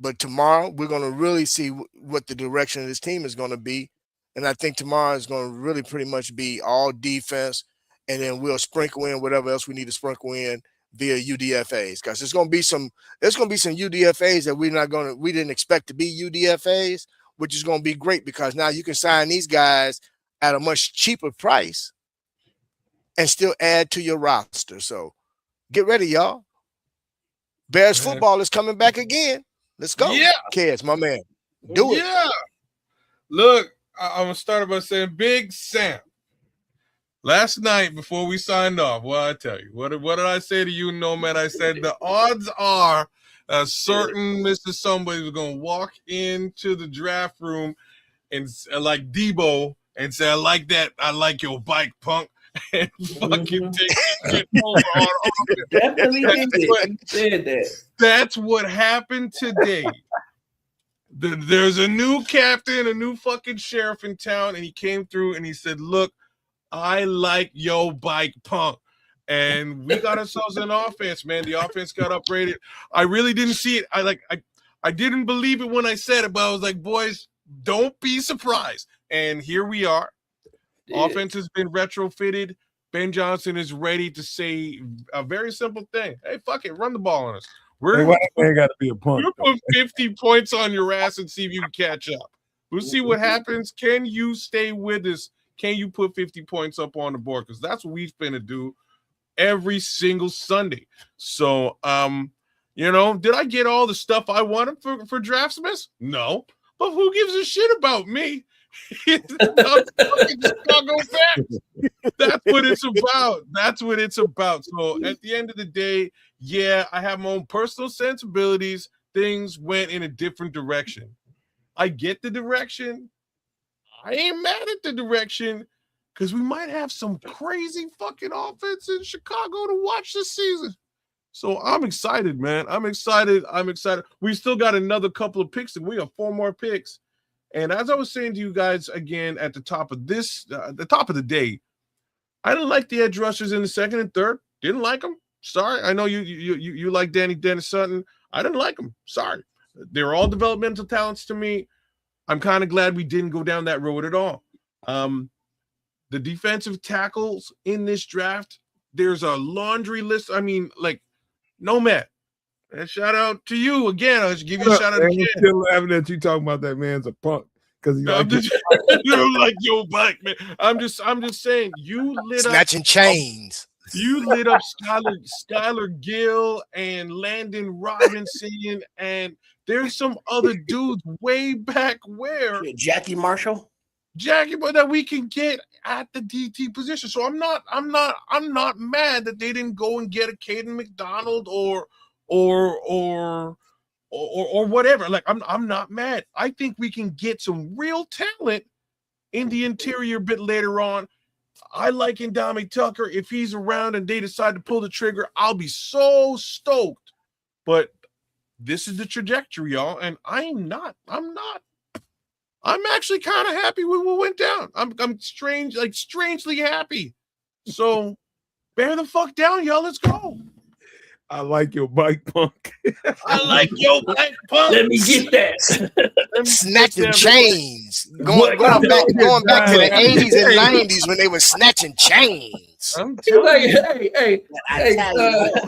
But tomorrow, we're going to really see what the direction of this team is going to be. And I think tomorrow is going to really pretty much be all defense, and then we'll sprinkle in whatever else we need to sprinkle in via UDFAs, because there's going to be some UDFAs that we didn't expect to be UDFAs, which is going to be great because now you can sign these guys at a much cheaper price and still add to your roster. So get ready, y'all. Bears football is coming back again. Let's go. Yeah. Kids, my man. Do it. Yeah. Look, I'm going to start by saying, Big Sam, last night before we signed off, well, I tell you, what did I say to you, Nomad? I said the odds are a certain Mr. Somebody was going to walk into the draft room and like Debo and say, I like that. I like your bike, punk. And fucking take shit over on offense. Definitely said that. That's what happened today. There's a new captain, a new fucking sheriff in town, and he came through and he said, look, I like yo bike, punk. And we got ourselves an offense, man. The offense got upgraded. I really didn't see it. I didn't believe it when I said it, but I was like, boys, don't be surprised. And here we are. Yeah. Offense has been retrofitted. Ben Johnson is ready to say a very simple thing. Hey, fuck it, run the ball on us. Why got to be a punk? We'll put 50 points on your ass and see if you can catch up. We'll see what happens. Can you stay with us? Can you put 50 points up on the board? Because that's what we've been to do every single Sunday. So, did I get all the stuff I wanted for Draftsmiths? No. But who gives a shit about me? That's what it's about. That's what it's about. So at the end of the day, yeah, I have my own personal sensibilities. Things went in a different direction. I get the direction. I ain't mad at the direction because we might have some crazy fucking offense in Chicago to watch this season. So I'm excited, man. I'm excited. We still got another couple of picks, and we have 4 more picks. And as I was saying to you guys again at the top of the day, I didn't like the edge rushers in the second and third. Didn't like them. Sorry. I know you like Dennis Sutton. I didn't like them. Sorry. They were all developmental talents to me. I'm kind of glad we didn't go down that road at all. The defensive tackles in this draft, there's a laundry list. I mean, like, Nomad. And shout out to you again. I'll just give you a shout out again. I'm still laughing at you talking about that man's a punk because you're like yo bike, man. I'm just saying you lit snatching chains. You lit up Skylar Gill and Landon Robinson, and there's some other dudes way back where Jackie Marshall, but that we can get at the DT position. So I'm not mad that they didn't go and get a Caden McDonald or or whatever. Like I'm not mad. I think we can get some real talent in the interior a bit later on. I like Indami Tucker. If he's around and they decide to pull the trigger, I'll be so stoked. But this is the trajectory, y'all, and I'm actually kind of happy with what went down. I'm strangely happy. So bear the fuck down, y'all. Let's go. I like your bike, Punk. I like your bike, Punk. Let me get that. Snatching chains. Going back to the 80s and 90s when they were snatching chains. I'm He telling like, you. hey, I tell you what.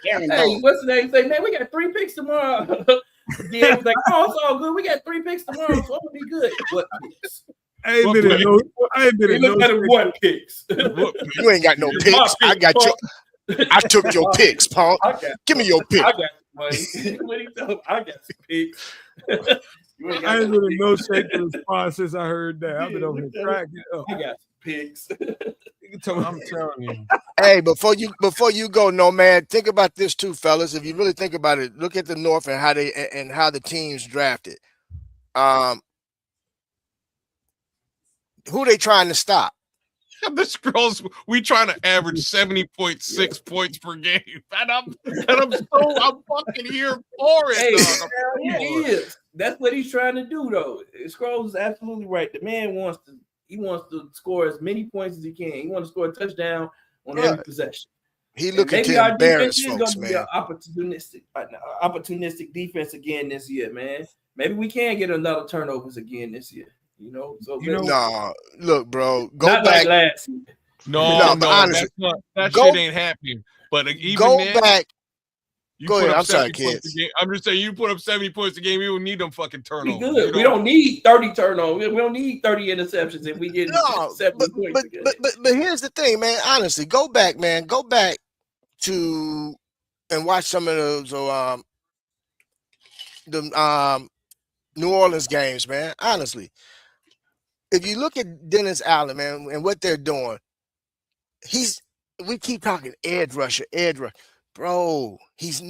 hey, what's the name? Say, man, we got 3 picks tomorrow. Yeah, was like, oh, it's all good. We got 3 picks tomorrow, so I'm gonna be good. What picks? I ain't been in no. I ain't been We in no. look better 1 picks. You ain't got no picks. I got you. I took your picks, Punk. Give me your pick. I got money. What he told me, I got some picks. You ain't got I ain't no been in no picks. shaking response since I heard that. I've been over here cracking up. I got some picks. I'm telling you. Hey, before you go, Nomad, think about this too, fellas. If you really think about it, look at the North and how the teams drafted. Who they trying to stop? The Scrolls, we trying to average 70.6 points per game. And I'm fucking here for it. Hey, dog. he is. That's what he's trying to do, though. Scrolls is absolutely right. The man wants to score as many points as he can. He wants to score a touchdown on every possession. He And looking maybe to our embarrass defense is folks, going to be man. an opportunistic defense again this year, man. Maybe we can get another turnovers again this year. So Nah, look, bro, go not back. like last year. No, but honestly, that go- shit ain't happening. But even Go then, back. you Go put ahead. up I'm sorry, 70 points kids. a game. I'm just saying, you put up 70 points a game, you don't need them fucking We turnovers. good. We don't need 30 turnovers. We don't need 30 interceptions if we get No, 70 points. but here's the thing, man. Honestly, go back, man. Go back to and watch some of those the New Orleans games, man. Honestly, if you look at Dennis Allen, man, and what they're doing, we keep talking edge rusher, bro. His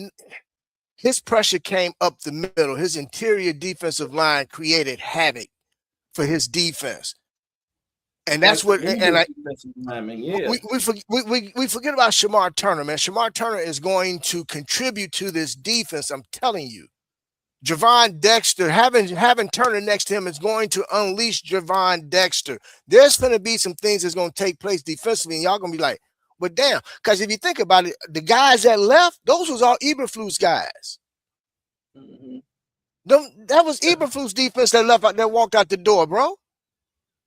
pressure came up the middle. His interior defensive line created havoc for his defense. And that's what, and we forget about Shamar Turner, man. Shamar Turner is going to contribute to this defense. I'm telling you, Javon Dexter, having Turner next to him is going to unleash Javon Dexter. There's going to be some things that's going to take place defensively, and y'all going to be like, well, damn. Because if you think about it, the guys that left, those was all Eberflus guys. Mm-hmm. That was Eberflus defense that walked out the door, bro.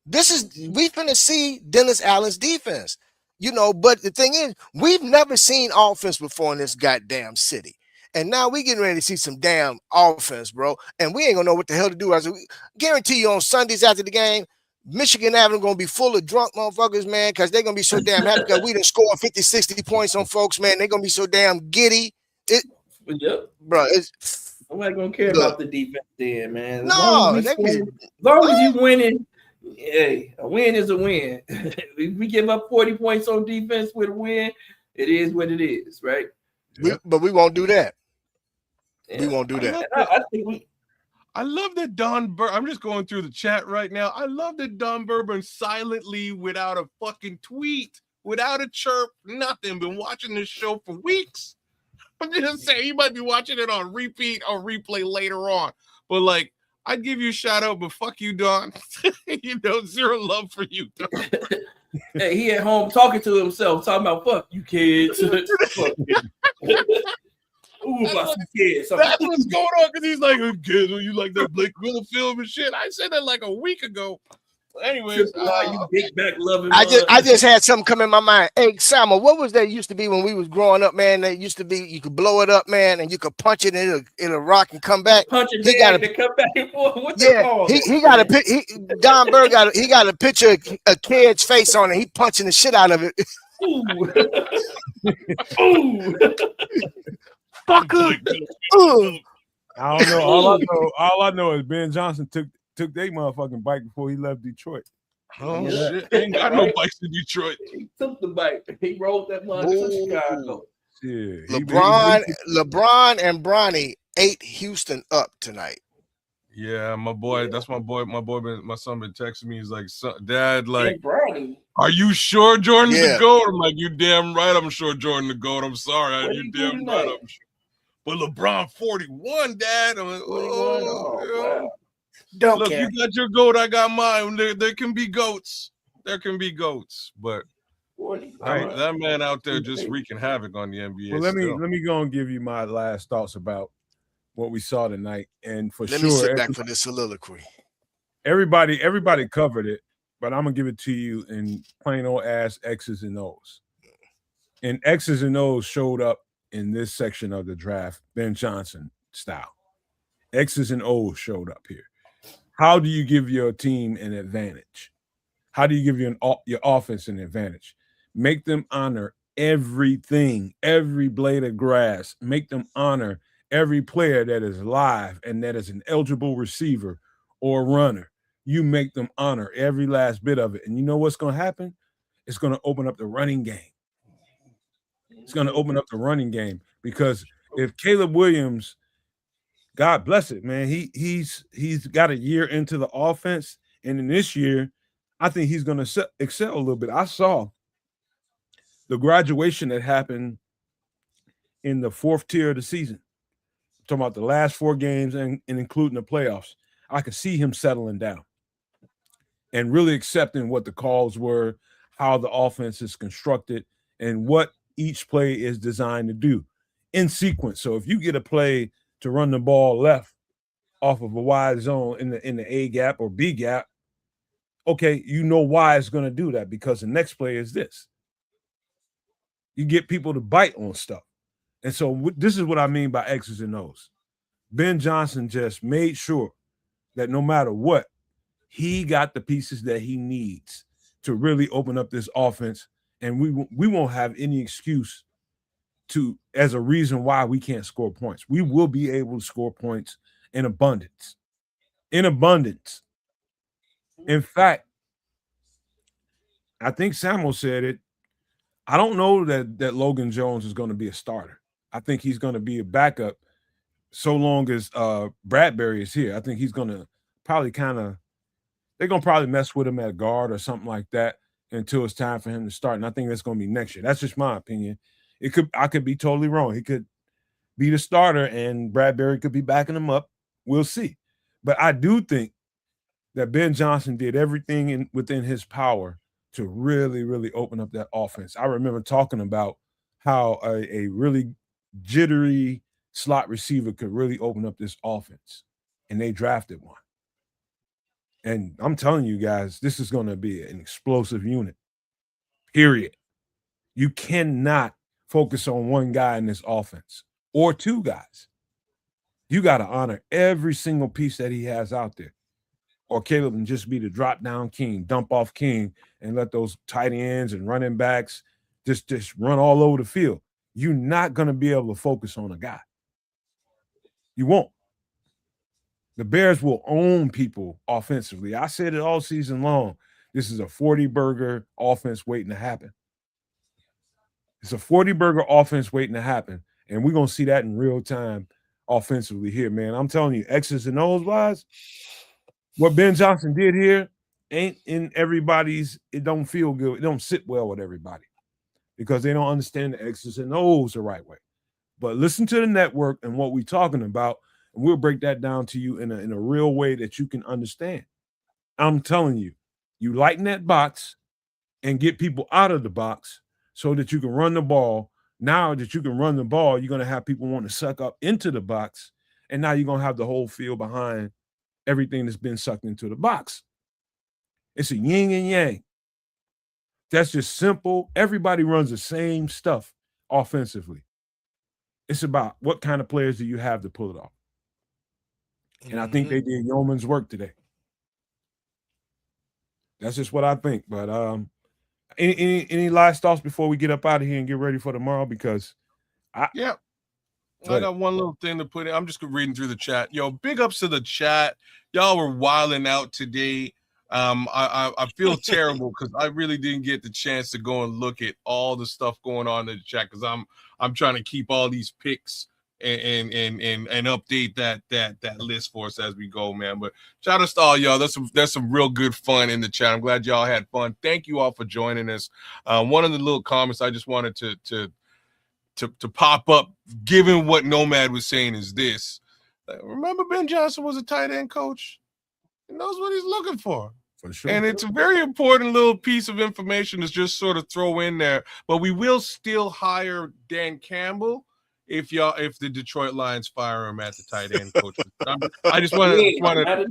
We finna see Dennis Allen's defense, but the thing is, we've never seen offense before in this goddamn city. And now we getting ready to see some damn offense, bro. And we ain't gonna know what the hell to do. I guarantee you on Sundays after the game, Michigan Avenue gonna be full of drunk motherfuckers, man, because they're gonna be so damn happy because we done scored 50, 60 points on folks, man. They're gonna be so damn giddy. Bro, nobody gonna care about the defense then, man. As long as you winning. Hey, a win is a win. If we give up 40 points on defense with a win, it is what it is, right? But we won't do that. Yeah. We won't do that. I love that Don Bourbon. I'm just going through the chat right now. I love that Don Bourbon silently, without a fucking tweet, without a chirp, nothing, been watching this show for weeks. I'm just saying, he might be watching it on repeat or replay later on. But like, I'd give you a shout out, but fuck you, Don. Zero love for you, Don. Hey, he at home talking to himself, talking about fuck you kids. Fuck you. Ooh, about some kids. That's what's going on, because he's like, kids, you like that Blake Griffin film and shit. I said that like a week ago. Anyways, you big back loving. I just had something come in my mind. Hey, Samuel, what was that used to be when we was growing up, man? That used to be you could blow it up, man, and you could punch it and it'll rock and come back. Punch it, he got to come back and forth. What he got a Don Berg got a picture of a kid's face on it. He punching the shit out of it. Ooh. Ooh. Fucker. I don't know. All I know is Ben Johnson took their motherfucking bike before he left Detroit. Oh shit! Ain't got no bikes in Detroit. He took the bike. He rolled that mug to Chicago. Yeah. LeBron and Bronny ate Houston up tonight. Yeah, my boy. That's my boy. My son been texting me. He's like, Dad, like, Hey, Brownie, are you sure Jordan's the Yeah. GOAT? I'm like, you damn right. I'm sure Jordan the GOAT. I'm sorry. what You you do damn right. tonight? I'm sure. But LeBron 41, Dad. I'm like, 41. oh, Oh, wow. Don't look, care. you got your GOAT. I got mine. There can be GOATs. There can be GOATs, but 40. that man out there just wreaking havoc on the NBA. Well, let still. me go and give you my last thoughts about what we saw tonight. And for Let me sure, sit back for this soliloquy. everybody covered it, but I'm gonna give it to you in plain old ass X's and O's. And X's and O's showed up in this section of the draft, Ben Johnson style. X's and O's showed up here. How do you give your team an advantage? How do you give your offense an advantage? Make them honor everything, every blade of grass. Make them honor every player that is live and that is an eligible receiver or runner. You make them honor every last bit of it. And you know what's going to happen? It's going to open up the running game. It's going to open up the running game because if Caleb Williams, God bless it, man, he's got a year into the offense, and in this year, I think he's going to excel a little bit. I saw the graduation that happened in the fourth tier of the season. I'm talking about the last 4 games and including the playoffs. I could see him settling down and really accepting what the calls were, how the offense is constructed, and what each play is designed to do in sequence. So if you get a play to run the ball left off of a wide zone in the A gap or B gap, okay, you know why it's going to do that because the next play is this. You get people to bite on stuff. And so this is what I mean by X's and O's. Ben Johnson just made sure that no matter what, he got the pieces that he needs to really open up this offense, and we won't have any excuse as a reason why we can't score points. We will be able to score points in abundance. In abundance. In fact, I think Samuel said it. I don't know that Logan Jones is going to be a starter. I think he's going to be a backup so long as Bradbury is here. I think he's going to probably they're going to probably mess with him at guard or something like that until it's time for him to start. And I think that's going to be next year. That's just my opinion. I could be totally wrong. He could be the starter and Bradbury could be backing him up. We'll see. But I do think that Ben Johnson did everything within his power to really, really open up that offense. I remember talking about how a really jittery slot receiver could really open up this offense, and they drafted one. And I'm telling you guys, this is going to be an explosive unit, period. You cannot focus on one guy in this offense or 2 guys. You got to honor every single piece that he has out there. Or Caleb can just be the drop down king, dump off king, and let those tight ends and running backs just run all over the field. You're not going to be able to focus on a guy. You won't. The Bears will own people offensively. I said it all season long. This is a 40-burger offense waiting to happen. It's a 40-burger offense waiting to happen, and we're going to see that in real time offensively here, man. I'm telling you, X's and O's wise, what Ben Johnson did here ain't in everybody's, it don't feel good. It don't sit well with everybody because they don't understand the X's and O's the right way. But listen to the network and what we're talking about, and we'll break that down to you in a real way that you can understand. I'm telling you, you lighten that box and get people out of the box so that you can run the ball. Now that you can run the ball, you're going to have people want to suck up into the box, and now you're going to have the whole field behind everything that's been sucked into the box. It's a yin and yang. That's just simple. Everybody runs the same stuff offensively. It's about what kind of players do you have to pull it off. And I think they did yeoman's work today. That's just what I think. But any last thoughts before we get up out of here and get ready for tomorrow? Because I got one little thing to put in. I'm just reading through the chat. Yo, big ups to the chat. Y'all were wilding out today. I feel terrible because I really didn't get the chance to go and look at all the stuff going on in the chat because I'm trying to keep all these picks and update that list for us as we go, man. But shout out to all y'all. There's some real good fun in the chat. I'm glad y'all had fun. Thank you all for joining us. One of the little comments I just wanted to pop up, given what Nomad was saying, is this. Remember, Ben Johnson was a tight end coach. He knows what he's looking for. For sure. And it's a very important little piece of information to just sort of throw in there. But we will still hire Dan Campbell if the Detroit Lions fire him at the tight end coach. I just wanted you know what I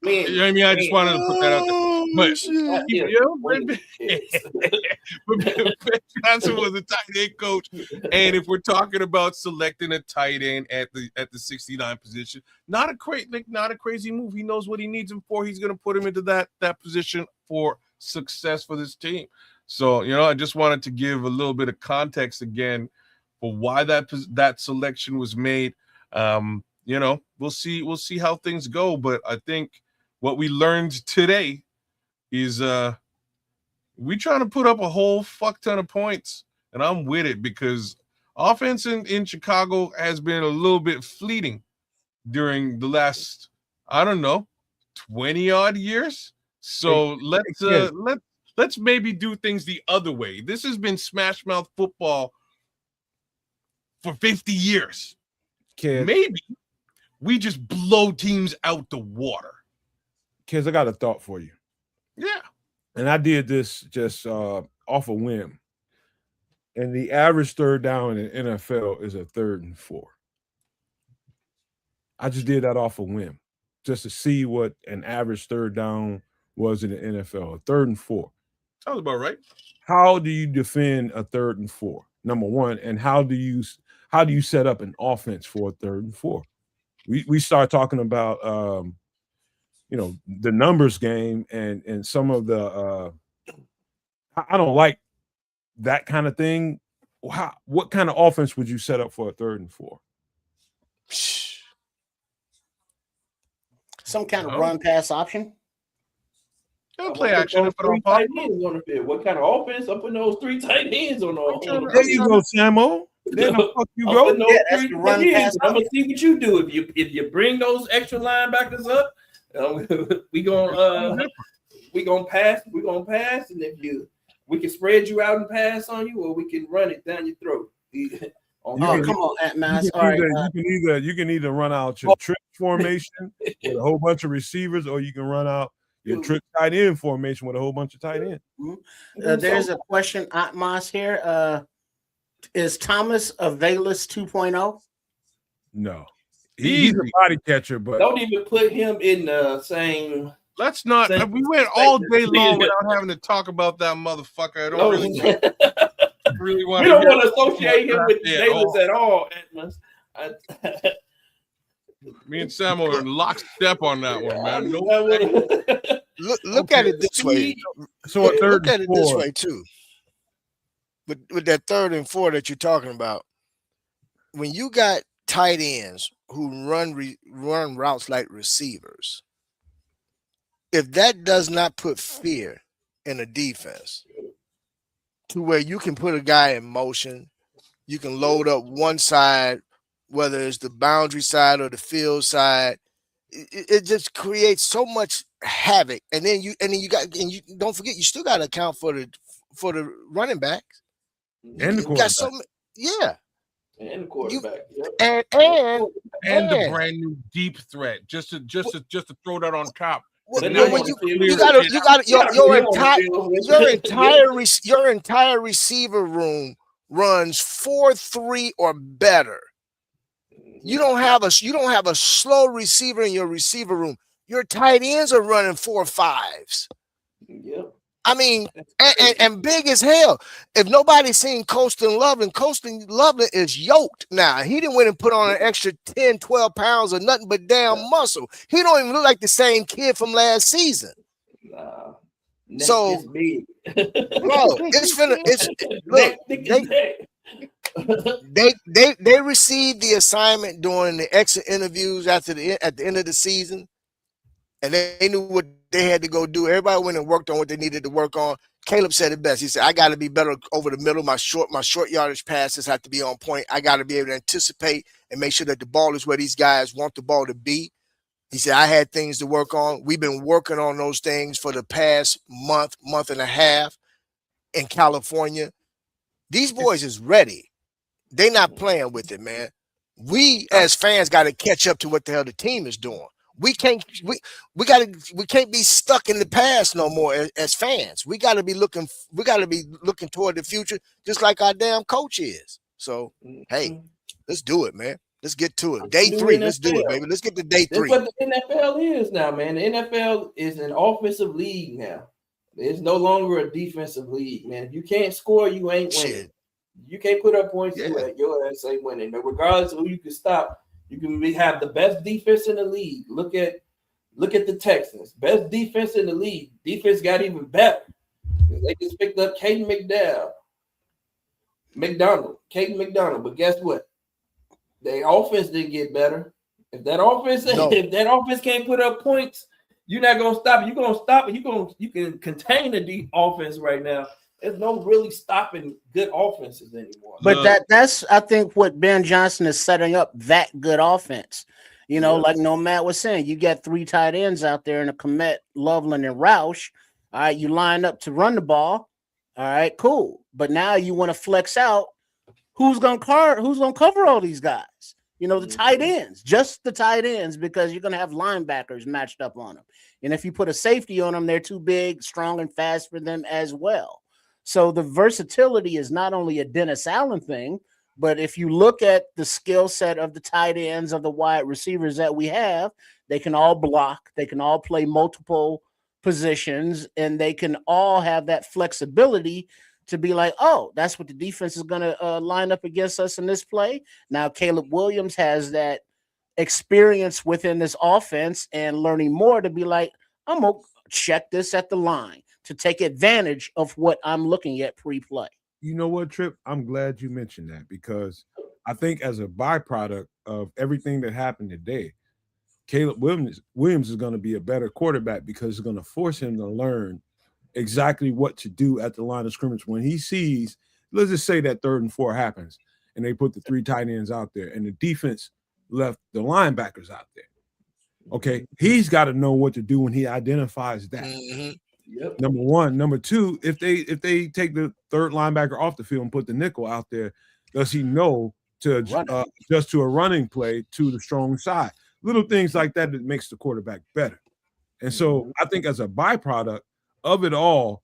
mean? I just wanted to put that out there. But Ben Johnson was a tight end coach, and if we're talking about selecting a tight end at the 69 position, not a crazy move. He knows what he needs him for. He's going to put him into that position for success for this team. So, I just wanted to give a little bit of context again for why that selection was made. We'll see how things go, but I think what we learned today is we trying to put up a whole fuck ton of points, and I'm with it because offense in Chicago has been a little bit fleeting during the last, 20 odd years. So let's maybe do things the other way. This has been smash mouth football for 50 years. Kid, maybe we just blow teams out the water. Kids, I got a thought for you. Yeah. And I did this just off a whim. And the average third down in the NFL is a 3rd and 4. I just did that off a whim just to see what an average third down was in the NFL, a 3rd and 4. Sounds about right. How do you defend a 3rd and 4? Number one, and how do you set up an offense for a 3rd and 4? We start talking about the numbers game and some of the I don't like that kind of thing. What kind of offense would you set up for a 3rd and 4? Some kind of run pass option. Play action. What kind of offense? I'm putting those 3 tight ends on the. There you go, Samo. There the fuck you go. I'm gonna see what you do if you bring those extra linebackers up. We gonna pass. And if we can spread you out and pass on you, or we can run it down your throat. Come on, Atmas. All right. You can either run out your trick formation with a whole bunch of receivers, or you can run out your trick tight end formation with a whole bunch of tight ends. There's a question, Atmas here. Is Thomas Avalis 2.0? No. He's a body catcher, but don't even put him in the same. Let's not. We went all day long without having to talk about that motherfucker. I don't really want. We don't want to associate him with Davis at all. Me and Sam are in lockstep on that one, man. Look at it this way. So a 3rd look at and it 4. this way too. With that 3rd and 4 that you're talking about, when you got tight ends who run routes like receivers, if that does not put fear in a defense to where you can put a guy in motion, you can load up one side, whether it's the boundary side or the field side, it just creates so much havoc. And then you don't forget, you still got to account for the running backs and the quarterback. And the quarterback. And the brand new deep threat. Just to throw that on top. Your entire receiver room runs 4-3 or better. You don't have a slow receiver in your receiver room. Your tight ends are running 4-5s. Yep. I mean, and big as hell. If nobody's seen Colston Loveland is yoked now. He didn't went and put on an extra 10, 12 pounds of nothing but damn muscle. He don't even look like the same kid from last season. Nah, so, big. Bro, they received the assignment during the exit interviews at the end of the season. and they knew what they had to go do. Everybody went and worked on what they needed to work on. Caleb said it best. He said, I got to be better over the middle. My short yardage passes have to be on point. I got to be able to anticipate and make sure that the ball is where these guys want the ball to be. He said, I had things to work on. We've been working on those things for the past month and a half in California. These boys is ready. They not playing with it, man. We as fans got to catch up to what the hell the team is doing. We can't be stuck in the past no more as fans. We got to be looking toward the future, just like our damn coach is. So, hey, let's do it, man. Let's get to it. Day 3, let's do it, baby. Let's get to day 3. That's what the NFL is now, man. The NFL is an offensive league now. It's no longer a defensive league, man. If you can't score, you ain't winning. Shit. You can't put up points, your ass ain't winning. But regardless of who you can stop, you can have the best defense in the league. Look at the Texans. Best defense in the league. Defense got even better. They just picked up Caden McDonald. But guess what? Their offense didn't get better. If that offense can't put up points, you're not gonna stop it. You're gonna stop it. You can contain the offense right now. There's no really stopping good offenses anymore. But that's I think what Ben Johnson is setting up, that good offense. You know, like Nomad was saying, you got 3 tight ends out there in a Kmet, Loveland, and Roush. All right, you line up to run the ball. All right, cool. But now you want to flex out. Who's gonna cover all these guys? You know, the tight ends, just the tight ends, because you're gonna have linebackers matched up on them. And if you put a safety on them, they're too big, strong, and fast for them as well. So the versatility is not only a Dennis Allen thing, but if you look at the skill set of the tight ends, of the wide receivers that we have, they can all block, they can all play multiple positions, and they can all have that flexibility to be like, oh, that's what the defense is going to line up against us in this play. Now, Caleb Williams has that experience within this offense and learning more to be like, I'm going to check this at the line to take advantage of what I'm looking at pre-play. You know what, Trip? I'm glad you mentioned that, because I think as a byproduct of everything that happened today, Caleb Williams is going to be a better quarterback, because it's going to force him to learn exactly what to do at the line of scrimmage when he sees, let's just say that 3rd and 4 happens and they put the 3 tight ends out there and the defense left the linebackers out there. Okay, he's got to know what to do when he identifies that. Yep. Number one. Number two, if they take the 3rd linebacker off the field and put the nickel out there, does he know to adjust to a running play to the strong side? Little things like that makes the quarterback better. And so I think as a byproduct of it all,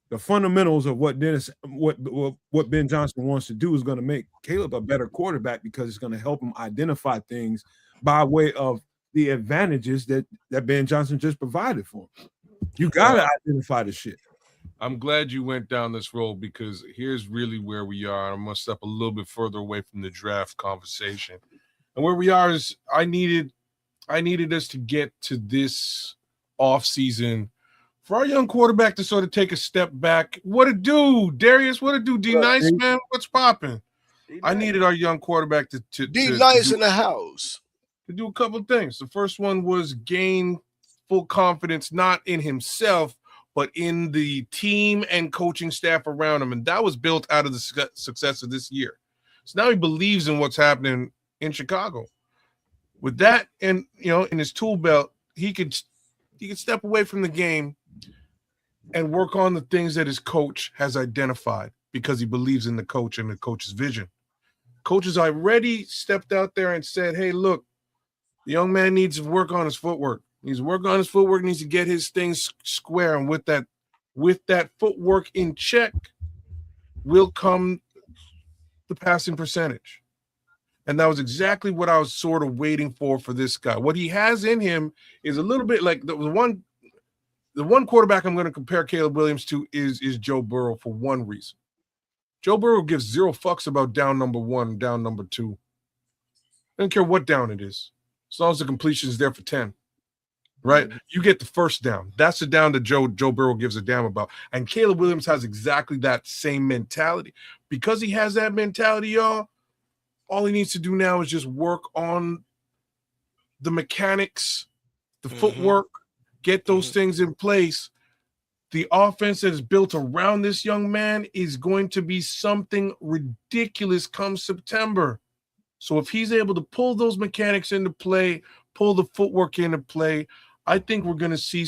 the fundamentals of what Ben Johnson wants to do is going to make Caleb a better quarterback, because it's going to help him identify things by way of the advantages that Ben Johnson just provided for him. You got to identify the shit. I'm glad you went down this road, because here's really where we are. I'm going to step a little bit further away from the draft conversation. And where we are is I needed us to get to this offseason for our young quarterback to sort of take a step back. What it do, Darius? What it do, D-Nice, man? What's popping? I needed our young quarterback to D-Nice in the house. To do a couple of things. The first one was gain full confidence, not in himself, but in the team and coaching staff around him. And that was built out of the success of this year. So now he believes in what's happening in Chicago. With that, and in his tool belt, he could step away from the game and work on the things that his coach has identified, because he believes in the coach and the coach's vision. Coaches already stepped out there and said, hey, look, the young man needs to work on his footwork. He needs to work on his footwork, needs to get his things square. And with that footwork in check will come the passing percentage. And that was exactly what I was sort of waiting for this guy. What he has in him is a little bit like the one quarterback I'm going to compare Caleb Williams to is Joe Burrow, for one reason. Joe Burrow gives 0 fucks about down number 1, down number 2. I don't care what down it is, as long as the completion is there for 10. Right? You get the first down. That's the down that Joe Burrow gives a damn about. And Caleb Williams has exactly that same mentality. Because he has that mentality, y'all, all he needs to do now is just work on the mechanics, the footwork, get those things in place, the offense that is built around this young man is going to be something ridiculous come September. So if he's able to pull those mechanics into play, pull the footwork into play, I think we're going to see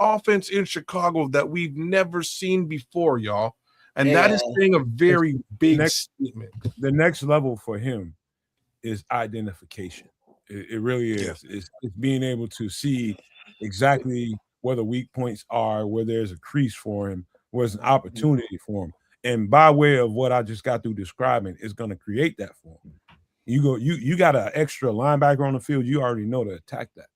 offense in Chicago that we've never seen before, y'all. And that is saying a very big statement. The next level for him is identification. It really is. It's being able to see exactly where the weak points are, where there's a crease for him, where there's an opportunity for him. And by way of what I just got through describing, it's going to create that for him. You got an extra linebacker on the field, you already know to attack that.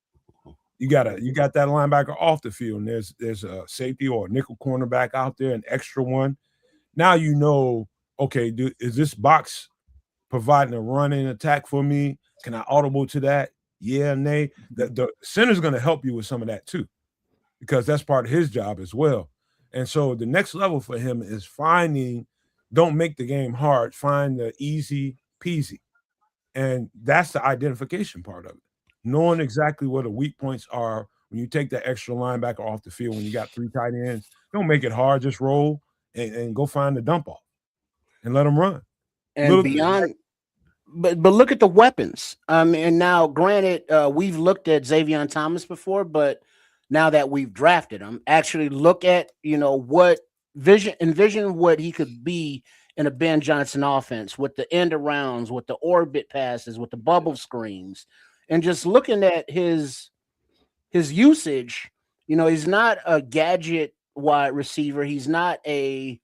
You got that linebacker off the field, and there's a safety or a nickel cornerback out there, an extra one. Now you know, okay, is this box providing a running attack for me? Can I audible to that? Yeah, nay. The center's going to help you with some of that too, because that's part of his job as well. And so the next level for him is don't make the game hard, find the easy peasy. And that's the identification part of it. Knowing exactly where the weak points are when you take that extra linebacker off the field, when you got 3 tight ends, don't make it hard, just roll and go find the dump off and let them run. And beyond, but look at the weapons. And now granted, we've looked at Xavier Thomas before, but now that we've drafted him, actually look at, what envision what he could be in a Ben Johnson offense with the end arounds, with the orbit passes, with the bubble screens, and just looking at his usage. He's not a gadget wide receiver. He's not a,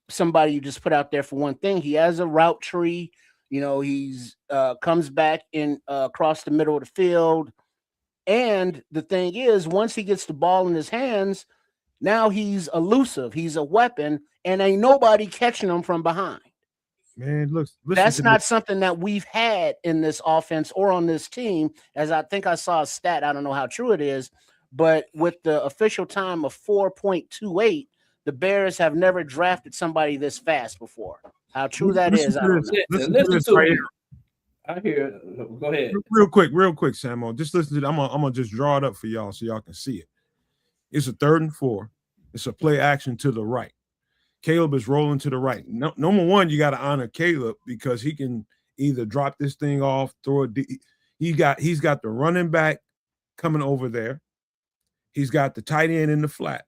somebody you just put out there for one thing. He has a route tree. He's comes back in across the middle of the field. And the thing is, once he gets the ball in his hands, now he's elusive. He's a weapon, and ain't nobody catching him from behind. Man, look, that's not something that we've had in this offense or on this team. As I think I saw a stat, I don't know how true it is, but with the official time of 4.28, the Bears have never drafted somebody this fast before. How true that is, I don't know. Listen to it. I hear. Go ahead. Real quick, Samo. Just listen to it. I'm gonna just draw it up for y'all so y'all can see it. It's a 3rd and 4. It's a play action to the right. Caleb is rolling to the right. Number one, you got to honor Caleb because he can either drop this thing off, throw it. He's got the running back coming over there. He's got the tight end in the flat,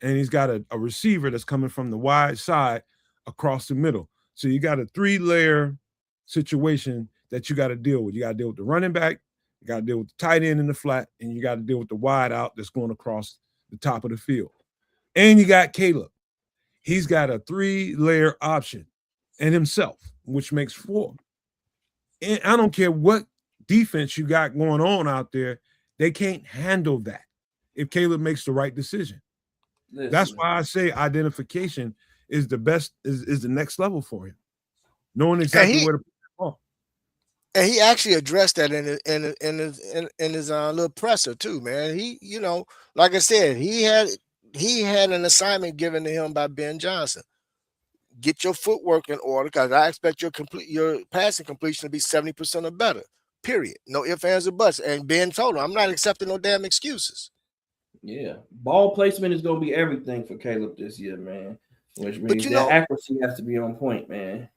and he's got a receiver that's coming from the wide side across the middle. So you got a 3-layer situation that you got to deal with. You got to deal with the running back, you got to deal with the tight end in the flat, and you got to deal with the wide out that's going across the top of the field. And you got Caleb. He's got a 3-layer option and himself, which makes 4. And I don't care what defense you got going on out there, they can't handle that if Caleb makes the right decision. Listen, that's why I say identification is the best, is the next level for him. Knowing exactly where to put the ball. And he actually addressed that in his little presser too, man. He, like I said, he had an assignment given to him by Ben Johnson. Get your footwork in order, because I expect your passing completion to be 70% or better. Period. No ifs, ands, or buts. And Ben told him, I'm not accepting no damn excuses. Yeah, ball placement is going to be everything for Caleb this year, man. Which means that accuracy has to be on point, man.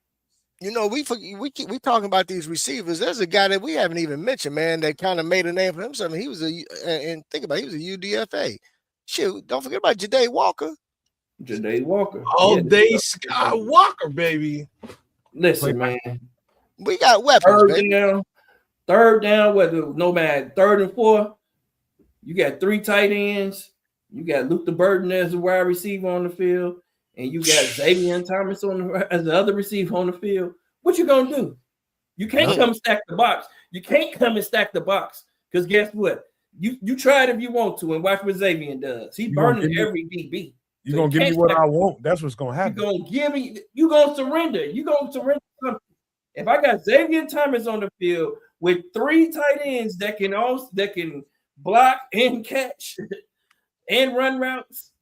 We talking about these receivers. There's a guy that we haven't even mentioned, man, that kind of made a name for himself. He was he was a UDFA. Shoot, don't forget about Ja'Day Walker. Ja'Day Walker. All day Skywalker, baby. Listen, man. We got weapons, Third down, whether nomad 3rd and 4. You got 3 tight ends. You got Luke DeBurton as a wide receiver on the field. And you got Xavier Thomas as the other receiver on the field. What you gonna do? You can't come stack the box. You can't come and stack the box. Because guess what? You try it if you want to, and watch what Xavier does. He burning every DB. You're gonna give me what I want. That's what's gonna happen. You're gonna surrender. You're gonna surrender something. If I got Xavier Thomas on the field with 3 tight ends that can block and catch and run routes,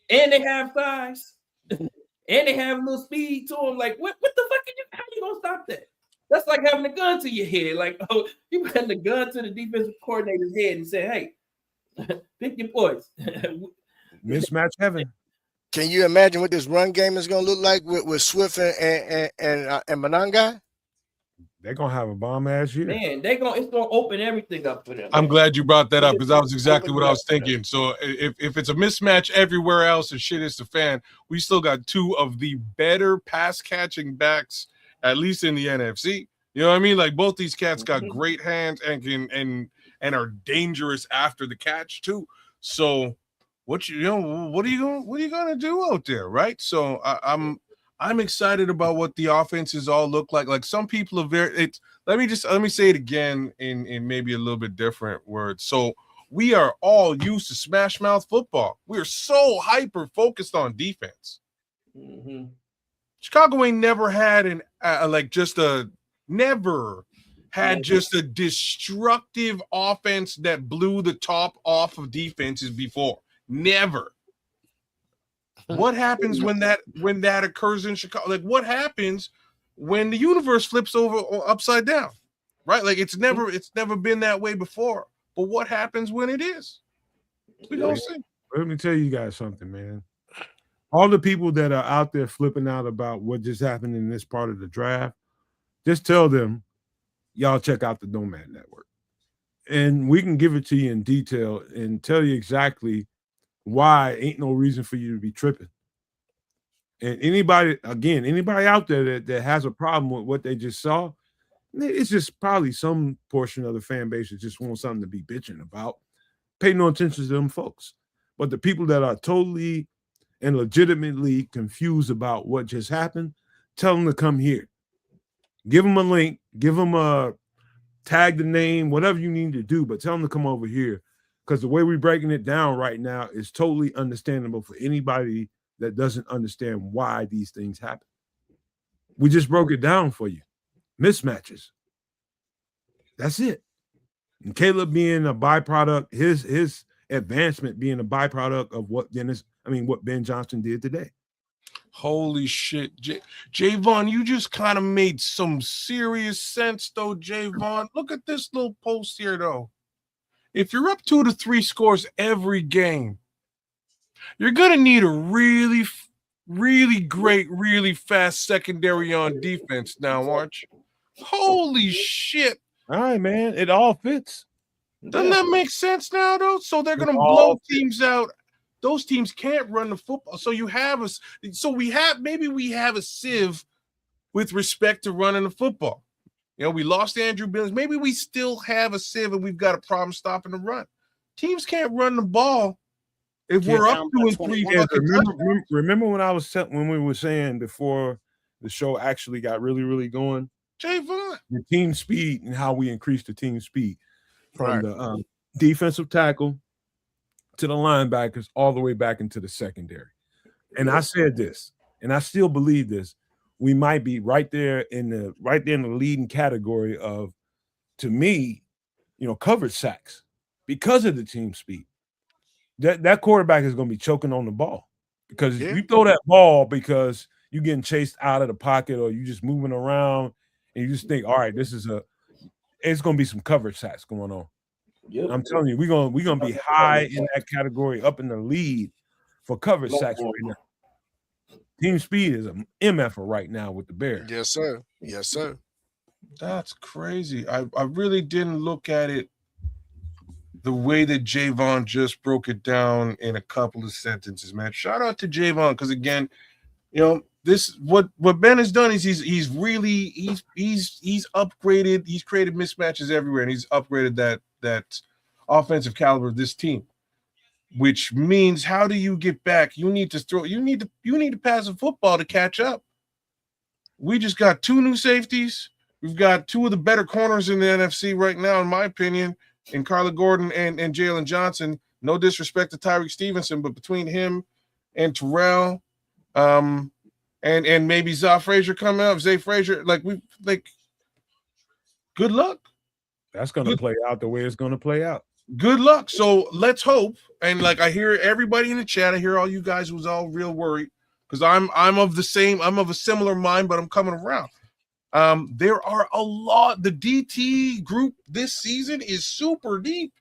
and they have size, and they have a little speed to them, like what the fuck how you gonna stop that? That's like having a gun to your head. Like, oh, you putting the gun to the defensive coordinator's head and say, "Hey, pick your points." Mismatch heaven. Can you imagine what this run game is going to look like with Swift and Monangai? They're gonna have a bomb ass year. Man, it's gonna open everything up for them. I'm glad you brought that up because that was exactly Open what I was up. thinking. So if it's a mismatch everywhere else and shit is the fan, we still got two of the better pass catching backs, at least in the NFC. You know what I mean? Like both these cats got great hands and can and are dangerous after the catch too. So what are you gonna do out there, right? So I'm excited about what the offenses all look like. Like some people are let me say it again in maybe a little bit different words. So we are all used to smash mouth football. We're so hyper focused on defense. Mm-hmm. Chicago ain't never had never had just a destructive offense that blew the top off of defenses before. Never. What happens when that occurs in Chicago? Like, what happens when the universe flips over or upside down? Right? Like, it's never been that way before. But what happens when it is? We don't see. Let me tell you guys something, man. All the people that are out there flipping out about what just happened in this part of the draft, just tell them, y'all check out the Nomad Network. And we can give it to you in detail and tell you exactly why ain't no reason for you to be tripping. And anybody out there that has a problem with what they just saw, it's just probably some portion of the fan base that just wants something to be bitching about. Pay no attention to them folks. But the people that are totally and legitimately confused about what just happened, tell them to come here. Give them a link, give them a tag the name, whatever you need to do, but tell them to come over here. Because the way we're breaking it down right now is totally understandable for anybody that doesn't understand why these things happen. We just broke it down for you. Mismatches. That's it. And Caleb being a byproduct, his advancement being a byproduct of what Ben Johnson did today. Holy shit. Javon, you just kind of made some serious sense, though, Javon. Look at this little post here, though. If you're up 2 to 3 scores every game, you're going to need a really, really great, really fast secondary on defense now, aren't you? Holy shit. All right, man. It all fits. Doesn't that make sense now, though? So they're going to blow teams out. Those teams can't run the football. So we have a sieve with respect to running the football. You know, we lost Andrew Billings. Maybe we still have a sieve and we've got a problem stopping the run. Teams can't run the ball if we're up 2-3. Remember when we were saying before the show actually got really, really going? Javon. The team speed and how we increased the team speed from the defensive tackle to the linebackers all the way back into the secondary. And I said this, and I still believe this. We might be right there in the leading category of, to me, coverage sacks because of the team speed. That quarterback is going to be choking on the ball because if you throw that ball because you're getting chased out of the pocket or you just moving around and you just think, all right, it's going to be some coverage sacks going on. Yep. I'm telling you, we're gonna be high in that category, up in the lead for coverage sacks right now. Team speed is an MF right now with the Bears. Yes, sir. Yes, sir. That's crazy. I really didn't look at it the way that Javon just broke it down in a couple of sentences, man. Shout out to Javon because again, this what Ben has done is he's upgraded. He's created mismatches everywhere, and he's upgraded that offensive caliber of this team. Which means, how do you get back? You need to pass the football to catch up. We just got 2 new safeties. We've got 2 of the better corners in the NFC right now, in my opinion, in Carla Gordon and Jalen Johnson. No disrespect to Tyreek Stevenson, but between him and Terrell, and maybe Zay Frazier, good luck. That's going to play out the way it's going to play out. Good luck. So let's hope. And I hear everybody in the chat. I hear all you guys who's all real worried because I'm of a similar mind, but I'm coming around. There are a lot. The DT group this season is super deep.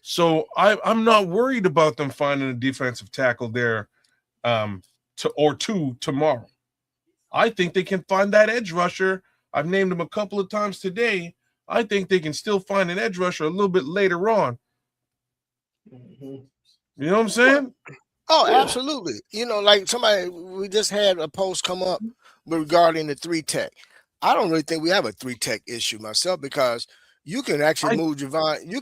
So I'm not worried about them finding a defensive tackle there two tomorrow. I think they can find that edge rusher. I've named him a couple of times today. I think they can still find an edge rusher a little bit later on. You know what I'm saying? Oh, absolutely. You know, like we just had a post come up regarding the 3-tech. I don't really think we have a 3-tech issue myself, because you can actually move Javon. You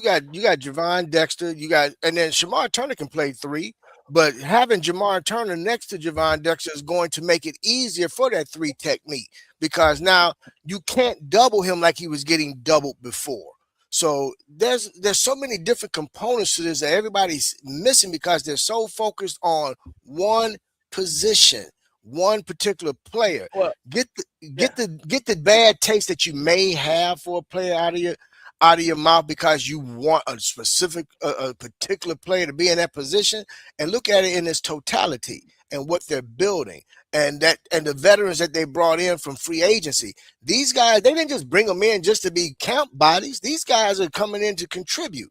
got Javon Dexter, and then Shamar Turner can play 3, but having Jamar Turner next to Javon Dexter is going to make it easier for that 3 technique, because now you can't double him like he was getting doubled before. So there's so many different components to this that everybody's missing, because they're so focused on one position, one particular player. Well, Get the bad taste that you may have for a player out of your mouth, because you want a specific a particular player to be in that position, and look at it in its totality and what they're building, and the veterans that they brought in from free agency. These guys, they didn't just bring them in just to be camp bodies. These guys are coming in to contribute.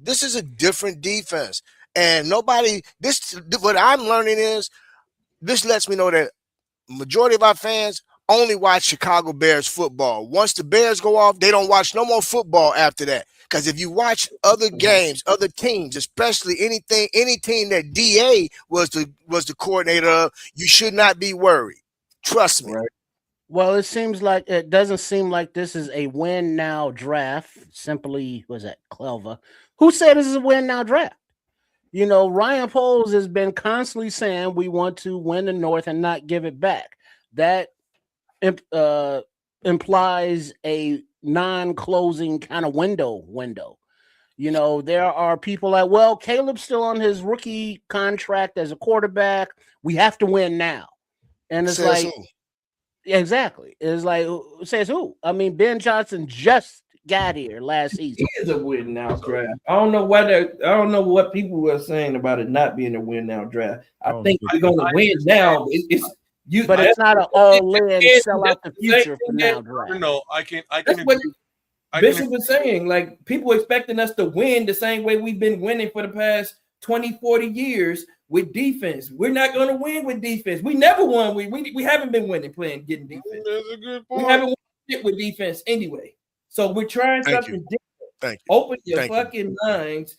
This is a different defense, and what I'm learning is, this lets me know that majority of our fans only watch Chicago Bears football. Once the Bears go off, they don't watch no more football after that. Because if you watch other games, other teams, especially any team that DA was the coordinator of, you should not be worried. Trust me. Right. Well, it doesn't seem like this is a win now draft. Simply, was that Clever? Who said this is a win now draft? You know, Ryan Poles has been constantly saying we want to win the North and not give it back. That implies a non-closing kind of window. You know, there are people like, well, Caleb's still on his rookie contract as a quarterback. We have to win now. And it's Says like, who? Exactly. It's like, says who? I mean, Ben Johnson just got here last season. It is a win now draft. I don't know what people were saying about it not being a win now draft. I think we're gonna win now. But it's not an all-in sell out the future for now draft. No, I can. That's what Bishop was saying. Like, people expecting us to win the same way we've been winning for the past 20, 40 years with defense. We're not going to win with defense. We never won. We haven't been winning getting defense. That's a good point. We haven't won shit with defense anyway. So we're trying something different. Thank you. Open your fucking minds.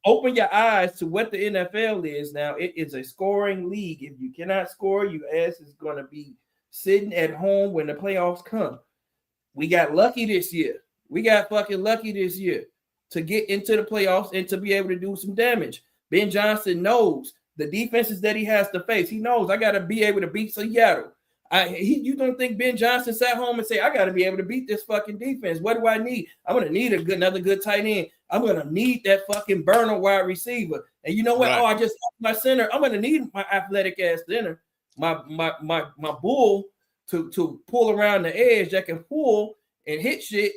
Open your eyes to what the NFL is now. It is a scoring league. If you cannot score, your ass is going to be sitting at home when the playoffs come. We got lucky this year. We got fucking lucky this year to get into the playoffs and to be able to do some damage. Ben Johnson knows the defenses that he has to face. He knows I got to be able to beat Seattle. You don't think Ben Johnson sat home and say, I got to be able to beat this fucking defense. What do I need? I'm going to need another good tight end. I'm going to need that fucking burner wide receiver. And you know what? Right. Oh, I just lost my center. I'm going to need my athletic ass center, my bull to pull around the edge that can pull and hit shit.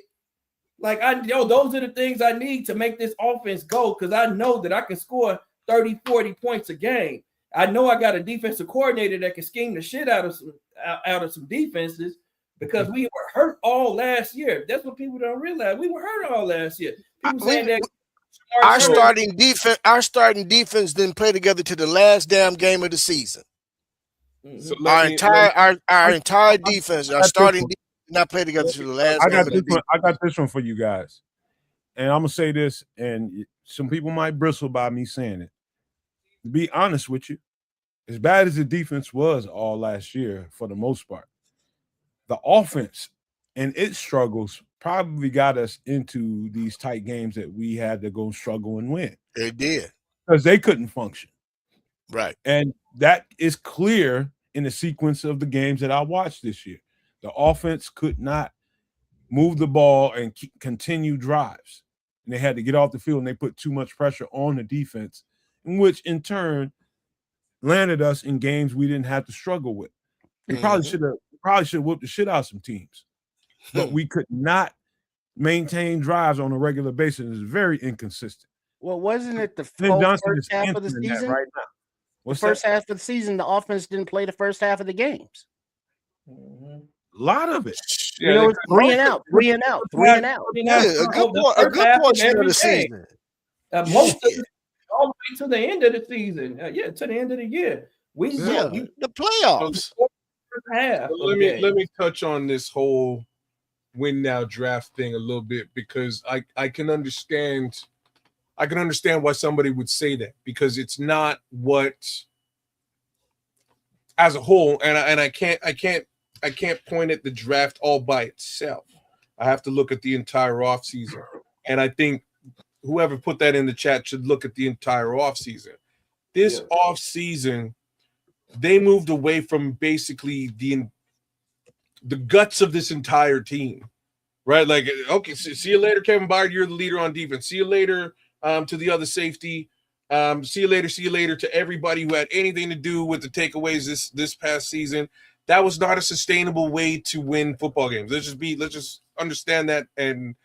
Like, those are the things I need to make this offense go, because I know that I can score 30, 40 points a game. I know I got a defensive coordinator that can scheme the shit out of some defenses, because we were hurt all last year. That's what people don't realize. We were hurt all last year. People saying that our starting defense didn't play together to the last damn game of the season. So our entire defense, our starting defense, not play together to the last. I got this one for you guys, and I'm gonna say this, and some people might bristle by me saying it. To be honest with you, as bad as the defense was all last year, for the most part, the offense and its struggles probably got us into these tight games that we had to go struggle and win. It did, because they couldn't function. Right, and that is clear in the sequence of the games that I watched this year. The offense could not move the ball and continue drives. And they had to get off the field, and they put too much pressure on the defense, which in turn landed us in games we didn't have to struggle with. We probably should have whooped the shit out of some teams. But we could not maintain drives on a regular basis. It's very inconsistent. Well, wasn't it the first half of the season? Right now. The first half of the season, the offense didn't play the first half of the games. Mhm. A lot of it. You know, it's three and out. Yeah, a good portion of every the day. season. Most of Yeah. the, all the way to the end of the season. To the end of the year. We Yeah, you the playoffs. first half. So let me touch on this whole win now draft thing a little bit, because I can understand why somebody would say that, because it's not what, as a whole, and I can't point at the draft all by itself. I have to look at the entire offseason. And I think whoever put that in the chat should look at the entire offseason. This offseason, they moved away from basically the guts of this entire team, right? Like, okay, see you later, Kevin Byard. You're the leader on defense. See you later to the other safety. See you later to everybody who had anything to do with the takeaways this past season. That was not a sustainable way to win football games. Let's just understand that. And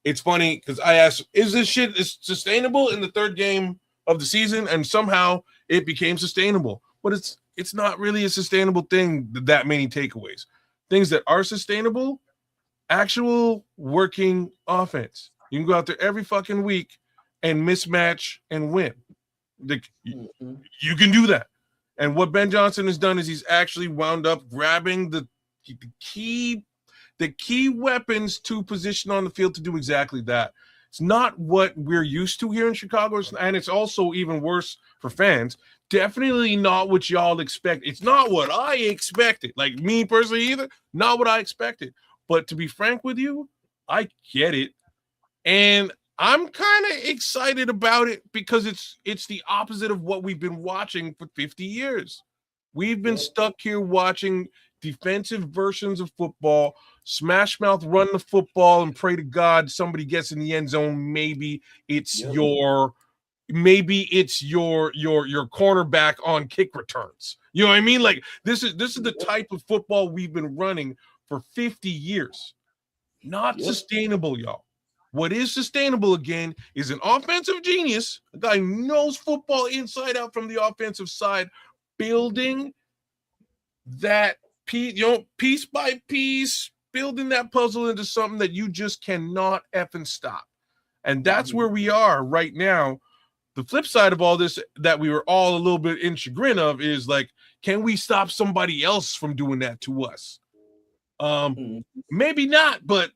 it's funny because I asked, is this shit sustainable in the third game of the season? And somehow it became sustainable. But it's not really a sustainable thing, that many takeaways. Things that are sustainable, actual working offense. You can go out there every fucking week and mismatch and win. You can do that. And what Ben Johnson has done is he's actually wound up grabbing the key weapons to position on the field to do exactly that. It's not what we're used to here in Chicago, and it's also even worse for fans. Definitely not what y'all expect. It's not what I expected. Like me personally either, not what I expected. But to be frank with you, I get it. And I'm kind of excited about it because it's the opposite of what we've been watching for 50 years. We've been stuck here watching defensive versions of football, smash mouth run the football and pray to God somebody gets in the end zone. Maybe it's your cornerback on kick returns. You know what I mean? Like this is the type of football we've been running for 50 years. Not sustainable, y'all. What is sustainable, again, is an offensive genius, a guy who knows football inside out from the offensive side, building that piece by piece, building that puzzle into something that you just cannot effing stop. And that's where we are right now. The flip side of all this that we were all a little bit in chagrin of is like, can we stop somebody else from doing that to us? Maybe not, but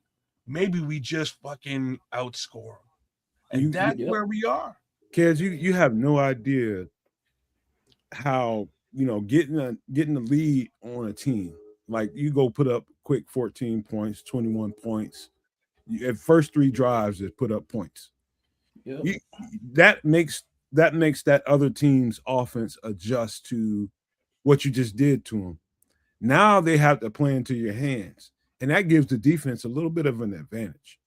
maybe we just fucking outscore them. And that's where we are. Kids, you have no idea how, getting the lead on a team. Like you go put up quick 14 points, 21 points. At first 3 drives that put up points. That makes that other team's offense adjust to what you just did to them. Now they have to play into your hands. And that gives the defense a little bit of an advantage.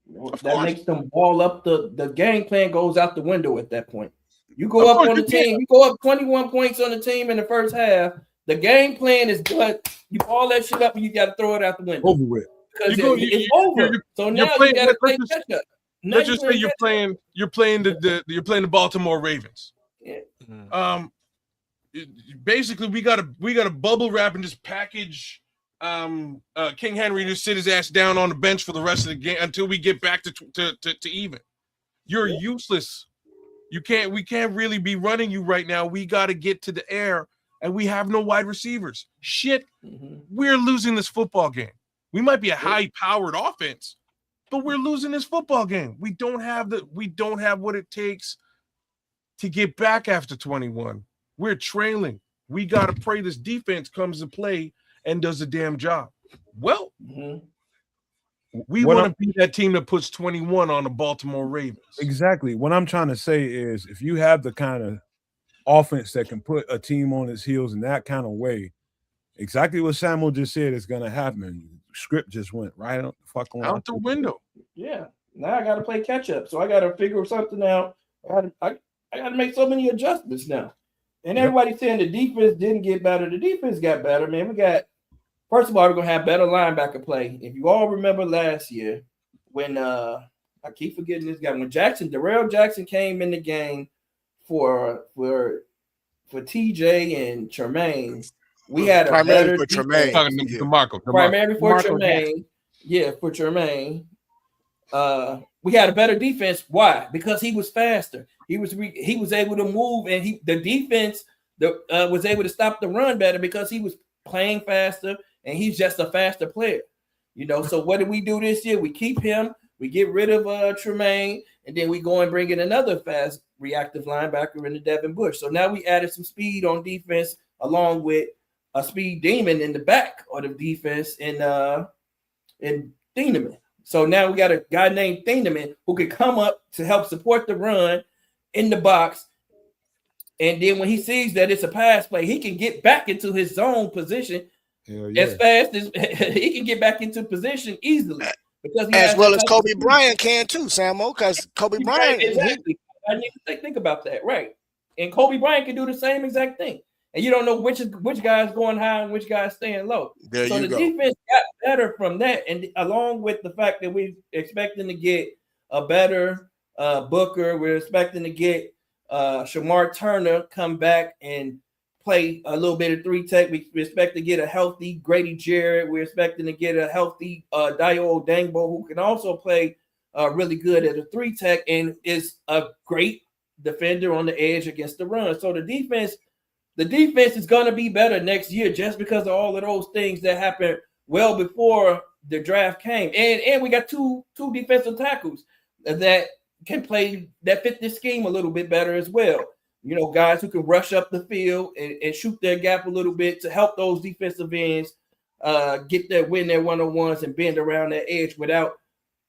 That makes them ball up. The game plan goes out the window at that point. You go up on the team. You go up 21 points on the team in the first half. The game plan is done. You ball that shit up and you got to throw it out the window. Over with. Because it's over. So now you got to play catch up. Let's just say you're playing the Baltimore Ravens. Yeah. Basically, we got to bubble wrap and just package King Henry to sit his ass down on the bench for the rest of the game until we get back to even. You're useless. We can't really be running you right now. We got to get to the air, and we have no wide receivers. Shit, we're losing this football game. We might be a high-powered offense, but we're losing this football game. We don't have what it takes to get back after 21. We're trailing. We got to pray this defense comes to play and does a damn job. Well, we want to be that team that puts 21 on the Baltimore Ravens. Exactly. What I'm trying to say is if you have the kind of offense that can put a team on its heels in that kind of way, exactly what Samuel just said is going to happen. Script just went right out the window. Yeah. Now I got to play catch up. So I got to figure something out. I got to make so many adjustments now. And everybody's saying the defense didn't get better. The defense got better, man. First of all, we're going to have better linebacker play. If you all remember last year when I keep forgetting this guy, when Darrell Jackson came in the game for TJ and Tremaine, We had a primarily better for defense. Tremaine. Talking to Yeah. DeMarco. Primarily for DeMarco Tremaine. Yeah, for Tremaine. We had a better defense. Why? Because he was faster. He was able to move, and the defense was able to stop the run better because he was playing faster, and he's just a faster player. You know, so what did we do this year? We keep him, we get rid of Tremaine, and then we go and bring in another fast reactive linebacker in the Devin Bush. So now we added some speed on defense along with a speed demon in the back of the defense in Thieneman. So now we got a guy named Thieneman who can come up to help support the run in the box. And then when he sees that it's a pass play, he can get back into his zone position as fast as he can get back into position easily. Because as well as Kobe Bryant can too, Samo, because Kobe Bryant. Exactly. I need to think about that, right? And Kobe Bryant can do the same exact thing. And you don't know which guy's going high and which guy's staying low. There so you the go. defense got better from that, and along with the fact that we're expecting to get a better Booker, we're expecting to get Shamar Turner come back and play a little bit of 3-tech. We expect to get a healthy Grady Jarrett. We're expecting to get a healthy Dayo Dangbo, who can also play really good at a 3-tech and is a great defender on the edge against the run. So the defense is going to be better next year just because of all of those things that happened well before the draft came. And we got two defensive tackles that can play, that fit this scheme a little bit better as well. You know, guys who can rush up the field and shoot their gap a little bit to help those defensive ends win their one-on-ones and bend around that edge without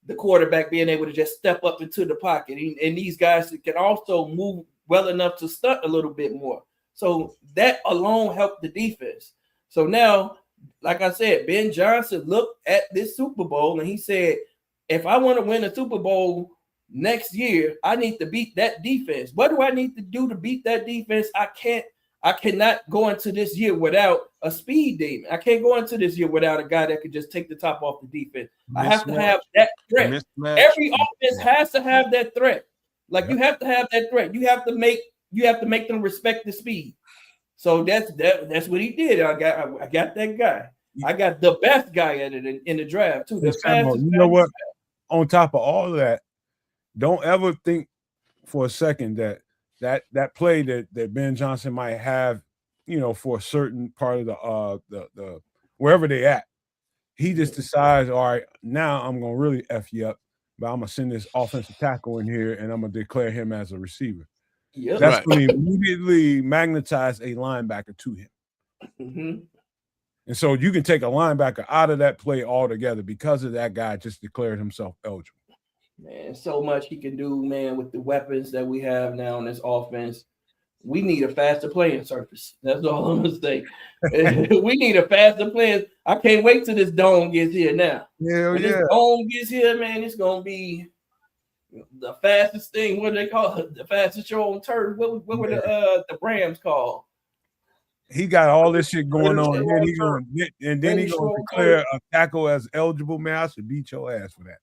the quarterback being able to just step up into the pocket. And these guys can also move well enough to stunt a little bit more. So that alone helped the defense. So now, like I said, Ben Johnson looked at this Super Bowl and he said, if I want to win a Super Bowl next year, I need to beat that defense. What do I need to do to beat that defense? I cannot go into this year without a speed demon. I can't go into this year without a guy that could just take the top off the defense. I have to have that threat. Every offense has to have that threat. Like you have to have that threat. You have to make them respect the speed. So that's what he did. I got that guy. I got the best guy at it in the draft too. You know what? On top of all of that, don't ever think for a second that play that Ben Johnson might have, you know, for a certain part of the wherever they at, he just decides, all right, now I'm gonna really F you up, but I'm gonna send this offensive tackle in here and I'm gonna declare him as a receiver. Yep. That's when he immediately magnetized a linebacker to him. Mm-hmm. And so you can take a linebacker out of that play altogether because of that guy just declared himself eligible. Man, so much he can do, man, with the weapons that we have now in this offense. We need a faster playing surface. That's all I'm gonna say. We need a faster playing. I can't wait till this dome gets here now. When this dome gets here, man, it's gonna be the fastest thing. What do they call it? The fastest show on turf. What were the Rams called? He got all this shit going on, and then he's gonna declare a tackle as eligible. Man, I should beat your ass for that.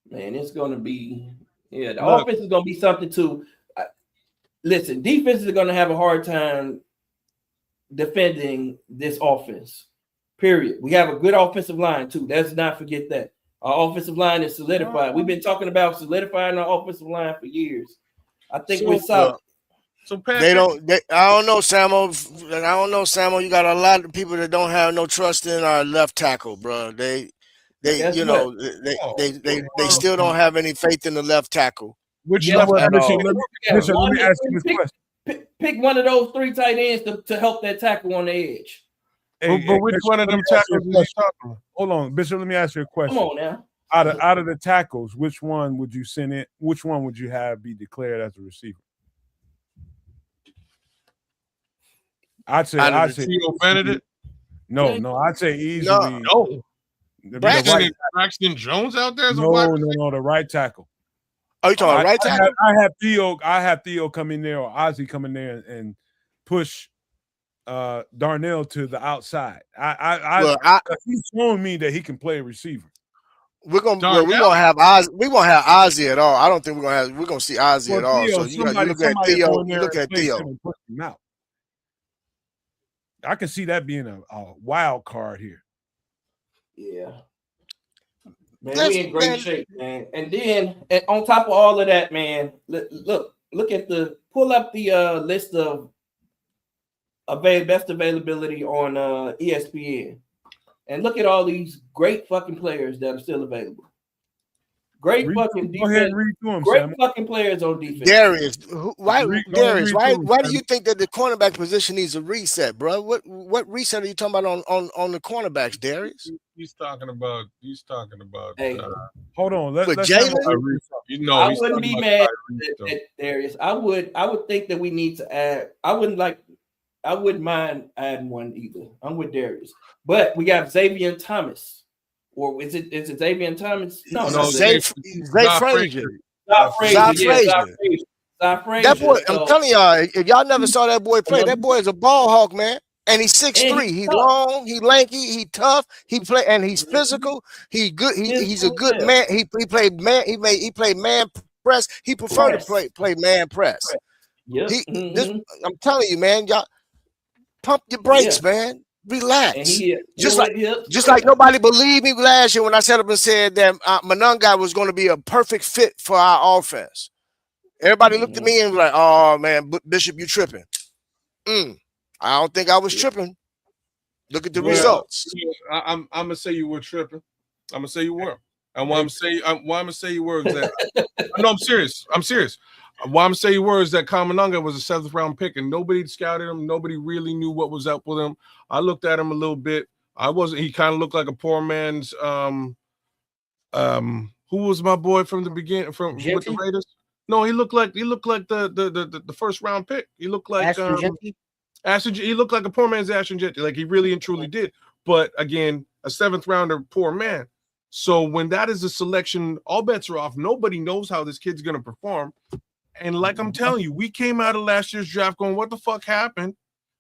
Man, it's gonna be the offense is gonna be something too. Listen, defenses are gonna have a hard time defending this offense. Period. We have a good offensive line too. Let's not forget that. Our offensive line is solidified. We've been talking about solidifying our offensive line for years. I think we're solid. So Pat, I don't know, Samo. You got a lot of people that don't have no trust in our left tackle, bro. They still don't have any faith in the left tackle. Bishop, let me ask you this question. Pick one of those three tight ends to help that tackle on the edge. But which Bishop, one of them tackles is talking about? Hold on, Bishop. Let me ask you a question. Come on now. Out of the tackles, which one would you send in? Which one would you have be declared as a receiver? I'd say Theo Benedict. No, I'd say easily. No. Braxton Jones out there as a wide receiver? No, the right tackle. Oh, you talking right tackle? I have Theo come in there or Ozzie come in there and push Darnell to the outside. He's showing me that he can play a receiver. We won't have Ozzie at all. I don't think we're gonna see Ozzie at all. Theo, so you look at Theo. Look at Theo. I can see that being a wild card here. Yeah. Man, we in great shape, man. And then on top of all of that, man, look at pull up the list of best availability on ESPN, and look at all these great fucking players that are still available. Great fucking defense. Go ahead and read through them, great Sam. Fucking players on defense. Darius, why do you think that the cornerback position needs a reset, bro? What reset are you talking about on the cornerbacks, Darius? He's talking about. Hey, hold on. Let's Jalen. I wouldn't be mad at Darius. I would think that we need to add. I wouldn't mind adding one either. I'm with Darius, but we got Xavier Thomas. Or is it Xavier Thomas? No, Zay Frazier. That boy, I'm telling y'all, if y'all never saw that boy play, that boy is a ball hawk, man. And he's 6'3". He's long, he lanky, he tough, and he's physical. He good. He's a good man. He played man. He played man press. He preferred to play man press. Yep. I'm telling you, man. Y'all pump your brakes, man. Relax. Just like nobody believed me last year when I set up and said that Monangai was going to be a perfect fit for our offense. Everybody looked at me and was like, "Oh man, Bishop, you tripping?" I don't think I was tripping. Look at the results. I'm gonna say you were tripping. I'm gonna say you were. And why I'm gonna say you were is that no, I'm serious. Why I'm saying you were is that Kamananga was a 7th round pick and nobody scouted him. Nobody really knew what was up with him. I looked at him a little bit. He kind of looked like a poor man's who was my boy from the beginning with the Raiders? No, he looked like the 1st round pick. He looked like he looked like a poor man's Ashton Jetty. Like he really and truly did. But again, a 7th rounder, poor man. So when that is a selection, all bets are off. Nobody knows how this kid's gonna perform. And like I'm telling you, we came out of last year's draft going, what the fuck happened?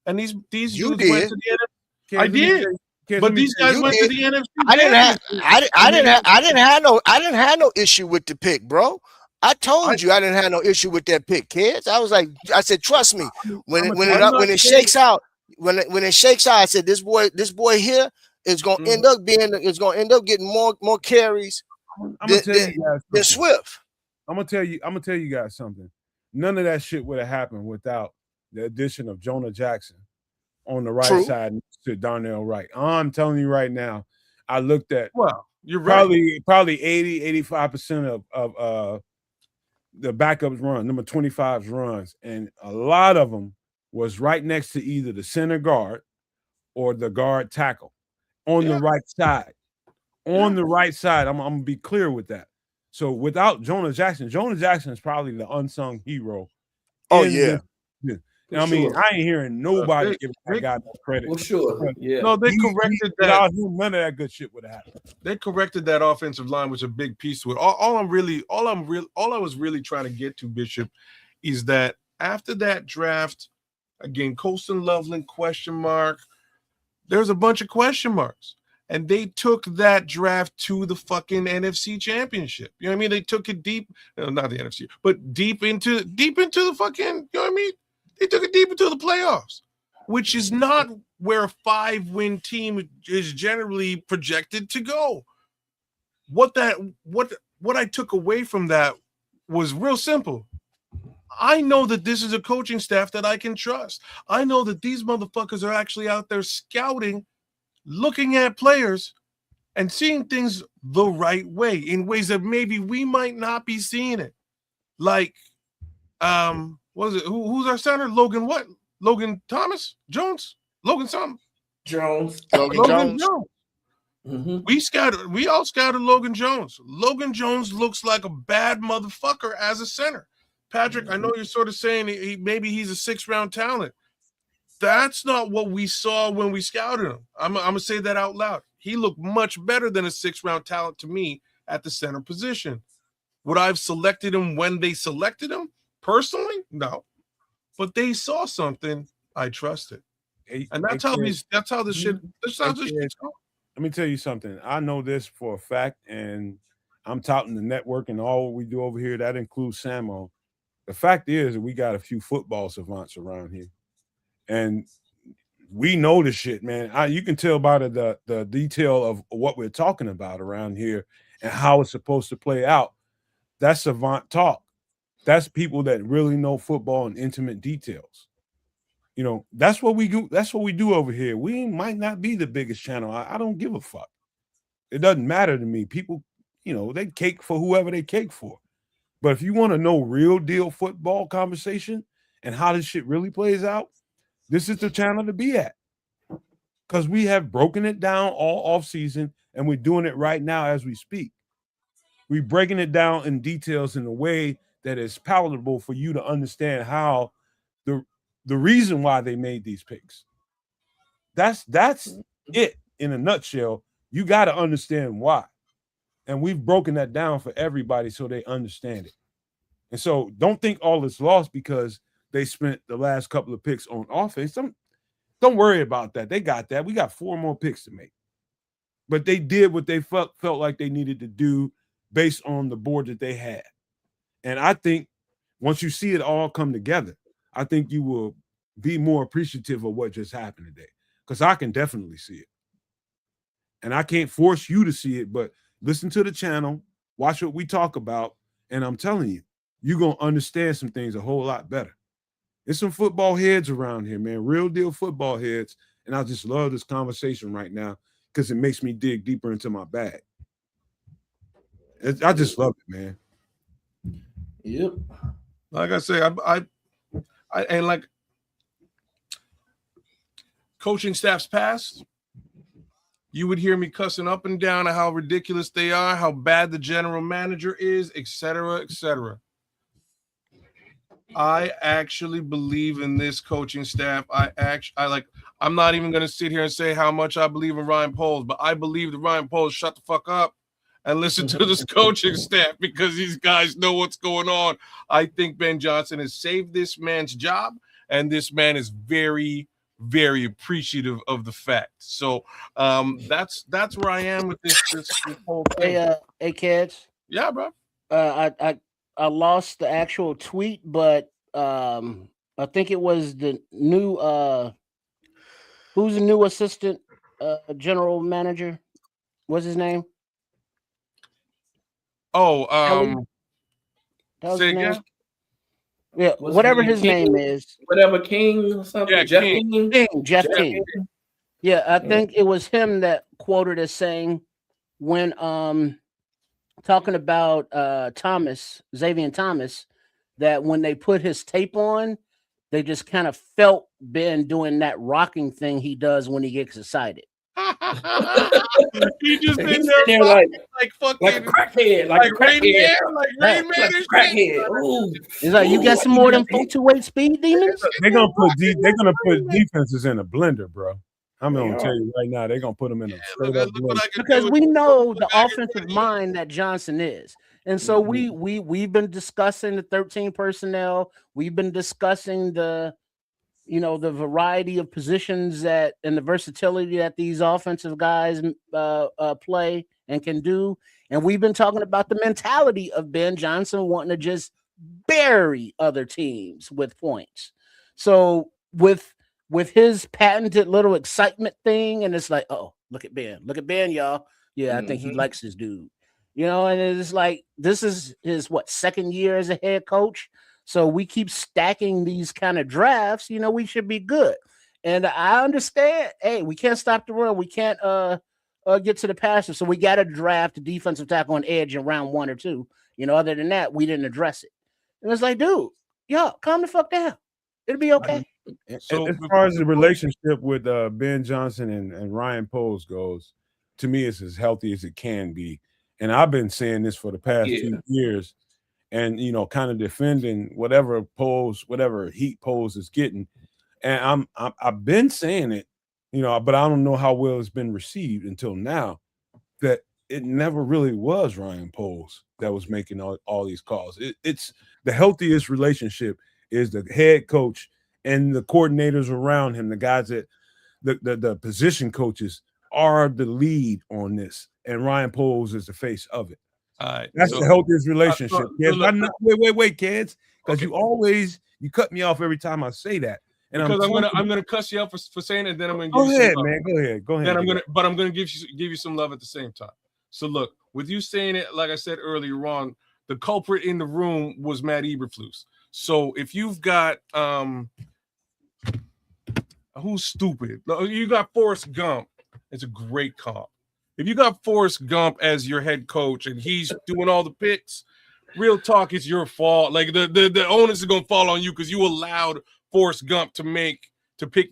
And these dudes went to the NFC. I did. But these guys went to the NFC. I didn't have no issue with the pick, bro. I told you I didn't have no issue with that pick, kids. I said, trust me. When it shakes out, I said this boy here is gonna end up getting more carries than Swift. I'm gonna tell you guys something. None of that shit would have happened without the addition of Jonah Jackson on the right side to Darnell Wright. I'm telling you right now, I looked at you're right. Probably 80-85% of the backups run, number 25's runs, and a lot of them was right next to either the center guard or the guard tackle on the right side. On the right side, I'm gonna be clear with that. So without Jonah Jackson is probably the unsung hero. Oh yeah. I mean, I ain't hearing nobody give that guy no credit. Well, sure. Yeah. No, they corrected that. Without him, none of that good shit would have happened. They corrected that offensive line, which is a big piece to it. All I was really trying to get to, Bishop, is that after that draft, again, Colston Loveland question mark. There's a bunch of question marks. And they took that draft to the fucking NFC Championship. You know what I mean? They took it deep, not the NFC, but deep into the fucking, you know what I mean? They took it deep into the playoffs, which is not where a 5-win team is generally projected to go. What I took away from that was real simple. I know that this is a coaching staff that I can trust. I know that these motherfuckers are actually out there scouting, looking at players and seeing things the right way in ways that maybe we might not be seeing it. Like, what is it? Who's our center? Logan what? Logan Thomas? Jones? Logan something? Jones. Logan Jones. Mm-hmm. We all scouted Logan Jones. Logan Jones looks like a bad motherfucker as a center. Patrick, I know you're sort of saying maybe he's a 6th round talent. That's not what we saw when we scouted him. I'm going to say that out loud. He looked much better than a 6th round talent to me at the center position. Would I have selected him when they selected him? Personally, no. But they saw something I trusted. And that's how this shit goes. Let me tell you something. I know this for a fact, and I'm touting the network and all we do over here. That includes Samo. The fact is that we got a few football savants around here. And we know the shit, man. You can tell by the detail of what we're talking about around here and how it's supposed to play out. That's savant talk. That's people that really know football and intimate details. You know, that's what we do. That's what we do over here. We might not be the biggest channel. I don't give a fuck. It doesn't matter to me. People, you know, they cake for whoever they cake for. But if you want to know real deal football conversation and how this shit really plays out, this is the channel to be at. Because we have broken it down all off season, and we're doing it right now as we speak. We're breaking it down in details in a way that is palatable for you to understand how the reason why they made these picks. That's it in a nutshell. You got to understand why. And we've broken that down for everybody so they understand it. And so don't think all is lost because they spent the last couple of picks on offense. Don't worry about that. They got that. We got 4 more picks to make. But they did what they felt like they needed to do based on the board that they had. And I think once you see it all come together, I think you will be more appreciative of what just happened today. Because I can definitely see it. And I can't force you to see it, but listen to the channel, watch what we talk about, and I'm telling you, you're going to understand some things a whole lot better. There's some football heads around here, man, real deal football heads, and I just love this conversation right now because it makes me dig deeper into my bag. I just love it, man. Yep. Like I say, I and like coaching staffs past, you would hear me cussing up and down at how ridiculous they are, how bad the general manager is, etc., etc. I actually believe in this coaching staff. I'm not even going to sit here and say how much I believe in Ryan Poles, but I believe that Ryan Poles shut the fuck up and listen to this coaching staff because these guys know what's going on. I think Ben Johnson has saved this man's job, and this man is very, very appreciative of the fact. So that's where I am with this whole thing. Hey kids. Yeah, bro. I lost the actual tweet, but I think it was the new who's the new assistant general manager? What's his name? Oh, that was say his name? again? Yeah, What's whatever his his name? name is. Whatever King or something. Yeah, Jeff King. King. Jeff Jeff King. King. Yeah, I think it was him that quoted as saying when talking about Xavier Thomas, that when they put his tape on, they just kind of felt Ben doing that rocking thing he does when he gets excited. He just He's in there there like fucking a crackhead, like a Rain crackhead. Man, like Rain Man Like a and crackhead. shit. Ooh. It's like you got some more than 2-8 speed demons. They're gonna put defenses in a blender, bro. I'm gonna They tell are. you right now, they're gonna put them in a straight Look up what I blender. can do Because with we know the the bag of offensive chips. mind that Johnson is. And so we've been discussing the 13 personnel. We've been discussing the variety of positions that and the versatility that these offensive guys play and can do. And we've been talking about the mentality of Ben Johnson wanting to just bury other teams with points. So with his patented little excitement thing, and it's like, oh, look at Ben, y'all. Yeah, I think he likes this dude. And it's like this is his second year as a head coach. So we keep stacking these kind of drafts, we should be good. And I understand, hey, we can't stop the run. We can't get to the passer. So we got to draft a defensive tackle on edge in round 1 or 2. Other than that, we didn't address it. And it's like, dude, yo, calm the fuck down. It'll be okay. So as far as the relationship with Ben Johnson and Ryan Poles goes, to me, it's as healthy as it can be. And I've been saying this for the past 2 years. And kind of defending whatever heat Poles is getting, and I've been saying it, but I don't know how well it's been received until now. That it never really was Ryan Poles that was making all these calls. It's the healthiest relationship is the head coach and the coordinators around him, the guys that the position coaches are the lead on this, and Ryan Poles is the face of it. All right, that's the healthiest relationship. Kids. look, Wait, kids, because you cut me off every time I say that, And because I'm gonna cuss you out for saying it. Then I'm gonna give go you ahead, some love. man. Go ahead. Go ahead. Then I'm gonna give you some love at the same time. So look, with you saying it, like I said earlier on, the culprit in the room was Matt Eberflus. So if you've got who's stupid? You got Forrest Gump. It's a great comp. If you got Forrest Gump as your head coach and he's doing all the picks, real talk, it's your fault. Like the onus is gonna fall on you because you allowed Forrest Gump to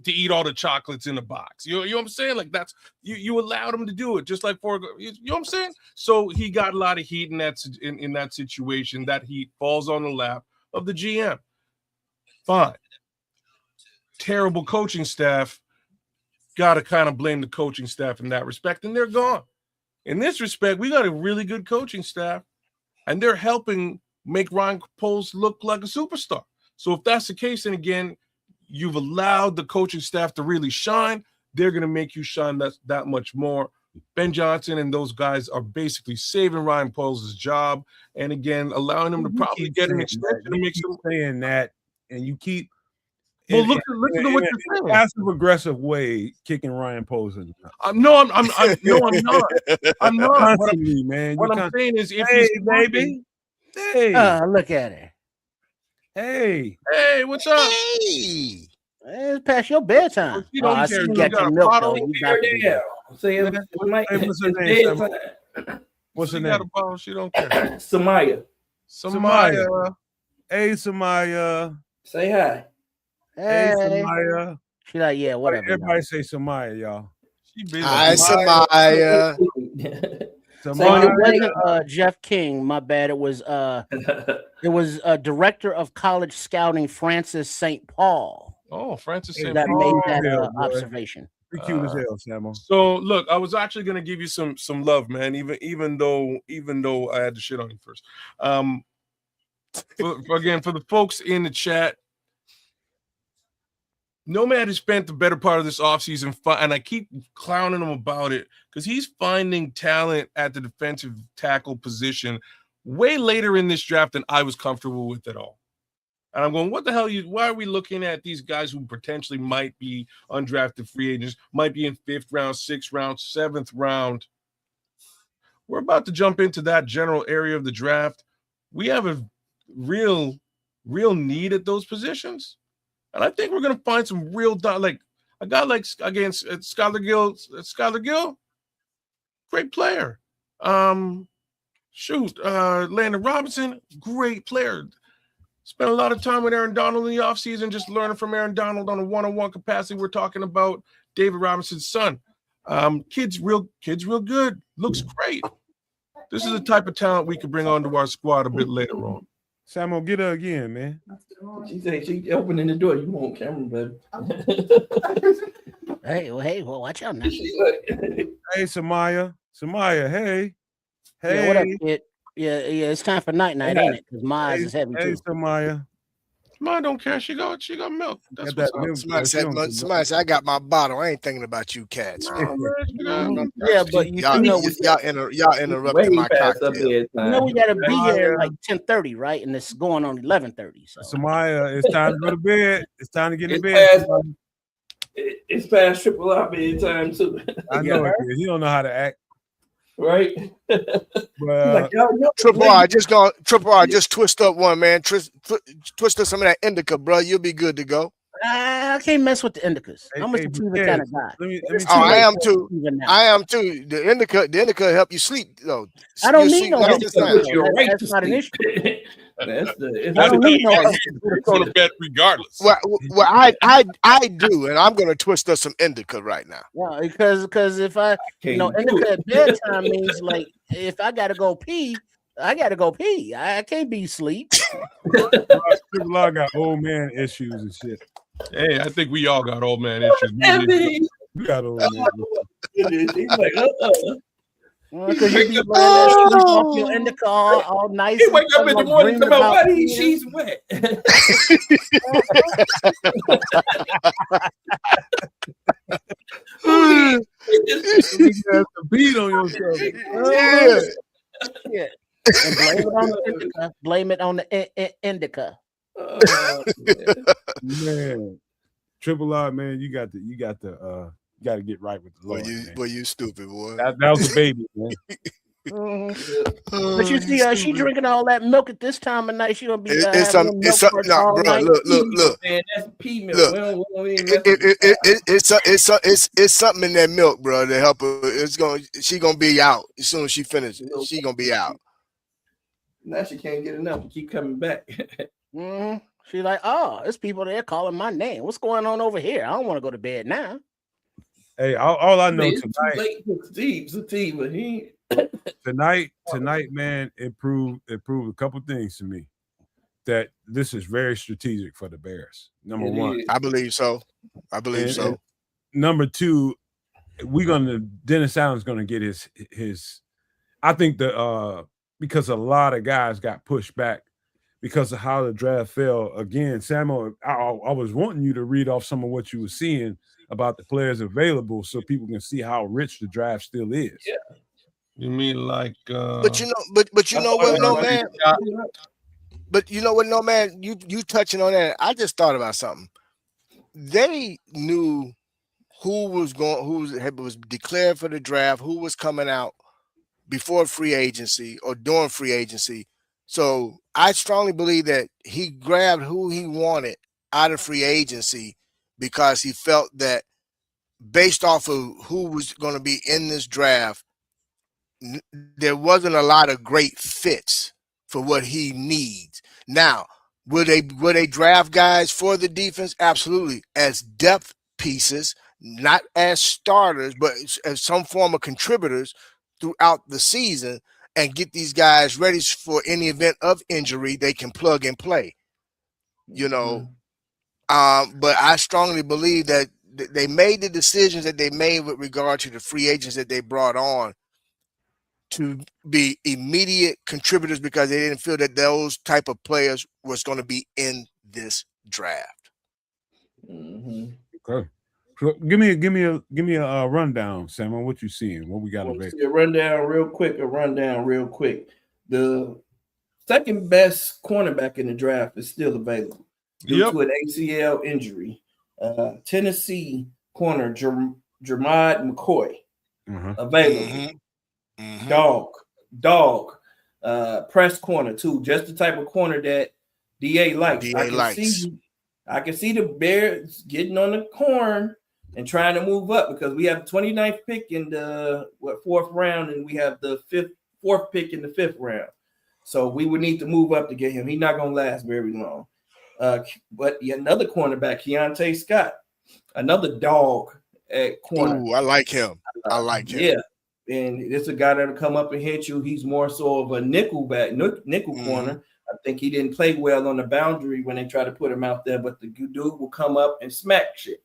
eat all the chocolates in the box. You know what I'm saying? Like that's you allowed him to do it, just like Forrest Gump. You know what I'm saying? So he got a lot of heat in that situation. That heat falls on the lap of the GM. Fine. Terrible coaching staff. Got to kind of blame the coaching staff in that respect, and they're gone. In this respect, we got a really good coaching staff, and they're helping make Ryan Poles look like a superstar. So if that's the case, and again, you've allowed the coaching staff to really shine, they're going to make you shine that much more. Ben Johnson and those guys are basically saving Ryan Poles' job, and again, allowing him to probably get an extension to make some saying that, and you keep. Well, look at what you're saying. Passive aggressive way, kicking Ryan Poles in. No, I'm not. I'm not. Constantly, man. What I'm saying is, if hey, he's baby, hey, Look at her. hey, what's up? Hey. It's past your bedtime. You don't I care. see you You got got your a milk bottle? though. You about to be- what's her name? What's her She name? got a bottle. She don't care. Samaya, Samaya. Hey, Samaya. say hi. Hey, Hey. Samaya. She like, yeah, whatever. Everybody say Samaya, y'all. She busy. Hi, Samaya. So it Samaya. wasn't Jeff King. My bad. It was director of college scouting Francis St. Paul Oh, Francis St. that Paul. made that yeah, boy. observation. Pretty cute as hell, Samo. So look, I was actually gonna give you some love, man. Even though I had to shit on you first. For the folks in the chat, Nomad has spent the better part of this offseason, and I keep clowning him about it because he's finding talent at the defensive tackle position way later in this draft than I was comfortable with at all. And I'm going, what the hell? Why are we looking at these guys who potentially might be undrafted free agents, might be in 5th round, 6th round, 7th round? We're about to jump into that general area of the draft. We have a real need at those positions. And I think we're going to find some real, like a guy like, again, Skylar Gill, great player. Landon Robinson, great player. Spent a lot of time with Aaron Donald in the offseason, just learning from Aaron Donald on a one-on-one capacity. We're talking about David Robinson's son. Kid's real good. Looks great. This is the type of talent we could bring onto our squad a bit later on. Samo, get her again, man. She said she opening the door. You want camera, Hey, well, watch out now. baby. Hey, Samaya. Samaya, hey. Yeah, what up, kid? Yeah, it's time for night, ain't it? Because my eyes is heavy Hey, too. Samaya. Mine don't care. She got milk. That's Got what's that up. milk. Somebody said, I got my bottle. I ain't thinking about you cats. Man. Yeah, but Y'all interrupted my cocktail. we gotta be here at like 10:30, right? And it's going on 11:30. So Samaya, it's time to go to bed. It's time to get in It's bed. past- It's past triple R bedtime too. I know it is. He don't know how to act. Right? Well, Like, y'all know Triple R, just twist up one, man. Twist up some of that indica, bro. You'll be good to go. I can't mess with the indicas. I'm a sativa kind of guy. Let me I am too. Now. I am too. The indica help you sleep though. I don't You'll need sleep no nice indica. and sound. you're right That's to not an sleep. issue. That's the. I don't need no You're going to bed regardless. Well, I do, and I'm gonna twist up some indica right now. Yeah, because if I indica at bedtime means like if I gotta go pee, I gotta go pee. I can't be asleep. Triple R got old man issues and shit. Hey, I think we all got old man issues. You got old man. He's like, Because you be laying there sleep off your indica all nice. He wake up in the morning dreaming about why peeing. these sheets wet. You got the beat on yourself. Yeah. And blame it on the indica. Blame it on the indica. Oh, Man. Triple R, man, you got to get right with the Lord. Boy, you stupid boy. That was a baby, man. But you see, she drinking all that milk at this time of night. She gonna be It's something. No, bro. Look. Man, that's pea milk. Look. It's something in that milk, bro, to help her. She gonna be out as soon as she finishes. She gonna be out. Now she can't get enough. Keep coming back. She's like, oh, there's people there calling my name. What's going on over here? I don't want to go to bed now. Hey, all I know tonight, man, it proved a couple things to me. That this is very strategic for the Bears. Number one, I believe so. And number two, Dennis Allen's gonna get his. I think because a lot of guys got pushed back because of how the draft fell. Again, Samuel, I was wanting you to read off some of what you were seeing about the players available so people can see how rich the draft still is. Yeah. You mean like but you know what, no man. But you know what, no man, you touching on that. I just thought about something. They knew who was declared for the draft, who was coming out before free agency or during free agency. So I strongly believe that he grabbed who he wanted out of free agency because he felt that based off of who was going to be in this draft, there wasn't a lot of great fits for what he needs. Now, will they draft guys for the defense? Absolutely, as depth pieces, not as starters, but as some form of contributors throughout the season, and get these guys ready for any event of injury they can plug and play. You know, but I strongly believe that they made the decisions that they made with regard to the free agents that they brought on to be immediate contributors because they didn't feel that those type of players was going to be in this draft. Okay. So give me a rundown, Sam, on what you seeing, what we got available. A rundown real quick. The second best cornerback in the draft is still available due to an ACL injury. Tennessee corner Jermod McCoy available. Dog. Press corner too, just the type of corner that DA likes. I can see the Bears getting on the corn and trying to move up because we have the 29th pick in the fourth round, and we have the fourth pick in the fifth round. So we would need to move up to get him. He's not going to last very long. But another cornerback, Keontae Scott, another dog at corner. Ooh, I like him. Yeah. And it's a guy that'll come up and hit you. He's more so of a nickel corner. I think he didn't play well on the boundary when they try to put him out there, but the dude will come up and smack shit.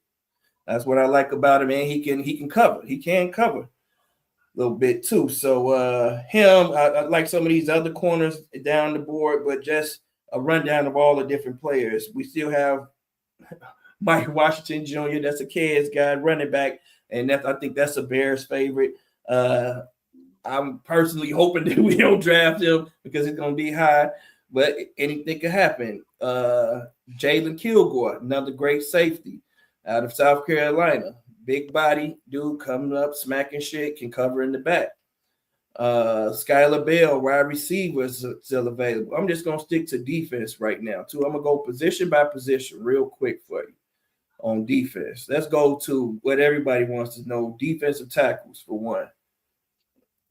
That's what I like about him, man. He can cover. He can cover a little bit too. So I like some of these other corners down the board, but just a rundown of all the different players. We still have Mike Washington Jr. That's a Cavs guy, running back, and I think that's a Bears favorite. I'm personally hoping that we don't draft him because it's going to be high, but anything could happen. Jalen Kilgore, another great safety out of South Carolina. Big body dude coming up, smacking shit, can cover in the back. Skylar Bell, wide receiver, is still available. I'm just going to stick to defense right now, too. I'm going to go position by position real quick for you on defense. Let's go to what everybody wants to know, defensive tackles for one.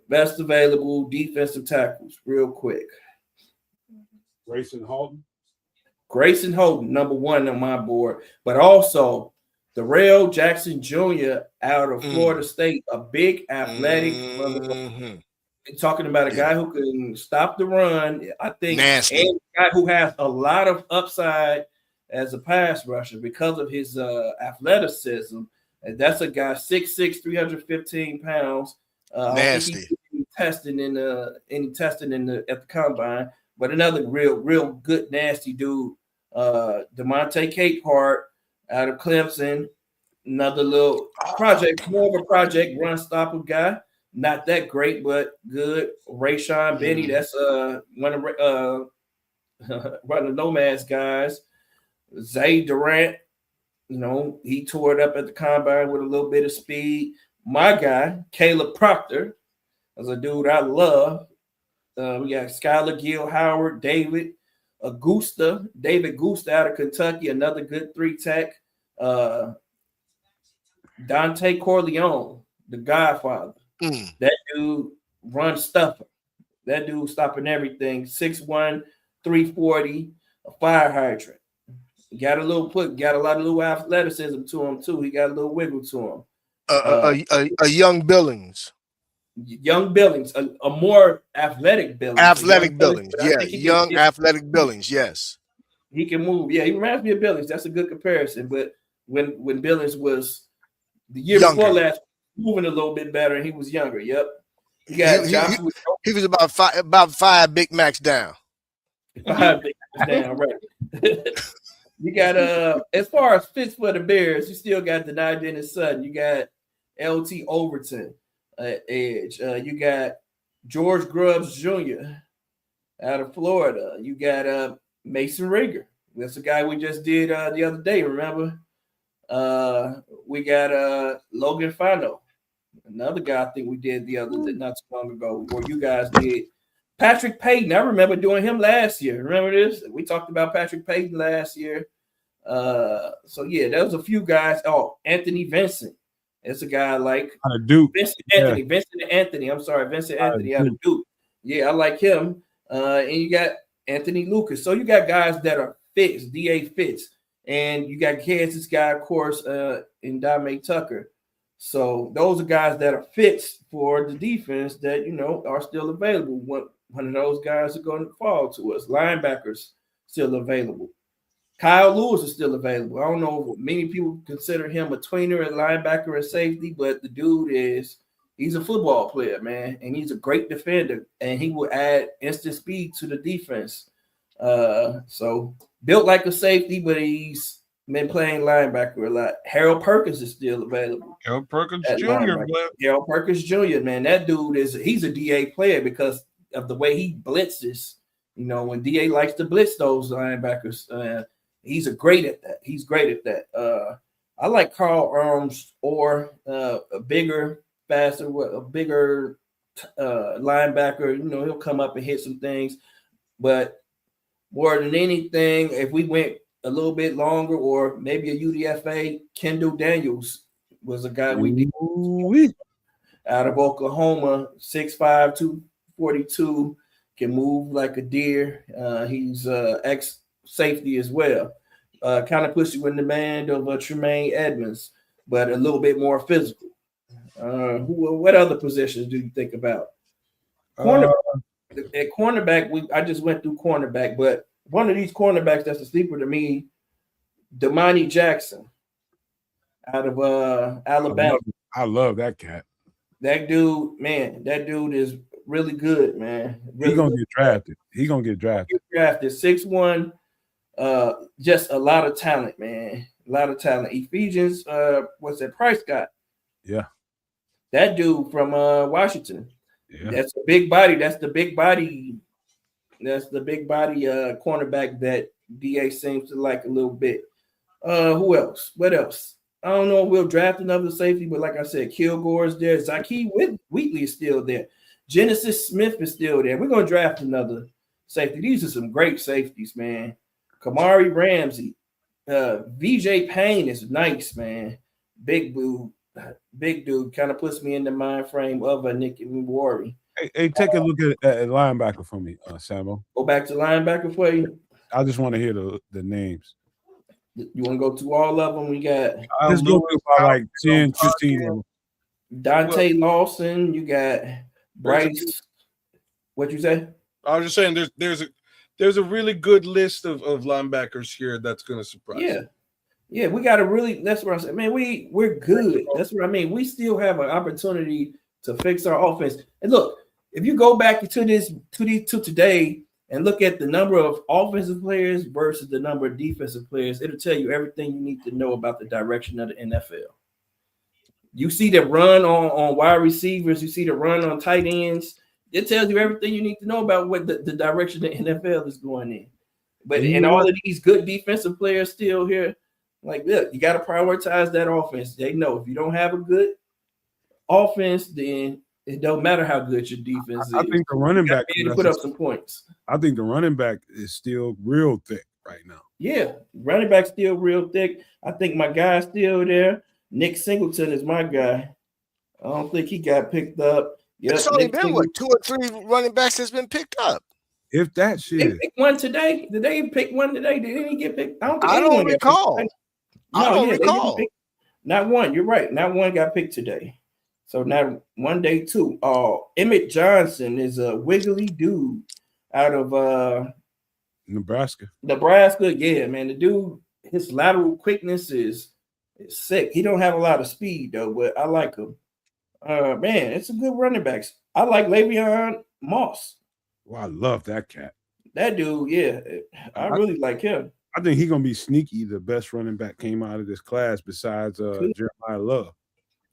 Best available defensive tackles real quick. Grayson Holden, number one on my board, but also Darrell Jackson Jr. out of Florida State, a big athletic motherfucker. Talking about a guy who can stop the run, I think, nasty. And a guy who has a lot of upside as a pass rusher because of his athleticism. And that's a guy 6'6", 315 pounds. Nasty. Testing at the combine, but another real good nasty dude. DeMonte Capehart out of Clemson, another little project, more of a project run stopper guy. Not that great, but good. Rayshon Benny, that's one of one of the Nomads guys. Zay Durant You know, he tore it up at the combine with a little bit of speed. My guy, Caleb Proctor, is a dude I love. We got Skylar Gill Howard, David Gusta out of Kentucky, another good 3-tech. Dante Corleone, the Godfather. That dude runs stuff. That dude stopping everything. 6'1", 340, a fire hydrant. Got a lot of little athleticism to him too. He got a little wiggle to him. A young Billings. Young Billings, a more athletic Billings. Athletic Billings, yeah. Young athletic Billings, yes. He can move. Yeah, he reminds me of Billings. That's a good comparison. But when Billings was the year before last, moving a little bit better, and he was younger. Yep. He was about five Big Macs down. 5 Big Macs down, right. You got as far as fits for the Bears, you still got Dani Dennis Sutton. You got LT Overton edge. You got George Grubbs Jr. out of Florida. You got Mason Rigger. That's the guy we just did the other day, remember? We got Logan Fano, another guy I think we did the other day, not too long ago, where you guys did. Patrick Payton, I remember doing him last year. Remember this? We talked about Patrick Payton last year. So yeah, there was a few guys. Oh, Anthony Vincent. It's a guy like Duke. Vincent Anthony. I'm sorry, Vincent Anthony out of Duke. Yeah, I like him. And you got Anthony Lucas. So you got guys that are fits, DA fits. And you got Kansas guy, of course, in Dame Tucker. So those are guys that are fits for the defense that, you know, are still available. One of those guys are going to fall to us. Linebackers still available. Kyle Lewis is still available. I don't know, many people consider him a tweener at linebacker and safety, but the dude he's a football player, man, and he's a great defender, and he will add instant speed to the defense. So built like a safety, but he's been playing linebacker a lot. Harold Perkins is still available. Harold Perkins Jr. Harold Perkins Jr., man, that dude he's a DA player because of the way he blitzes. You know, when DA likes to blitz those linebackers, he's great at that. He's great at that. I like Carl Arms or a bigger, faster, a bigger linebacker. You know, he'll come up and hit some things. But more than anything, if we went a little bit longer or maybe a UDFA, Kendall Daniels was a guy we did out of Oklahoma, 6'5", 242, can move like a deer. He's ex-safety as well. Kind of puts you in the band of Tremaine Edmonds, but a little bit more physical. What other positions do you think about? At cornerback, I just went through cornerback, but one of these cornerbacks that's a sleeper to me, Damani Jackson out of Alabama. I love that cat. That dude, man, is really good, man. Really He's gonna get drafted. He's gonna get drafted. 6'1", just a lot of talent, man. A lot of talent. Ephesians, what's that Price got? Yeah. That dude from Washington. Yeah. That's a big body. That's the big body cornerback that DA seems to like a little bit. Who else? What else? I don't know if we'll draft another safety, but like I said, Kilgore is there. Zaki Wheatley is still there. Genesis Smith is still there. We're going to draft another safety. These are some great safeties, man. Kamari Ramsey. VJ Payne is nice, man. Big dude, kind of puts me in the mind frame of a Nick Warry. Hey, take a look at linebacker for me, Samo. Go back to linebacker for you. I just want to hear the names. You want to go through all of them? We got. Let's go through about like 10, 15 of them. Dante Lawson. You got Bryce. What you say? I was just saying there's a really good list of linebackers here that's going to surprise you. Yeah, we got to really. That's what I said, man. We're good. That's what I mean. We still have an opportunity to fix our offense. And look, if you go back to today and look at the number of offensive players versus the number of defensive players, it'll tell you everything you need to know about the direction of the NFL. You see the run on wide receivers. You see the run on tight ends. It tells you everything you need to know about what the direction the NFL is going in. But and all of these good defensive players still here, Like, look, you got to prioritize that offense. They know if you don't have a good offense, then it don't matter how good your defense is. I think the running back to put up some points. I think the running back is still real thick right now. Yeah, running back still real thick. I think my guy's still there. Nick Singleton is my guy. I don't think he got picked up. Yep, It's only Nick been Singleton. 2 or 3 running backs that's been picked up. If that They shit, picked one today. Did they pick one today? Did any get picked? I don't, think I anyone don't got picked recall. today. I don't they didn't recall. pick- Not one. You're right. Not one got picked today. So now one day two. Emmett Johnson is a wiggly dude out of Nebraska. Nebraska. Yeah, man. The dude, his lateral quickness is sick. He don't have a lot of speed though, but I like him. Man, it's a good running backs. I like Le'Veon Moss. Well, I love that cat. That dude, yeah, I really like him. I think he's gonna be sneaky. The best running back came out of this class besides Jeremiah Love.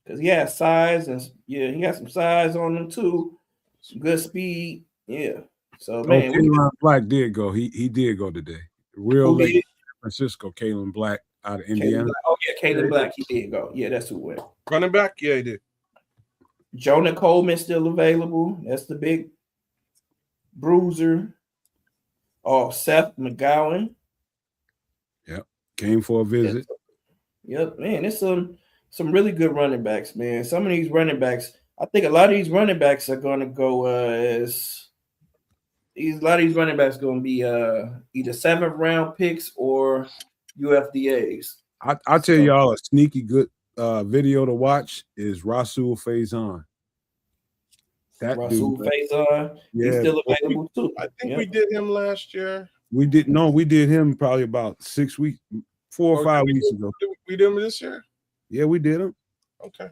Because he has size and he got some size on him too. Some good speed. Yeah. So man, Kalen Black did go. He did go today. Real late did? San Francisco, Kalen Black out of Caleb Indiana. Black. Oh yeah, Caleb Black, he did go. Yeah, that's who went. Running back, yeah, he did. Jonah Coleman still available. That's the big bruiser. Oh, Seth McGowan. Came for a visit. Yep, man, it's some really good running backs, man. Some of these running backs, I think a lot of these running backs are going to go a lot of these running backs going to be either 7th round picks or UFDAs. I'll tell y'all a sneaky good video to watch is Rasul Faison. That Rasul dude, Faison, he's still available too. I think we did him last year. we did him probably about 6 weeks, 4 or 5 weeks ago. We did him this year? Yeah, we did him Okay.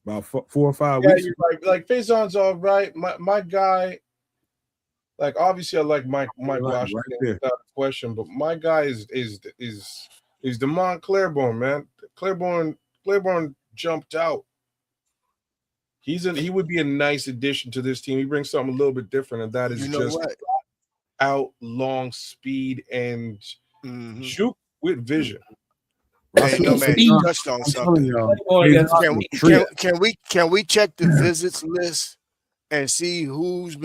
about 4 or 5 Yeah, weeks. you're right. Like Faison's all right. My guy, like obviously I like Mike Washington there. without a question, but my guy is Damon Claiborne, man. Claiborne jumped out. He would be a nice addition to this team. He brings something a little bit different, and that is out long speed and shoot with vision. Hey, no man, you touched on I'm telling something. y'all, Can we check the visits list and see who was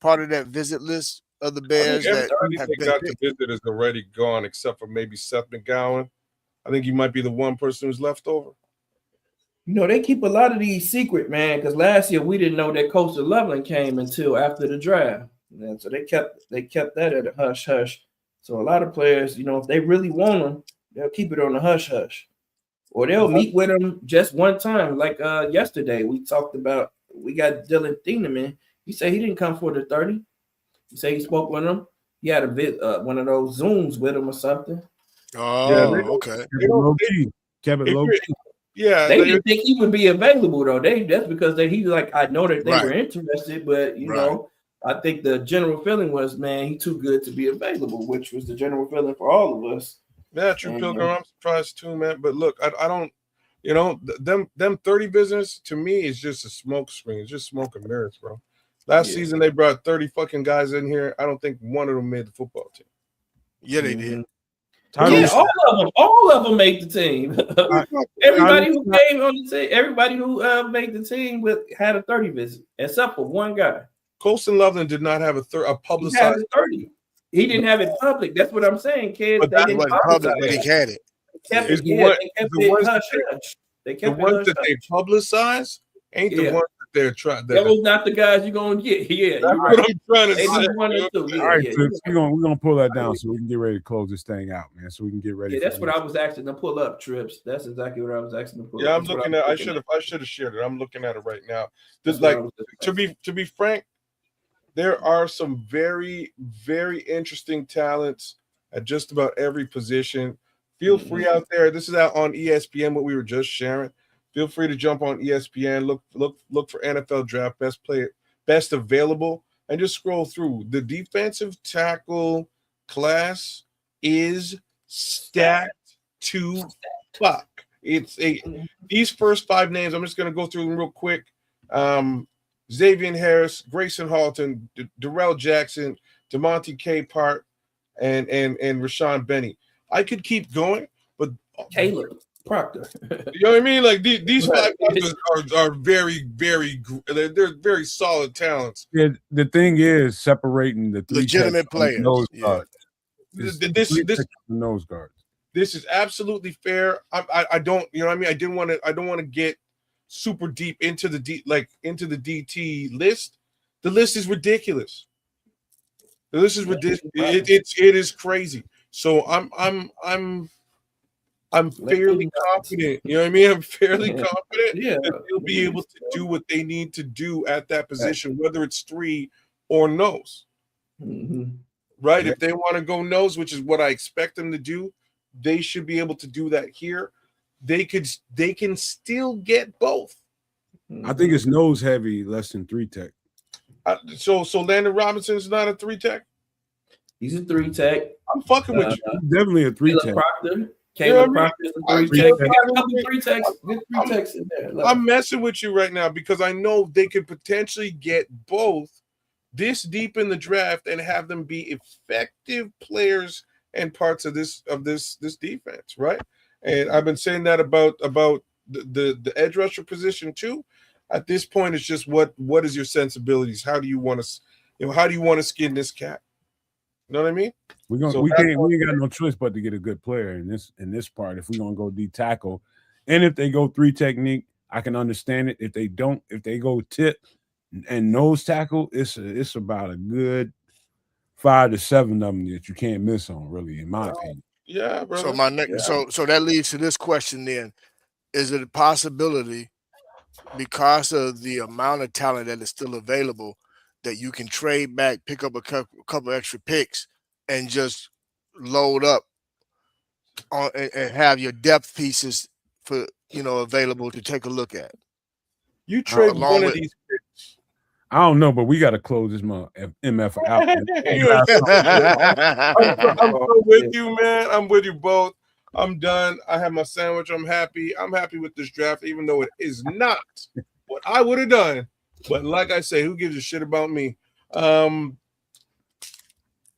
part of that visit list of the Bears that have been got to visit is already gone, except for maybe Seth McGowan. I think he might be the one person who's left over. You know, they keep a lot of these secret, man, because last year we didn't know that Coastal Loveland came until after the draft. And so they kept that at a hush hush. So a lot of players, you know, if they really want them, they'll keep it on the hush hush. Or they'll meet with them just one time. Like yesterday, we got Dylan Thieneman. He said he didn't come for the 30. He said he spoke with him. He had one of those Zooms with him or something. Oh, yeah, okay. Kept it low key. Yeah, they didn't think he would be available though. That's because he's like, I know that they Right. were interested, but you know, I think the general feeling was, man, he's too good to be available, which was the general feeling for all of us. Yeah, true, Pilgrim. I'm surprised too, man. But look, I don't, you know, them 30 visitors to me is just a smoke screen. It's just smoke and mirrors, bro. Last season they brought 30 fucking guys in here. I don't think one of them made the football team. Yeah, they did. Yeah, all of them made the team. Everybody who came on the team, everybody who made the team had a 30 visit, except for one guy. Colston Loveland did not have a publicized. He had a 30. He didn't have it public. That's what I'm saying, kid. But that wasn't public, but he had it. They kept The ones that they publicize ain't the ones that they're trying. That was not the guys you're gonna get. Yeah, that's what I'm trying to say. All right, so we're gonna pull that down so we can get ready to close this thing out, man. So we can get ready. Yeah, that's what I was asking to pull up, Trips. That's exactly what I was asking to pull up. Yeah, I'm looking at. I should have shared it. I'm looking at it right now. Just like to be frank, there are some very, very interesting talents at just about every position. Feel free out there. This is out on ESPN. What we were just sharing. Feel free to jump on ESPN. Look for NFL Draft best available, and just scroll through. The defensive tackle class is stacked to fuck. These first 5 names. I'm just gonna go through them real quick. Xavier Harris, Grayson Halton, Darrell Jackson, DeMonte Capehart, and Rashawn Benny. I could keep going, but Caleb Proctor. you know what I mean? Like these Right. 5 guys are very, very, they're very solid talents. Yeah, the thing is separating the three Legitimate techs from the players, nose yeah. guards. It's the This three techs from the nose guards. This is absolutely fair. I don't, you know what I mean? I don't want to get super deep into the DT list. The list is ridiculous. The list is ridiculous. It is crazy. So I'm fairly confident. You know what I mean? I'm fairly confident that they'll be able to do what they need to do at that position, whether it's 3 or nose. Right? If they want to go nose, which is what I expect them to do, they should be able to do that here. They can still get both. I think it's nose heavy, less than 3 tech. So Landon Robinson is not a 3 tech. He's a 3 tech. I'm fucking with you. He's definitely a 3 tech. Caleb Proctor is a 3 tech. We got a couple 3 techs. Good 3 techs in there. I'm messing with you right now because I know they could potentially get both this deep in the draft and have them be effective players and parts of this defense, right? And I've been saying that about the edge rusher position too. At this point, it's just what is your sensibilities? How do you want to skin this cat? You know what I mean? We ain't got no choice but to get a good player in this part. If we're gonna go D tackle, and if they go 3 technique, I can understand it. If they don't, if they go tip and nose tackle, it's about a good 5 to 7 of them that you can't miss on, really, in my opinion. Yeah, bro. So my next, so that leads to this question then: is it a possibility, because of the amount of talent that is still available, that you can trade back, pick up a couple extra picks, and just load up on and have your depth pieces for available to take a look at? You trade one of these picks. I don't know, but we got to close this MF out. I'm with you, man. I'm with you both. I'm done. I have my sandwich. I'm happy. I'm happy with this draft, even though it is not what I would have done. But like I say, who gives a shit about me? Man,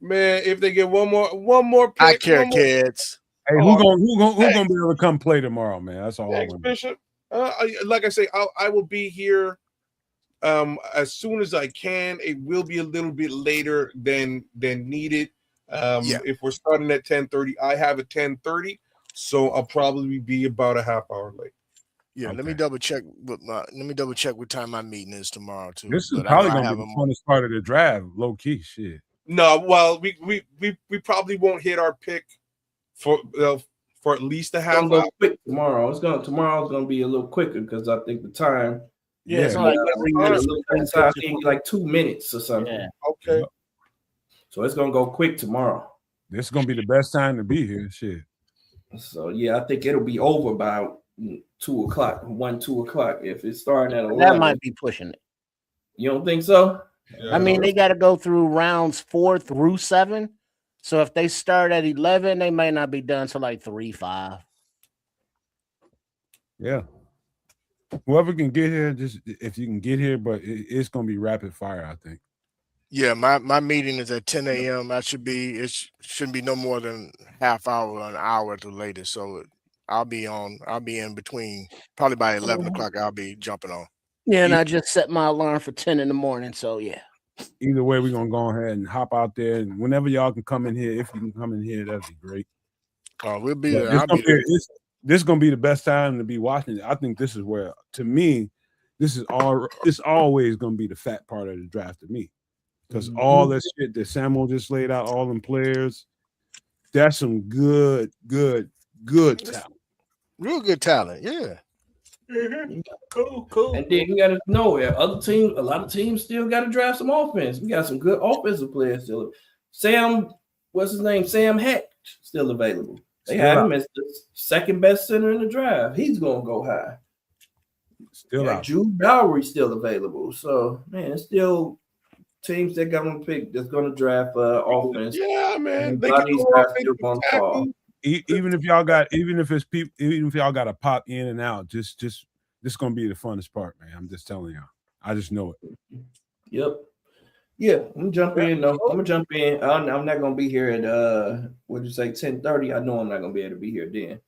if they get one more pick, I care, kids. Hey, who gonna be able to come play tomorrow, man? That's all I want. Bishop. Like I say, I will be here as soon as I can. It will be a little bit later than needed. If we're starting at 10:30, I have a 10:30, so I'll probably be about a half hour late. Yeah, let me double check what time my meeting is tomorrow too. This is probably gonna be the funnest part of the draft, low key shit. No, well, we probably won't hit our pick for at least a half hour. Quick tomorrow. Tomorrow's gonna be a little quicker because I think the time. Yeah, it's like every minute. Like 2 minutes or something. Yeah. Okay. So it's gonna go quick tomorrow. This is gonna be the best time to be here. Shit. So yeah, I think it'll be over by 2 o'clock, 2 o'clock. If it's starting at 11. That might be pushing it. You don't think so? Yeah. I mean, they got to go through rounds 4 through 7. So if they start at 11, they may not be done till like 3, 5. Yeah. Whoever can get here, just if you can get here, but it's gonna be rapid fire, I think. Yeah, my meeting is at 10 a.m. It shouldn't be no more than half hour or an hour at the latest. So I'll be in between, probably by 11 o'clock. I'll be jumping on. Yeah, and I just set my alarm for 10 in the morning. So yeah. Either way, we're gonna go ahead and hop out there, and whenever y'all can come in here, if you can come in here, that'd be great. We'll be there. This is gonna be the best time to be watching it. I think this is where, to me, it's always gonna be the fat part of the draft to me, because all that shit that Samuel just laid out, all them players, that's some good talent. Real good talent, yeah. Cool. And then you got to know a lot of teams still got to draft some offense. We got some good offensive players still. Sam Hatch still available. They have him as the second best center in the draft. He's gonna go high. Still out. Jude Bowery still available. So man, it's still teams that got to pick that's gonna draft offense. Yeah, man. They these guys still gonna fall. Even if y'all got to pop in and out, just this gonna be the funnest part, man. I'm just telling y'all. I just know it. Yep. Yeah, I'm jump in. No, I'm gonna jump in. I'm not gonna be here at what did you say, 10:30? I know I'm not gonna be able to be here then.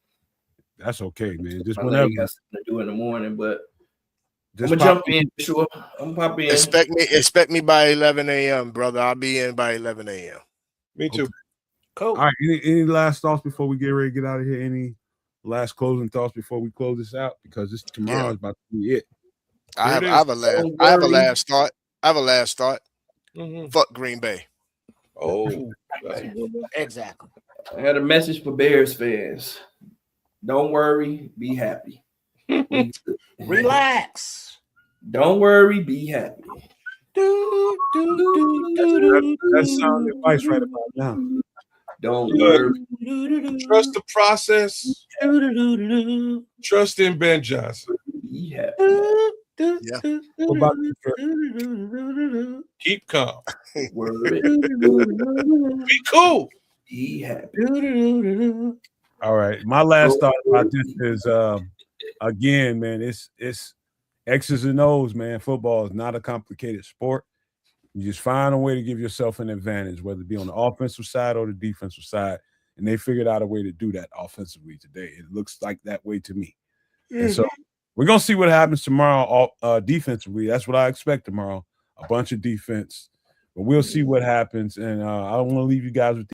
That's okay, man. Just My whenever. leg has something to do in the morning, but Just I'm gonna pop jump in. Sure, I'm gonna pop in. Expect me by 11 a.m., brother. I'll be in by 11 a.m. Me too. Okay. Cool. All right. Any last thoughts before we get ready to get out of here? Any last closing thoughts before we close this out? Because this tomorrow is about to be it. I have it a is. last. Don't I have a worry. last thought. I have a last thought. Mhm. Fuck Green Bay. Oh, that's a good one. Exactly. I had a message for Bears fans. Don't worry, be happy. We good. Relax. Don't worry, be happy. That's sound advice right about now. Don't Look, worry, trust the process. Trust in Ben Johnson. be happy. Yeah. What about you, Trey? Keep calm. Worry, Be cool. be happy. All right. My last thought about this is again, man, it's X's and O's, man. Football is not a complicated sport. You just find a way to give yourself an advantage, whether it be on the offensive side or the defensive side. And they figured out a way to do that offensively today. It looks like that way to me. And so we're gonna see what happens tomorrow defensively. That's what I expect tomorrow. A bunch of defense. But we'll see what happens. And I don't want to leave you guys with